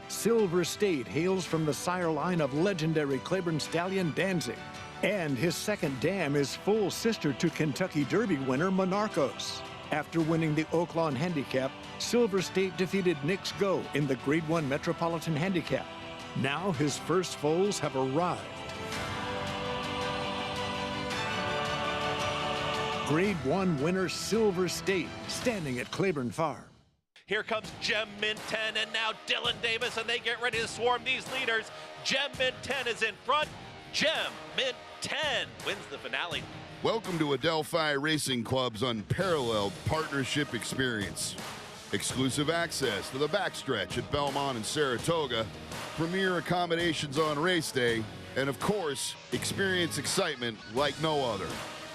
Silver State hails from the sire line of legendary Claiborne stallion Danzig. And his second dam is full sister to Kentucky Derby winner Monarchos. After winning the Oaklawn Handicap, Silver State defeated Knicks Go in the Grade 1 Metropolitan Handicap. Now his first foals have arrived. Grade 1 winner Silver State, standing at Claiborne Farm. Here comes Gem Mint 10 and now Dylan Davis, and they get ready to swarm these leaders. Gem Mint 10 is in front. Gem Mint 10 wins the finale. Welcome to Adelphi Racing Club's unparalleled partnership experience. Exclusive access to the backstretch at Belmont and Saratoga, premier accommodations on race day, and of course, experience excitement like no other.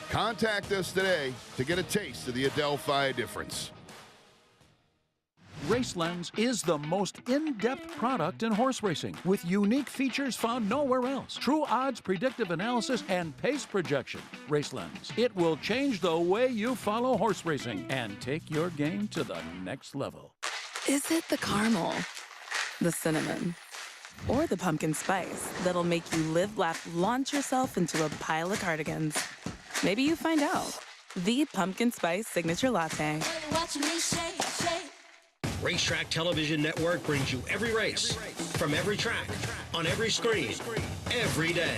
Contact us today to get a taste of the Adelphi difference. RaceLens is the most in-depth product in horse racing with unique features found nowhere else. True odds, predictive analysis, and pace projection. RaceLens. It will change the way you follow horse racing and take your game to the next level. Is it the caramel, the cinnamon, or the pumpkin spice that'll make you live, laugh, launch yourself into a pile of cardigans? Maybe you find out. The Pumpkin Spice Signature Latte. Racetrack Television Network brings you every race, from every track, on every screen, every day.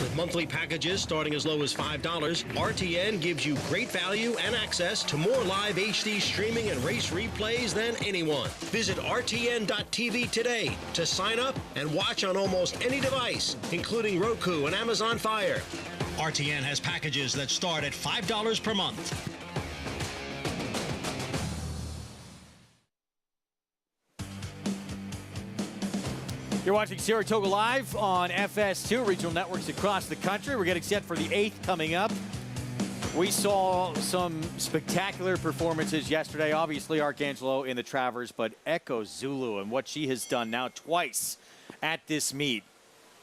With monthly packages starting as low as $5, RTN gives you great value and access to more live HD streaming and race replays than anyone. Visit RTN.tv today to sign up and watch on almost any device, including Roku and Amazon Fire. RTN has packages that start at $5 per month. You're watching Saratoga Live on FS2, regional networks across the country. We're getting set for the 8th coming up. We saw some spectacular performances yesterday. Obviously, Arcangelo in the Travers, but Echo Zulu and what she has done now twice at this meet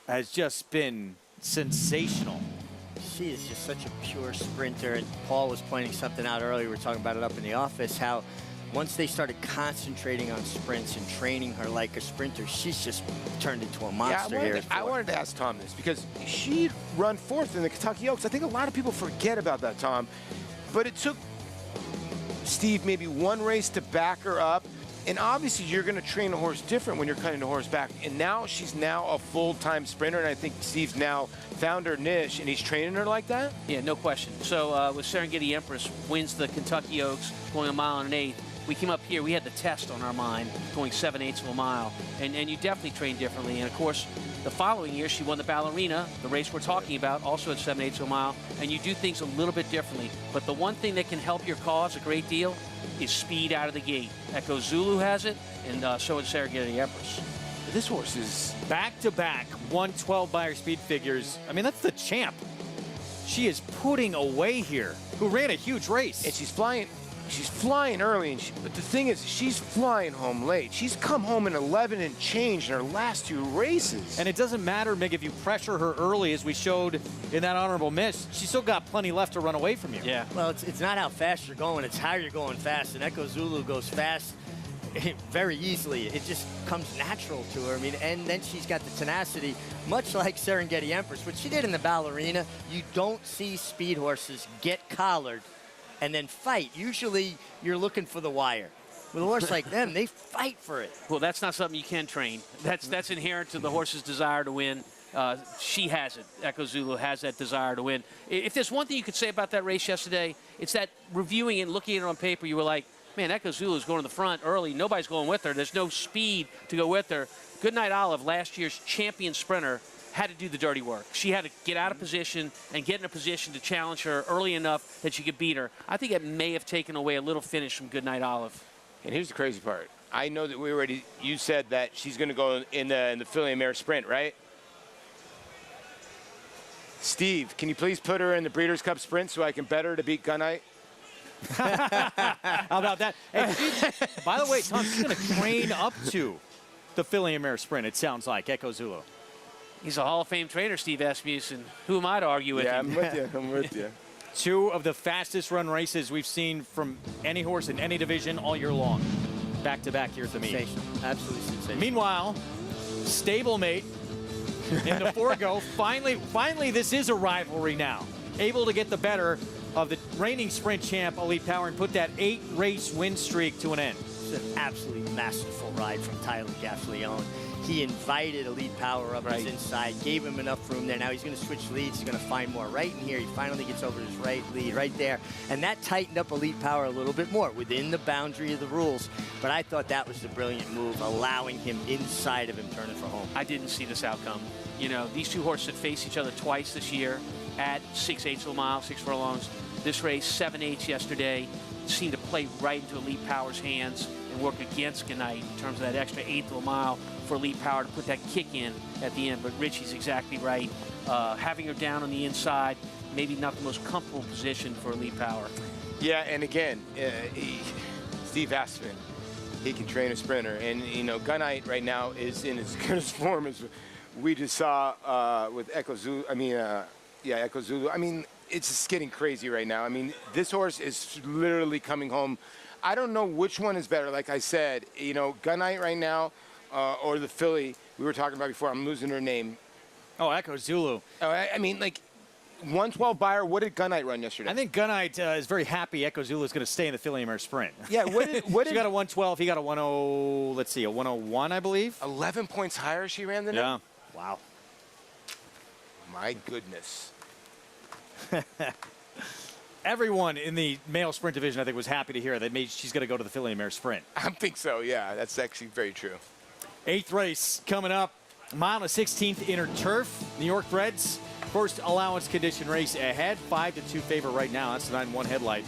has just been sensational. She is just such a pure sprinter, and Paul was pointing something out earlier. We were talking about it up in the office, how once they started concentrating on sprints and training her like a sprinter, she's just turned into a monster. I wanted to ask Tom this because she'd run 4th in the Kentucky Oaks. I think a lot of people forget about that, Tom. But it took Steve maybe one race to back her up. And obviously, you're going to train a horse different when you're cutting a horse back. And now she's now a full-time sprinter, and I think Steve's now found her niche, and he's training her like that? Yeah, no question. So with Serengeti Empress, wins the Kentucky Oaks, going 1 mile and 1/8. We came up here, we had the test on our mind, going 7/8 of a mile. And you definitely train differently. And of course, the following year, she won the Ballerina, the race we're talking about, also at 7/8 of a mile. And you do things a little bit differently. But the one thing that can help your cause a great deal is speed out of the gate. Echo Zulu has it, and so does Serengeti Empress. This horse is back-to-back 112 by her speed figures. I mean, that's the champ. She is putting away here, who ran a huge race. And she's flying early, but the thing is, she's flying home late. She's come home in 11 and change in her last 2 races. And it doesn't matter, Mig, if you pressure her early, as we showed in that honorable miss, she's still got plenty left to run away from you. Yeah. Well, it's not how fast you're going, it's how you're going fast. And Echo Zulu goes fast very easily. It just comes natural to her. I mean, and then she's got the tenacity, much like Serengeti Empress, which she did in the Ballerina. You don't see speed horses get collared and then fight. Usually, you're looking for the wire. With a horse like them, they fight for it. Well, that's not something you can train. That's inherent to the horse's desire to win. She has it. Echo Zulu has that desire to win. If there's one thing you could say about that race yesterday, it's that reviewing it and looking at it on paper, you were like, man, Echo Zulu's going to the front early. Nobody's going with her. There's no speed to go with her. Goodnight Olive, last year's champion sprinter, had to do the dirty work. She had to get out of position and get in a position to challenge her early enough that she could beat her. I think it may have taken away a little finish from Goodnight Olive. And here's the crazy part. I know that you said that she's going to go in the filly and mare sprint, right? Steve, can you please put her in the Breeders' Cup sprint so I can bet her to beat Goodnight? How about that? Hey, by the way, Tom, she's going to train up to the filly and mare sprint, it sounds like, Echo Zulu. He's a Hall of Fame trainer, Steve Asmussen. Who am I to argue with him? I'm with you. I'm with you. 2 of the fastest run races we've seen from any horse in any division all year long. Back-to-back here at the meet. Absolutely sensational. Meanwhile, stablemate in the Forgo. Finally, this is a rivalry now. Able to get the better of the reigning sprint champ, Elite Power, and put that 8-race win streak to an end. It's an absolutely masterful ride from Tyler Gaffleone. He invited Elite Power up his inside, gave him enough room there. Now he's going to switch leads. He's going to find more right in here. He finally gets over his right lead right there. And that tightened up Elite Power a little bit more within the boundary of the rules. But I thought that was the brilliant move, allowing him inside of him turning for home. I didn't see this outcome. You know, these 2 horses had faced each other twice this year at 6/8 of a mile, 6 furlongs. This race, 7/8 yesterday, seemed to play right into Elite Power's hands and work against Goodnight in terms of that extra 1/8 of a mile for Elite Power to put that kick in at the end. But Richie's exactly right. Having her down on the inside, maybe not the most comfortable position for Elite Power. Yeah, and again, Steve Asmussen, he can train a sprinter. And, you know, Goodnight right now is in as good as form as we just saw with Echo Zulu. Echo Zulu. I mean, it's just getting crazy right now. I mean, this horse is literally coming home. I don't know which one is better. Like I said, you know, Goodnight right now or the filly we were talking about before. I'm losing her name. Oh, Echo Zulu. I mean, like, 112 buyer. What did Goodnight run yesterday? I think Goodnight is very happy Echo Zulu is going to stay in the filly and mare sprint. Yeah, she got a 112. He got a 10. Let's see, a 101, I believe. 11 points higher she ran than him? Yeah. Wow. My goodness. Everyone in the male sprint division, I think, was happy to hear that she's going to go to the filly and mare sprint. I think so, yeah. That's actually very true. 8th race coming up. Mile and 16th inner turf. New York Threads. First allowance condition race ahead. 5-2 favor right now. That's the 9-1 headlight.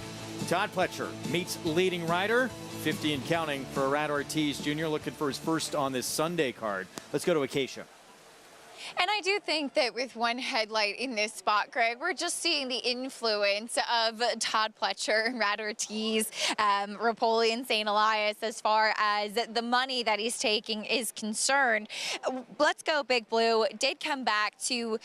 Todd Pletcher meets leading rider. 50 and counting for Arad Ortiz Jr. looking for his first on this Sunday card. Let's go to Acacia. And I do think that with one headlight in this spot, Greg, we're just seeing the influence of Todd Pletcher, Rad Ortiz, Rapoli, and St. Elias as far as the money that he's taking is concerned. Let's Go Big Blue did come back to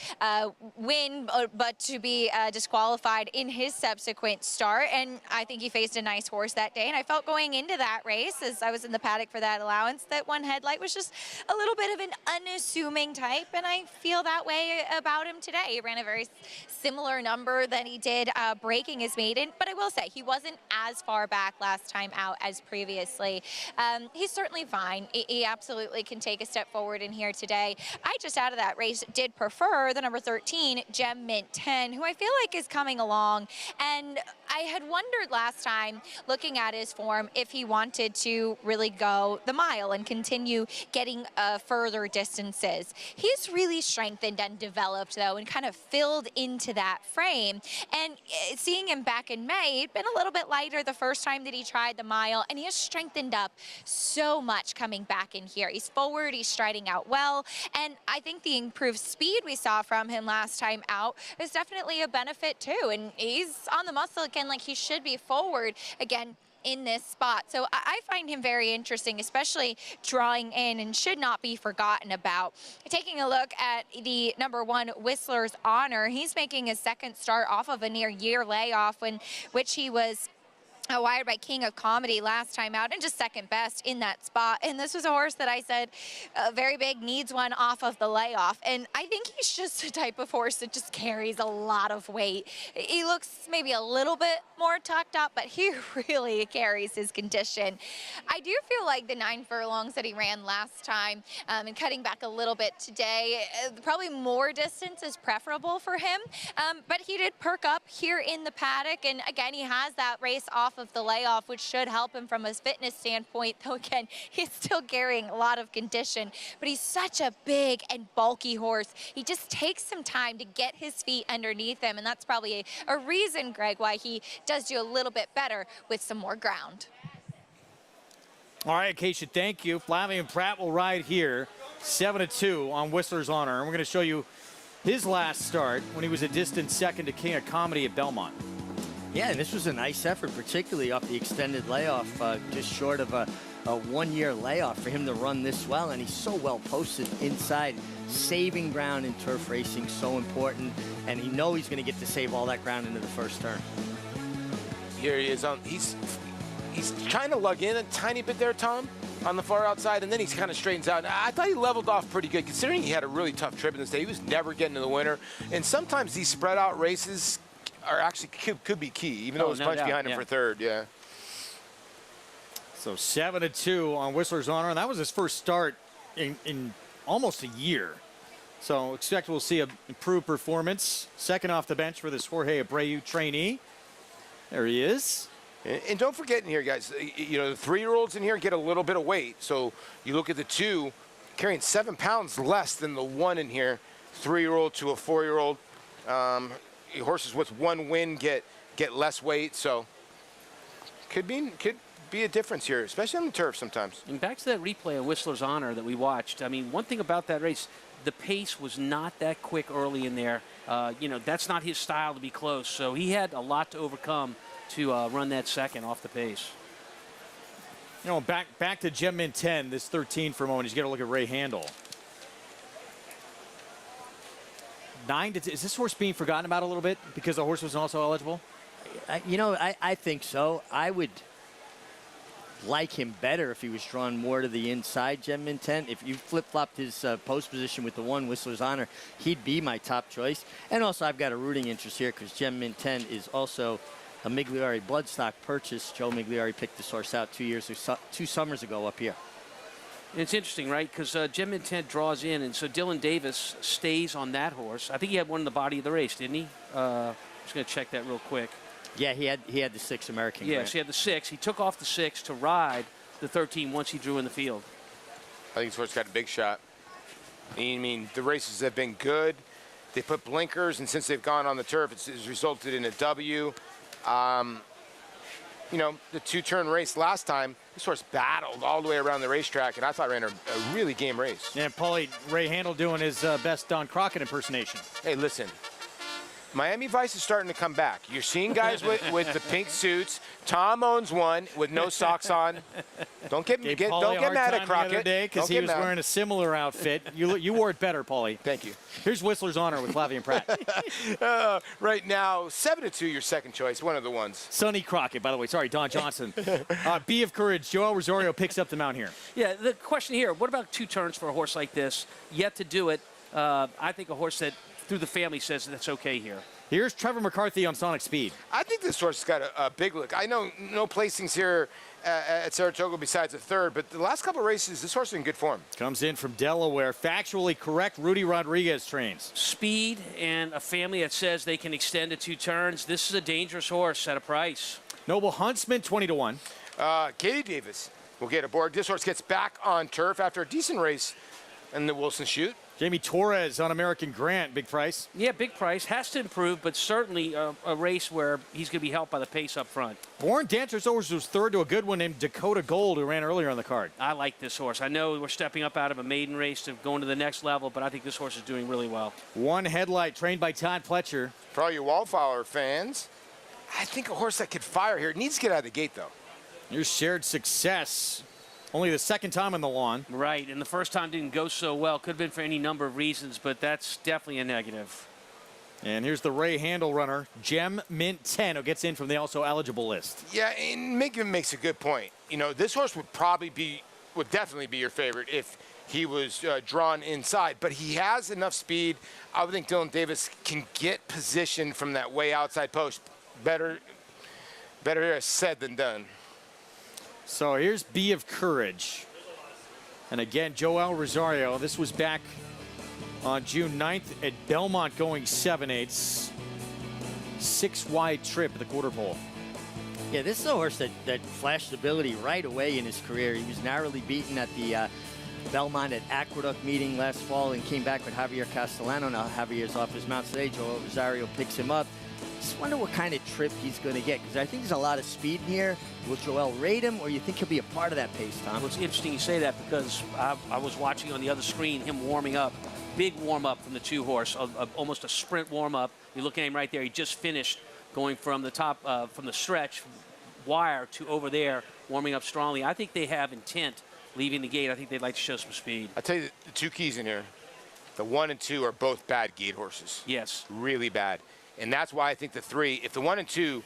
win, but to be disqualified in his subsequent start. And I think he faced a nice horse that day. And I felt going into that race, as I was in the paddock for that allowance, that one headlight was just a little bit of an unassuming type. And I feel that way about him today. He ran a very similar number than he did breaking his maiden, but I will say he wasn't as far back last time out as previously. He's certainly fine. He absolutely can take a step forward in here today. I just out of that race did prefer the number 13, Gem Mint 10, who I feel like is coming along. And I had wondered last time, looking at his form, if he wanted to really go the mile and continue getting further distances. He's really strengthened and developed, though, and kind of filled into that frame. And seeing him back in May, he'd been a little bit lighter the first time that he tried the mile, and he has strengthened up so much coming back in here. He's forward, he's striding out well, and I think the improved speed we saw from him last time out is definitely a benefit too. And he's on the muscle again like he should be forward again in this spot. So I find him very interesting, especially drawing in and should not be forgotten about. Taking a look at the number 1 Whistler's Honor, he's making his second start off of a near year layoff, which he was wired by King of Comedy last time out and just second best in that spot. And this was a horse that I said very big, needs one off of the layoff. And I think he's just the type of horse that just carries a lot of weight. He looks maybe a little bit more tucked up, but he really carries his condition. I do feel like the 9 furlongs that he ran last time and cutting back a little bit today, probably more distance is preferable for him. But he did perk up here in the paddock. And again, he has that race off of the layoff, which should help him from a fitness standpoint, though again, he's still carrying a lot of condition. But he's such a big and bulky horse. He just takes some time to get his feet underneath him, and that's probably a reason, Greg, why he does do a little bit better with some more ground. All right, Acacia, thank you. Flavian Pratt will ride here, 7-2 on Whistler's Honor. And we're going to show you his last start when he was a distant second to King of Comedy at Belmont. Yeah, and this was a nice effort, particularly off the extended layoff, just short of a 1-year layoff for him to run this well. And he's so well posted inside. Saving ground in turf racing, so important. And he knows he's going to get to save all that ground into the first turn. Here he is. He's trying to lug in a tiny bit there, Tom, on the far outside, and then he kind of straightens out. I thought he leveled off pretty good, considering he had a really tough trip in this day. He was never getting to the winner. And sometimes these spread out races are actually could be key, even though it was punched behind him for third. Yeah. So 7-2 on Whistler's Honor, and that was his first start in almost a year. So expect we'll see an improved performance. Second off the bench for this Jorge Abreu trainee. There he is. And don't forget in here, guys, you know, the 3-year-olds in here get a little bit of weight. So you look at the 2 carrying 7 pounds less than the 1 in here, 3-year-old to a 4-year-old. Horses with 1 win get less weight, so could be a difference here, especially on the turf sometimes. And back to that replay of Whistler's Honor that we watched. I mean, one thing about that race, the pace was not that quick early in there. You know, that's not his style to be close, so he had a lot to overcome to run that second off the pace. You know, back to Gem Mint 10, this 13 for a moment. He's got to look at Ray Handel. 9-2. Is this horse being forgotten about a little bit because the horse was also eligible? You know, I think so. I would like him better if he was drawn more to the inside, Gem Mint 10. If you flip-flopped his post position with the 1 Whistler's Honor, he'd be my top choice. And also, I've got a rooting interest here because Gem Mint 10 is also a Migliari bloodstock purchase. Joe Migliari picked this horse out 2 summers ago up here. It's interesting, right? Because Gem Mint 10 draws in, and so Dylan Davis stays on that horse. I think he had one in the body of the race, didn't he? Just going to check that real quick. Yeah, he had the 6 American. Yes, he had the 6. He took off the 6 to ride the 13 once he drew in the field. I think this horse got a big shot. I mean, the races have been good. They put blinkers, and since they've gone on the turf, it's resulted in a W. You know, the 2-turn race last time, this horse battled all the way around the racetrack, and I thought ran a really game race. Yeah, Paulie, Ray Handel doing his best Don Crockett impersonation. Hey, listen. Miami Vice is starting to come back. You're seeing guys with the pink suits. Tom owns one with no socks on. Don't get mad at Crockett because he was wearing a similar outfit. You wore it better, Paulie. Thank you. Here's Whistler's Honor with Flavian Pratt. Right now, 7-2, your second choice, one of the ones. Sonny Crockett, by the way. Sorry, Don Johnson. B of Courage. Joel Rosario picks up the mount here. Yeah, the question here, what about 2 turns for a horse like this? Yet to do it. I think a horse that, through the family, says that's okay here. Here's Trevor McCarthy on Sonic Speed. I think this horse has got a big look. I know no placings here at Saratoga besides a third, but the last couple of races, this horse is in good form. Comes in from Delaware. Factually correct, Rudy Rodriguez trains. Speed and a family that says they can extend to 2 turns. This is a dangerous horse at a price. Noble Huntsman, 20-1. Katie Davis will get aboard. This horse gets back on turf after a decent race in the Wilson Chute. Jamie Torres on American Grant, big price. Yeah, big price. Has to improve, but certainly a race where he's going to be helped by the pace up front. Born Dancer's horse was third to a good one named Dakota Gold, who ran earlier on the card. I like this horse. I know we're stepping up out of a maiden race to going to the next level, but I think this horse is doing really well. One Headlight, trained by Todd Pletcher. For all you Wallflower fans, I think a horse that could fire here. It needs to get out of the gate, though. Your Shared Success. Only the second time on the lawn. Right, and the first time didn't go so well. Could have been for any number of reasons, but that's definitely a negative. And here's the Ray Handle runner, Gem Mint 10, who gets in from the also eligible list. Yeah, and Megan makes a good point. You know, this horse would definitely be your favorite if he was drawn inside, but he has enough speed. I would think Dylan Davis can get position from that way outside post. Better said than done. So here's Bee of Courage. And again, Joel Rosario. This was back on June 9th at Belmont, going 7/8. 6-wide trip at the quarter pole. Yeah, this is a horse that flashed ability right away in his career. He was narrowly beaten at the Belmont at Aqueduct meeting last fall and came back with Javier Castellano. Now Javier's off his mount today. Joel Rosario picks him up. Just wonder what kind of trip he's going to get, because I think there's a lot of speed in here. Will Joel rate him, or you think he'll be a part of that pace, Tom? Well, it's interesting you say that, because I was watching on the other screen him warming up. Big warm-up from the 2-horse, almost a sprint warm-up. You look at him right there. He just finished going from the top, from the stretch wire to over there, warming up strongly. I think they have intent leaving the gate. I think they'd like to show some speed. I'll tell you the 2 keys in here. The 1 and 2 are both bad gate horses. Yes. Really bad. And that's why I think the 3, if the 1 and 2,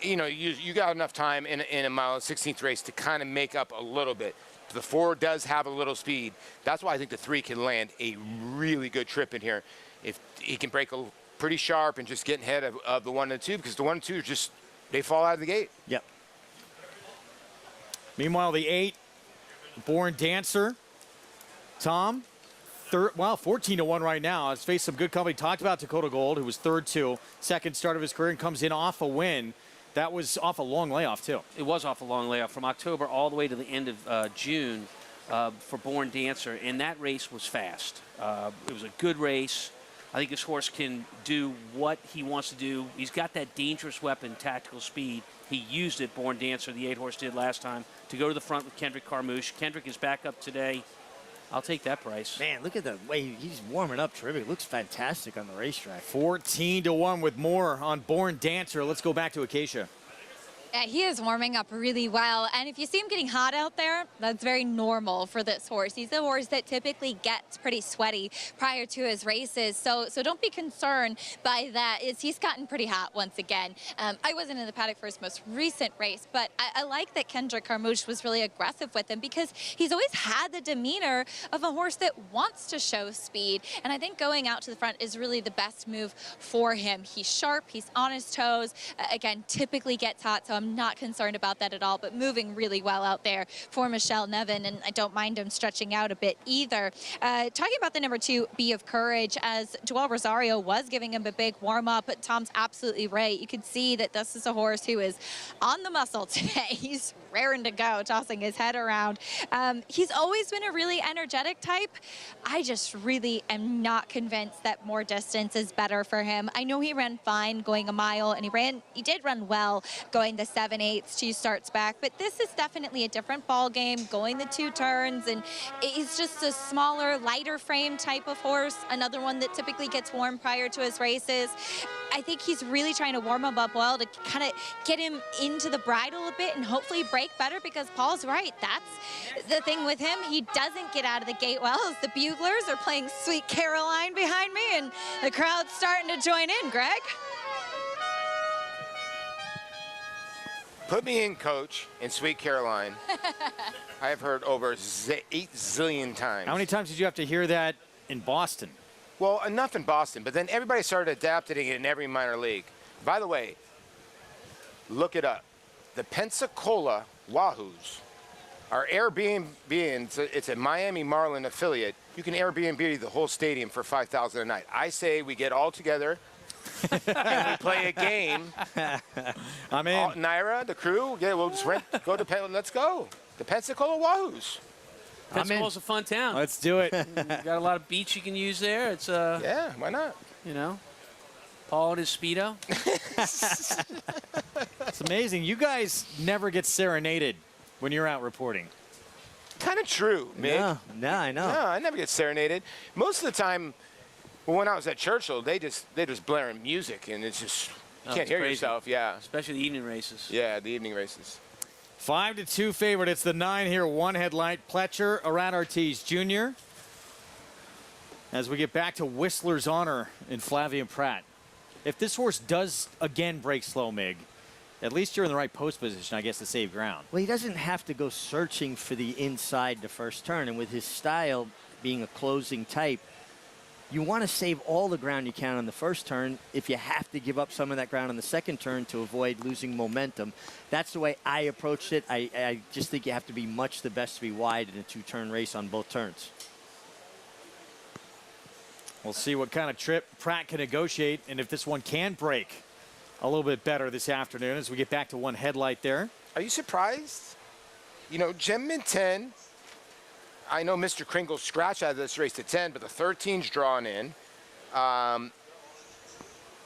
you know, you got enough time in a mile 16th race to kind of make up a little bit. The 4 does have a little speed. That's why I think the 3 can land a really good trip in here. If he can break pretty sharp and just get ahead of the 1 and 2, because the 1 and 2 just, they fall out of the gate. Yep. Meanwhile, the 8, Born Dancer. Tom, 14-1 right now. Has faced some good company. Talked about Dakota Gold, who was third to second start of his career and comes in off a win. That was off a long layoff, too. It was off a long layoff from October all the way to the end of June for Born Dancer, and that race was fast. It was a good race. I think this horse can do what he wants to do. He's got that dangerous weapon, tactical speed. He used it, Born Dancer, the 8-horse did last time, to go to the front with Kendrick Carmouche. Kendrick is back up today. I'll take that price. Man, look at the way he's warming up. Terrific. Looks fantastic on the racetrack. 14-1 with more on Born Dancer. Let's go back to Acacia. Yeah, he is warming up really well, and if you see him getting hot out there, that's very normal for this horse. He's a horse that typically gets pretty sweaty prior to his races, so don't be concerned by that. He's gotten pretty hot once again. I wasn't in the paddock for his most recent race, but I like that Kendrick Carmouche was really aggressive with him, because he's always had the demeanor of a horse that wants to show speed, and I think going out to the front is really the best move for him. He's sharp, he's on his toes, again, typically gets hot, so I'm not concerned about that at all, but moving really well out there for Michelle Nevin, and I don't mind him stretching out a bit either. Talking about the number 2, Bee of Courage, as Joel Rosario was giving him a big warm-up, but Tom's absolutely right. You can see that this is a horse who is on the muscle today. He's raring to go, tossing his head around. He's always been a really energetic type. I just really am not convinced that more distance is better for him. I know he ran fine going a mile, and he did run well going the 7/8 2 starts back, but this is definitely a different ball game, going the 2 turns, and he's just a smaller, lighter frame type of horse, another one that typically gets warm prior to his races. I think he's really trying to warm him up well to kind of get him into the bridle a bit and hopefully break better, because Paul's right. That's the thing with him. He doesn't get out of the gate well, as the buglers are playing Sweet Caroline behind me, and the crowd's starting to join in, Greg. Put me in, coach, in Sweet Caroline. I have heard over 8 zillion times. How many times did you have to hear that in Boston? Well, enough in Boston, but then everybody started adapting it in every minor league. By the way, look it up. The Pensacola Wahoos are Airbnb. It's a Miami Marlin affiliate. You can Airbnb the whole stadium for $5,000 a night. I say we get all together and we play a game. I'm in. Naira, the crew, we'll just go to let's go. The Pensacola Wahoos. Pensacola's a fun town. Let's do it. Got a lot of beach you can use there. It's yeah, why not? You know, Paul and his Speedo. It's amazing. You guys never get serenaded when you're out reporting. Kind of true, Mick. No, I know. No, I never get serenaded. Most of the time, when I was at Churchill, they just blaring music, and it's just you can't hear crazy. yourself. Yeah, Especially the evening races. yeah, the evening races. 5-2 favorite. It's the 9 here. 1 headlight. Pletcher around Ortiz Jr. As we get back to Whistler's Honor in Flavia Pratt. If this horse does again break slow, Mig, at least you're in the right post position, I guess, to save ground. Well, he doesn't have to go searching for the inside the first turn. And with his style being a closing type, you want to save all the ground you can on the first turn if you have to give up some of that ground on the second turn to avoid losing momentum. That's the way I approached it. I just think you have to be much the best to be wide in a 2-turn race on both turns. We'll see what kind of trip Pratt can negotiate and if this one can break a little bit better this afternoon as we get back to 1 headlight there. Are you surprised? You know, Gem Mint 10, I know Mr. Kringle scratched out of this race to 10, but the 13's drawn in.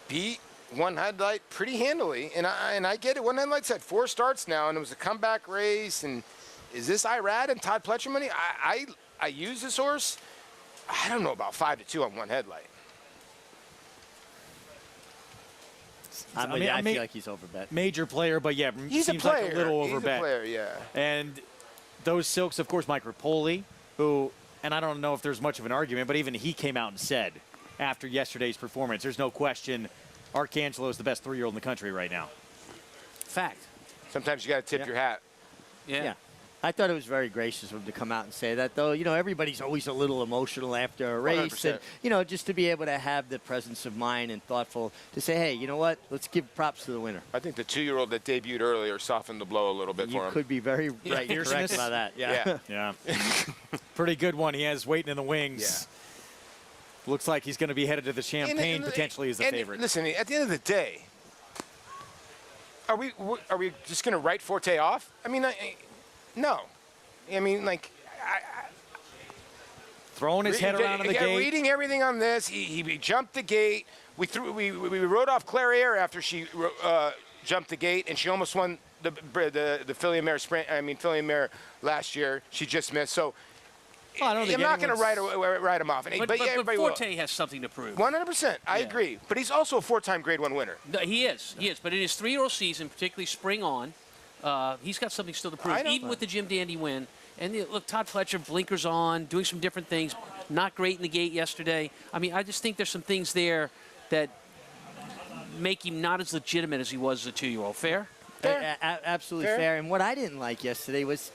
Beat 1 headlight pretty handily, and I get it. 1 headlight's had 4 starts now, and it was a comeback race. And is this Irad and Todd Pletcher money? I use this horse. I don't know about 5-2 on 1 headlight. I feel like he's overbet. Major player, but yeah, He's seems a player. like a little He's overbet. a player, yeah. And those silks, of course, Mike Rapoli, who, and I don't know if there's much of an argument, but even he came out and said after yesterday's performance, there's no question Arcangelo is the best 3-year-old in the country right now. Fact. Sometimes you got to tip your hat. Yeah. I thought it was very gracious of him to come out and say that, though. You know, everybody's always a little emotional after a race. 100%. And, you know, just to be able to have the presence of mind and thoughtful to say, hey, you know what? Let's give props to the winner. I think the 2-year-old that debuted earlier softened the blow a little bit for him. You could be very right, correct about that. Yeah. Yeah. Pretty good one. He has waiting in the wings. Yeah. Looks like he's going to be headed to the Champagne potentially as the favorite. Listen, at the end of the day, are we just going to write Forte off? I mean, no. I mean, like, throwing his head around in the gate. Reading everything on this, he jumped the gate. We rode off Claire Air after she jumped the gate, and she almost won the Philly Mare sprint. I mean, Philly Mare last year. She just missed. So I'm not going to write him off. But everybody Forte has something to prove. 100%. I agree. But he's also a 4-time Grade 1 winner. No, he is. But in his 3-year-old season, particularly spring on, he's got something still to prove, even with the Jim Dandy win. And look, Todd Pletcher, blinkers on, doing some different things. Not great in the gate yesterday. I mean, I just think there's some things there that make him not as legitimate as he was as a 2-year-old. Fair? Absolutely fair. And what I didn't like yesterday was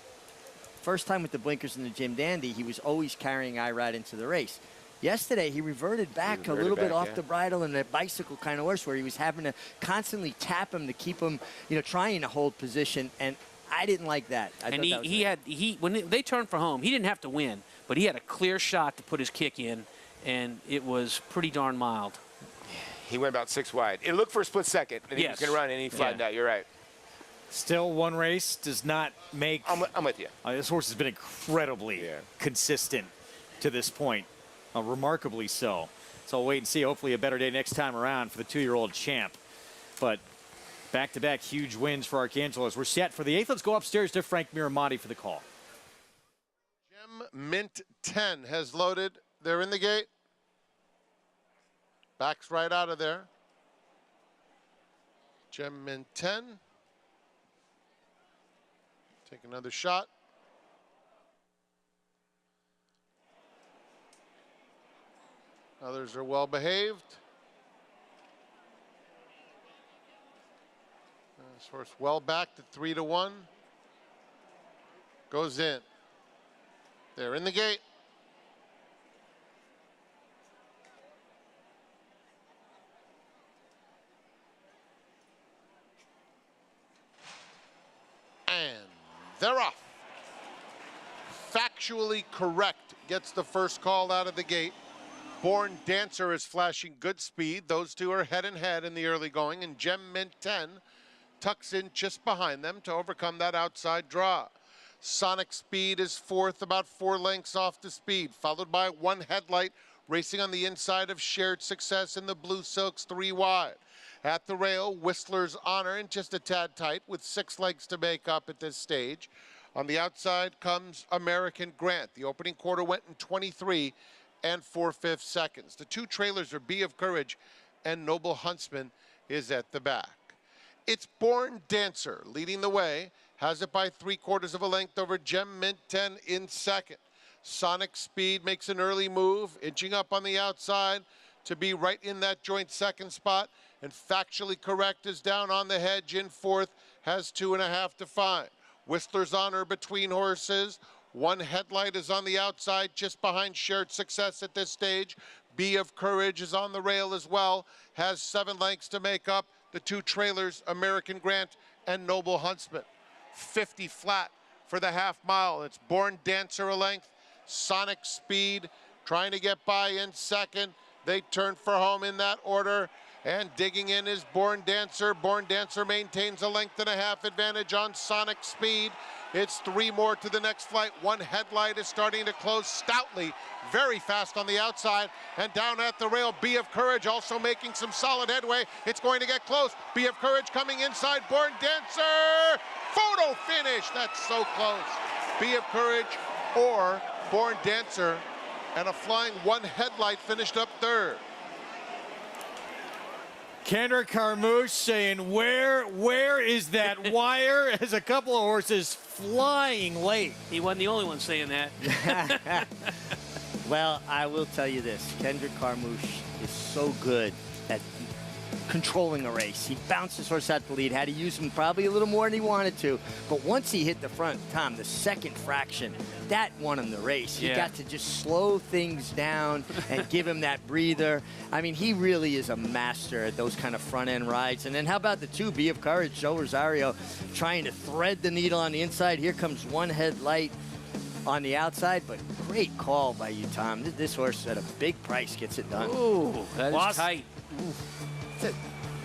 first time with the blinkers in the Jim Dandy, he was always carrying Irad into the race. Yesterday, he reverted back a little bit off the bridle in that bicycle kind of horse where he was having to constantly tap him to keep him, you know, trying to hold position. And I didn't like that. When they turned for home, he didn't have to win, but he had a clear shot to put his kick in, and it was pretty darn mild. He went about 6 wide. It looked for a split second, and he was going to run, and he flattened out. You're right. Still, 1 race does not make. I'm with you. This horse has been incredibly consistent to this point, remarkably so. So we'll wait and see. Hopefully, a better day next time around for the 2-year-old champ. But back-to-back huge wins for Arcangelo. As we're set for the 8th, let's go upstairs to Frank Miramati for the call. Gem Mint 10 has loaded. They're in the gate. Backs right out of there. Gem Mint 10. Take another shot. Others are well behaved. This horse well back to 3-1. Goes in. They're in the gate. They're off. Factually Correct gets the first call out of the gate. Born Dancer is flashing good speed. Those two are head and head in the early going, and Gem Mint 10 tucks in just behind them to overcome that outside draw. Sonic Speed is fourth, about 4 lengths off the speed, followed by One Headlight racing on the inside of Shared Success in the Blue Silks 3 wide. At the rail, Whistler's Honor and just a tad tight with 6 legs to make up at this stage. On the outside comes American Grant. The opening quarter went in 23 and 4/5 seconds. The 2 trailers are Bee of Courage and Noble Huntsman is at the back. It's Born Dancer leading the way, has it by 3/4 of a length over Gem Mint 10 in second. Sonic Speed makes an early move, inching up on the outside to be right in that joint second spot, and Factually Correct is down on the hedge in fourth, has 2.5 to find. Whistler's Honor between horses. One Headlight is on the outside just behind Shared Success at this stage. Bee of Courage is on the rail as well, has 7 lengths to make up. The 2 trailers, American Grant and Noble Huntsman. 50 flat for the half mile. It's Born Dancer a length. Sonic Speed trying to get by in second. They turn for home in that order. And digging in is Born Dancer. Born Dancer maintains a 1.5 length advantage on Sonic Speed. It's 3 more to the next flight. One Headlight is starting to close stoutly, very fast on the outside. And down at the rail, Bee of Courage also making some solid headway. It's going to get close. Bee of Courage coming inside. Born Dancer! Photo finish! That's so close. Bee of Courage or Born Dancer, and a flying One Headlight finished up third. Kendrick Carmouche saying, where is that wire? As a couple of horses flying late. He wasn't the only one saying that. Well, I will tell you this. Kendrick Carmouche is so good at controlling a race. He bounced his horse out the lead, had to use him probably a little more than he wanted to. But once he hit the front, Tom, the second fraction, that won him the race. He got to just slow things down and give him that breather. I mean, he really is a master at those kind of front-end rides. And then how about the 2, Bee of Courage, Joe Rosario, trying to thread the needle on the inside. Here comes One Headlight on the outside, but great call by you, Tom. This horse at a big price gets it done. Ooh, that is tight. Ooh.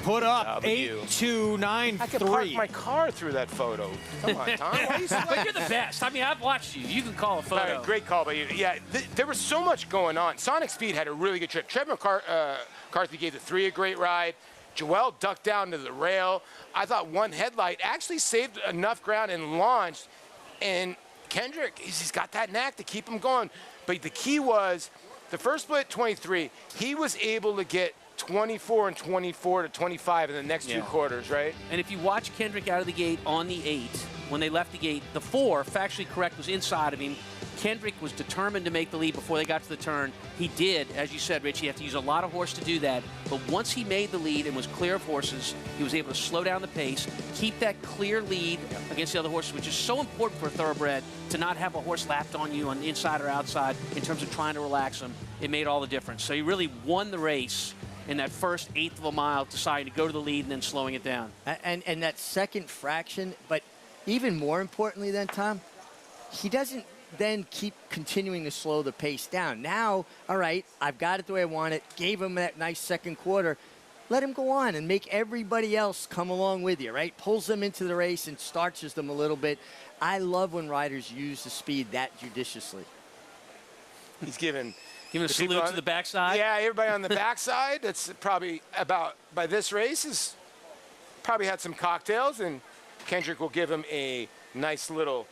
Put up 8-2-9-3. I could park my car through that photo. Come on, Tom. Why are you so But you're the best. I mean, I've watched you. You can call a photo. Great call by you. Yeah, there was so much going on. Sonic Speed had a really good trip. Trevor McCarthy gave the 3 a great ride. Joel ducked down to the rail. I thought One Headlight actually saved enough ground and launched. And Kendrick, he's got that knack to keep him going. But the key was the first split 23, he was able to get 24 and 24 to 25 in the next 2 quarters, right? And if you watch Kendrick out of the gate on the 8, when they left the gate, the 4, Factually Correct, was inside of him. Kendrick was determined to make the lead before they got to the turn. He did, as you said, Rich, he had to use a lot of horse to do that. But once he made the lead and was clear of horses, he was able to slow down the pace, keep that clear lead against the other horses, which is so important for a thoroughbred to not have a horse lapped on you on the inside or outside in terms of trying to relax him. It made all the difference. So he really won the race in that first 1/8 of a mile, deciding to go to the lead and then slowing it down. And that second fraction, but even more importantly then, Tom, he doesn't then keep continuing to slow the pace down. Now, all right, I've got it the way I want it, gave him that nice second quarter. Let him go on and make everybody else come along with you, right? Pulls them into the race and starches them a little bit. I love when riders use the speed that judiciously. He's giving a salute to the backside? Yeah, everybody on the backside. That's probably about, by this race, is probably had some cocktails, and Kendrick will give him a nice little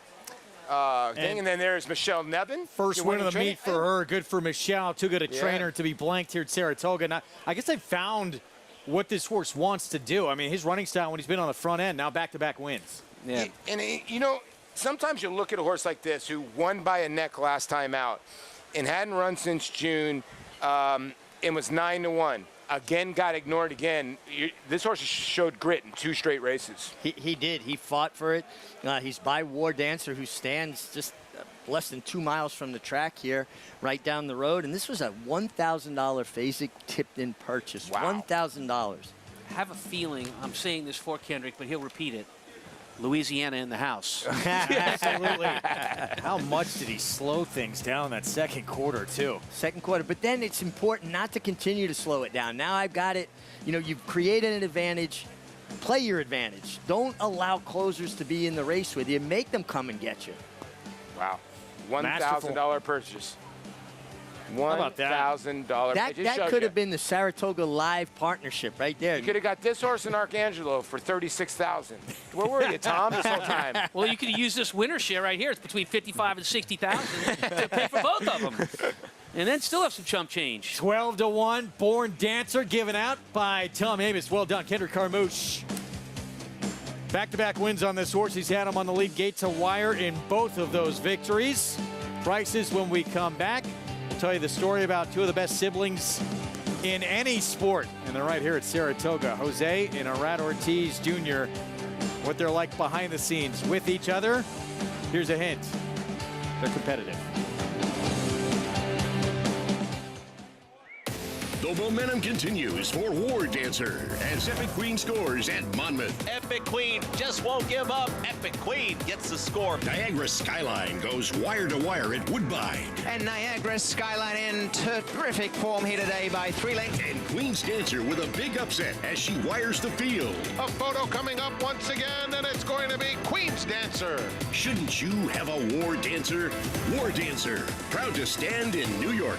thing. And then there's Michelle Nevin. First win of the meet for her. Good for Michelle. Too good a trainer to be blanked here at Saratoga. Now, I guess they found what this horse wants to do. I mean, his running style when he's been on the front end, now back-to-back wins. Yeah. And, you know, sometimes you look at a horse like this who won by a neck last time out and hadn't run since June and was 9-1. Again, got ignored again. This horse showed grit in 2 straight races. He did. He fought for it. He's by War Dancer, who stands just less than 2 miles from the track here, right down the road. And this was a $1,000 Fasig tipped-in purchase. Wow. $1,000. I have a feeling, I'm saying this for Kendrick, but he'll repeat it. Louisiana in the house. Absolutely. How much did he slow things down that second quarter, too? Second quarter, but then it's important not to continue to slow it down. Now I've got it. You know, you've created an advantage. Play your advantage. Don't allow closers to be in the race with you. Make them come and get you. Wow. $1,000 purchase. $1,000. That could have been the Saratoga Live partnership right there. You could have got this horse in Archangelo for $36,000. Where were you, Tom, this whole time? Well, you could use this winner share right here. It's between $55,000 and $60,000 to pay for both of them. And then still have some chump change. 12-1, Born Dancer given out by Tom Amis. Well done, Kendrick Carmouche. Back-to-back wins on this horse. He's had him on the lead gate to wire in both of those victories. Prices when we come back. We'll tell you the story about two of the best siblings in any sport. And they're right here at Saratoga. Jose and Arad Ortiz Jr. What they're like behind the scenes with each other. Here's a hint. They're competitive. The momentum continues for War Dancer as Epic Queen scores at Monmouth. Epic Queen just won't give up. Epic Queen gets the score. Niagara Skyline goes wire to wire at Woodbine. And Niagara Skyline in terrific form here today by 3 lengths. And Queen's Dancer with a big upset as she wires the field. A photo coming up once again, and it's going to be Queen's Dancer. Shouldn't you have a War Dancer? War Dancer, proud to stand in New York.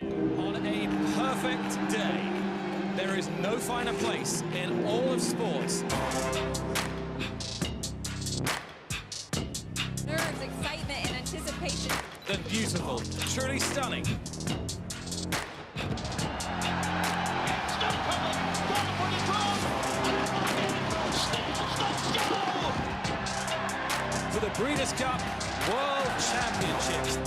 On a perfect day, there is no finer place in all of sports. Nerves, excitement, and anticipation. Than beautiful, truly stunning. For the Breeders' Cup World Championships.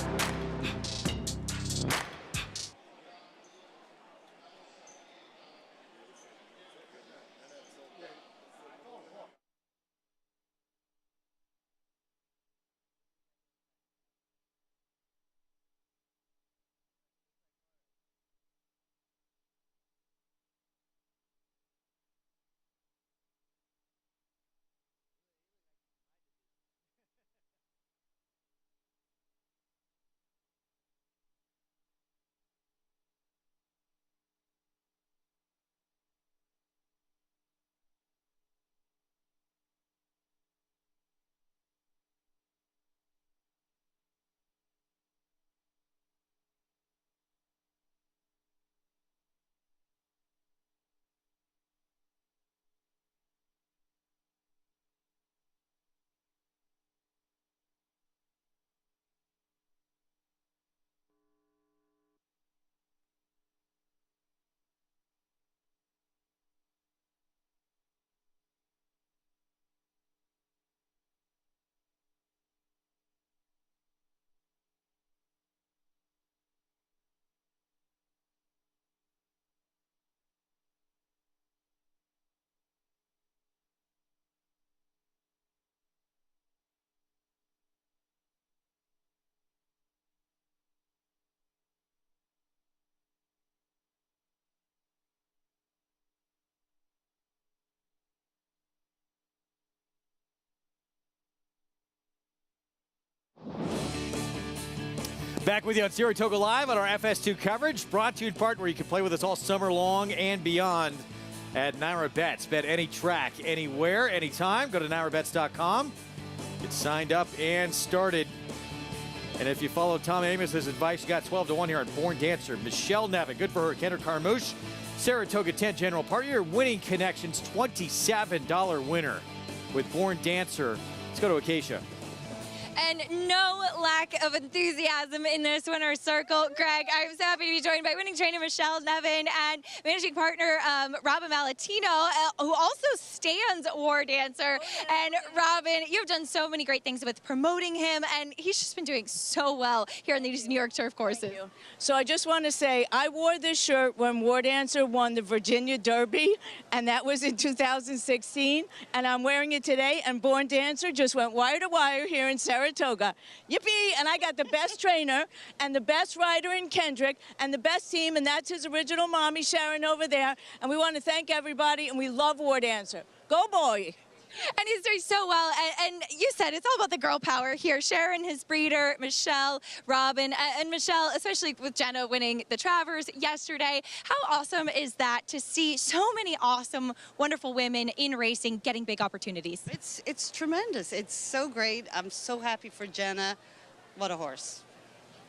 Back with you on Saratoga Live on our FS2 coverage, brought to you in part where you can play with us all summer long and beyond at Naira Bets. Bet any track, anywhere, anytime. Go to nairabets.com. Get signed up and started. And if you follow Tom Amos's advice, you got 12-1 here on Born Dancer. Michelle Nevin, good for her. Kendrick Carmouche, Saratoga 10 General. Part of your winning connections, $27 winner with Born Dancer. Let's go to Acacia. And no lack of enthusiasm in this winner's circle. Greg, I'm so happy to be joined by winning trainer Michelle Nevin and managing partner Robin Malatino, who also stands War Dancer. And Robin, you've done so many great things with promoting him, and he's just been doing so well here on these New York turf courses. So I just want to say, I wore this shirt when War Dancer won the Virginia Derby, and that was in 2016, and I'm wearing it today, and Born Dancer just went wire to wire here in Saratoga. Yippee! And I got the best trainer and the best rider in Kendrick and the best team, and that's his original mommy, Sharon, over there. And we want to thank everybody, and we love War Dancer. Go boy! And he's doing so well. And you said it's all about the girl power here. Sharon, his breeder, Michelle, Robin, and Michelle, especially with Jenna winning the Travers yesterday. How awesome is that to see so many awesome, wonderful women in racing getting big opportunities? It's tremendous. It's so great. I'm so happy for Jenna. What a horse.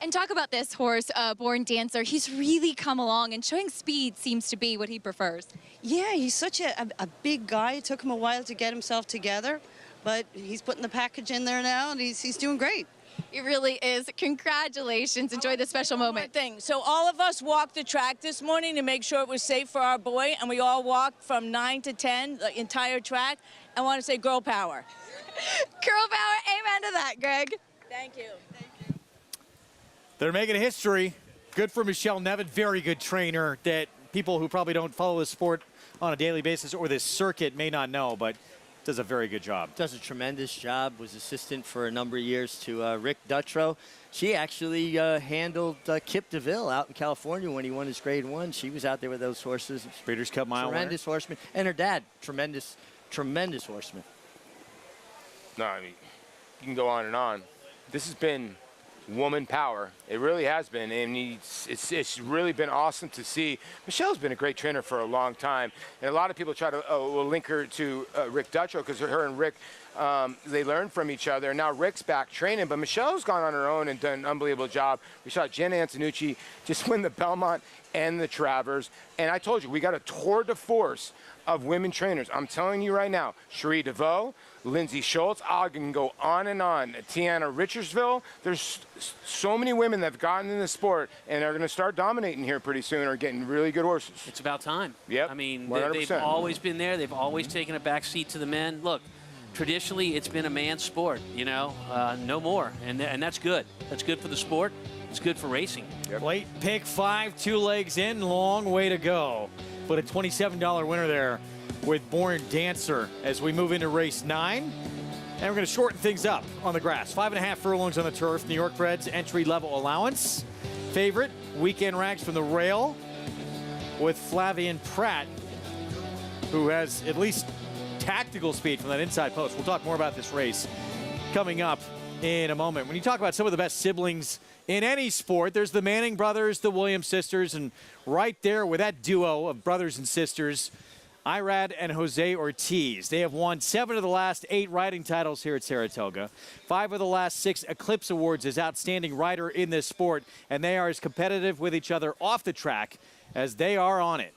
And talk about this horse, Born Dancer. He's really come along, and showing speed seems to be what he prefers. Yeah, he's such a big guy. It took him a while to get himself together, but he's putting the package in there now, and he's doing great. It really is. Congratulations. Enjoy this special moment. So all of us walked the track this morning to make sure it was safe for our boy, and we all walked from 9 to 10, the entire track. I want to say girl power. Girl power. Amen to that, Greg. Thank you. They're making history. Good for Michelle Nevin, very good trainer that people who probably don't follow the sport on a daily basis or this circuit may not know, but does a very good job. Does a tremendous job, was assistant for a number of years to Rick Dutrow. She actually handled Kip DeVille out in California when he won his grade 1. She was out there with those horses. Breeders' Cup Mile winner. Tremendous horseman. And her dad, tremendous horseman. No, I mean, you can go on and on. This has been woman power. It really has been, and it's really been awesome to see. Michelle's been a great trainer for a long time, and a lot of people try to will link her to Rick Dutrow because her and Rick, they learned from each other. Now Rick's back training, but Michelle's gone on her own and done an unbelievable job. We saw Jen Antonucci just win the Belmont and the Travers, and I told you, we got a tour de force of women trainers. I'm telling you right now, Cherie DeVoe, Lindsay Schultz, I can go on and on. Tiana Richardsville, there's so many women that have gotten in the sport and are going to start dominating here pretty soon or getting really good horses. It's about time. Yep. I mean, 100%. they've always been there. They've always taken a back seat to the men. Look, traditionally, it's been a man's sport, you know, no more. And that's good. That's good for the sport. It's good for racing. Yep. Late pick 5, 2 legs in, long way to go. But a $27 winner there with Born Dancer as we move into race 9. And we're going to shorten things up on the grass. 5.5 furlongs on the turf. New York Bred's entry-level allowance. Favorite, Weekend Rags from the rail with Flavian Pratt, who has at least tactical speed from that inside post. We'll talk more about this race coming up in a moment. When you talk about some of the best siblings in any sport, there's the Manning brothers, the Williams sisters, and right there with that duo of brothers and sisters, Irad and Jose Ortiz. They have won 7 of the last 8 riding titles here at Saratoga. 5 of the last 6 Eclipse Awards as outstanding rider in this sport, and they are as competitive with each other off the track as they are on it.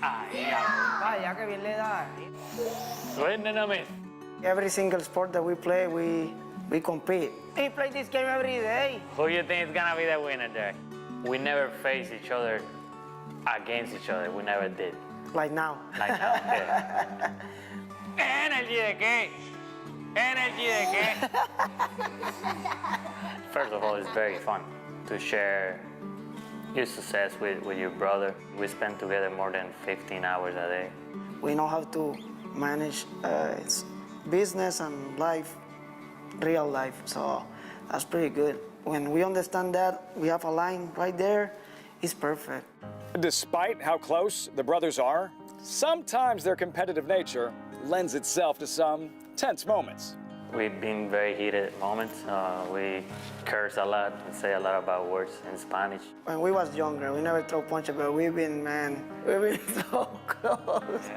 Vaya, que bien le da. Every single sport that we play, we compete. We play this game every day. Who do you think is gonna be the winner there? We never face each other against each other. We never did. Like now. Like now, yeah. Energy de qué? Energy de qué? First of all, it's very fun to share your success with your brother. We spend together more than 15 hours a day. We know how to manage business and life, real life, so that's pretty good. When we understand that, we have a line right there, it's perfect. Despite how close the brothers are, sometimes their competitive nature lends itself to some tense moments. We've been very heated moments. We curse a lot and say a lot about words in Spanish. When we was younger, we never throw punches, but we've been so close.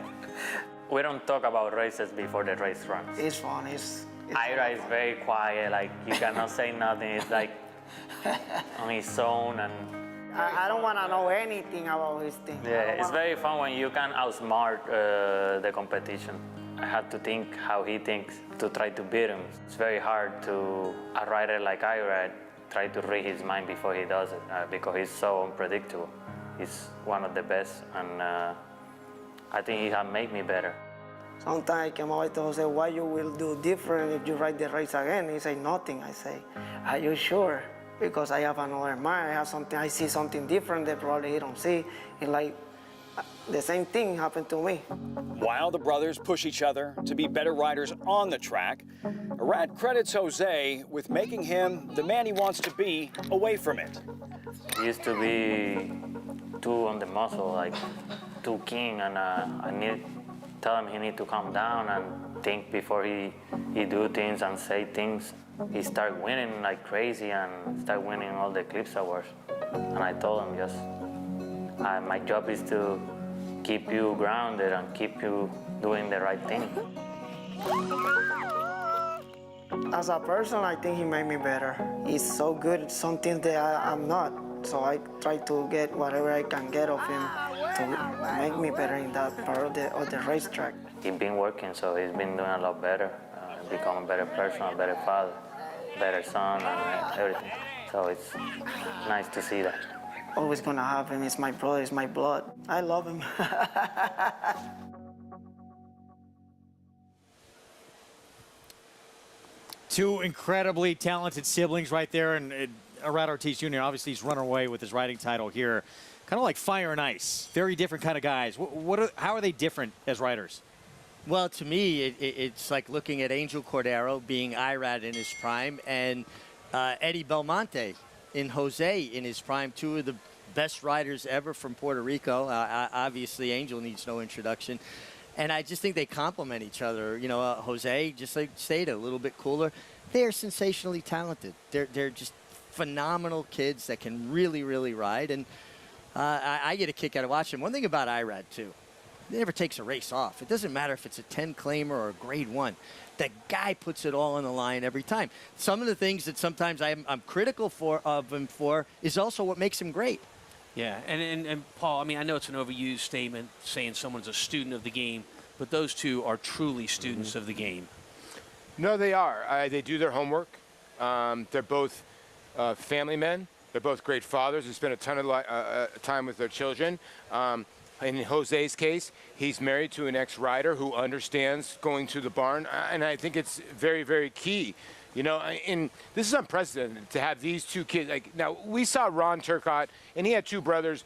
We don't talk about races before the race runs. It's fun. It's Ira is very quiet, like you cannot say nothing. It's like on his own, and I don't want to know anything about his thing. yeah, it's very fun when you can outsmart the competition. I have to think how he thinks to try to beat him. It's very hard to a rider like Ira try to read his mind before he does it because he's so unpredictable. He's one of the best, and I think he has made me better. Sometimes I come out to Jose, why you will do different if you ride the race again? He say nothing. I say, are you sure? Because I have another mind. I have something. I see something different that probably he don't see. It's like the same thing happened to me. While the brothers push each other to be better riders on the track, Irad credits Jose with making him the man he wants to be away from it. He used to be too on the muscle, like too keen, and I need tell him he need to calm down and think before he do things and say things. He start winning like crazy and start winning all the Eclipse Awards. And I told him, just, my job is to keep you grounded and keep you doing the right thing. As a person, I think he made me better. He's so good at some things that I'm not. So I try to get whatever I can get of him to make me better in that part of the racetrack. He's been working, so he's been doing a lot better. Become a better person, a better father, better son, and everything. So it's nice to see that. Always gonna have him. He's my brother, he's my blood. I love him. Two incredibly talented siblings right there, and Irad Ortiz Jr. obviously he's run away with his riding title here. Kind of like fire and ice. Very different kind of guys. How are they different as riders? Well, to me, it's like looking at Angel Cordero being Irad in his prime and Eddie Belmonte in Jose in his prime, two of the best riders ever from Puerto Rico. Obviously, Angel needs no introduction. And I just think they complement each other. You know, Jose, just like Stata, a little bit cooler. They're sensationally talented. They're just phenomenal kids that can really, really ride. And I get a kick out of watching. One thing about Irad, too, he never takes a race off. It doesn't matter if it's a 10-claimer or a grade 1. That guy puts it all on the line every time. Some of the things that sometimes I'm critical of him for is also what makes him great. Yeah, and Paul, I mean, I know it's an overused statement saying someone's a student of the game, but those two are truly students of the game. No, they are. They do their homework. They're both family men. They're both great fathers who spend a ton of time with their children. In Jose's case, he's married to an ex-rider who understands going to the barn, and I think it's very, very key. You know, and this is unprecedented to have these two kids. Like, now, we saw Ron Turcotte, and he had two brothers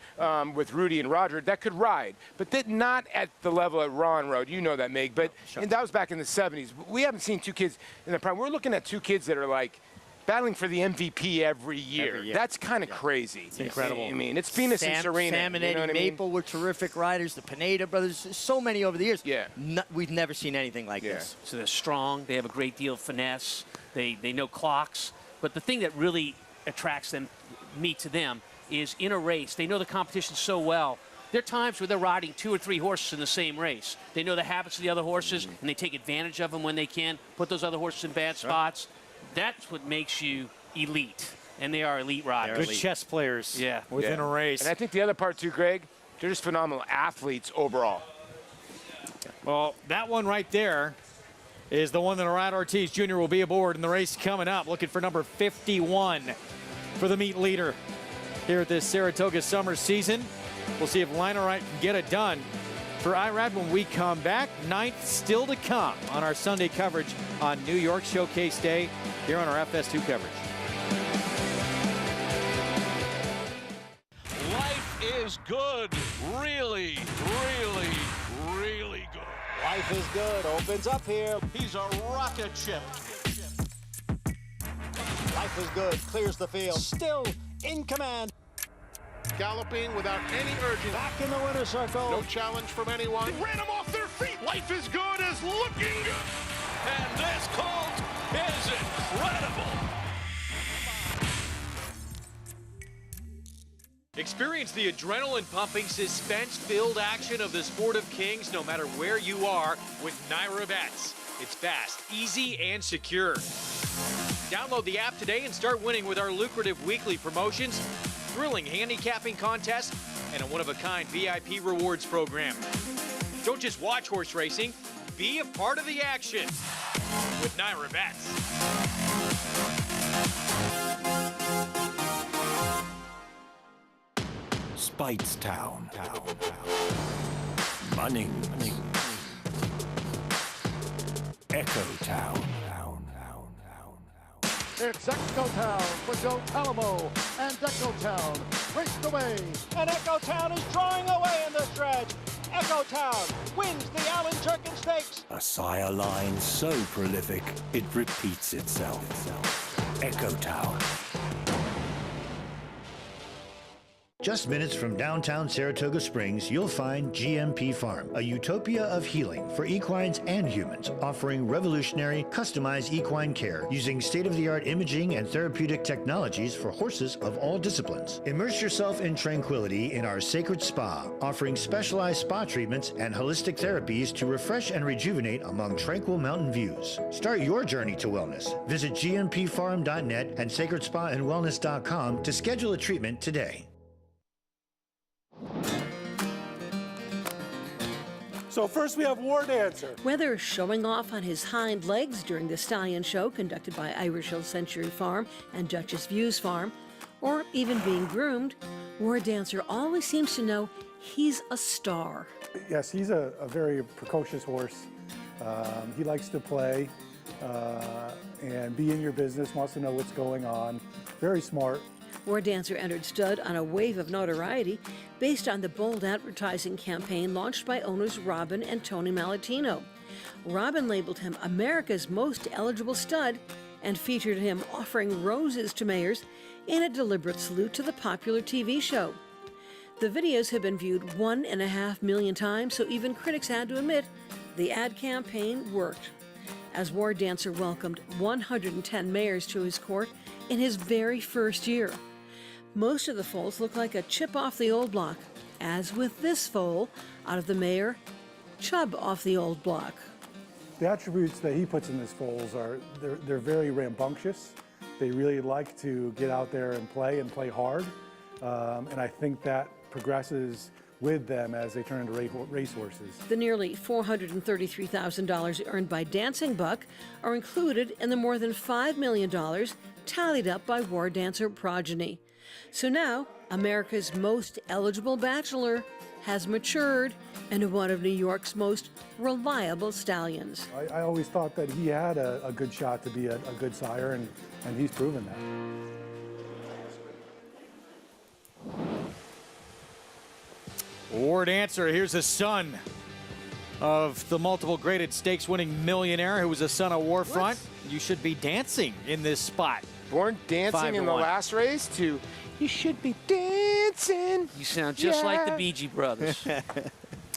with Rudy and Roger that could ride, but not at the level that Ron rode. You know that, Meg. But and that was back in the 70s. We haven't seen two kids in the prime. We're looking at two kids that are like battling for the MVP every year. That's kind of crazy. It's incredible. I mean, it's Venus and Serena. Sam and Eddie Maple were terrific riders. The Pineda brothers, so many over the years. Yeah. We've never seen anything like this. So they're strong. They have a great deal of finesse. They know clocks. But the thing that really attracts me to them is in a race, they know the competition so well. There are times where they're riding 2 or 3 horses in the same race. They know the habits of the other horses, and they take advantage of them when they can, put those other horses in bad spots. That's what makes you elite, and they are elite riders. Good chess players within a race. And I think the other part, too, Greg, they're just phenomenal athletes overall. Well, that one right there is the one that Irad Ortiz Jr. will be aboard in the race coming up, looking for number 51 for the meet leader here at this Saratoga summer season. We'll see if Liner Wright can get it done for Irad when we come back. 9th still to come on our Sunday coverage on New York Showcase Day here on our FS2 coverage. Life is good. Really, really, really good. Life is good. Opens up here. He's a rocket ship. Life is good. Clears the field. Still in command. Galloping without any urgency. Back in the winner's circle. No challenge from anyone. They ran them off their feet. Life is good is looking good. And this colt is incredible. Experience the adrenaline-pumping, suspense-filled action of the Sport of Kings no matter where you are with Naira Bets. It's fast, easy, and secure. Download the app today and start winning with our lucrative weekly promotions, thrilling handicapping contests, and a one-of-a-kind VIP rewards program. Don't just watch horse racing, be a part of the action with Naira Bets. Speightstown. Munning. Echo Town. It's Echo Town for Joe Alamo, and Echo Town raced away. And Echo Town is drawing away in the stretch. Echo Town wins the Allen Turkin Stakes. A sire line so prolific, it repeats itself. Echo Town. Just minutes from downtown Saratoga Springs, you'll find GMP Farm, a utopia of healing for equines and humans, offering revolutionary, customized equine care using state-of-the-art imaging and therapeutic technologies for horses of all disciplines. Immerse yourself in tranquility in our sacred spa, offering specialized spa treatments and holistic therapies to refresh and rejuvenate among tranquil mountain views. Start your journey to wellness. Visit gmpfarm.net and sacredspaandwellness.com to schedule a treatment today. So first we have War Dancer. Whether showing off on his hind legs during the stallion show conducted by Irish Hill Century Farm and Duchess Views Farm, or even being groomed, War Dancer always seems to know he's a star. Yes, he's a very precocious horse. He likes to play and be in your business, wants to know what's going on. Very smart. War Dancer entered stud on a wave of notoriety based on the bold advertising campaign launched by owners Robin and Tony Malatino. Robin labeled him America's most eligible stud and featured him offering roses to mayors in a deliberate salute to the popular TV show. The videos have been viewed 1.5 million times, so even critics had to admit the ad campaign worked, as War Dancer welcomed 110 mayors to his court in his very first year. Most of the foals look like a chip off the old block, as with this foal out of the mare, Chub off the old block. The attributes that he puts in his foals are, they're very rambunctious. They really like to get out there and play hard. And I think that progresses with them as they turn into racehorses. The nearly $433,000 earned by Dancing Buck are included in the more than $5 million tallied up by War Dancer progeny. So now, America's most eligible bachelor has matured into one of New York's most reliable stallions. I always thought that he had a good shot to be a good sire, and he's proven that. War Dancer, here's a son of the multiple graded stakes winning millionaire who was a son of Warfront. You should be dancing in this spot. Born dancing in the last race to you should be dancing. You sound just like the Bee Gees brothers.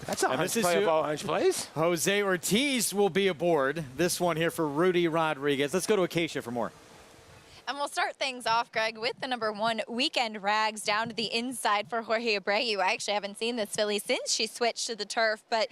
That's a hunch play of all hunch plays. Jose Ortiz will be aboard. This one here for Rudy Rodriguez. Let's go to Acacia for more. And we'll start things off, Greg, with the #1 Weekend Rags down to the inside for Jorge Abreu. I actually haven't seen this filly since she switched to the turf, but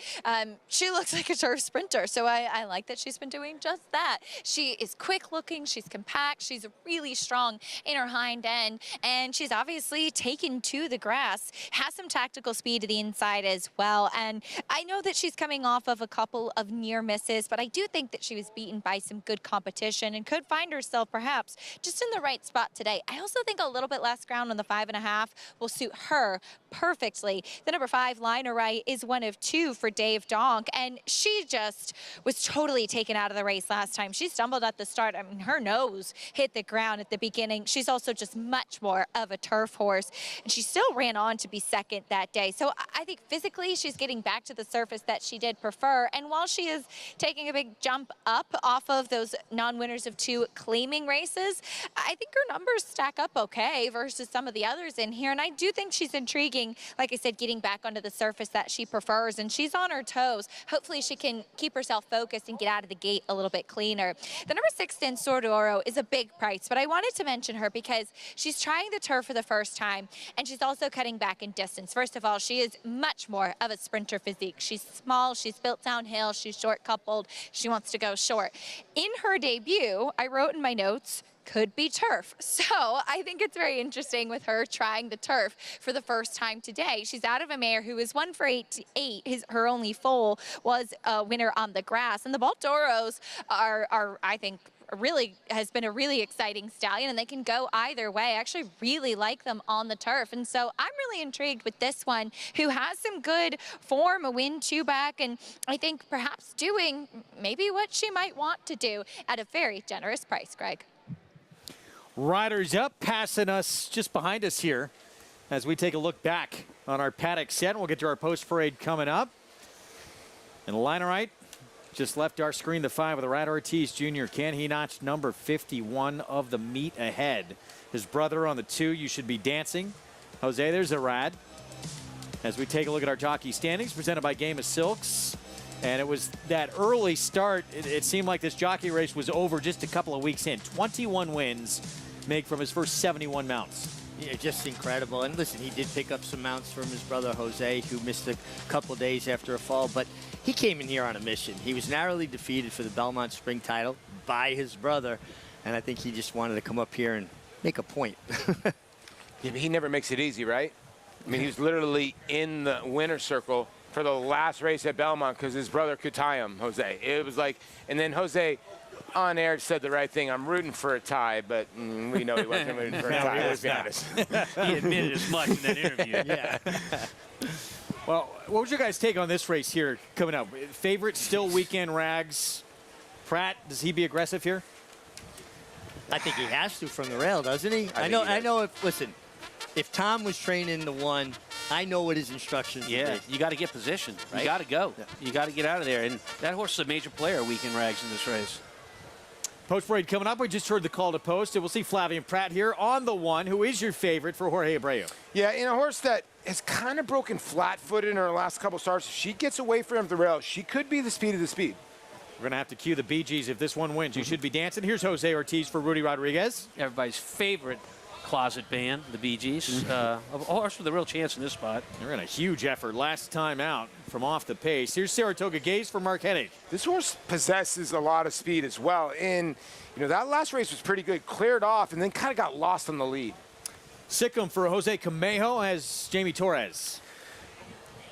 she looks like a turf sprinter, so I like that she's been doing just that. She is quick looking, she's compact, she's really strong in her hind end, and she's obviously taken to the grass, has some tactical speed to the inside as well. And I know that she's coming off of a couple of near misses, but I do think that she was beaten by some good competition and could find herself perhaps just in the right spot today. I also think a little bit less ground on the 5.5 will suit her perfectly. The #5 Liner Right is one of 2 for Dave Donk, and she just was totally taken out of the race last time. She stumbled at the start. I mean, her nose hit the ground at the beginning. She's also just much more of a turf horse, and she still ran on to be second that day. So I think physically she's getting back to the surface that she did prefer, and while she is taking a big jump up off of those non-winners of 2 claiming races, I think her numbers stack up okay versus some of the others in here, and I do think she's intriguing, like I said, getting back onto the surface that she prefers, and she's on her toes. Hopefully she can keep herself focused and get out of the gate a little bit cleaner. The #6 Sordoro is a big price, but I wanted to mention her because she's trying the turf for the first time, and she's also cutting back in distance. First of all, she is much more of a sprinter physique. She's small, she's built downhill, she's short coupled, she wants to go short. In her debut, I wrote in my notes, could be turf. So I think it's very interesting with her trying the turf for the first time today. She's out of a mare who is 1 for 8. Her only foal was a winner on the grass. And the Baltoros are I think, really has been a really exciting stallion, and they can go either way. I actually really like them on the turf, and so I'm really intrigued with this one, who has some good form, a win 2 back, and I think perhaps doing maybe what she might want to do at a very generous price, Greg. Riders up, passing us just behind us here as we take a look back on our paddock set. We'll get to our post parade coming up. And Linerite just left our screen, the 5 of the Rat Ortiz Jr. Can he notch number 51 of the meet ahead? His brother on the 2, You Should Be Dancing. Jose, there's a rad. As we take a look at our jockey standings, presented by Game of Silks. And it was that early start, it seemed like this jockey race was over just a couple of weeks in. 21 wins make from his first 71 mounts. Yeah, just incredible. And listen, he did pick up some mounts from his brother Jose, who missed a couple of days after a fall, but he came in here on a mission. He was narrowly defeated for the Belmont Spring title by his brother, and I think he just wanted to come up here and make a point. Yeah, but he never makes it easy, right? I mean, he was literally in the winner's circle for the last race at Belmont because his brother could tie him, Jose. It was like, and then Jose on air said the right thing. I'm rooting for a tie, but we know he wasn't rooting for a tie. Let's be honest. He admitted as much in that interview. Yeah. Well, what was your guys' take on this race here coming up? Favorite still Weekend Rags. Pratt, does he be aggressive here? I think he has to from the rail, doesn't he? I know. If Tom was training the one, I know what his instructions would be. You got to get position. Right? You got to go. Yeah. You got to get out of there. And that horse is a major player, Weekend Rags, in this race. Post parade coming up. We just heard the call to post, and we'll see Flavian Pratt here on the one. Who is your favorite for Jorge Abreu? Yeah, in a horse that has kind of broken flat-footed in her last couple starts. If she gets away from the rail, she could be the speed of the speed. We're going to have to cue the Bee Gees if this one wins. You should be dancing. Here's Jose Ortiz for Rudy Rodriguez. Everybody's favorite closet band, the Bee Gees. A horse with a real chance in this spot. They're in a huge effort last time out from off the pace. Here's Saratoga Gaze for Mark Hennig. This horse possesses a lot of speed as well. And, that last race was pretty good. Cleared off and then kind of got lost on the lead. Sikkim for Jose Camejo has Jamie Torres.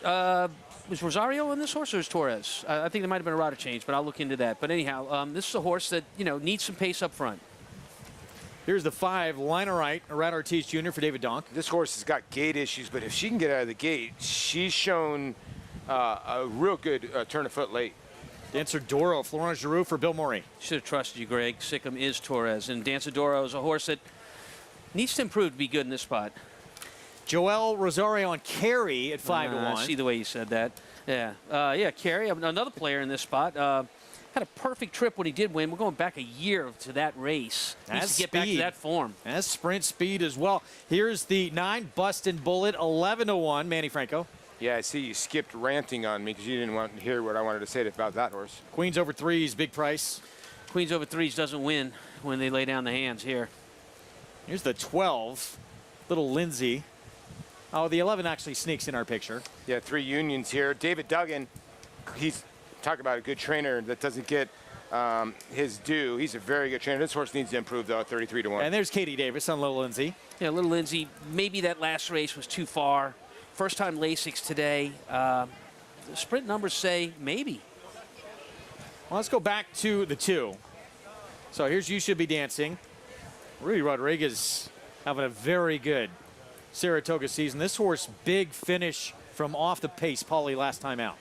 Was Rosario on this horse or was Torres? I think there might have been a rider change, but I'll look into that. But anyhow, this is a horse that, needs some pace up front. Here's the 5, Liner Right, Arad Ortiz Jr. for David Donk. This horse has got gait issues, but if she can get out of the gate, she's shown a real good turn of foot late. Dancer Doro, Florent Giroux for Bill Morey. Should have trusted you, Greg. Sikkim is Torres, and Dancer Doro is a horse that needs to improve to be good in this spot. Joel Rosario on Carey at 5 to 1. I see the way you said that. Yeah, Carey, another player in this spot. Had a perfect trip when he did win. We're going back a year to that race. Needs to get back to that form. That's sprint speed as well. Here's the 9, Bustin' Bullet, 11 to 1, Manny Franco. Yeah, I see you skipped ranting on me because you didn't want to hear what I wanted to say about that horse. Queens over 3s, big price. Queens over 3s doesn't win when they lay down the hands here. Here's the 12, Little Lindsay. Oh, the 11 actually sneaks in our picture. Yeah, 3 unions here. David Duggan, he's talk about a good trainer that doesn't get his due. He's a very good trainer. This horse needs to improve, though, 33 to 1. And there's Katie Davis on Little Lindsay. Yeah, Little Lindsay, maybe that last race was too far. First time Lasix today. The sprint numbers say maybe. Well, let's go back to the 2. So here's You Should Be Dancing. Rudy Rodriguez having a very good Saratoga season. This horse, big finish from off the pace, Paulie, last time out.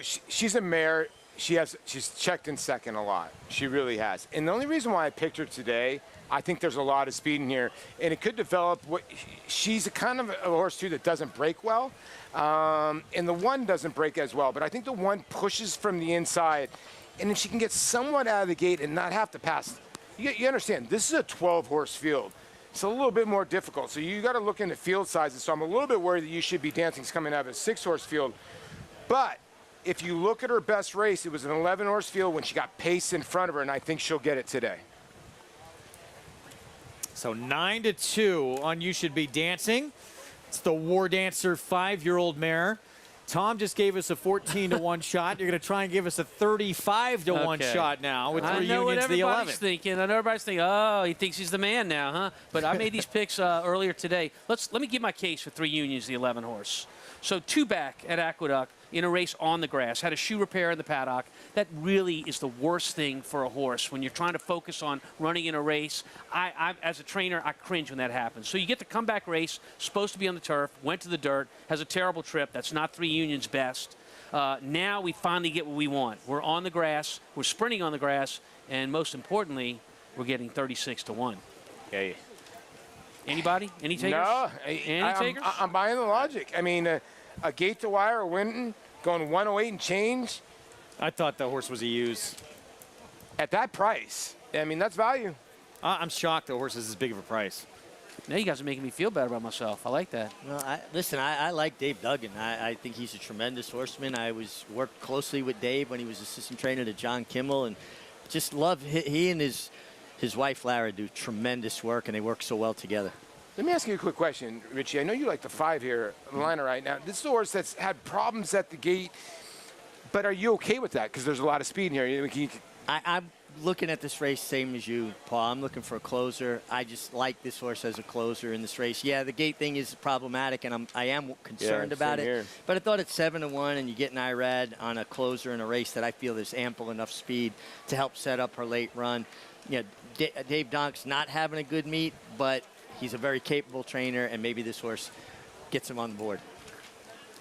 She's a mare. She's checked in second a lot. She really has. And the only reason why I picked her today, I think there's a lot of speed in here, and it could develop. She's a kind of a horse too that doesn't break well, and the 1 doesn't break as well. But I think the 1 pushes from the inside, and if she can get somewhat out of the gate and not have to pass, you understand. This is a 12-horse field. It's a little bit more difficult. So you got to look into field sizes. So I'm a little bit worried that You Should Be Dancing is coming out of a 6-horse field. But if you look at her best race, it was an 11-horse field when she got pace in front of her, and I think she'll get it today. So 9 to 2 on You Should Be Dancing. It's the War Dancer 5-year-old mare. Tom just gave us a 14 to 1 shot. You're going to try and give us a 35 to 1 shot now with 3 unions, the 11. Thinking. I know everybody's thinking, oh, he thinks he's the man now, huh? But I made these picks earlier today. Let me give my case for 3 unions, the 11 horse. So 2 back at Aqueduct in a race on the grass, had a shoe repair in the paddock. That really is the worst thing for a horse when you're trying to focus on running in a race. I as a trainer, I cringe when that happens. So you get the comeback race, supposed to be on the turf, went to the dirt, has a terrible trip. That's not 3 unions best. Now we finally get what we want. We're on the grass, we're sprinting on the grass, and most importantly, we're getting 36 to 1. Yeah. Anybody? Any takers? No. Any takers? I'm buying the logic. I mean, a gate to wire, Winton, going 108 and change. I thought the horse was a use. At that price, I mean, that's value. I'm shocked the horse is as big of a price. Now you guys are making me feel better about myself. I like that. Well, listen, I like Dave Duggan. I think he's a tremendous horseman. I worked closely with Dave when he was assistant trainer to John Kimmel, and just love he and his wife Lara do tremendous work, and they work so well together. Let me ask you a quick question, Richie. I know you like the 5 here, Liner right now. This is a horse that's had problems at the gate, but are you okay with that? Because there's a lot of speed in here. I'm looking at this race same as you, Paul. I'm looking for a closer. I just like this horse as a closer in this race. Yeah, the gate thing is problematic, and I am concerned about it. Here. But I thought at 7-1, and you get an Irad on a closer in a race that I feel there's ample enough speed to help set up her late run. You know, Dave Donk's not having a good meet, but he's a very capable trainer, and maybe this horse gets him on the board.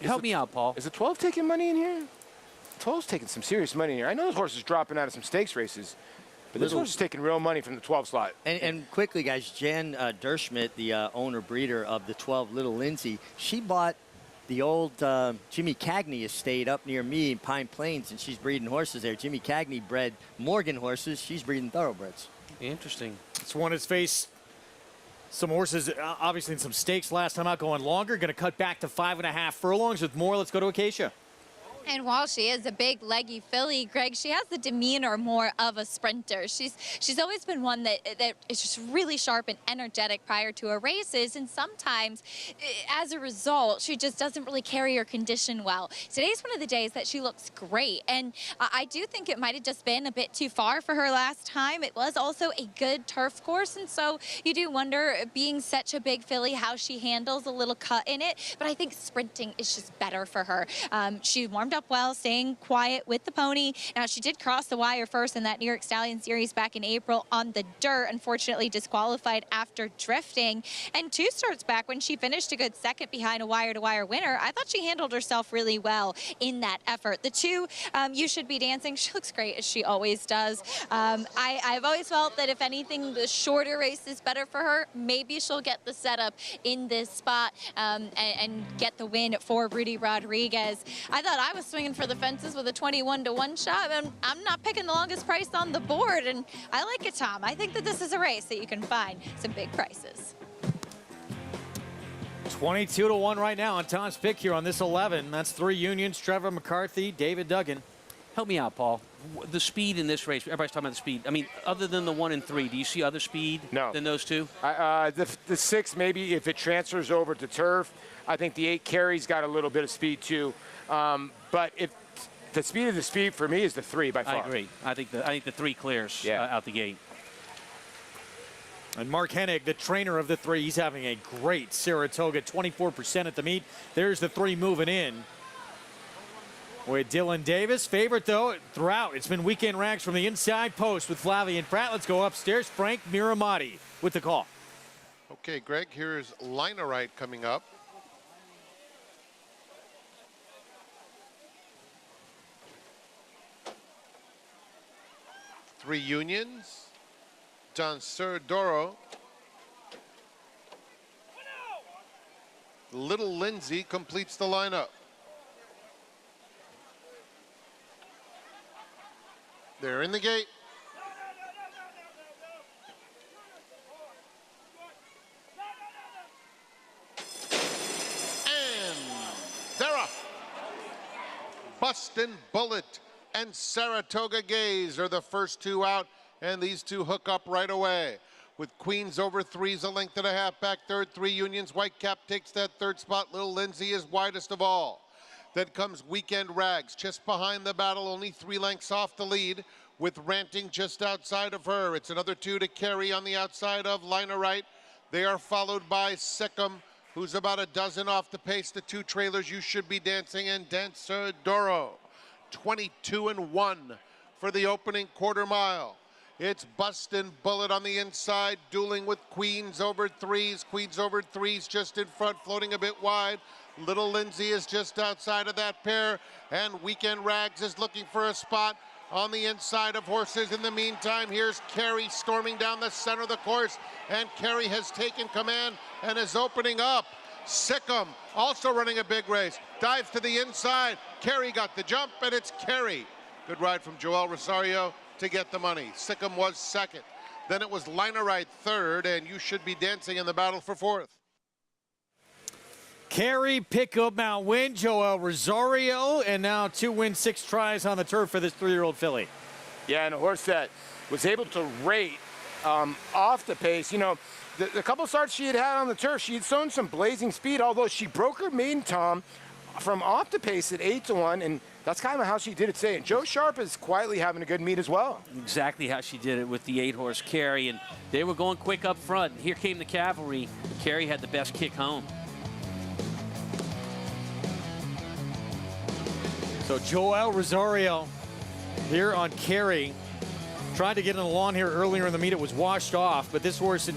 Help me out, Paul. Is the 12 taking money in here? 12's taking some serious money in here. I know this horse is dropping out of some stakes races, but this horse is taking real money from the 12 slot. And quickly, guys, Jen Derschmidt, the owner-breeder of the 12 Little Lindsay, she bought the old Jimmy Cagney estate up near me in Pine Plains, and she's breeding horses there. Jimmy Cagney bred Morgan horses. She's breeding thoroughbreds. Interesting. It's one has faced some horses, obviously in some stakes last time out, going longer. Going to cut back to 5.5 furlongs with more. Let's go to Acacia. And while she is a big, leggy filly, Greg, she has the demeanor more of a sprinter. She's always been one that is just really sharp and energetic prior to her races, and sometimes, as a result, she just doesn't really carry her condition well. Today's one of the days that she looks great, and I do think it might have just been a bit too far for her last time. It was also a good turf course, and so you do wonder, being such a big filly, how she handles a little cut in it, but I think sprinting is just better for her. She warmed up well, staying quiet with the pony. Now, she did cross the wire first in that New York Stallion Series back in April on the dirt, unfortunately disqualified after drifting. And 2 starts back when she finished a good second behind a wire-to-wire winner, I thought she handled herself really well in that effort. The 2, You Should Be Dancing, she looks great as she always does. I've always felt that if anything, the shorter race is better for her. Maybe she'll get the setup in this spot and get the win for Rudy Rodriguez. I thought I was swinging for the fences with a 21-to-1 shot, and I'm not picking the longest price on the board, and I like it, Tom. I think that this is a race that you can find some big prices. 22-to-1 right now on Tom's pick here on this 11. That's 3 Unions, Trevor McCarthy, David Duggan. Help me out, Paul. The speed in this race, everybody's talking about the speed. I mean, other than the 1 and 3, do you see other speed than those 2? The 6, maybe if it transfers over to turf. I think the 8 Carey's got a little bit of speed too. But if the speed of the speed for me is the 3 by far. I agree. I think the 3 clears out the gate. And Mark Hennig, the trainer of the 3, he's having a great Saratoga, 24% at the meet. There's the 3 moving in. With Dylan Davis, favorite though throughout. It's been weekend rags from the inside post with Flavian Pratt. Let's go upstairs. Frank Miramati with the call. Okay, Greg, here's Linerite coming up. Three Unions, Don Surdoro, Little Lindsay completes the lineup. They're in the gate. And they're up. Bustin' Bullet and Saratoga Gaze are the first 2 out, and these 2 hook up right away. With Queens over 3's a length and a half back third. 3 Unions, Whitecap takes that 3rd spot. Little Lindsay is widest of all. Then comes Weekend Rags, just behind the battle, only 3 lengths off the lead, with Ranting just outside of her. It's another 2 to carry on the outside of Linerite. They are followed by Sikkim, who's about a dozen off the pace. The 2 trailers, You Should Be Dancing and Dancer Doro. 22-1 for the opening quarter mile. It's Bustin' Bullet on the inside, dueling with Queens over 3's. Queens over 3's just in front, floating a bit wide. Little Lindsay is just outside of that pair, and Weekend Rags is looking for a spot on the inside of horses. In the meantime, here's Carey storming down the center of the course, and Carey has taken command and is opening up. Sikkim also running a big race, dives to the inside. Carey got the jump, and it's Carey. Good ride from Joel Rosario to get the money. Sikkim was second. Then it was Liner Right third, and You Should Be Dancing in the battle for fourth. Carey, Pickup, Mount Win, Joel Rosario, and now 2 wins, 6 tries on the turf for this 3-year-old filly. Yeah, and a horse that was able to rate off the pace. You know, the couple starts she had on the turf, she had shown some blazing speed, although she broke her maiden, Tom, from off the pace at 8-1, and that's kind of how she did it today. And Joe Sharp is quietly having a good meet as well. Exactly how she did it with the 8-horse Carey, and they were going quick up front. And here came the cavalry. Carey had the best kick home. So Joel Rosario here on Carey. Tried to get on the lawn here earlier in the meet. It was washed off, but this horse, and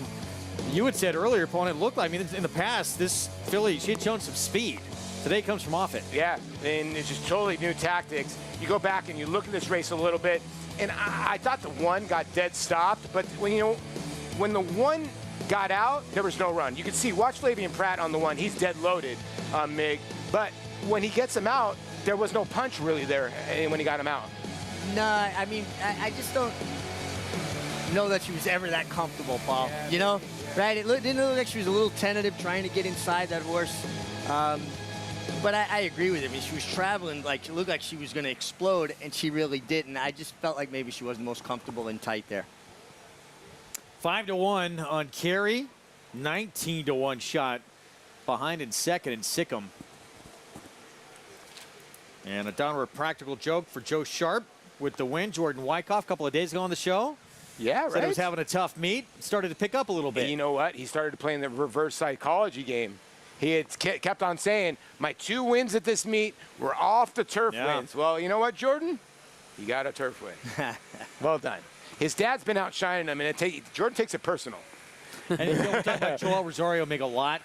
you had said earlier, opponent looked like, I mean, in the past, this filly, she had shown some speed. Today comes from off it. Yeah, and it's just totally new tactics. You go back and you look at this race a little bit, and I thought the 1 got dead stopped, but when the 1 got out, there was no run. You can see, watch Flavian Pratt on the 1. He's dead loaded, Mig. But when he gets him out, there was no punch really there when he got him out. No, I mean, I just don't know that she was ever that comfortable, Paul. Yeah. You know, right? It didn't look like she was a little tentative trying to get inside that horse. But I agree with him. I mean, she was traveling, like, it looked like she was going to explode, and she really didn't. I just felt like maybe she wasn't most comfortable and tight there. 5-1 on Carey. 19-1 shot behind in second and Sikkim. And a downward practical joke for Joe Sharp with the win. Jordan Wyckoff a couple of days ago on the show. Yeah, right. Said he was having a tough meet. Started to pick up a little bit. And you know what? He started playing the reverse psychology game. He had kept on saying, my 2 wins at this meet were off the turf wins. Well, you know what, Jordan? You got a turf win. Well done. His dad's been outshining him, and Jordan takes it personal. And you know, we're talking about Joel Rosario make a lot.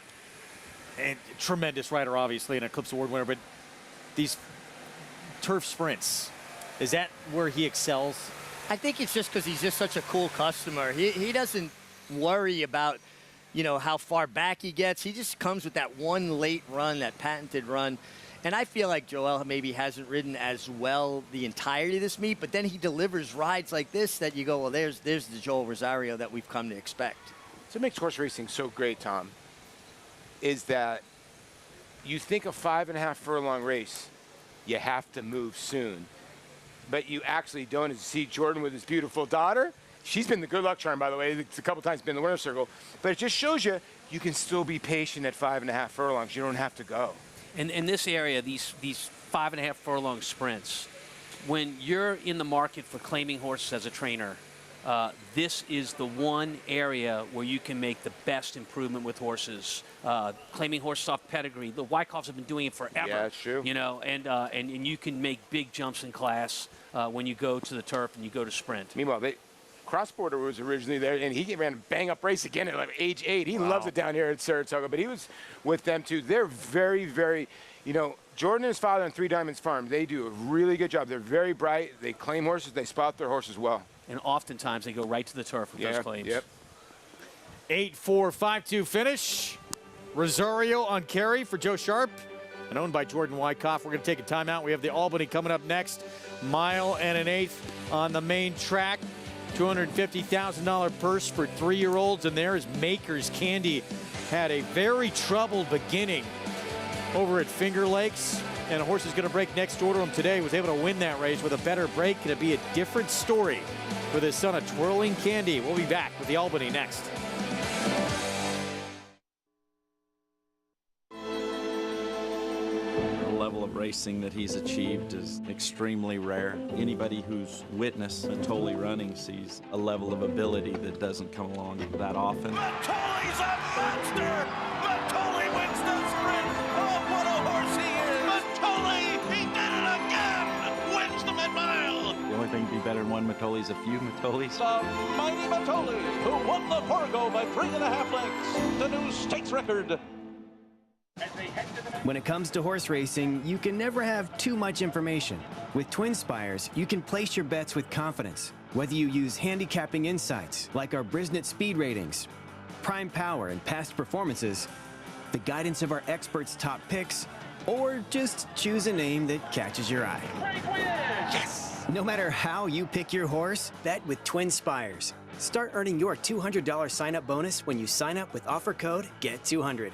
And tremendous rider, obviously, an Eclipse Award winner. But these turf sprints, is that where he excels? I think it's just because he's just such a cool customer. He doesn't worry about, you know, how far back he gets. He just comes with that one late run, that patented run. And I feel like Joel maybe hasn't ridden as well the entirety of this meet, but then he delivers rides like this that you go, well, there's the Joel Rosario that we've come to expect. So what makes horse racing so great, Tom, is that you think a 5.5 furlong race, you have to move soon. But you actually don't. As you see Jordan with his beautiful daughter, she's been the good luck charm, by the way. It's a couple times been in the winner's circle. But it just shows you can still be patient at 5.5 furlongs. You don't have to go. And in this area, these 5.5 furlong sprints, when you're in the market for claiming horses as a trainer, this is the one area where you can make the best improvement with horses. Claiming horses off pedigree. The Wyckoffs have been doing it forever. Yeah, it's true. You know, and you can make big jumps in class when you go to the turf and you go to sprint. Meanwhile, Cross-Border was originally there, and he ran a bang-up race again at like age 8. He loves it down here at Saratoga, but he was with them too. They're very, very, you know, Jordan and his father on Three Diamonds Farm, they do a really good job. They're very bright. They claim horses. They spot their horses well. And oftentimes they go right to the turf with those claims. Yep. 8-4, 5-2 finish. Rosario on Carey for Joe Sharp and owned by Jordan Wyckoff. We're going to take a timeout. We have the Albany coming up next. 1 1/8 on the main track. $250,000 purse for 3-year-olds. And there is Maker's Candy. Had a very troubled beginning over at Finger Lakes. And a horse is going to break next door to him today. Was able to win that race with a better break. Going to be a different story with his son of Twirling Candy. We'll be back with the Albany next. The level of racing that he's achieved is extremely rare. Anybody who's witnessed Matoli running sees a level of ability that doesn't come along that often. Matoli's a monster! Matoli wins the sprint! Oh, what a horse he is! Matoli, he did it again! Wins the mid-mile! The only thing to be better than one Matoli's a few Matolis. The mighty Matoli, who won the Porgo by 3.5 lengths, the new state's record. When it comes to horse racing, you can never have too much information. With Twin Spires, you can place your bets with confidence. Whether you use handicapping insights, like our Brisnet speed ratings, prime power and past performances, the guidance of our experts' top picks, or just choose a name that catches your eye. Yes! No matter how you pick your horse, bet with Twin Spires. Start earning your $200 sign-up bonus when you sign up with offer code GET200.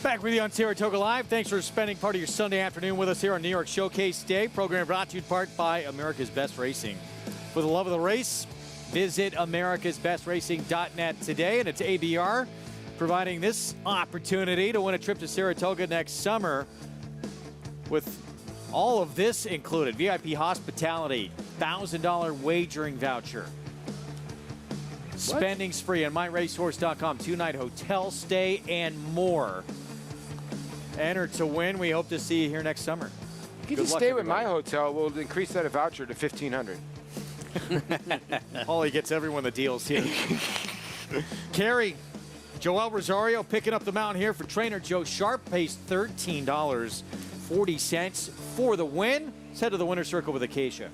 Back with you on Saratoga Live. Thanks for spending part of your Sunday afternoon with us here on New York Showcase Day. Program brought to you in part by America's Best Racing. For the love of the race, visit americasbestracing.net today, and it's ABR providing this opportunity to win a trip to Saratoga next summer with all of this included. VIP hospitality, $1,000 wagering voucher. Spending spree on myracehorse.com, 2-night hotel stay, and more. Enter to win. We hope to see you here next summer. If you just stay with my hotel, we'll increase that voucher to $1,500. Paulie gets everyone the deals here. Carrie, Joel Rosario picking up the mountain here for trainer Joe Sharp. Pays $13.40 for the win. Let's head to the winner's circle with Acacia.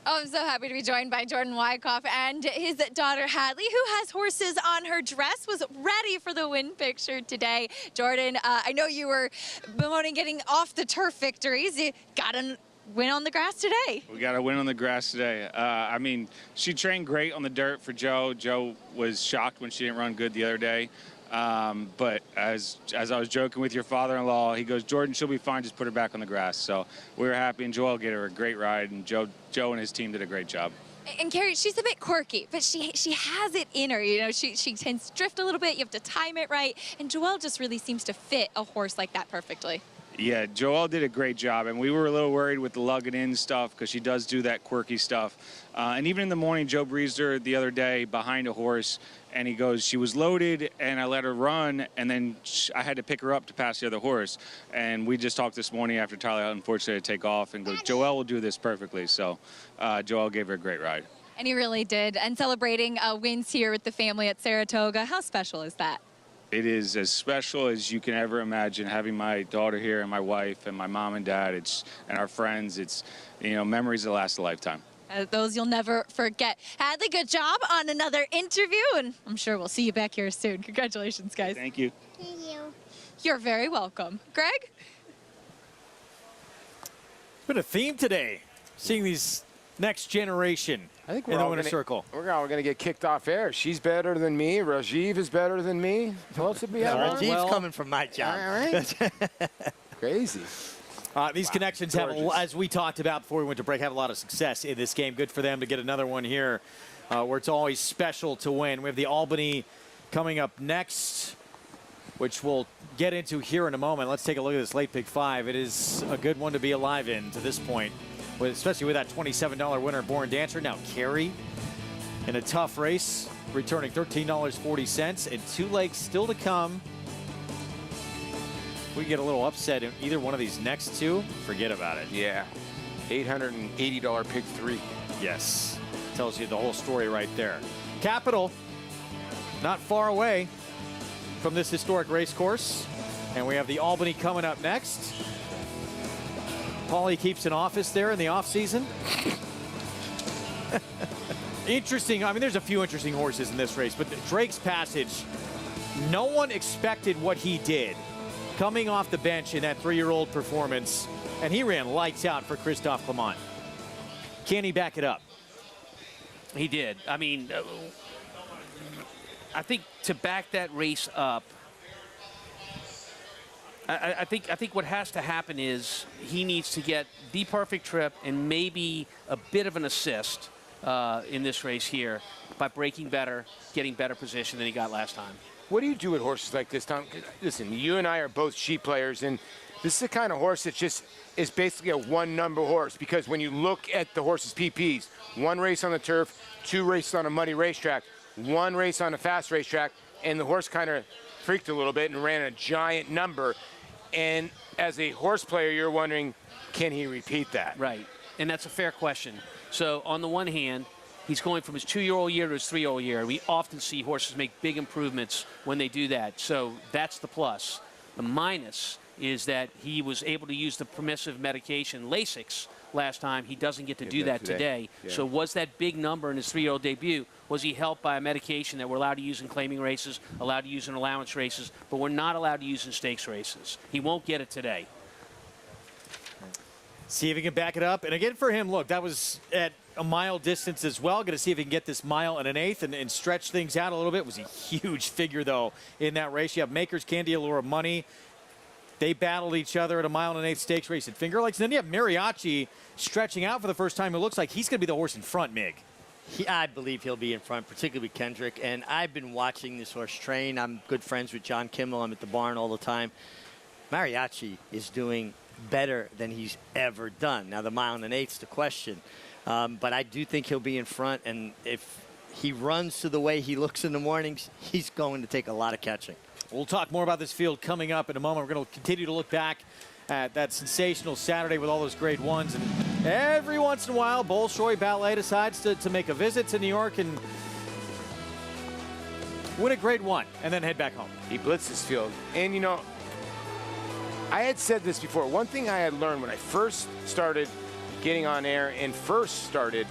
Oh, I'm so happy to be joined by Jordan Wyckoff and his daughter Hadley, who has horses on her dress, was ready for the win picture today. Jordan, I know you were bemoaning getting off the turf victories. You got a win on the grass today. We got a win on the grass today. I mean, she trained great on the dirt for Joe. Joe was shocked when she didn't run good the other day. But as I was joking with your father-in-law, he goes, Jordan, she'll be fine, just put her back on the grass. So we were happy, and Joel gave her a great ride, and Joe and his team did a great job. And Carrie, she's a bit quirky, but she has it in her. You know, she tends to drift a little bit. You have to time it right. And Joelle just really seems to fit a horse like that perfectly. Yeah, Joelle did a great job, and we were a little worried with the lugging in stuff because she does do that quirky stuff. And even in the morning, Joe breezed her the other day behind a horse, and he goes, she was loaded, and I let her run, and then I had to pick her up to pass the other horse. And we just talked this morning after Tyler unfortunately had to take off, and goes, Joelle will do this perfectly. So Joelle gave her a great ride. And he really did. And celebrating wins here with the family at Saratoga, how special is that? It is as special as you can ever imagine, having my daughter here and my wife and my mom and dad and our friends. It's, you know, memories that last a lifetime. Those you'll never forget. Hadley, good job on another interview, and I'm sure we'll see you back here soon. Congratulations, guys. Thank you. Thank you. You're very welcome. Greg? It's been a theme today, seeing these next generation in the winner's circle. We're all going to get kicked off air. She's better than me. Rajiv is better than me. Who else did we have on? Rajiv's coming from my job. All right. Crazy. These connections have, as we talked about before we went to break, have a lot of success in this game. Good for them to get another one here where it's always special to win. We have the Albany coming up next, which we'll get into here in a moment. Let's take a look at this late pick 5. It is a good one to be alive in to this point, especially with that $27 winner, Born Dancer. Now Carey in a tough race, returning $13.40, and 2 legs still to come. We get a little upset in either one of these next 2, forget about it. Yeah. $880 pick 3. Yes. Tells you the whole story right there. Capital, not far away from this historic race course. And we have the Albany coming up next. Paulie keeps an office there in the off-season. Interesting. I mean, there's a few interesting horses in this race, but Drake's Passage, no one expected what he did coming off the bench in that 3-year-old performance, and he ran lights out for Christophe Clement. Can he back it up? He did. I mean, I think to back that race up, I think what has to happen is he needs to get the perfect trip and maybe a bit of an assist in this race here by breaking better, getting better position than he got last time. What do you do with horses like this, Tom? Listen, you and I are both sheep players, and this is the kind of horse that just is basically a one-number horse, because when you look at the horse's PPs, 1 race on the turf, 2 races on a muddy racetrack, 1 race on a fast racetrack, and the horse kind of freaked a little bit and ran a giant number. And as a horse player, you're wondering, can he repeat that? Right, and that's a fair question. So on the one hand, he's going from his 2-year-old year to his 3-year-old year. We often see horses make big improvements when they do that. So that's the plus. The minus is that he was able to use the permissive medication Lasix last time. He doesn't get to do that today. Yeah. So was that big number in his 3-year-old debut, was he helped by a medication that we're allowed to use in claiming races, allowed to use in allowance races, but we're not allowed to use in stakes races? He won't get it today. See if he can back it up. And again, for him, look, that was at a mile distance as well. Going to see if he can get this 1 1/8 and stretch things out a little bit. It was a huge figure, though, in that race. You have Makers, Candy Allure, Money. They battled each other at a 1 1/8 stakes race at Finger Lakes. And then you have Mariachi stretching out for the first time. It looks like he's going to be the horse in front, Mig. I believe he'll be in front, particularly with Kendrick. And I've been watching this horse train. I'm good friends with John Kimmel. I'm at the barn all the time. Mariachi is doing better than he's ever done. Now, the 1 1/8's the question. But I do think he'll be in front. And if he runs to the way he looks in the mornings, he's going to take a lot of catching. We'll talk more about this field coming up in a moment. We're going to continue to look back at that sensational Saturday with all those grade ones. And every once in a while, Bolshoi Ballet decides to make a visit to New York and win a grade 1 and then head back home. He blitzed this field. And, you know, I had said this before. One thing I had learned when I first started getting on air and first started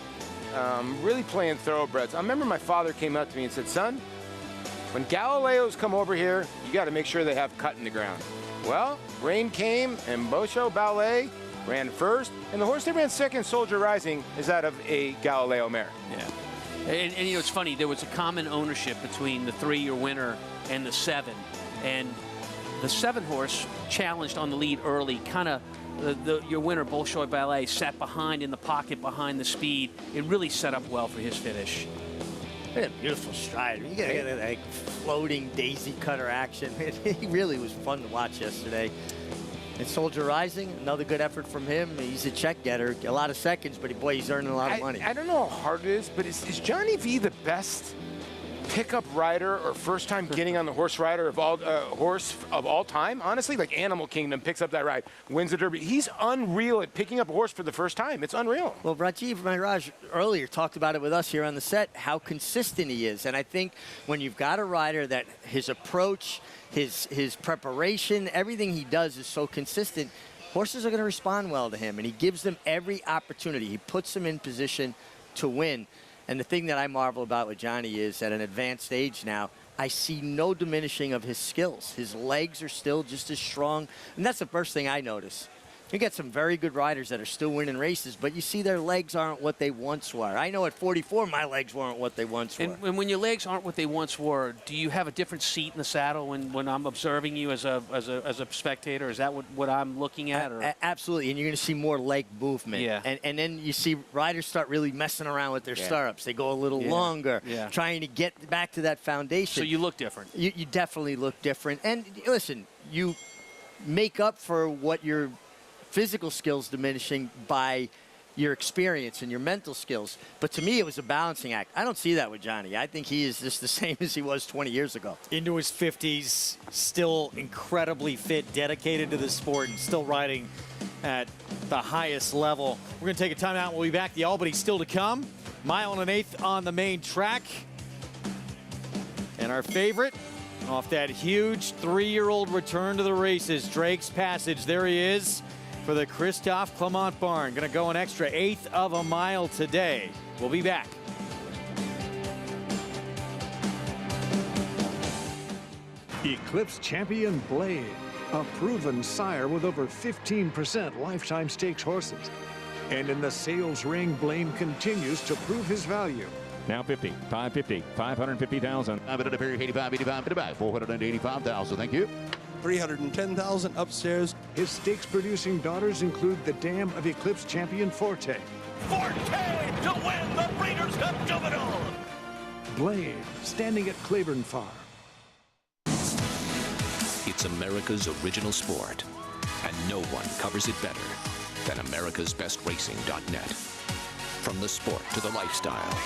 really playing thoroughbreds, I remember my father came up to me and said, son, when Galileos come over here, you got to make sure they have cut in the ground. Well, rain came, and Bolshoi Ballet ran first, and the horse that ran second, Soldier Rising, is out of a Galileo mare. Yeah. And you know, it's funny, there was a common ownership between the 3-year winner and the 7. And the 7 horse challenged on the lead early, kind of your winner, Bolshoi Ballet, sat behind in the pocket behind the speed. It really set up well for his finish. What a beautiful strider. You get like floating daisy cutter action. He really was fun to watch yesterday. And Soldier Rising, another good effort from him. He's a check getter, a lot of seconds, but boy, he's earning a lot of money. I don't know how hard it is, but is Johnny V the best pickup rider or first time getting on the horse rider of all time? Honestly, like Animal Kingdom picks up that ride, wins the Derby. He's unreal at picking up a horse for the first time. It's unreal. Well, Rajiv Maharaj earlier talked about it with us here on the set, how consistent he is. And I think when you've got a rider that his approach, his preparation, everything he does is so consistent, horses are going to respond well to him. And he gives them every opportunity. He puts them in position to win. And the thing that I marvel about with Johnny is at an advanced age now, I see no diminishing of his skills. His legs are still just as strong. And that's the first thing I notice. You get some very good riders that are still winning races, but you see their legs aren't what they once were. I know at 44, my legs weren't what they once were. And when your legs aren't what they once were, do you have a different seat in the saddle when I'm observing you as a spectator? Is that what I'm looking at? Or? Absolutely, and you're going to see more leg movement. Yeah. And then you see riders start really messing around with their stirrups. They go a little longer, trying to get back to that foundation. So you look different. You definitely look different. And listen, you make up for what your physical skills diminishing by your experience and your mental skills. But to me, it was a balancing act. I don't see that with Johnny. I think he is just the same as he was 20 years ago. Into his 50s, still incredibly fit, dedicated to the sport, and still riding at the highest level. We're going to take a timeout. We'll be back. The Albany still to come. Mile and an eighth on the main track. And our favorite, off that huge 3-year-old return to the races, Drake's Passage. There he is for the Christophe Clement barn. Going to go an extra 1/8 of a mile today. We'll be back. Eclipse champion Blade, a proven sire with over 15% lifetime stakes horses. And in the sales ring, Blade continues to prove his value. Now 50, 550, 550,000. I'm at a period 85, 85 to the back, 485,000. Thank you. 310,000 upstairs. His stakes producing daughters include the dam of Eclipse champion Forte. Forte to win the Breeders' Cup Juvenile. Blade, standing at Claiborne Farm. It's America's original sport, and no one covers it better than americasbestracing.net. From the sport to the lifestyle,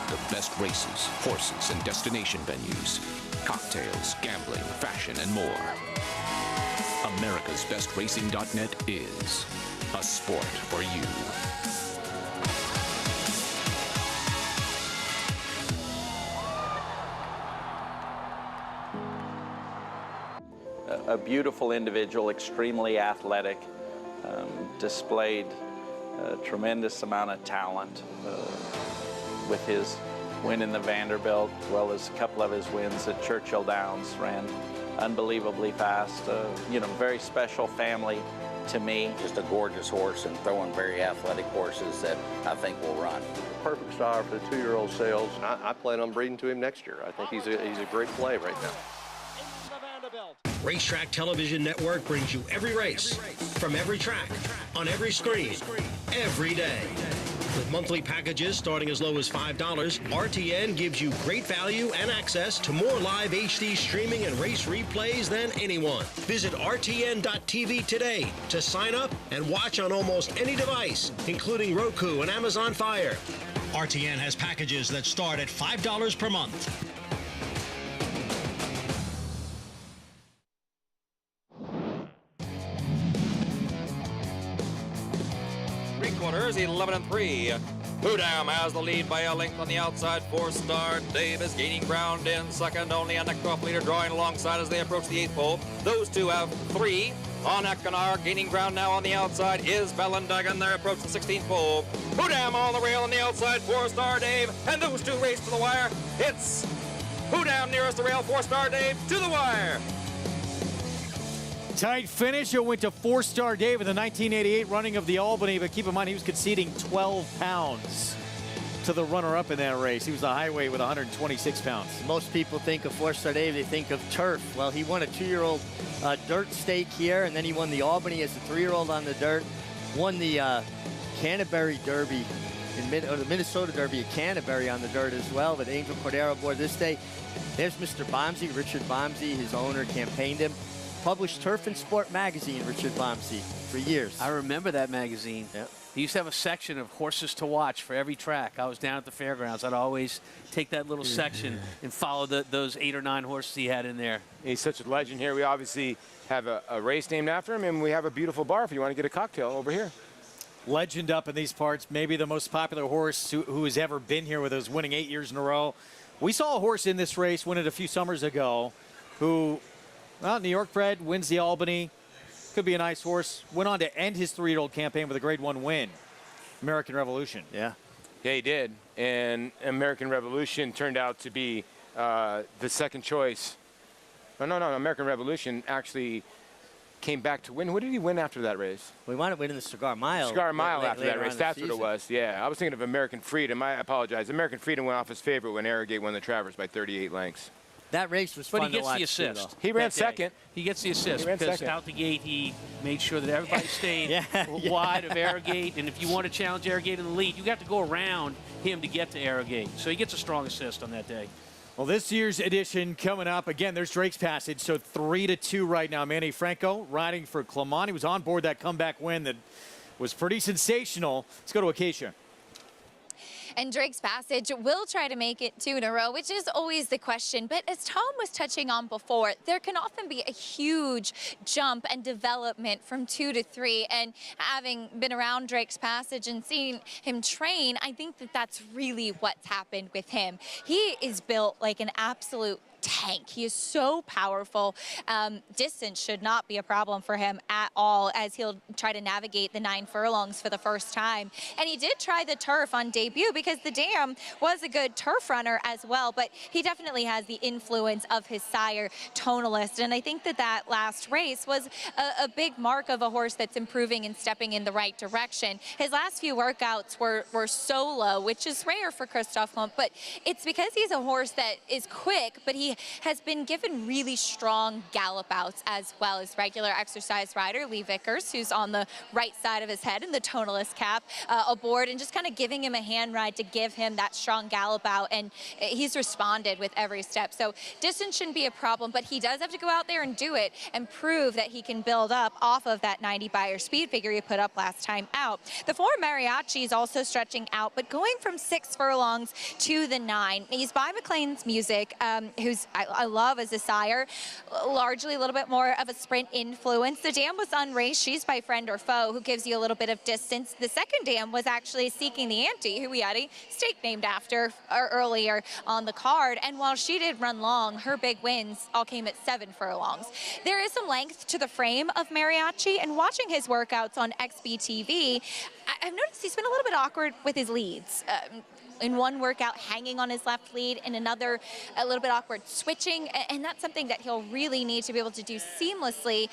the best races, horses, and destination venues, cocktails, gambling, fashion, and more. americasbestracing.net is a sport for you. A beautiful individual, extremely athletic, displayed a tremendous amount of talent with his win in the Vanderbilt, as well as a couple of his wins at Churchill Downs. Ran unbelievably fast. Very special family to me. Just a gorgeous horse and throwing very athletic horses that I think will run. Perfect sire for the 2-year-old sales. I plan on breeding to him next year. I think he's a great play right now. Racetrack Television Network brings you every race, from every track, on every screen, every day. With monthly packages starting as low as $5, RTN gives you great value and access to more live HD streaming and race replays than anyone. Visit RTN.tv today to sign up and watch on almost any device, including Roku and Amazon Fire. RTN has packages that start at $5 per month. Quarters 11-3. Hoodam has the lead by a length on the outside. 4-star Dave is gaining ground in second. Only a neck-off leader drawing alongside as they approach the 8th pole. Those two have 3 on Ekinar. Gaining ground now on the outside is Bellendagan. They're approaching the 16th pole. Hoodam on the rail on the outside. 4-star Dave. And those two race to the wire. It's Hoodam nearest the rail. 4-star Dave to the wire. Tight finish. It went to 4-star Dave in the 1988 running of the Albany, but keep in mind he was conceding 12 pounds to the runner-up in that race. He was the high weight with 126 pounds. Most people think of 4-star Dave, they think of turf. Well, he won a 2-year-old dirt stake here, and then he won the Albany as a 3-year-old on the dirt. Won the Canterbury Derby, or the Minnesota Derby at Canterbury on the dirt as well, with Angel Cordero aboard this day. There's Mr. Bomsey, Richard Bomsey, his owner, campaigned him. Published Turf and Sport magazine, Richard Bomsey, for years. I remember that magazine. Yep. He used to have a section of horses to watch for every track. I was down at the fairgrounds. I'd always take that little section and follow those 8 or 9 horses he had in there. He's such a legend here. We obviously have a race named after him, and we have a beautiful bar if you want to get a cocktail over here. Legend up in these parts, maybe the most popular horse who has ever been here with us, winning 8 years in a row. We saw a horse in this race, win it a few summers ago, who... well, New York bred, wins the Albany. Could be a nice horse. Went on to end his 3-year-old campaign with a Grade 1 win. American Revolution. Yeah, he did. And American Revolution turned out to be the second choice. No, American Revolution actually came back to win. What did he win after that race? We wound up winning the Cigar Mile. Cigar Mile after that race. That's what it season. was. Yeah, I was thinking of American Freedom. I apologize. American Freedom went off his favorite when Arrogate won the Travers by 38 lengths. That race was But fun he gets to watch the assist. too, He ran second. He gets the assist He ran because second. out the gate he made sure that everybody stayed wide of Arrogate. And if you want to challenge Arrogate in the lead, you got to go around him to get to Arrogate. So he gets a strong assist on that day. Well, this year's edition coming up. Again, there's Drake's Passage, so 3-2 right now. Manny Franco riding for Clement. He was on board that comeback win that was pretty sensational. Let's go to Acacia. And Drake's Passage will try to make it 2 in a row, which is always the question. But as Tom was touching on before, there can often be a huge jump and development from 2 to 3. And having been around Drake's Passage and seeing him train, I think that that's really what's happened with him. He is built like an absolute tank. He is so powerful. Distance should not be a problem for him at all, as he'll try to navigate the 9 furlongs for the first time. And he did try the turf on debut because the dam was a good turf runner as well, but he definitely has the influence of his sire, Tonalist. And I think that that last race was a big mark of a horse that's improving and stepping in the right direction. His last few workouts were solo, which is rare for Christoph Klump, but it's because he's a horse that is quick, but he has been given really strong gallop outs as well as regular exercise rider Lee Vickers, who's on the right side of his head in the Tonalist cap, aboard and just kind of giving him a hand ride to give him that strong gallop out, and he's responded with every step. So distance shouldn't be a problem, but he does have to go out there and do it and prove that he can build up off of that 90 Beyer speed figure he put up last time out. The 4 Mariachi is also stretching out, but going from 6 furlongs to the 9. He's by McLean's Music, who's I love as a sire, largely a little bit more of a sprint influence. The dam was unraced. She's by Friend or Foe, who gives you a little bit of distance. The second dam was actually Seeking the Ante, who we had a stake named after earlier on the card. And while she did run long, her big wins all came at 7 furlongs. There is some length to the frame of Mariachi, and watching his workouts on XBTV, I've noticed he's been a little bit awkward with his leads. In one workout hanging on his left lead, in another a little bit awkward switching, and that's something that he'll really need to be able to do seamlessly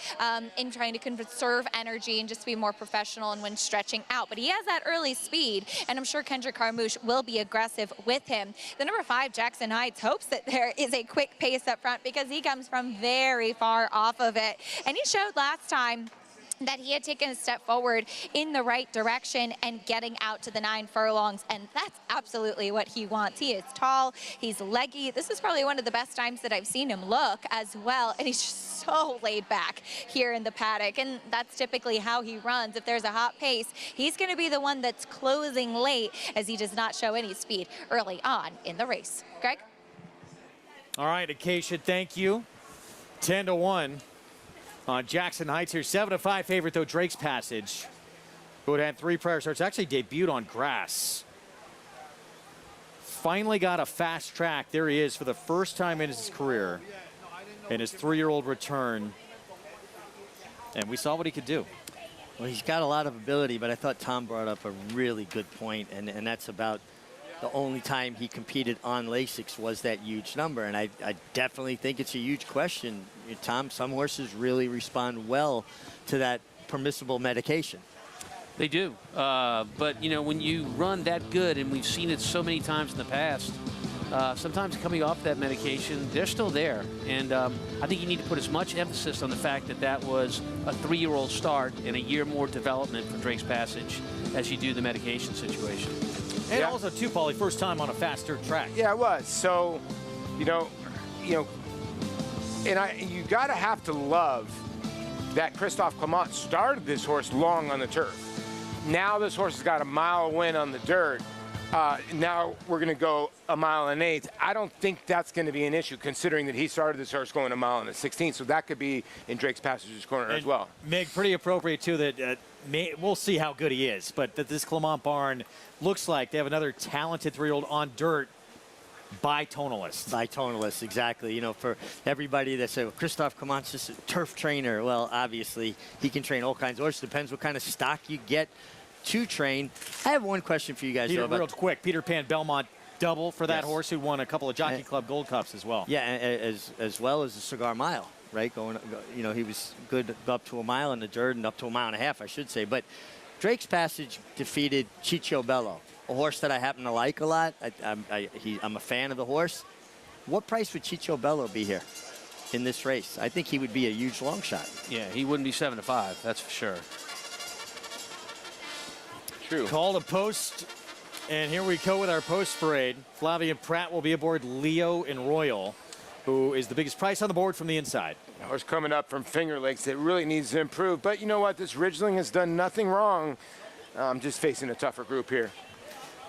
in trying to conserve energy and just be more professional and when stretching out. But he has that early speed, and I'm sure Kendrick Carmouche will be aggressive with him. The number 5, Jackson Heights, hopes that there is a quick pace up front because he comes from very far off of it. And he showed last time that he had taken a step forward in the right direction and getting out to the 9 furlongs, and that's absolutely what he wants. He is tall, he's leggy. This is probably one of the best times that I've seen him look as well, and he's just so laid back here in the paddock, and that's typically how he runs. If there's a hot pace, he's going to be the one that's closing late, as he does not show any speed early on in the race. Greg? All right, Acacia, thank you. 10-1. On Jackson Heights here, 7-5 favorite though, Drake's Passage, who had 3 prior starts, actually debuted on grass. Finally got a fast track. There he is for the first time in his career in his 3-year-old return. And we saw what he could do. Well, he's got a lot of ability, but I thought Tom brought up a really good point, and that's about the only time he competed on Lasix was that huge number. And I definitely think it's a huge question. Tom, some horses really respond well to that permissible medication. They do. But, you know, when you run that good, and we've seen it so many times in the past, sometimes coming off that medication, they're still there. And I think you need to put as much emphasis on the fact that that was a 3-year-old start and a year more development for Drake's Passage as you do the medication situation. And also, too, Paulie, first time on a faster track. Yeah, it was. So, you know, and you gotta have to love that Christophe Clement started this horse long on the turf. Now this horse has got a mile win on the dirt. Now we're going to go a mile and 1/8. I don't think that's going to be an issue, considering that he started this horse going a mile and 1/16. So that could be in Drake's Passage's corner as well. Mig, pretty appropriate too that we'll see how good he is, but that this Clement barn looks like they have another talented 3-year-old on dirt by Tonalist. By Tonalist, exactly. You know, for everybody that said, well, Christophe Clement's just a turf trainer. Well, obviously he can train all kinds of horses. Depends what kind of stock you get to train. I have one question for you guys. Peter, though, real quick, Peter Pan Belmont double for that Yes. horse who won a couple of Jockey Club Gold Cups as well. Yeah, as well as the Cigar Mile, right? You know, he was good up to a mile in the dirt and up to a mile and a half, I should say. But Drake's Passage defeated Ciccio Bello, a horse that I happen to like a lot. I'm a fan of the horse. What price would Ciccio Bello be here in this race? I think he would be a huge long shot. Yeah, he wouldn't be 7-5, that's for sure. True. Call to post, and here we go with our post parade. Flavia Pratt will be aboard Leo and Royal, who is the biggest price on the board from the inside. Horse coming up from Finger Lakes that really needs to improve. But you know what? This Ridgeling has done nothing wrong. Just facing a tougher group here.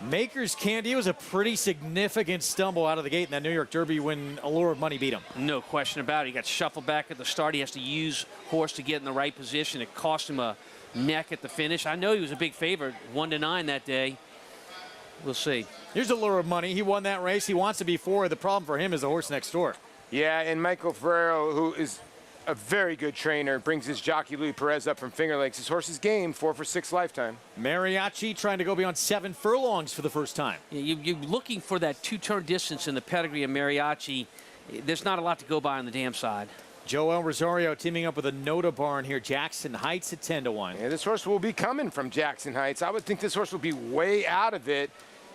Maker's Candy was a pretty significant stumble out of the gate in that New York Derby when Allure of Money beat him. No question about it. He got shuffled back at the start. He has to use horse to get in the right position. It cost him a neck at the finish. I know he was a big favorite, 1-9 that day. We'll see. Here's Allure of Money. He won that race. He wants to be 4. The problem for him is the horse next door. Yeah, and Michael Ferrero, who is a very good trainer, brings his jockey Louis Perez up from Finger Lakes. His horse is game, 4 for 6 lifetime. Mariachi trying to go beyond 7 furlongs for the first time. Yeah, you're looking for that 2-turn distance in the pedigree of Mariachi. There's not a lot to go by on the dam side. Joel Rosario teaming up with a Nota Barn here. Jackson Heights at 10-1. Yeah, this horse will be coming from Jackson Heights. I would think this horse will be way out of it.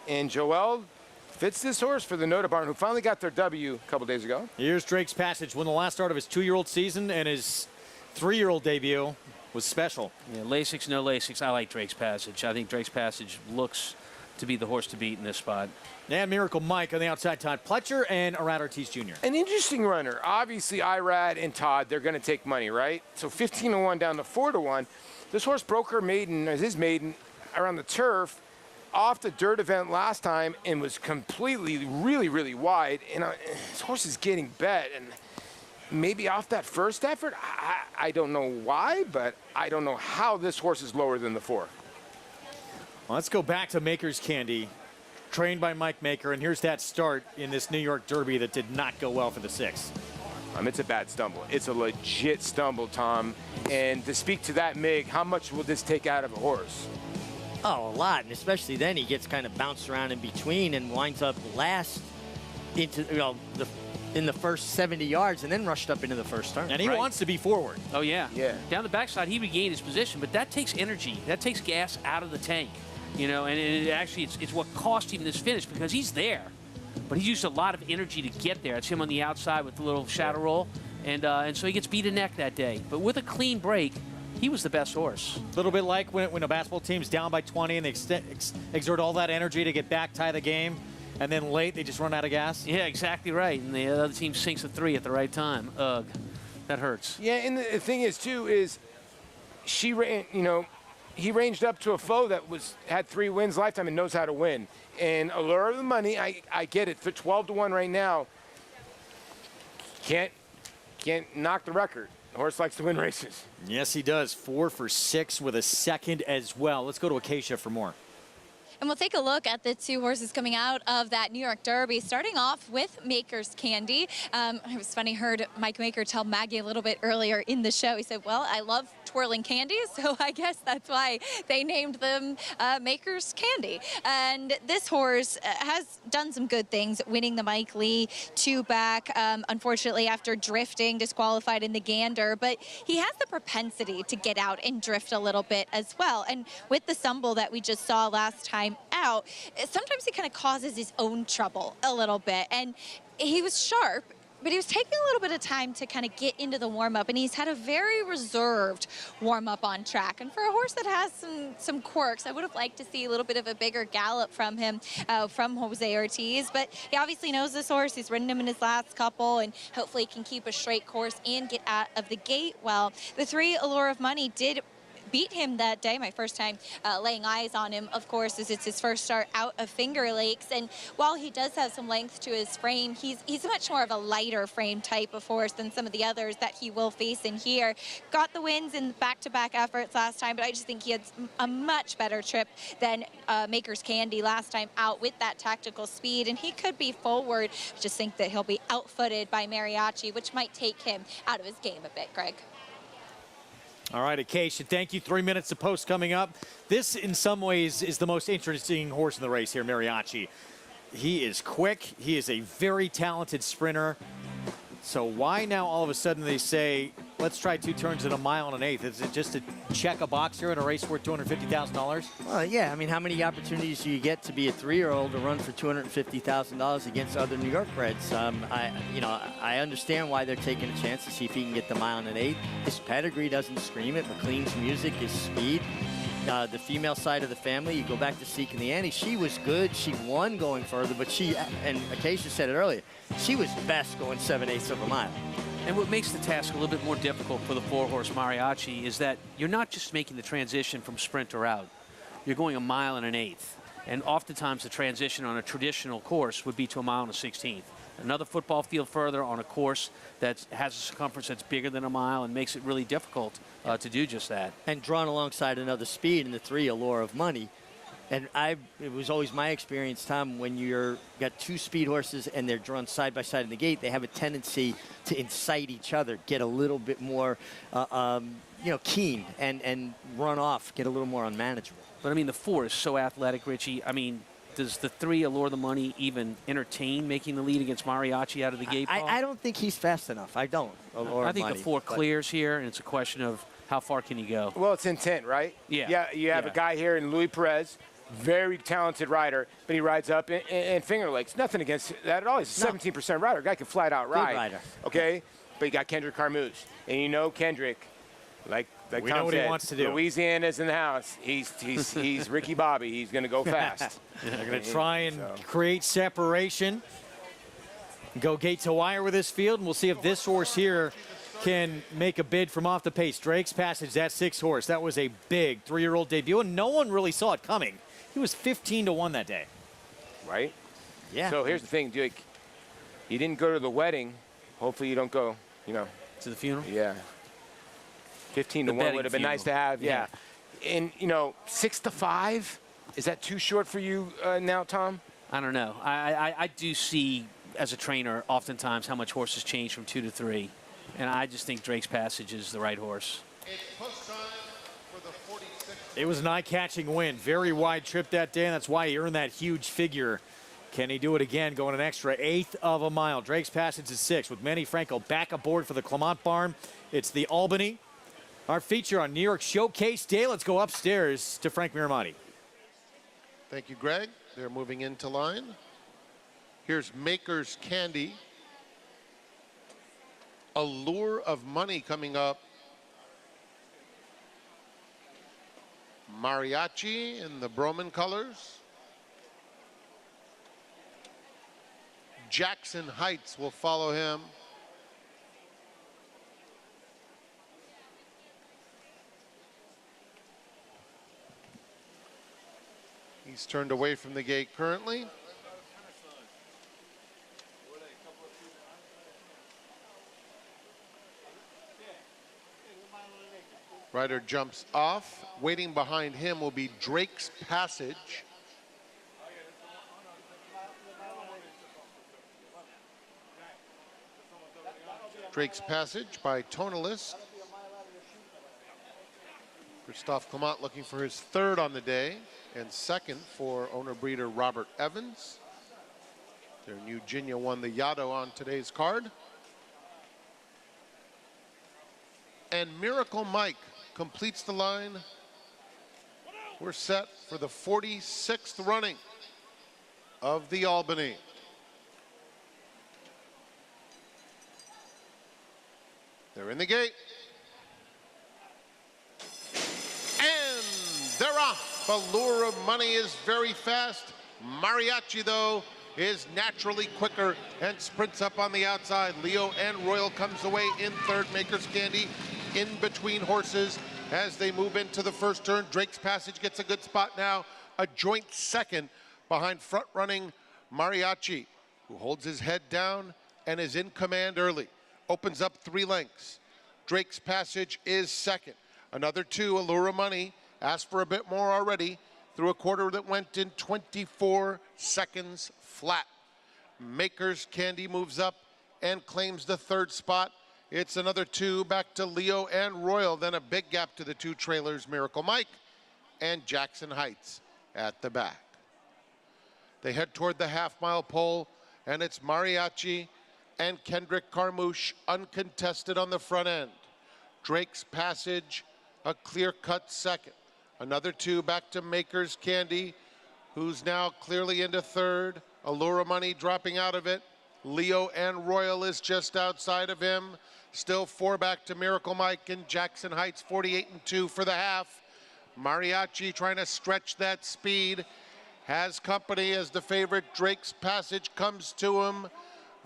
And Joel fits this horse for the Nota Barn, who finally got their W a couple days ago. Here's Drake's Passage. Won the last start of his 2-year-old season, and his 3-year-old debut was special. Yeah, Lasix, no Lasix. I like Drake's Passage. I think Drake's Passage looks to be the horse to beat in this spot. And Miracle Mike on the outside, Todd Pletcher and Arad Ortiz Jr. An interesting runner. Obviously, Irad and Todd, they're going to take money, right? So 15-1 down to 4-1. This horse broke her maiden, as his maiden, around the turf, off the dirt event last time, and was completely, really wide. And this horse is getting bet, and maybe off that first effort, I don't know why, but I don't know how this horse is lower than the 4. Well, let's go back to Maker's Candy, trained by Mike Maker, and here's that start in this New York Derby that did not go well for the 6. It's a bad stumble. It's a legit stumble, Tom. And to speak to that, Mig, how much will this take out of a horse? Oh, a lot, and especially then he gets kind of bounced around in between and winds up last into, in the first 70 yards and then rushed up into the first turn. And he wants to be forward. Oh, yeah. Yeah. Down the backside, he regained his position, but that takes energy. That takes gas out of the tank, you know, and it's what cost him this finish because he's there. But he's used a lot of energy to get there. It's him on the outside with the little shadow roll, and so he gets beat a neck that day. But with a clean break, he was the best horse. A little bit like when a basketball team's down by 20 and they exert all that energy to get back, tie the game, and then late they just run out of gas. Yeah, exactly right. And the other team sinks a 3 at the right time. Ugh, that hurts. Yeah, and the thing is, too, is she ran, he ranged up to a foe that had 3 wins lifetime and knows how to win. And Allure of the Money, I get it. For 12-1 right now, can't knock the record. The horse likes to win races. Yes, he does. 4 for 6 with a second as well. Let's go to Acacia for more. And we'll take a look at the 2 horses coming out of that New York Derby, starting off with Maker's Candy. It was funny, heard Mike Maker tell Maggie a little bit earlier in the show. He said, well, I love twirling candies, so I guess that's why they named them Maker's Candy. And this horse has done some good things, winning the Mike Lee 2-back, unfortunately after drifting, disqualified in the Gander, but he has the propensity to get out and drift a little bit as well. And with the stumble that we just saw last time out, sometimes he kind of causes his own trouble a little bit. And he was sharp, but he was taking a little bit of time to kind of get into the warm-up, and he's had a very reserved warm-up on track. And for a horse that has some quirks, I would have liked to see a little bit of a bigger gallop from him, from Jose Ortiz. But he obviously knows this horse. He's ridden him in his last couple, and hopefully he can keep a straight course and get out of the gate well. The 3 Allure of Money did beat him that day. My first time laying eyes on him, of course, as it's his first start out of Finger Lakes. And while he does have some length to his frame, he's much more of a lighter frame type of horse than some of the others that he will face in here. Got the wins in back-to-back efforts last time, but I just think he had a much better trip than Maker's Candy last time out with that tactical speed, and he could be forward. I just think that he'll be outfooted by Mariachi, which might take him out of his game a bit, Greg. All right, Acacia, thank you. 3 minutes of post coming up. This, in some ways, is the most interesting horse in the race here, Mariachi. He is quick. He is a very talented sprinter. So why now all of a sudden they say, let's try 2 turns in a mile and an eighth? Is it just to check a box here in a race worth $250,000? Well, yeah. I mean, how many opportunities do you get to be a 3-year-old to run for $250,000 against other New York breds? I understand why they're taking a chance to see if he can get the mile and an eighth. His pedigree doesn't scream it. McLean's music, his speed. The female side of the family, you go back to Seek and the Annie, she was good. She won going further, but and Acacia said it earlier, she was best going 7/8 of a mile. And what makes the task a little bit more difficult for the 4-horse Mariachi is that you're not just making the transition from sprint to route. You're going a mile and an eighth. And oftentimes the transition on a traditional course would be to a mile and a 16th. Another football field further on a course that has a circumference that's bigger than a mile and makes it really difficult to do just that. And drawn alongside another speed in the 3, Allure of Money. And it was always my experience, Tom, when you're got 2 speed horses and they're drawn side by side in the gate, they have a tendency to incite each other, get a little bit more, keen and run off, get a little more unmanageable. But I mean, the 4 is so athletic, Richie. I mean, does the 3 Allure the Money even entertain making the lead against Mariachi out of the gate? I don't think he's fast enough. I don't. I think the 4 clears here, and it's a question of how far can you go. Well, it's intent, right? Yeah. You have a guy here in Louis Perez, very talented rider, but he rides up in Finger Lakes. Nothing against that at all. He's a 17% rider. Guy can flat out ride. Good rider. Okay? But you got Kendrick Carmouche. And you know Kendrick, like we Tom know what said, he wants to do. Louisiana's in the house. He's Ricky Bobby. He's going to go fast. They're going to try and create separation. Go gate to wire with this field, and we'll see if this horse here can make a bid from off the pace. Drake's Passage, that 6 horse. That was a big 3-year-old debut, and no one really saw it coming. He was 15-1 that day. Right? Yeah. So here's the thing, Jake. You didn't go to the wedding. Hopefully you don't go, to the funeral? Yeah. 15-1 would have been nice to have. Yeah. And, 6-5, is that too short for you now, Tom? I don't know. I do see, as a trainer, oftentimes how much horses change from 2 to 3. And I just think Drake's Passage is the right horse. It was an eye-catching win. Very wide trip that day, and that's why he earned that huge figure. Can he do it again, going an extra 1/8 of a mile? Drake's Passage is 6, with Manny Franco back aboard for the Clement Barn. It's the Albany. Our feature on New York Showcase Day. Let's go upstairs to Frank Miramonti. Thank you, Greg. They're moving into line. Here's Maker's Candy. Allure of Money coming up. Mariachi in the Broman colors. Jackson Heights will follow him. He's turned away from the gate currently. Rider jumps off. Waiting behind him will be Drake's Passage. Drake's Passage by Tonalist. Christophe Clement looking for his 3rd on the day, and 2nd for owner-breeder Robert Evans. Their new Ginia won the Yado on today's card. And Miracle Mike completes the line. We're set for the 46th running of the Albany. They're in the gate. And they're off. Allure of Money is very fast. Mariachi, though, is naturally quicker and sprints up on the outside. Leo and Royal comes away in 3rd. Maker's Candy in between horses as they move into the first turn. Drake's Passage gets a good spot now. A joint 2nd behind front-running Mariachi, who holds his head down and is in command early. Opens up 3 lengths. Drake's Passage is 2nd. Another 2, Allure of Money, asked for a bit more already, through a quarter that went in 24 seconds flat. Maker's Candy moves up and claims the 3rd spot. It's another 2 back to Leo and Royal, then a big gap to the 2 trailers, Miracle Mike and Jackson Heights at the back. They head toward the half-mile pole, and it's Mariachi and Kendrick Carmouche uncontested on the front end. Drake's Passage, a clear-cut 2nd. Another 2 back to Maker's Candy, who's now clearly into 3rd. Allure of Money dropping out of it. Leo and Royal is just outside of him. Still 4 back to Miracle Mike and Jackson Heights, 48-2 for the half. Mariachi trying to stretch that speed. Has company as the favorite. Drake's Passage comes to him.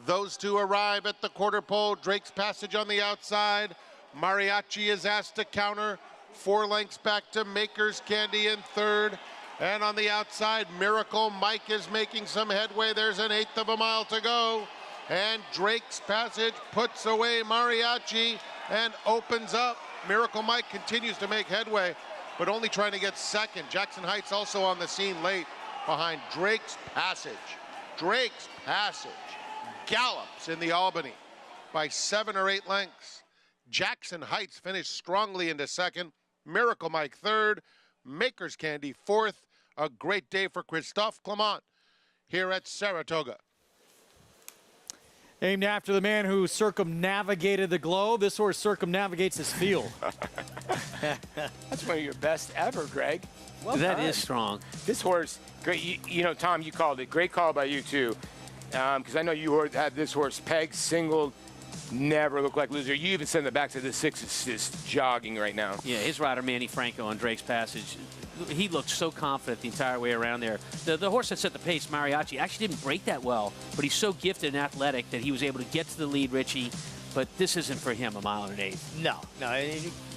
Those 2 arrive at the quarter pole. Drake's Passage on the outside. Mariachi is asked to counter. 4 lengths back to Maker's Candy in 3rd. And on the outside, Miracle Mike is making some headway. There's an 1/8 of a mile to go. And Drake's Passage puts away Mariachi and opens up. Miracle Mike continues to make headway, but only trying to get second. Jackson Heights also on the scene late behind Drake's Passage. Drake's Passage gallops in the Albany by 7 or 8 lengths. Jackson Heights finished strongly into second. Miracle Mike third. Maker's Candy fourth. A great day for Christophe Clement here at Saratoga. Named after the man who circumnavigated the globe, this horse circumnavigates his field. That's one of your best ever, Greg. Well, that is strong. This horse, great. You know, Tom, you called it. Great call by you, too. Because I know you had this horse pegged, singled, never looked like loser. You even sent it back to the 6. It's just jogging right now. Yeah, his rider, Manny Franco, on Drake's Passage, he looked so confident the entire way around there. The horse that set the pace, Mariachi, actually didn't break that well, but he's so gifted and athletic that he was able to get to the lead, Richie. But this isn't for him, 1 1/8 miles. No.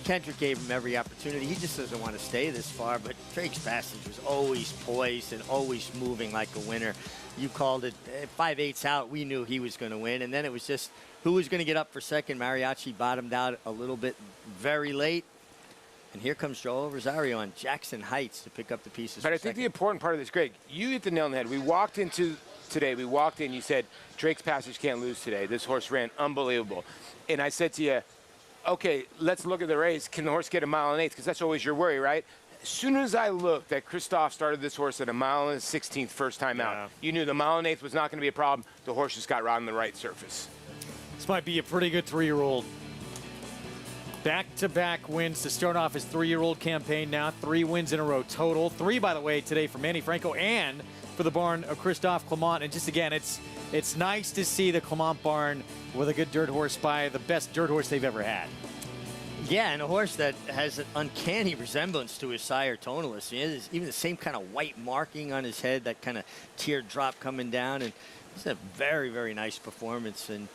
Kendrick gave him every opportunity. He just doesn't want to stay this far, but Drake's Passage was always poised and always moving like a winner. You called it 5/8 out. We knew he was going to win, and then it was just who was going to get up for second. Mariachi bottomed out a little bit very late. And here comes Joel Rosario on Jackson Heights to pick up the pieces. But I think the important part of this, Greg, you hit the nail on the head. We walked into today, you said, Drake's Passage can't lose today. This horse ran unbelievable. And I said to you, okay, let's look at the race. Can the horse get 1 1/8 miles? Because that's always your worry, right? As soon as I looked that Christophe started this horse at 1 16 miles first time out, you knew the 1 1/8 miles was not going to be a problem. The horse just got right on the right surface. This might be a pretty good 3-year-old. Back-to-back wins to start off his 3-year-old campaign now. 3 wins in a row total. 3, by the way, today for Manny Franco and for the barn of Christophe Clement. And just again, it's nice to see the Clement barn with a good dirt horse by the best dirt horse they've ever had. Yeah, and a horse that has an uncanny resemblance to his sire, Tonalist. Even the same kind of white marking on his head, that kind of teardrop coming down. And it's a very, very nice performance. And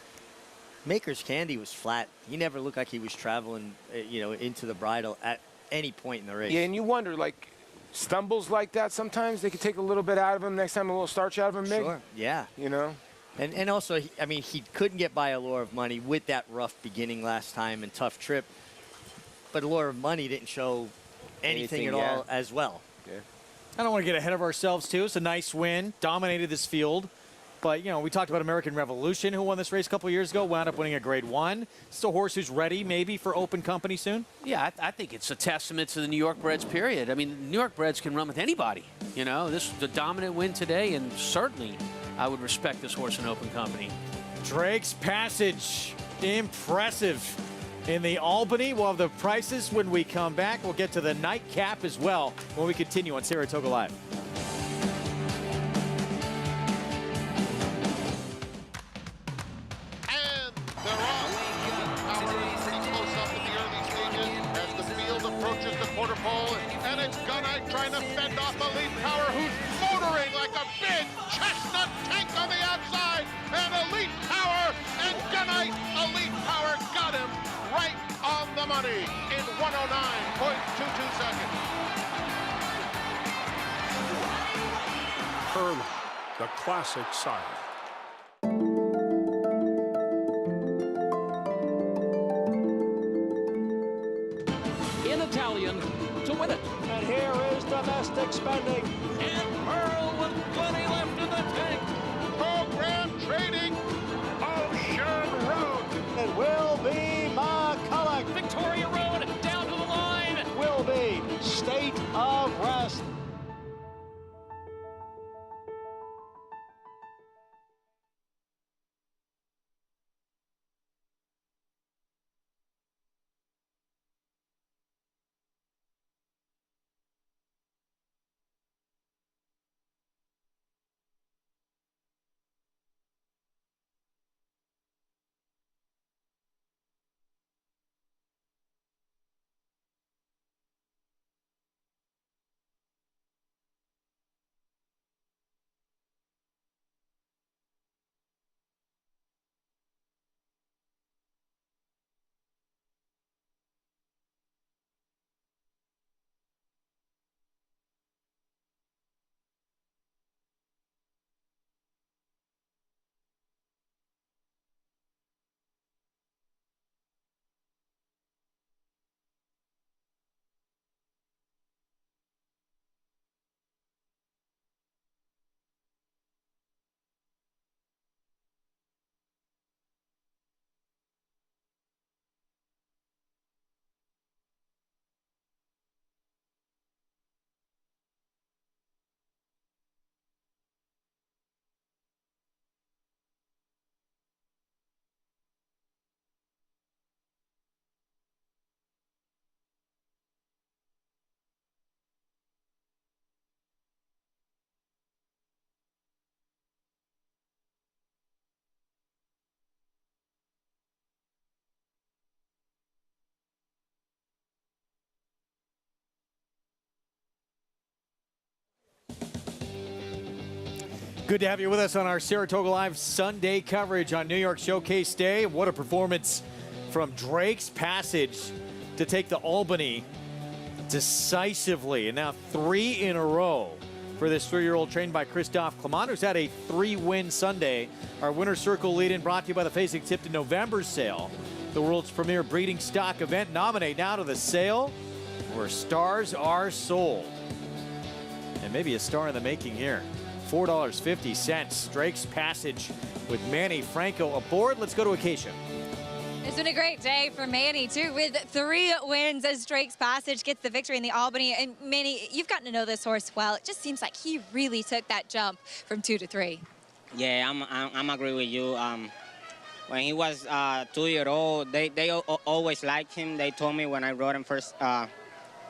Maker's Candy was flat. He never looked like he was traveling, into the bridle at any point in the race. Yeah, and you wonder, like, stumbles like that sometimes, they could take a little bit out of him. Next time, a little starch out of him, maybe. Sure, yeah. You know? And also, he couldn't get by Allure of Money with that rough beginning last time and tough trip. But Allure of Money didn't show anything at all as well. Yeah. I don't want to get ahead of ourselves, too. It's a nice win. Dominated this field. But, we talked about American Revolution, who won this race a couple years ago, wound up winning a Grade 1. It's a horse who's ready, maybe, for open company soon. Yeah, I think it's a testament to the New York Breds, period. I mean, the New York Breds can run with anybody. This is the dominant win today, and certainly I would respect this horse in open company. Drake's Passage, impressive in the Albany. We'll have the prices when we come back. We'll get to the nightcap as well when we continue on Saratoga Live. Quarter pole, and it's Gunite trying to fend off Elite Power, who's motoring like a big chestnut tank on the outside, and Elite Power and Gunite, Elite Power got him right on the money in 109.22 seconds. Herman, the classic sire. Italian to win it. And here is domestic spending. And Pearl with plenty left in the tank. Program trading. Ocean Road. It will be McCulloch. Victoria Road down to the line. Will be State of Rest. Good to have you with us on our Saratoga Live Sunday coverage on New York Showcase Day. What a performance from Drake's Passage to take the Albany decisively, and now 3 in a row for this 3-year-old trained by Christophe Clement, who's had a 3-win Sunday. Our winner circle lead-in brought to you by the Facing Tip to November sale, the world's premier breeding stock event. Nominate now to the sale where stars are sold. And maybe a star in the making here. $4.50. Drake's Passage with Manny Franco aboard. Let's go to Acacia. It's been a great day for Manny, too, with 3 wins as Drake's Passage gets the victory in the Albany. And Manny, you've gotten to know this horse well. It just seems like he really took that jump from 2 to 3. Yeah, I'm agree with you. When he was 2-year-old, they always liked him. They told me when I rode him first, the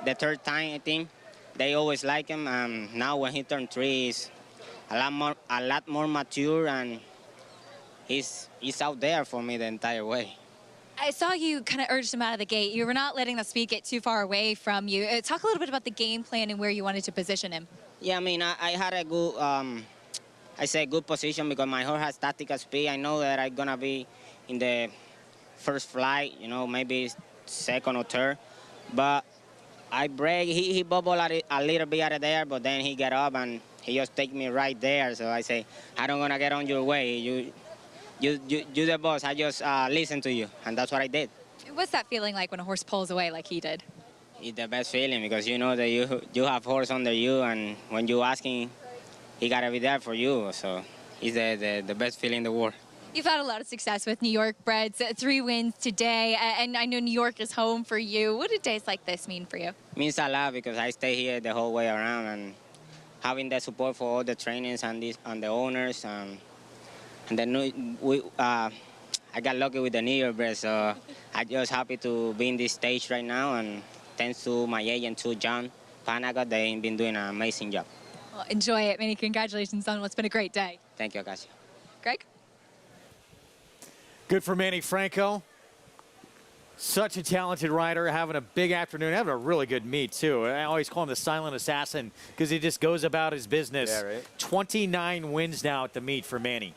3rd time, I think, they always liked him. Now when he turned 3, he's a lot more mature, and he's out there for me the entire way. I saw you kind of urged him out of the gate. You were not letting the speed get too far away from you. Talk a little bit about the game plan and where you wanted to position him. Yeah, I mean, I had a good, I say good position because my horse has tactical speed. I know that I'm gonna be in the first flight, you know, maybe 2nd or 3rd. But I break, he bubbled a little bit out of there, but then he got up and he just take me right there. So I say, I don't gonna get on your way. You the boss. I just listen to you, and that's what I did. What's that feeling like when a horse pulls away like he did? It's the best feeling because you know that you have horse under you, and when you asking, he gotta be there for you. So it's the best feeling in the world. You've had a lot of success with New York breds, 3 wins today, and I know New York is home for you. What do days like this mean for you? It means a lot because I stay here the whole way around, and having the support for all the trainings and the owners. And then I got lucky with the New York bred, so I'm just happy to be in this stage right now. And thanks to my agent, too, John Panaga, they've been doing an amazing job. Well, enjoy it. Many congratulations on what's been a great day. Thank you, Acacia. Greg? Good for Manny Franco. Such a talented rider, having a big afternoon, having a really good meet, too. I always call him the silent assassin because he just goes about his business. Yeah, right. 29 wins now at the meet for Manny.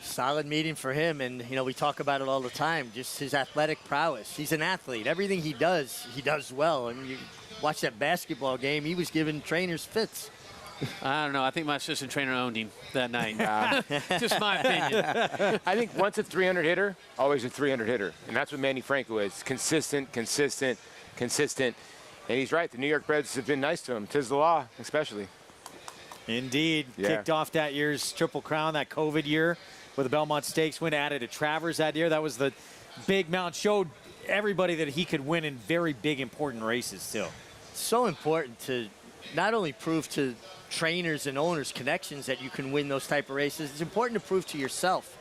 Solid meeting for him, and you know we talk about it all the time. Just his athletic prowess. He's an athlete. Everything he does well. And you watch that basketball game; he was giving trainers fits. I don't know. I think my assistant trainer owned him that night. Just my opinion. I think once a 300 hitter, always a 300 hitter, and that's what Manny Franco is: consistent. And he's right. The New York breds have been nice to him. 'Tis the law, especially. Indeed. Yeah. Kicked off that year's Triple Crown, that COVID year, with the Belmont Stakes win, added a Travers that year. That was the big mount, showed everybody that he could win in very big, important races still. So important to not only prove to trainers and owners connections that you can win those type of races, it's important to prove to yourself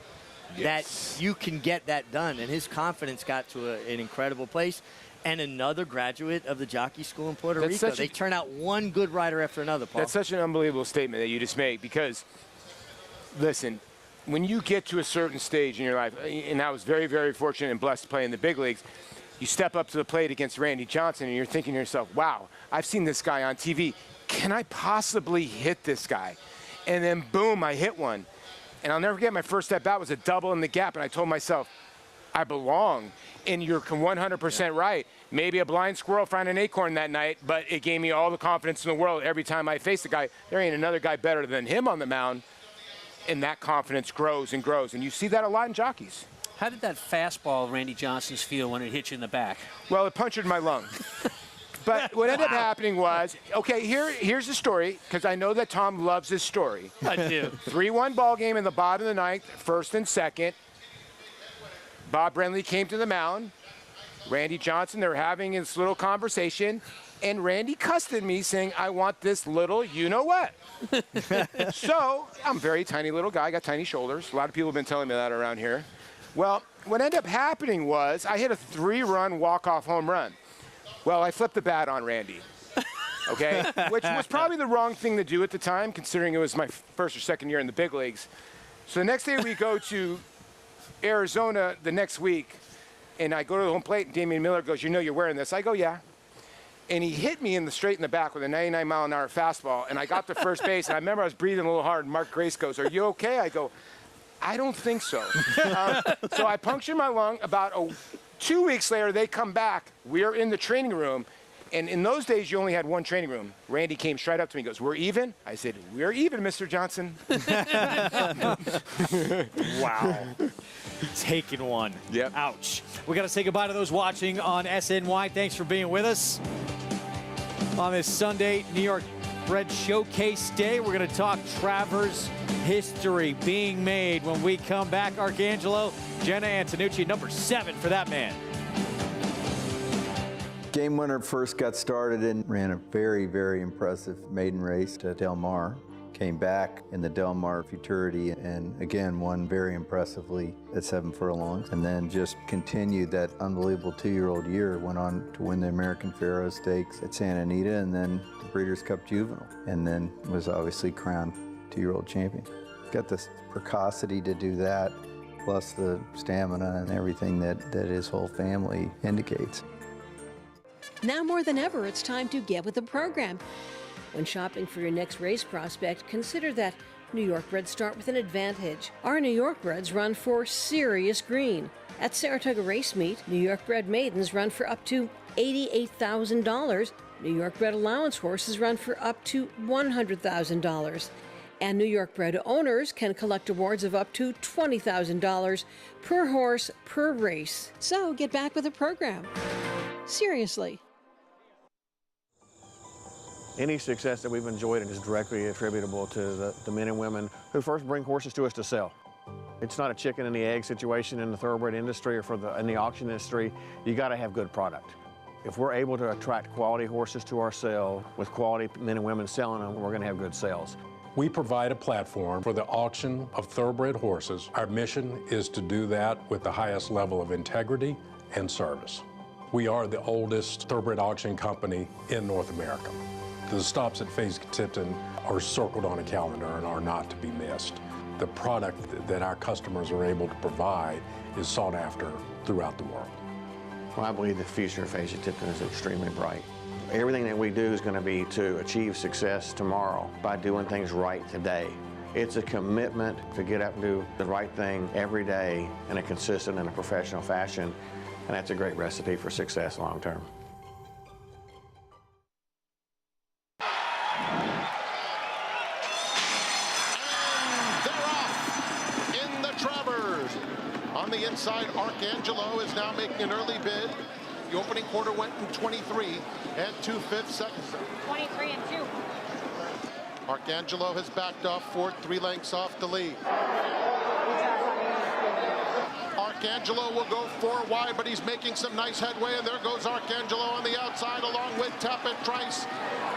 that you can get that done. And his confidence got to an incredible place. And another graduate of the jockey school in Puerto Rico. They turn out one good rider after another, Paul. That's such an unbelievable statement that you just made because, listen, when you get to a certain stage in your life, and I was very, very fortunate and blessed to play in the big leagues, you step up to the plate against Randy Johnson and you're thinking to yourself, wow, I've seen this guy on TV. Can I possibly hit this guy? And then boom, I hit one. And I'll never forget my first at bat was a double in the gap, and I told myself, I belong. And you're 100% right. Maybe a blind squirrel found an acorn that night, but it gave me all the confidence in the world every time I face a guy. There ain't another guy better than him on the mound. And that confidence grows and grows. And you see that a lot in jockeys. How did that fastball Randy Johnson's feel when it hit you in the back? Well, it punctured my lung. But what ended up happening was, okay, here's the story, because I know that Tom loves this story. I do. 3-1 ball game in the bottom of the ninth, 1st and 2nd. Bob Brenly came to the mound. Randy Johnson, they're having this little conversation, and Randy cussed at me saying, I want this little you-know-what. So, I'm a very tiny little guy, got tiny shoulders. A lot of people have been telling me that around here. Well, what ended up happening was I hit a 3-run walk-off home run. Well, I flipped the bat on Randy, okay? Which was probably the wrong thing to do at the time, considering it was my 1st or 2nd year in the big leagues. So the next day we go to Arizona the next week, and I go to the home plate, and Damian Miller goes, you know you're wearing this? I go, yeah. and he hit me in the straight in the back with a 99-mile-an-hour fastball, and I got to first base, and I remember I was breathing a little hard, and Mark Grace goes, "Are you okay?" I go, "I don't think so." So I punctured my lung. About 2 weeks later, they come back. We're in the training room, and in those days, you only had one training room. Randy came straight up to me and goes, "We're even?" I said, "We're even, Mr. Johnson." Wow. Taking one. Yep. Ouch. We got to say goodbye to those watching on SNY. Thanks for being with us on this Sunday New York Bred Showcase Day. We're going to talk Travers history being made when we come back. Arcangelo, Jenna Antonucci, number 7 for that man. Game winner first got started and ran a very, very impressive maiden race to Del Mar. Came back in the Del Mar Futurity and again won very impressively at 7 furlongs, and then just continued that unbelievable 2-year-old year. Went on to win the American Pharoah Stakes at Santa Anita and then the Breeders' Cup Juvenile, and then was obviously crowned 2-year-old champion. Got the precocity to do that, plus the stamina and everything that his whole family indicates. Now more than ever, it's time to get with the program. When shopping for your next race prospect, consider that New York Breds start with an advantage. Our New York Breds run for serious green. At Saratoga Race Meet, New York Bred maidens run for up to $88,000. New York Bred allowance horses run for up to $100,000. And New York Bred owners can collect awards of up to $20,000 per horse per race. So get back with the program. Seriously. Any success that we've enjoyed is directly attributable to the men and women who first bring horses to us to sell. It's not a chicken and the egg situation in the thoroughbred industry or in the auction industry. You got to have good product. If we're able to attract quality horses to our sale with quality men and women selling them, we're going to have good sales. We provide a platform for the auction of thoroughbred horses. Our mission is to do that with the highest level of integrity and service. We are the oldest thoroughbred auction company in North America. The stops at Fayetteville are circled on a calendar and are not to be missed. The product that our customers are able to provide is sought after throughout the world. Well, I believe the future of Fayetteville is extremely bright. Everything that we do is going to be to achieve success tomorrow by doing things right today. It's a commitment to get up and do the right thing every day in a consistent and a professional fashion, and that's a great recipe for success long term. On the inside, Arcangelo is now making an early bid. The opening quarter went in 23 and 2/5 seconds. 23 and 2. Arcangelo has backed off Ford 3 lengths off the lead. Arcangelo will go 4 wide, but he's making some nice headway, and there goes Arcangelo on the outside along with Tapit Trice.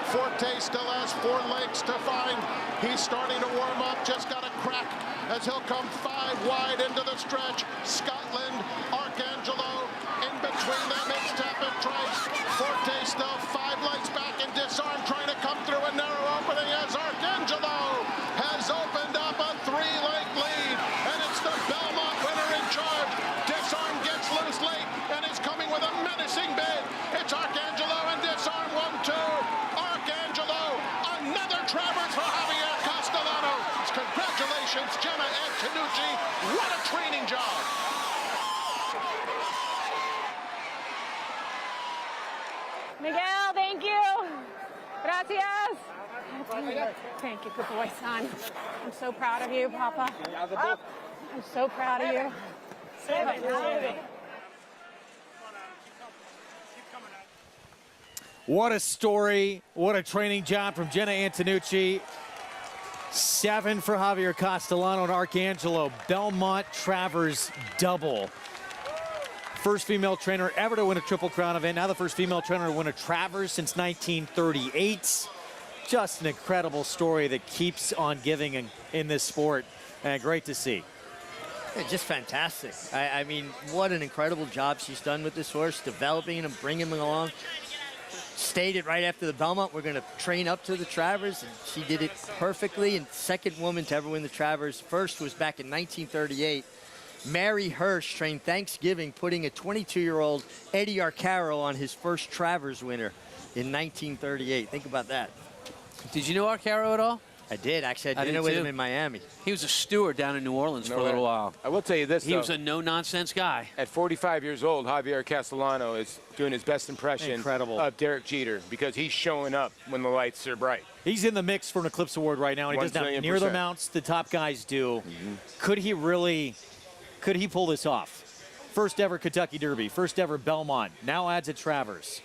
Forte still has 4 lengths to find. He's starting to warm up, just got a crack as he'll come 5 wide into the stretch. Scotland, Arcangelo, in between them it's Tapit Trice. Forte still 5 lengths back and Disarm trying to come through a narrow opening as Arcangelo has opened up a 3-length lead, and it's the Belmont winner in charge. Disarm gets loose late and is coming with a menacing bid. It's Arcangelo and Disarm 1-2. Arcangelo, another Travers for Javier Castellano. Congratulations, Jenna Antonucci. What a training job. Miguel, thank you. Gracias. Thank you, good boy, son. I'm so proud of you, Papa. I'm so proud of you. What a story. What a training job from Jenna Antonucci. 7 for Javier Castellano and Arcangelo. Belmont Travers double. First female trainer ever to win a Triple Crown event. Now the first female trainer to win a Travers since 1938. Just an incredible story that keeps on giving in this sport. And great to see. Yeah, just fantastic. I mean, what an incredible job she's done with this horse, developing him, bringing him along. Stated right after the Belmont, we're going to train up to the Travers, and she did it perfectly. And second woman to ever win the Travers. First was back in 1938. Mary Hirsch trained Thanksgiving, putting a 22-year-old Eddie Arcaro on his first Travers winner. in 1938. Think about that. Did you know Arcaro at all? I did. Actually, I did dinner with him in Miami. He was a steward down in New Orleans for a little while. I will tell you this, He was a no-nonsense guy. At 45 years old, Javier Castellano is doing his best impression of Derek Jeter because he's showing up when the lights are bright. He's in the mix for an Eclipse Award right now, and he does not near the amounts the top guys do. Could he pull this off? First ever Kentucky Derby, first ever Belmont, now adds a Travers.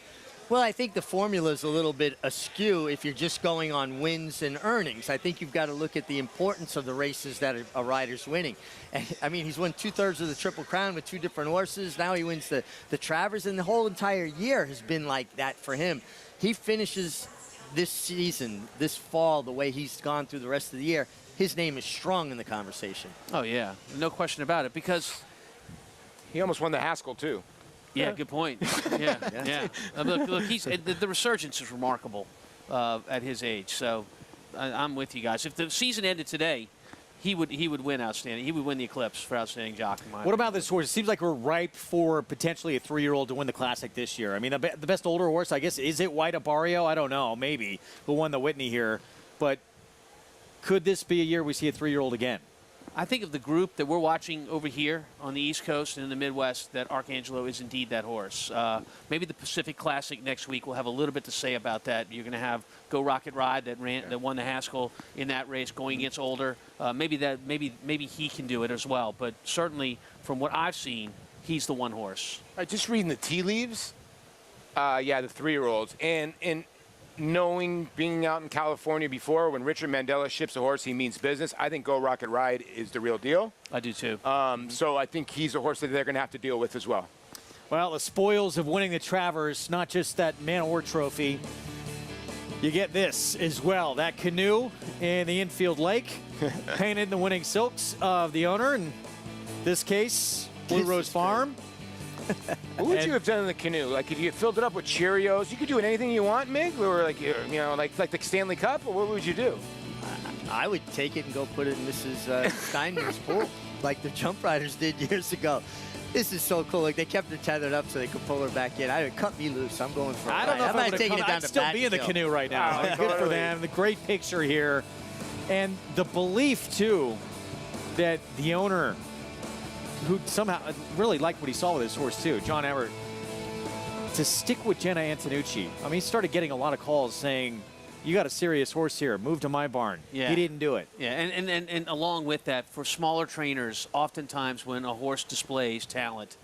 Well, I think the formula is a little bit askew if you're just going on wins and earnings. I think you've got to look at the importance of the races that a rider's winning. And, I mean, he's won 2/3 of the Triple Crown with 2 different horses. Now he wins the Travers, and the whole entire year has been like that for him. He finishes this season, this fall, the way he's gone through the rest of the year. His name is strong in the conversation. Oh, yeah. No question about it, because he almost won the Haskell, too. Yeah, good point. Yeah. Look, he's the resurgence is remarkable at his age. So I'm with you guys. If the season ended today, he would win outstanding. He would win the Eclipse for outstanding jockey. What about this horse? It seems like we're ripe for potentially a 3-year-old to win the Classic this year. I mean, the best older horse, I guess, is it White Abario? I don't know, maybe, who won the Whitney here. But could this be a year we see a 3-year-old again? I think of the group that we're watching over here on the East Coast and in the Midwest, that Arcangelo is indeed that horse. Maybe the Pacific Classic next week will have a little bit to say about that. You're going to have Go Rocket Ride that won the Haskell in that race going against Older. Maybe he can do it as well. But certainly, from what I've seen, he's the one horse. Just reading the tea leaves, the 3-year-olds, and being out in California before, when Richard Mandela ships a horse, he means business. I think Go Rocket Ride is the real deal. I do too. So I think he's a horse that they're going to have to deal with as well. Well, the spoils of winning the Travers, not just that Man-O-War trophy. You get this as well. That canoe in the infield lake, painted in the winning silks of the owner. In this case, Blue Rose Farm. What would you have done in the canoe? Like, if you filled it up with Cheerios, you could do anything you want, Mig? Or like the Stanley Cup? Or what would you do? I would take it and go put it in Mrs. Steiner's pool, like the Jump Riders did years ago. This is so cool. Like, they kept her tethered up so they could pull her back in. I would cut me loose. I'm going for it. I don't know if I'm taking it down I'd to still be in the canoe right now. Oh, good for them. The great picture here. And the belief, too, that the owner, who somehow really liked what he saw with his horse, too, John Everett, to stick with Jenna Antonucci. I mean, he started getting a lot of calls saying, you got a serious horse here. Move to my barn. Yeah. He didn't do it. Yeah, and along with that, for smaller trainers, oftentimes when a horse displays talent,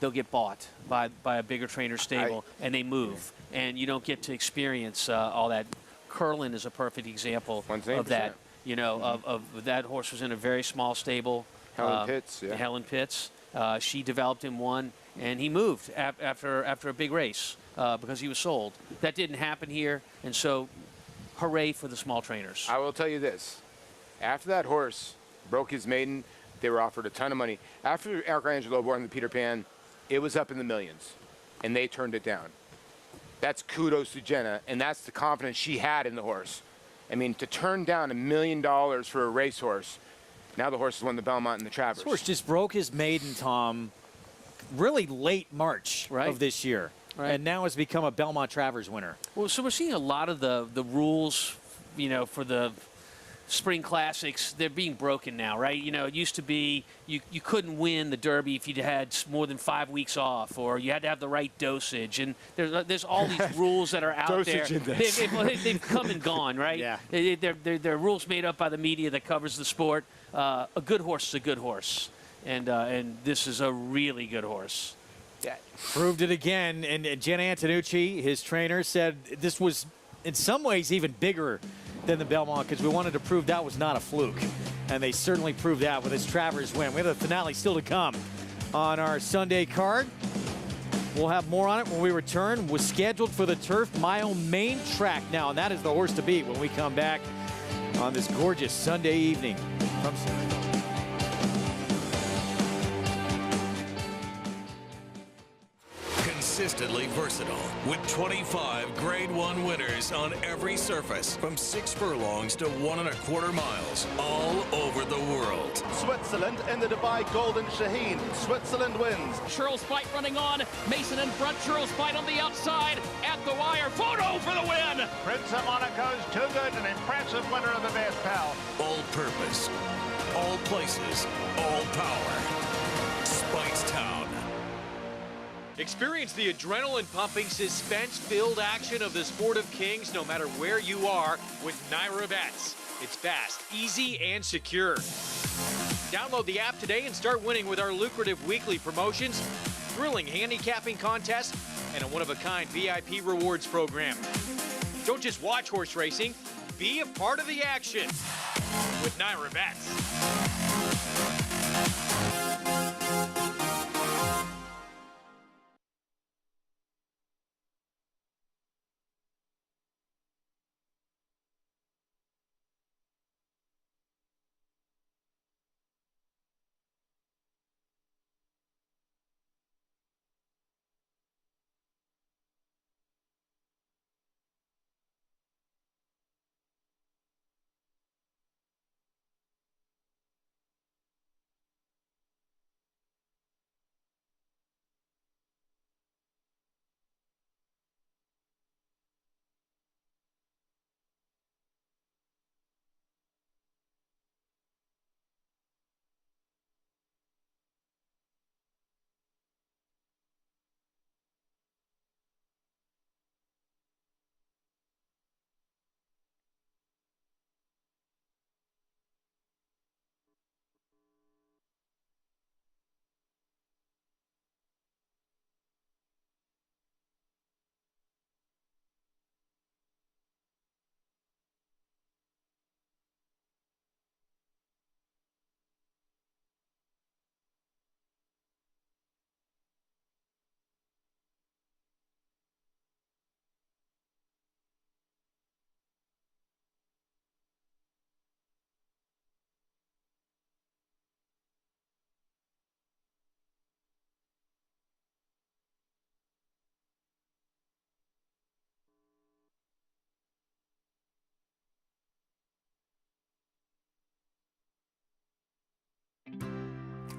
they'll get bought by a bigger trainer stable, and they move. And you don't get to experience all that. Curlin is a perfect example of that. You know, of that horse was in a very small stable. Helen Pitts, yeah. Helen Pitts. She developed him one, and he moved after a big race because he was sold. That didn't happen here, and so hooray for the small trainers. I will tell you this. After that horse broke his maiden, they were offered a ton of money. After Arcangelo won the Peter Pan, it was up in the millions, and they turned it down. That's kudos to Jenna, and that's the confidence she had in the horse. I mean, to turn down $1 million for a racehorse. Now the horse has won the Belmont and the Travers. This horse just broke his maiden, Tom, really late March of this year. Right. And now has become a Belmont Travers winner. Well, so we're seeing a lot of the rules, you know, for the spring classics, they're being broken now, right? You know, it used to be you couldn't win the Derby if you had more than 5 weeks off, or you had to have the right dosage. And there's all these rules that are out there. They've come and gone, right? Yeah. They're rules made up by the media that covers the sport. A good horse is a good horse, and this is a really good horse. Yeah. Proved it again, and Jenna Antonucci, his trainer, said this was in some ways even bigger than the Belmont because we wanted to prove that was not a fluke, and they certainly proved that with this Travers win. We have the finale still to come on our Sunday card. We'll have more on it when we return. Was scheduled for the Turf Mile main track now, and that is the horse to beat when we come back on this gorgeous Sunday evening from Saratoga. consistently versatile with 25 Grade 1 winners on every surface from 6 furlongs to 1.25 miles all over the world. Switzerland in the Dubai Golden Shaheen. Switzerland wins. Churl Spite running on. Mason in front. Churl Spite on the outside. At the wire. Photo for the win. Prince of Monaco's too good. An impressive winner of the best pal. All purpose, all places, all power. Speightstown. Experience the adrenaline-pumping, suspense-filled action of the Sport of Kings no matter where you are with Naira Bets. It's fast, easy, and secure. Download the app today and start winning with our lucrative weekly promotions, thrilling handicapping contests, and a one-of-a-kind VIP rewards program. Don't just watch horse racing, be a part of the action with Naira Bets.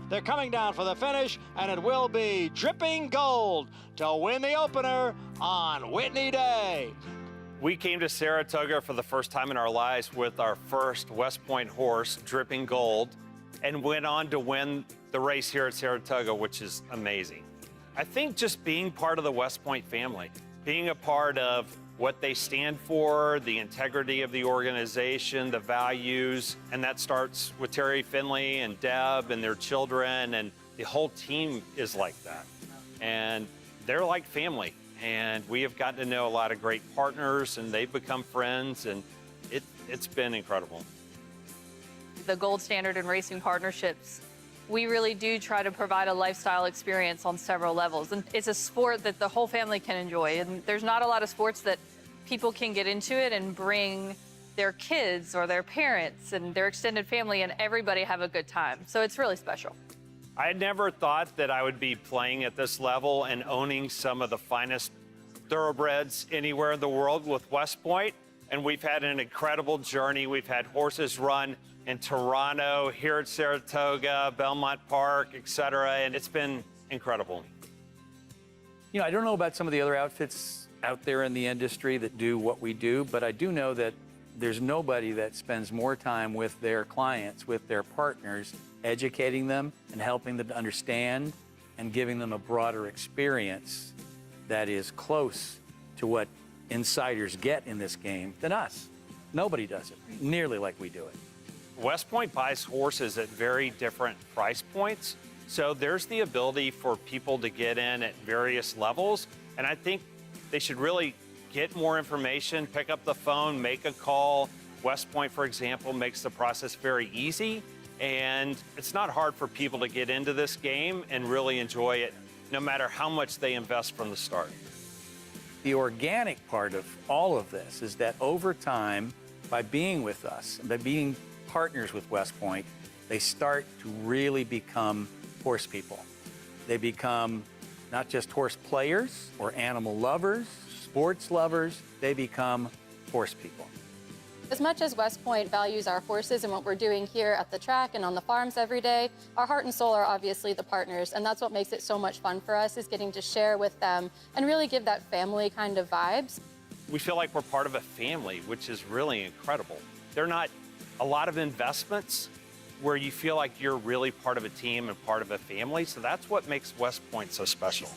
They're coming down for the finish, and it will be Dripping Gold to win the opener on Whitney Day. We came to Saratoga for the first time in our lives with our first West Point horse, Dripping Gold, and went on to win the race here at Saratoga, which is amazing. I think just being part of the West Point family, being a part of what they stand for, the integrity of the organization, the values, and that starts with Terry Finley and Deb and their children, and the whole team is like that. And they're like family, and we have gotten to know a lot of great partners, and they've become friends, and it's been incredible. The gold standard in racing partnerships, we really do try to provide a lifestyle experience on several levels. And it's a sport that the whole family can enjoy. And there's not a lot of sports that people can get into it and bring their kids or their parents and their extended family and everybody have a good time. So it's really special. I never thought that I would be playing at this level and owning some of the finest thoroughbreds anywhere in the world with West Point. And we've had an incredible journey. We've had horses run in Toronto, here at Saratoga, Belmont Park, et cetera, and it's been incredible. You know, I don't know about some of the other outfits out there in the industry that do what we do, but I do know that there's nobody that spends more time with their clients, with their partners, educating them and helping them to understand and giving them a broader experience that is close to what insiders get in this game than us. Nobody does it nearly like we do it. West Point buys horses at very different price points, so there's the ability for people to get in at various levels, and I think they should really get more information, pick up the phone, make a call. West Point, for example, makes the process very easy, and it's not hard for people to get into this game and really enjoy it, no matter how much they invest from the start. The organic part of all of this is that over time, by being with us, by being partners with West Point, they start to really become horse people. They become not just horse players or animal lovers, sports lovers, they become horse people. As much as West Point values our horses and what we're doing here at the track and on the farms every day, our heart and soul are obviously the partners, and that's what makes it so much fun for us, is getting to share with them and really give that family kind of vibes. We feel like we're part of a family, which is really incredible. They're not a lot of investments where you feel like you're really part of a team and part of a family, so that's what makes West Point so special.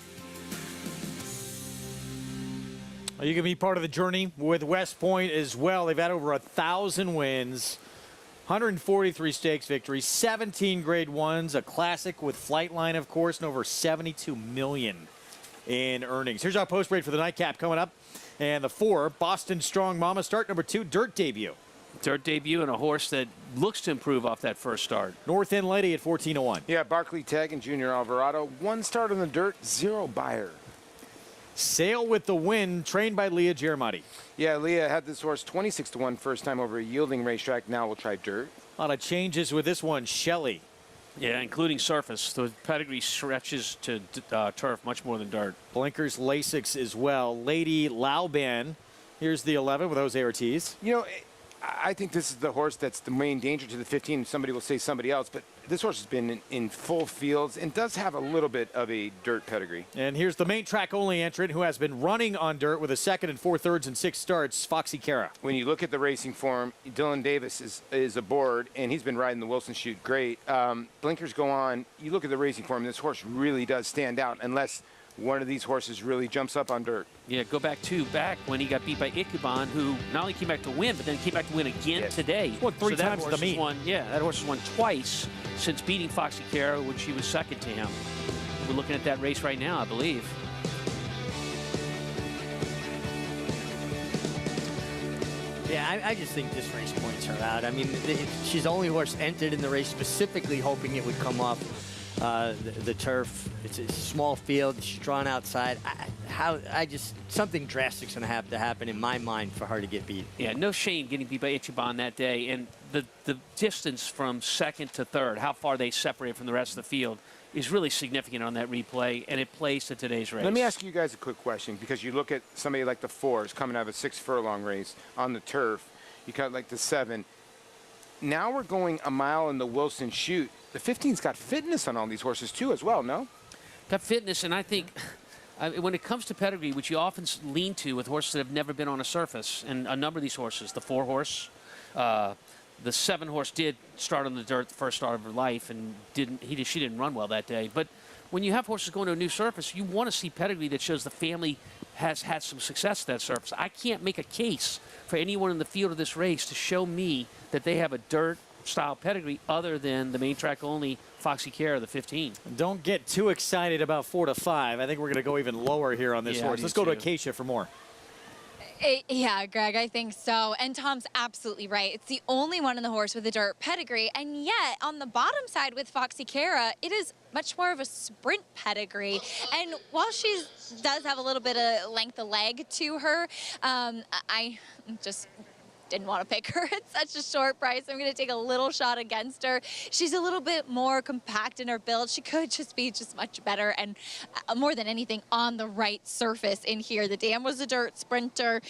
You can be part of the journey with West Point as well. They've had over 1,000 wins, 143 stakes victories, 17 Grade 1s, a classic with Flightline, of course, and over $72 million in earnings. Here's our post break for the nightcap coming up. And the 4, Boston Strong Mama start, number 2, Dirt debut. Dirt debut and a horse that looks to improve off that first start. North End Lady at 14:01. Yeah, Barkley Tag and Junior Alvarado. 1 start on the dirt, 0 buyer. Sail with the Wind, trained by Leah Giarmati. Yeah, Leah had this horse 26-1 first time over a yielding racetrack. Now we'll try dirt. A lot of changes with this one, Shelley. Yeah, including surface. The pedigree stretches to turf much more than dirt. Blinkers, Lasix as well. Lady Lauban. Here's the 11 with Jose Ortiz. You know, I think this is the horse that's the main danger to the 15. Somebody will say somebody else, but this horse has been in full fields and does have a little bit of a dirt pedigree. And here's the main track only entrant who has been running on dirt with a 2nd and 4/3 and 6 starts, Foxy Cara. When you look at the racing form, Dylan Davis is aboard, and he's been riding the Wilson chute great. Blinkers go on. You look at the racing form, this horse really does stand out unless one of these horses really jumps up on dirt. Yeah, go back when he got beat by Ikuban, who not only came back to win, but then came back to win again today. Won 3 times the meet. That horse has won twice since beating Foxy Cara when she was second to him. We're looking at that race right now, I believe. Yeah, I just think this race points her out. I mean, she's the only horse entered in the race specifically hoping it would come off the turf. It's a small field. She's drawn outside. Something drastic's going to have to happen in my mind for her to get beat. Yeah, no shame getting beat by Ichiban that day. And the distance from 2nd to 3rd, how far they separate from the rest of the field, is really significant on that replay, and it plays to today's race. Let me ask you guys a quick question, because you look at somebody like the 4s coming out of a 6-furlong race on the turf. You got like the 7. Now we're going a mile in the Wilson chute. The 15's got fitness on all these horses too as well, no? Got fitness, and I think when it comes to pedigree, which you often lean to with horses that have never been on a surface, and a number of these horses, the 4-horse, the 7-horse did start on the dirt the first start of her life, and she didn't run well that day. But when you have horses going to a new surface, you want to see pedigree that shows the family has had some success at that surface. I can't make a case for anyone in the field of this race to show me that they have a dirt-style pedigree other than the main track only Foxy Cara, the 15. Don't get too excited about 4 to 5. I think we're going to go even lower here on this horse. Let's go to Acacia for more. Yeah, Greg, I think so. And Tom's absolutely right. It's the only one in the horse with a dirt pedigree. And yet, on the bottom side with Foxy Cara, it is much more of a sprint pedigree. And while she does have a little bit of length of leg to her, I just didn't want to pick her at such a short price. I'm going to take a little shot against her. She's a little bit more compact in her build. She could just be much better and more than anything on the right surface in here. The Dam was a dirt sprinter.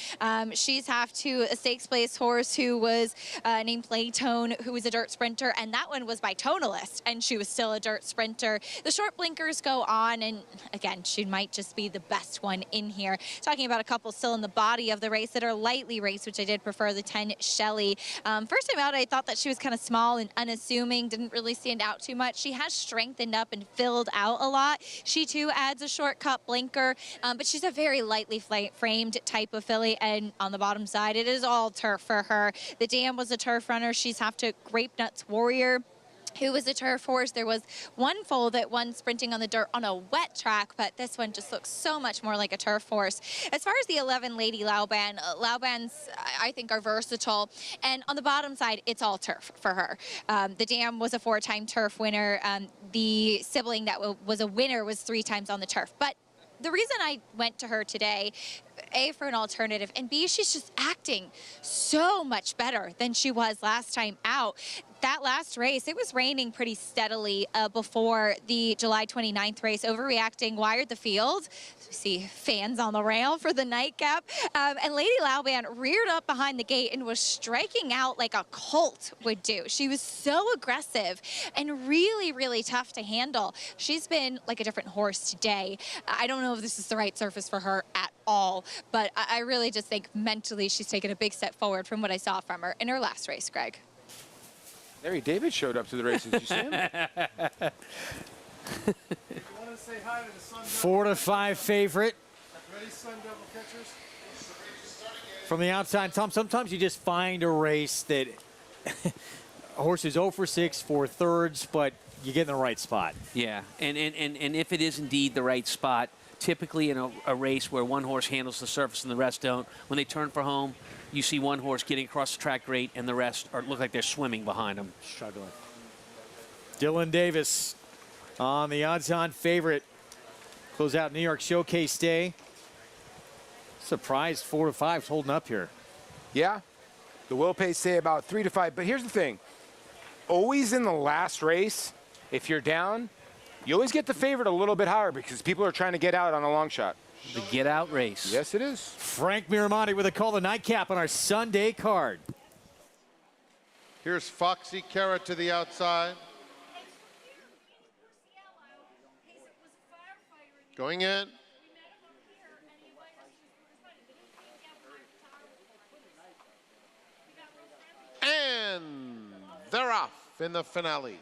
She's half to a stakes place horse who was named Playtone, who was a dirt sprinter, and that one was by Tonalist, and she was still a dirt sprinter. The short blinkers go on, and again, she might just be the best one in here. Talking about a couple still in the body of the race that are lightly raced, which I did prefer, the 10 Shelley. First time out, I thought that she was kind of small and unassuming, didn't really stand out too much. She has strengthened up and filled out a lot. She too adds a shortcut blinker, but she's a very lightly framed type of filly, and on the bottom side, it is all turf for her. The Dam was a turf runner. She's half to Grape Nuts Warrior, who was a turf horse. There was one foal that won sprinting on the dirt on a wet track, but this one just looks so much more like a turf horse. As far as the 11 Lady Lauban, Laubans I think are versatile, and on the bottom side, it's all turf for her. The Dam was a 4-time turf winner. The sibling that was a winner was 3 times on the turf. But the reason I went to her today, A, for an alternative, and B, she's just acting so much better than she was last time out. That last race, it was raining pretty steadily before the July 29th race. Overreacting wired the field. We see fans on the rail for the nightcap. And Lady Lauban reared up behind the gate and was striking out like a colt would do. She was so aggressive and really, really tough to handle. She's been like a different horse today. I don't know if this is the right surface for her at all, but I really just think mentally she's taken a big step forward from what I saw from her in her last race, Greg. Larry David showed up to the race. Did you see him? 4-5 favorite. From the outside, Tom, sometimes you just find a race that a horse is 0 for 6, 4 thirds, but you get in the right spot. Yeah, and if it is indeed the right spot, typically in a race where one horse handles the surface and the rest don't, when they turn for home, you see one horse getting across the track great, and the rest look like they're swimming behind them, struggling. Dylan Davis on the odds-on favorite. Close out New York Showcase Day. Surprised 4-5's holding up here. Yeah, the will pays say about 3 to 5. But here's the thing: always in the last race, if you're down, you always get the favorite a little bit higher because people are trying to get out on a long shot. The get-out race. Yes, it is. Frank Miramonte with a call to nightcap on our Sunday card. Here's Foxy Cara to the outside. Going in. And they're off in the finale.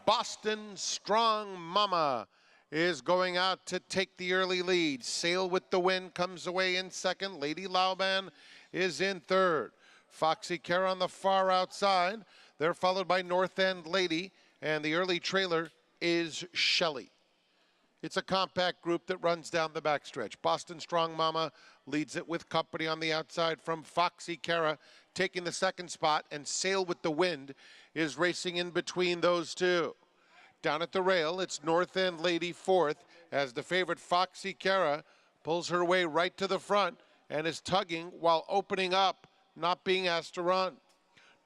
Boston Strong Mama is going out to take the early lead. Sail with the Wind comes away in second. Lady Lauban is in third. Foxy Cara on the far outside. They're followed by North End Lady, and the early trailer is Shelley. It's a compact group that runs down the backstretch. Boston Strong Mama leads it with company on the outside from Foxy Cara, taking the second spot, and Sail with the Wind is racing in between those two. Down at the rail, it's North End Lady fourth, as the favorite Foxy Cara pulls her way right to the front and is tugging while opening up, not being asked to run.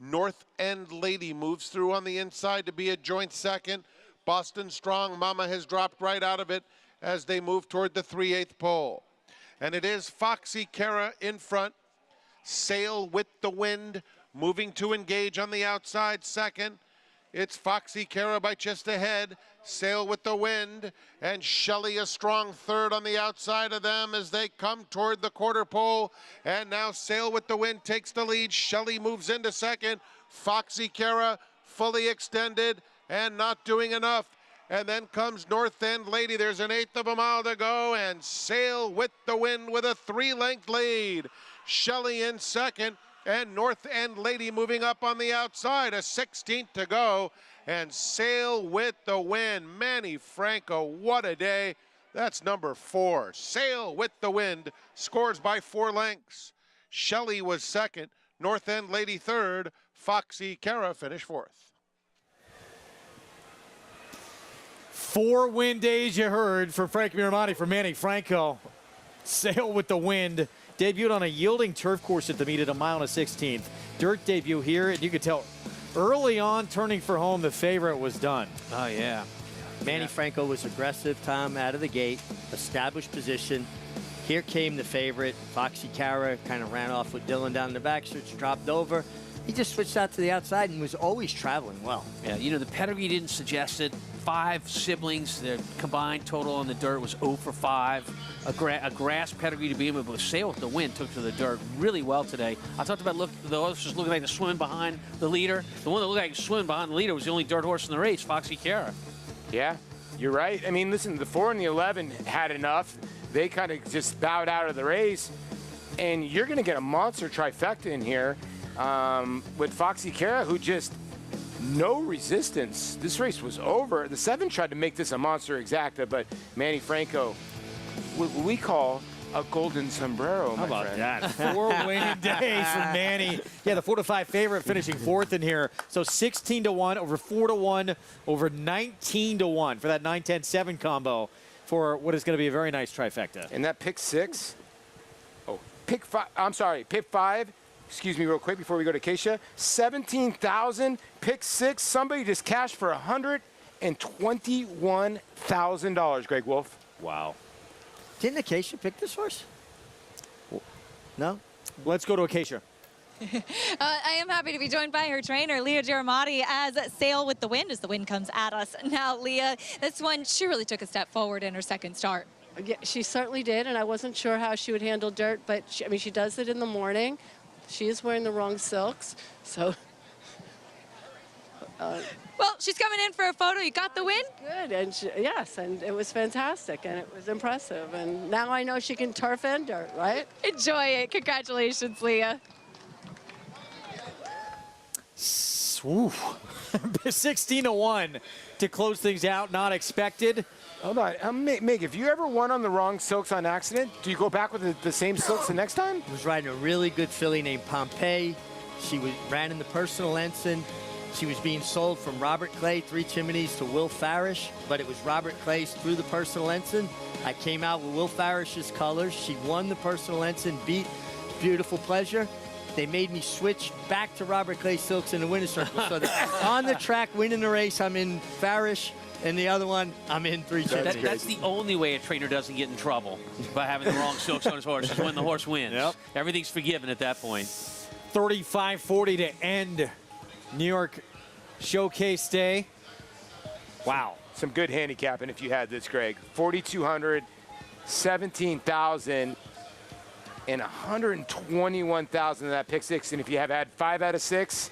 North End Lady moves through on the inside to be a joint second. Boston Strong Mama has dropped right out of it as they move toward the 3/8 pole. And it is Foxy Cara in front. Sail with the Wind moving to engage on the outside second. It's Foxy Cara by just ahead. Sail with the Wind, and Shelley a strong third on the outside of them as they come toward the quarter pole. And now Sail with the Wind takes the lead. Shelley moves into second. Foxy Cara fully extended and not doing enough. And then comes North End Lady. There's an 1/8 of a mile to go, and Sail with the Wind with a 3-length lead. Shelley in second, and North End Lady moving up on the outside, a 16th to go, and Sail with the Wind. Manny Franco, what a day. That's number 4. Sail with the Wind scores by 4 lengths. Shelley was second, North End Lady third, Foxy Cara finished fourth. 4 win days you heard from Frank Miramonte for Manny Franco. Sail with the Wind debuted on a yielding turf course at the meet at 1 1/16. Dirt debut here, and you could tell early on turning for home the favorite was done. Oh, yeah. Manny Franco was aggressive, Tom, out of the gate, established position. Here came the favorite. Foxy Cara kind of ran off with Dylan down the backstretch, dropped over. He just switched out to the outside and was always traveling well. Yeah, you know, the pedigree didn't suggest it. 5 siblings, their combined total on the dirt was 0 for 5. A grass pedigree to be able to Sail with the Wind took to the dirt really well today. I talked about the horses looking like they're swimming behind the leader. The one that looked like swimming behind the leader was the only dirt horse in the race, Foxy Cara. Yeah, you're right. I mean, listen, the 4 and the 11 had enough. They kind of just bowed out of the race. And you're going to get a monster trifecta in here with Foxy Cara, who just no resistance. This race was over. The 7 tried to make this a monster exacta, but Manny Franco, what we call a golden sombrero, How my about friend. that? 4 winning days for Manny. Yeah, the 4-5 favorite finishing fourth in here. So 16-1, over 4-1, over 19-1 for that 9-10-7 combo for what is going to be a very nice trifecta. And that pick 6 Pick 5. Excuse me real quick before we go to Keisha. 17,000, pick 6. Somebody just cashed for $121,000, Greg Wolf. Wow. Didn't Acacia pick this horse? No? Let's go to Acacia. I am happy to be joined by her trainer, Leah Giramati, as Sail with the Wind, as the wind comes at us. Now, Leah, this one, she really took a step forward in her second start. Yeah, she certainly did, and I wasn't sure how she would handle dirt, but she does it in the morning. She is wearing the wrong silks, so. Well, she's coming in for a photo. You got the win? Good, and yes, and it was fantastic, and it was impressive. And now I know she can turf and dirt, right? Enjoy it. Congratulations, Leah. 16-1 to close things out. Not expected. Hold on, Meg, if you ever won on the wrong silks on accident, do you go back with the same silks the next time? I was riding a really good filly named Pompeii. She ran in the personal ensign. She was being sold from Robert Clay, 3 Chimneys, to Will Farish, but it was Robert Clay's through the personal ensign. I came out with Will Farish's colors. She won the personal ensign, beat Beautiful Pleasure. They made me switch back to Robert Clay silks in the winner's circle. So on the track, winning the race, I'm in Farish, and the other one, I'm in 3 Chimneys. That's the only way a trainer doesn't get in trouble, by having the wrong silks on his horse, is when the horse wins. Yep. Everything's forgiven at that point. 35-40 to end New York Showcase Day. Wow. Some good handicapping if you had this, Greg. 4,200, 17,000, and 121,000 of that pick 6. And if you have had 5 out of 6,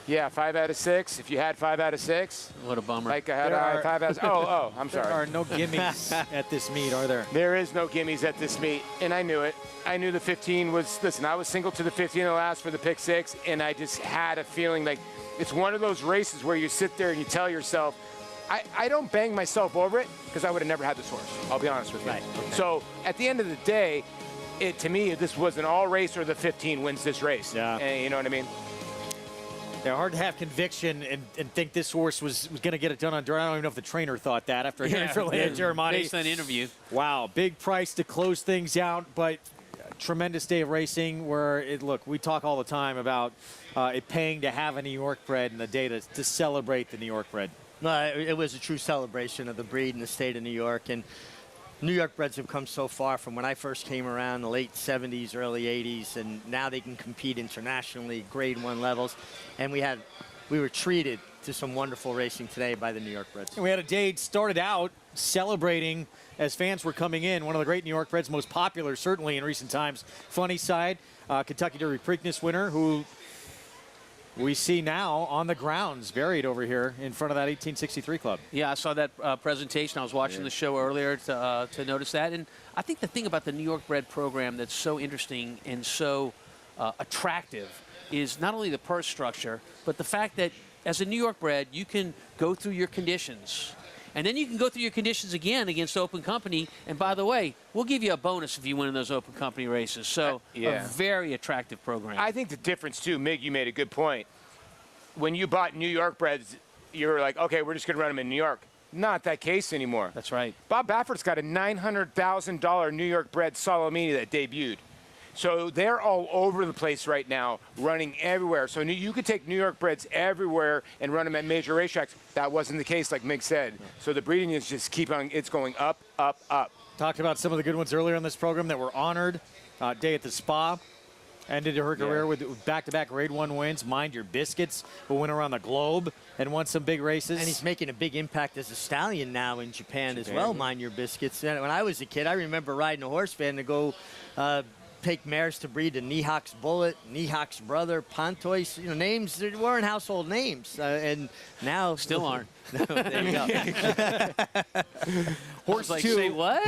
yeah, 5 out of 6. If you had 5 out of 6. What a bummer. Like I had 5 out of 6. Oh, I'm sorry. There are no gimmies at this meet, are there? There is no gimmies at this meet, and I knew it. I knew the 15 was, listen, I was single to the 15 in the last for the pick 6, and I just had a feeling like it's one of those races where you sit there and you tell yourself, I don't bang myself over it because I would have never had this horse. I'll be honest with you. Right, okay. So at the end of the day, to me, this was an all race or the 15 wins this race. Yeah. You know what I mean? They're hard to have conviction and think this horse was going to get it done on dirt. I don't even know if the trainer thought that after hearing from Leah Giramati. Based on the interview. Wow, big price to close things out, but tremendous day of racing where, look, we talk all the time about it paying to have a New York bred and the day to celebrate the New York bred. No, it was a true celebration of the breed in the state of New York. And New York breds have come so far from when I first came around, the late 70s, early 80s, and now they can compete internationally, grade 1 levels. And we were treated to some wonderful racing today by the New York breds. And we had a day started out celebrating as fans were coming in. One of the great New York breds, most popular certainly in recent times. Funny Side, Kentucky Derby Preakness winner, who we see now on the grounds, buried over here in front of that 1863 club. Yeah, I saw that presentation. I was watching the show earlier to notice that. And I think the thing about the New York bred program that's so interesting and so attractive is not only the purse structure, but the fact that as a New York bred, you can go through your conditions. And then you can go through your conditions again against Open Company. And by the way, we'll give you a bonus if you win in those Open Company races. So a very attractive program. I think the difference, too, Mig, you made a good point. When you bought New York breds, you were like, okay, we're just going to run them in New York. Not that case anymore. That's right. Bob Baffert's got a $900,000 New York bred Solomini that debuted. So they're all over the place right now, running everywhere. So you could take New York breds everywhere and run them at major racetracks. That wasn't the case, like Mig said. So the breeding is just it's going up, up, up. Talked about some of the good ones earlier in this program that were honored. Day at the Spa. Ended her career with back-to-back grade 1 wins. Mind Your Biscuits, who went around the globe and won some big races. And he's making a big impact as a stallion now in Japan as well, Mind Your Biscuits. And when I was a kid, I remember riding a horse van to go take mares to breed to Nihawk's Bullet, Nihawk's Brother, Pontoise, names that weren't household names. And now... Still aren't. No, there you go. Horse like, 2. say what?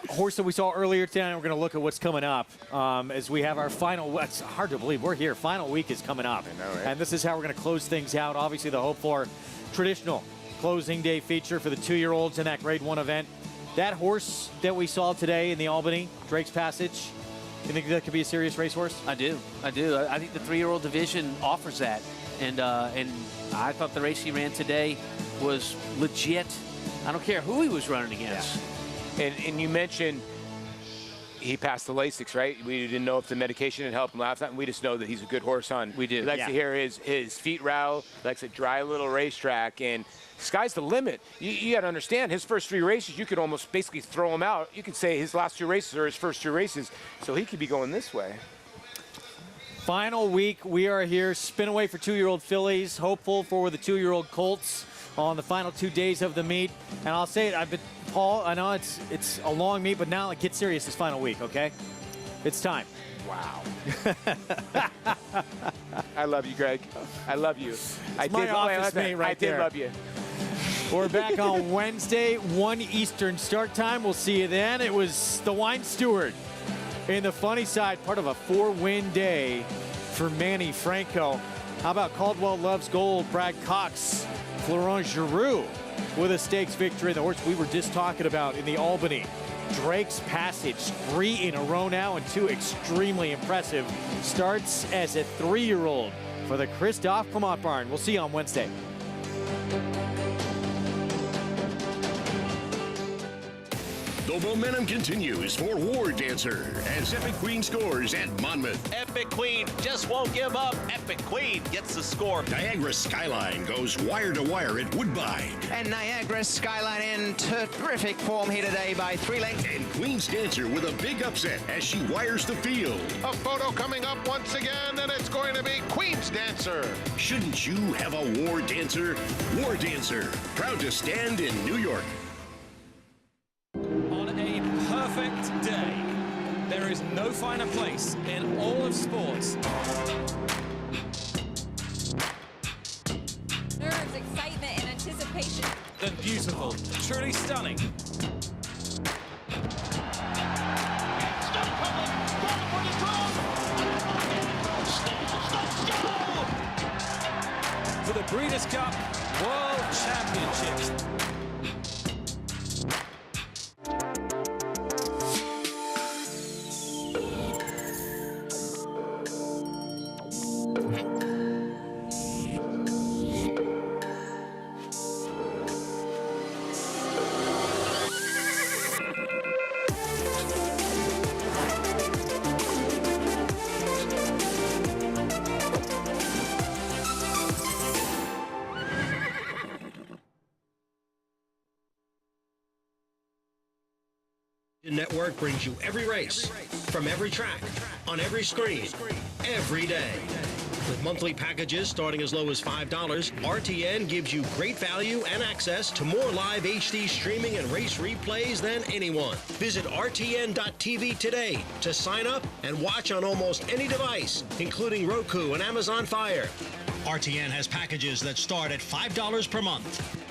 Horse that we saw earlier today, we're going to look at what's coming up as we have our final, it's hard to believe, we're here. Final week is coming up. I know, right? And this is how we're going to close things out. Obviously, the hope for traditional closing day feature for the 2-year-olds in that grade 1 event. That horse that we saw today in the Albany, Drake's Passage, you think that could be a serious racehorse? I do. I think the 3-year-old division offers that. And I thought the race he ran today was legit. I don't care who he was running against. Yeah. And you mentioned he passed the Lasix, right? We didn't know if the medication had helped him last time. We just know that he's a good horse hunt. We do. He likes to hear his feet rattle, likes a dry little racetrack, and sky's the limit. You got to understand, his first 3 races, you could almost basically throw him out. You could say his last 2 races are his first 2 races, so he could be going this way. Final week, we are here, spin away for 2-year-old fillies, hopeful for the 2-year-old colts on the final 2 days of the meet. And I'll say it, Paul, I know it's a long meet, but now get serious this final week, okay? It's time. Wow. I love you, Greg. I love you. I did love you. We're back on Wednesday, 1 Eastern start time. We'll see you then. It was the Wine Steward in the funny side, part of a 4-win day for Manny Franco. How about Caldwell Loves Gold, Brad Cox, Florent Giroux with a stakes victory. The horse we were just talking about in the Albany. Drake's Passage, 3 in a row now, and 2 extremely impressive starts as a 3-year-old for the Christophe Clement barn. We'll see you on Wednesday. The momentum continues for War Dancer as Epic Queen scores at Monmouth. Epic Queen just won't give up. Epic Queen gets the score. Niagara Skyline goes wire to wire at Woodbine. And Niagara Skyline in terrific form here today by 3 lengths. And Queen's Dancer with a big upset as she wires the field. A photo coming up once again, and it's going to be Queen's Dancer. Shouldn't you have a War Dancer? War Dancer, proud to stand in New York. On a perfect day, there is no finer place in all of sports. Nerves, excitement, and anticipation. Than beautiful, truly stunning. For the Breeders' Cup World Championships. Network brings you every race, from every track, on every screen, every day. With monthly packages starting as low as $5, RTN gives you great value and access to more live HD streaming and race replays than anyone. Visit RTN.tv today to sign up and watch on almost any device, including Roku and Amazon Fire. RTN has packages that start at $5 per month.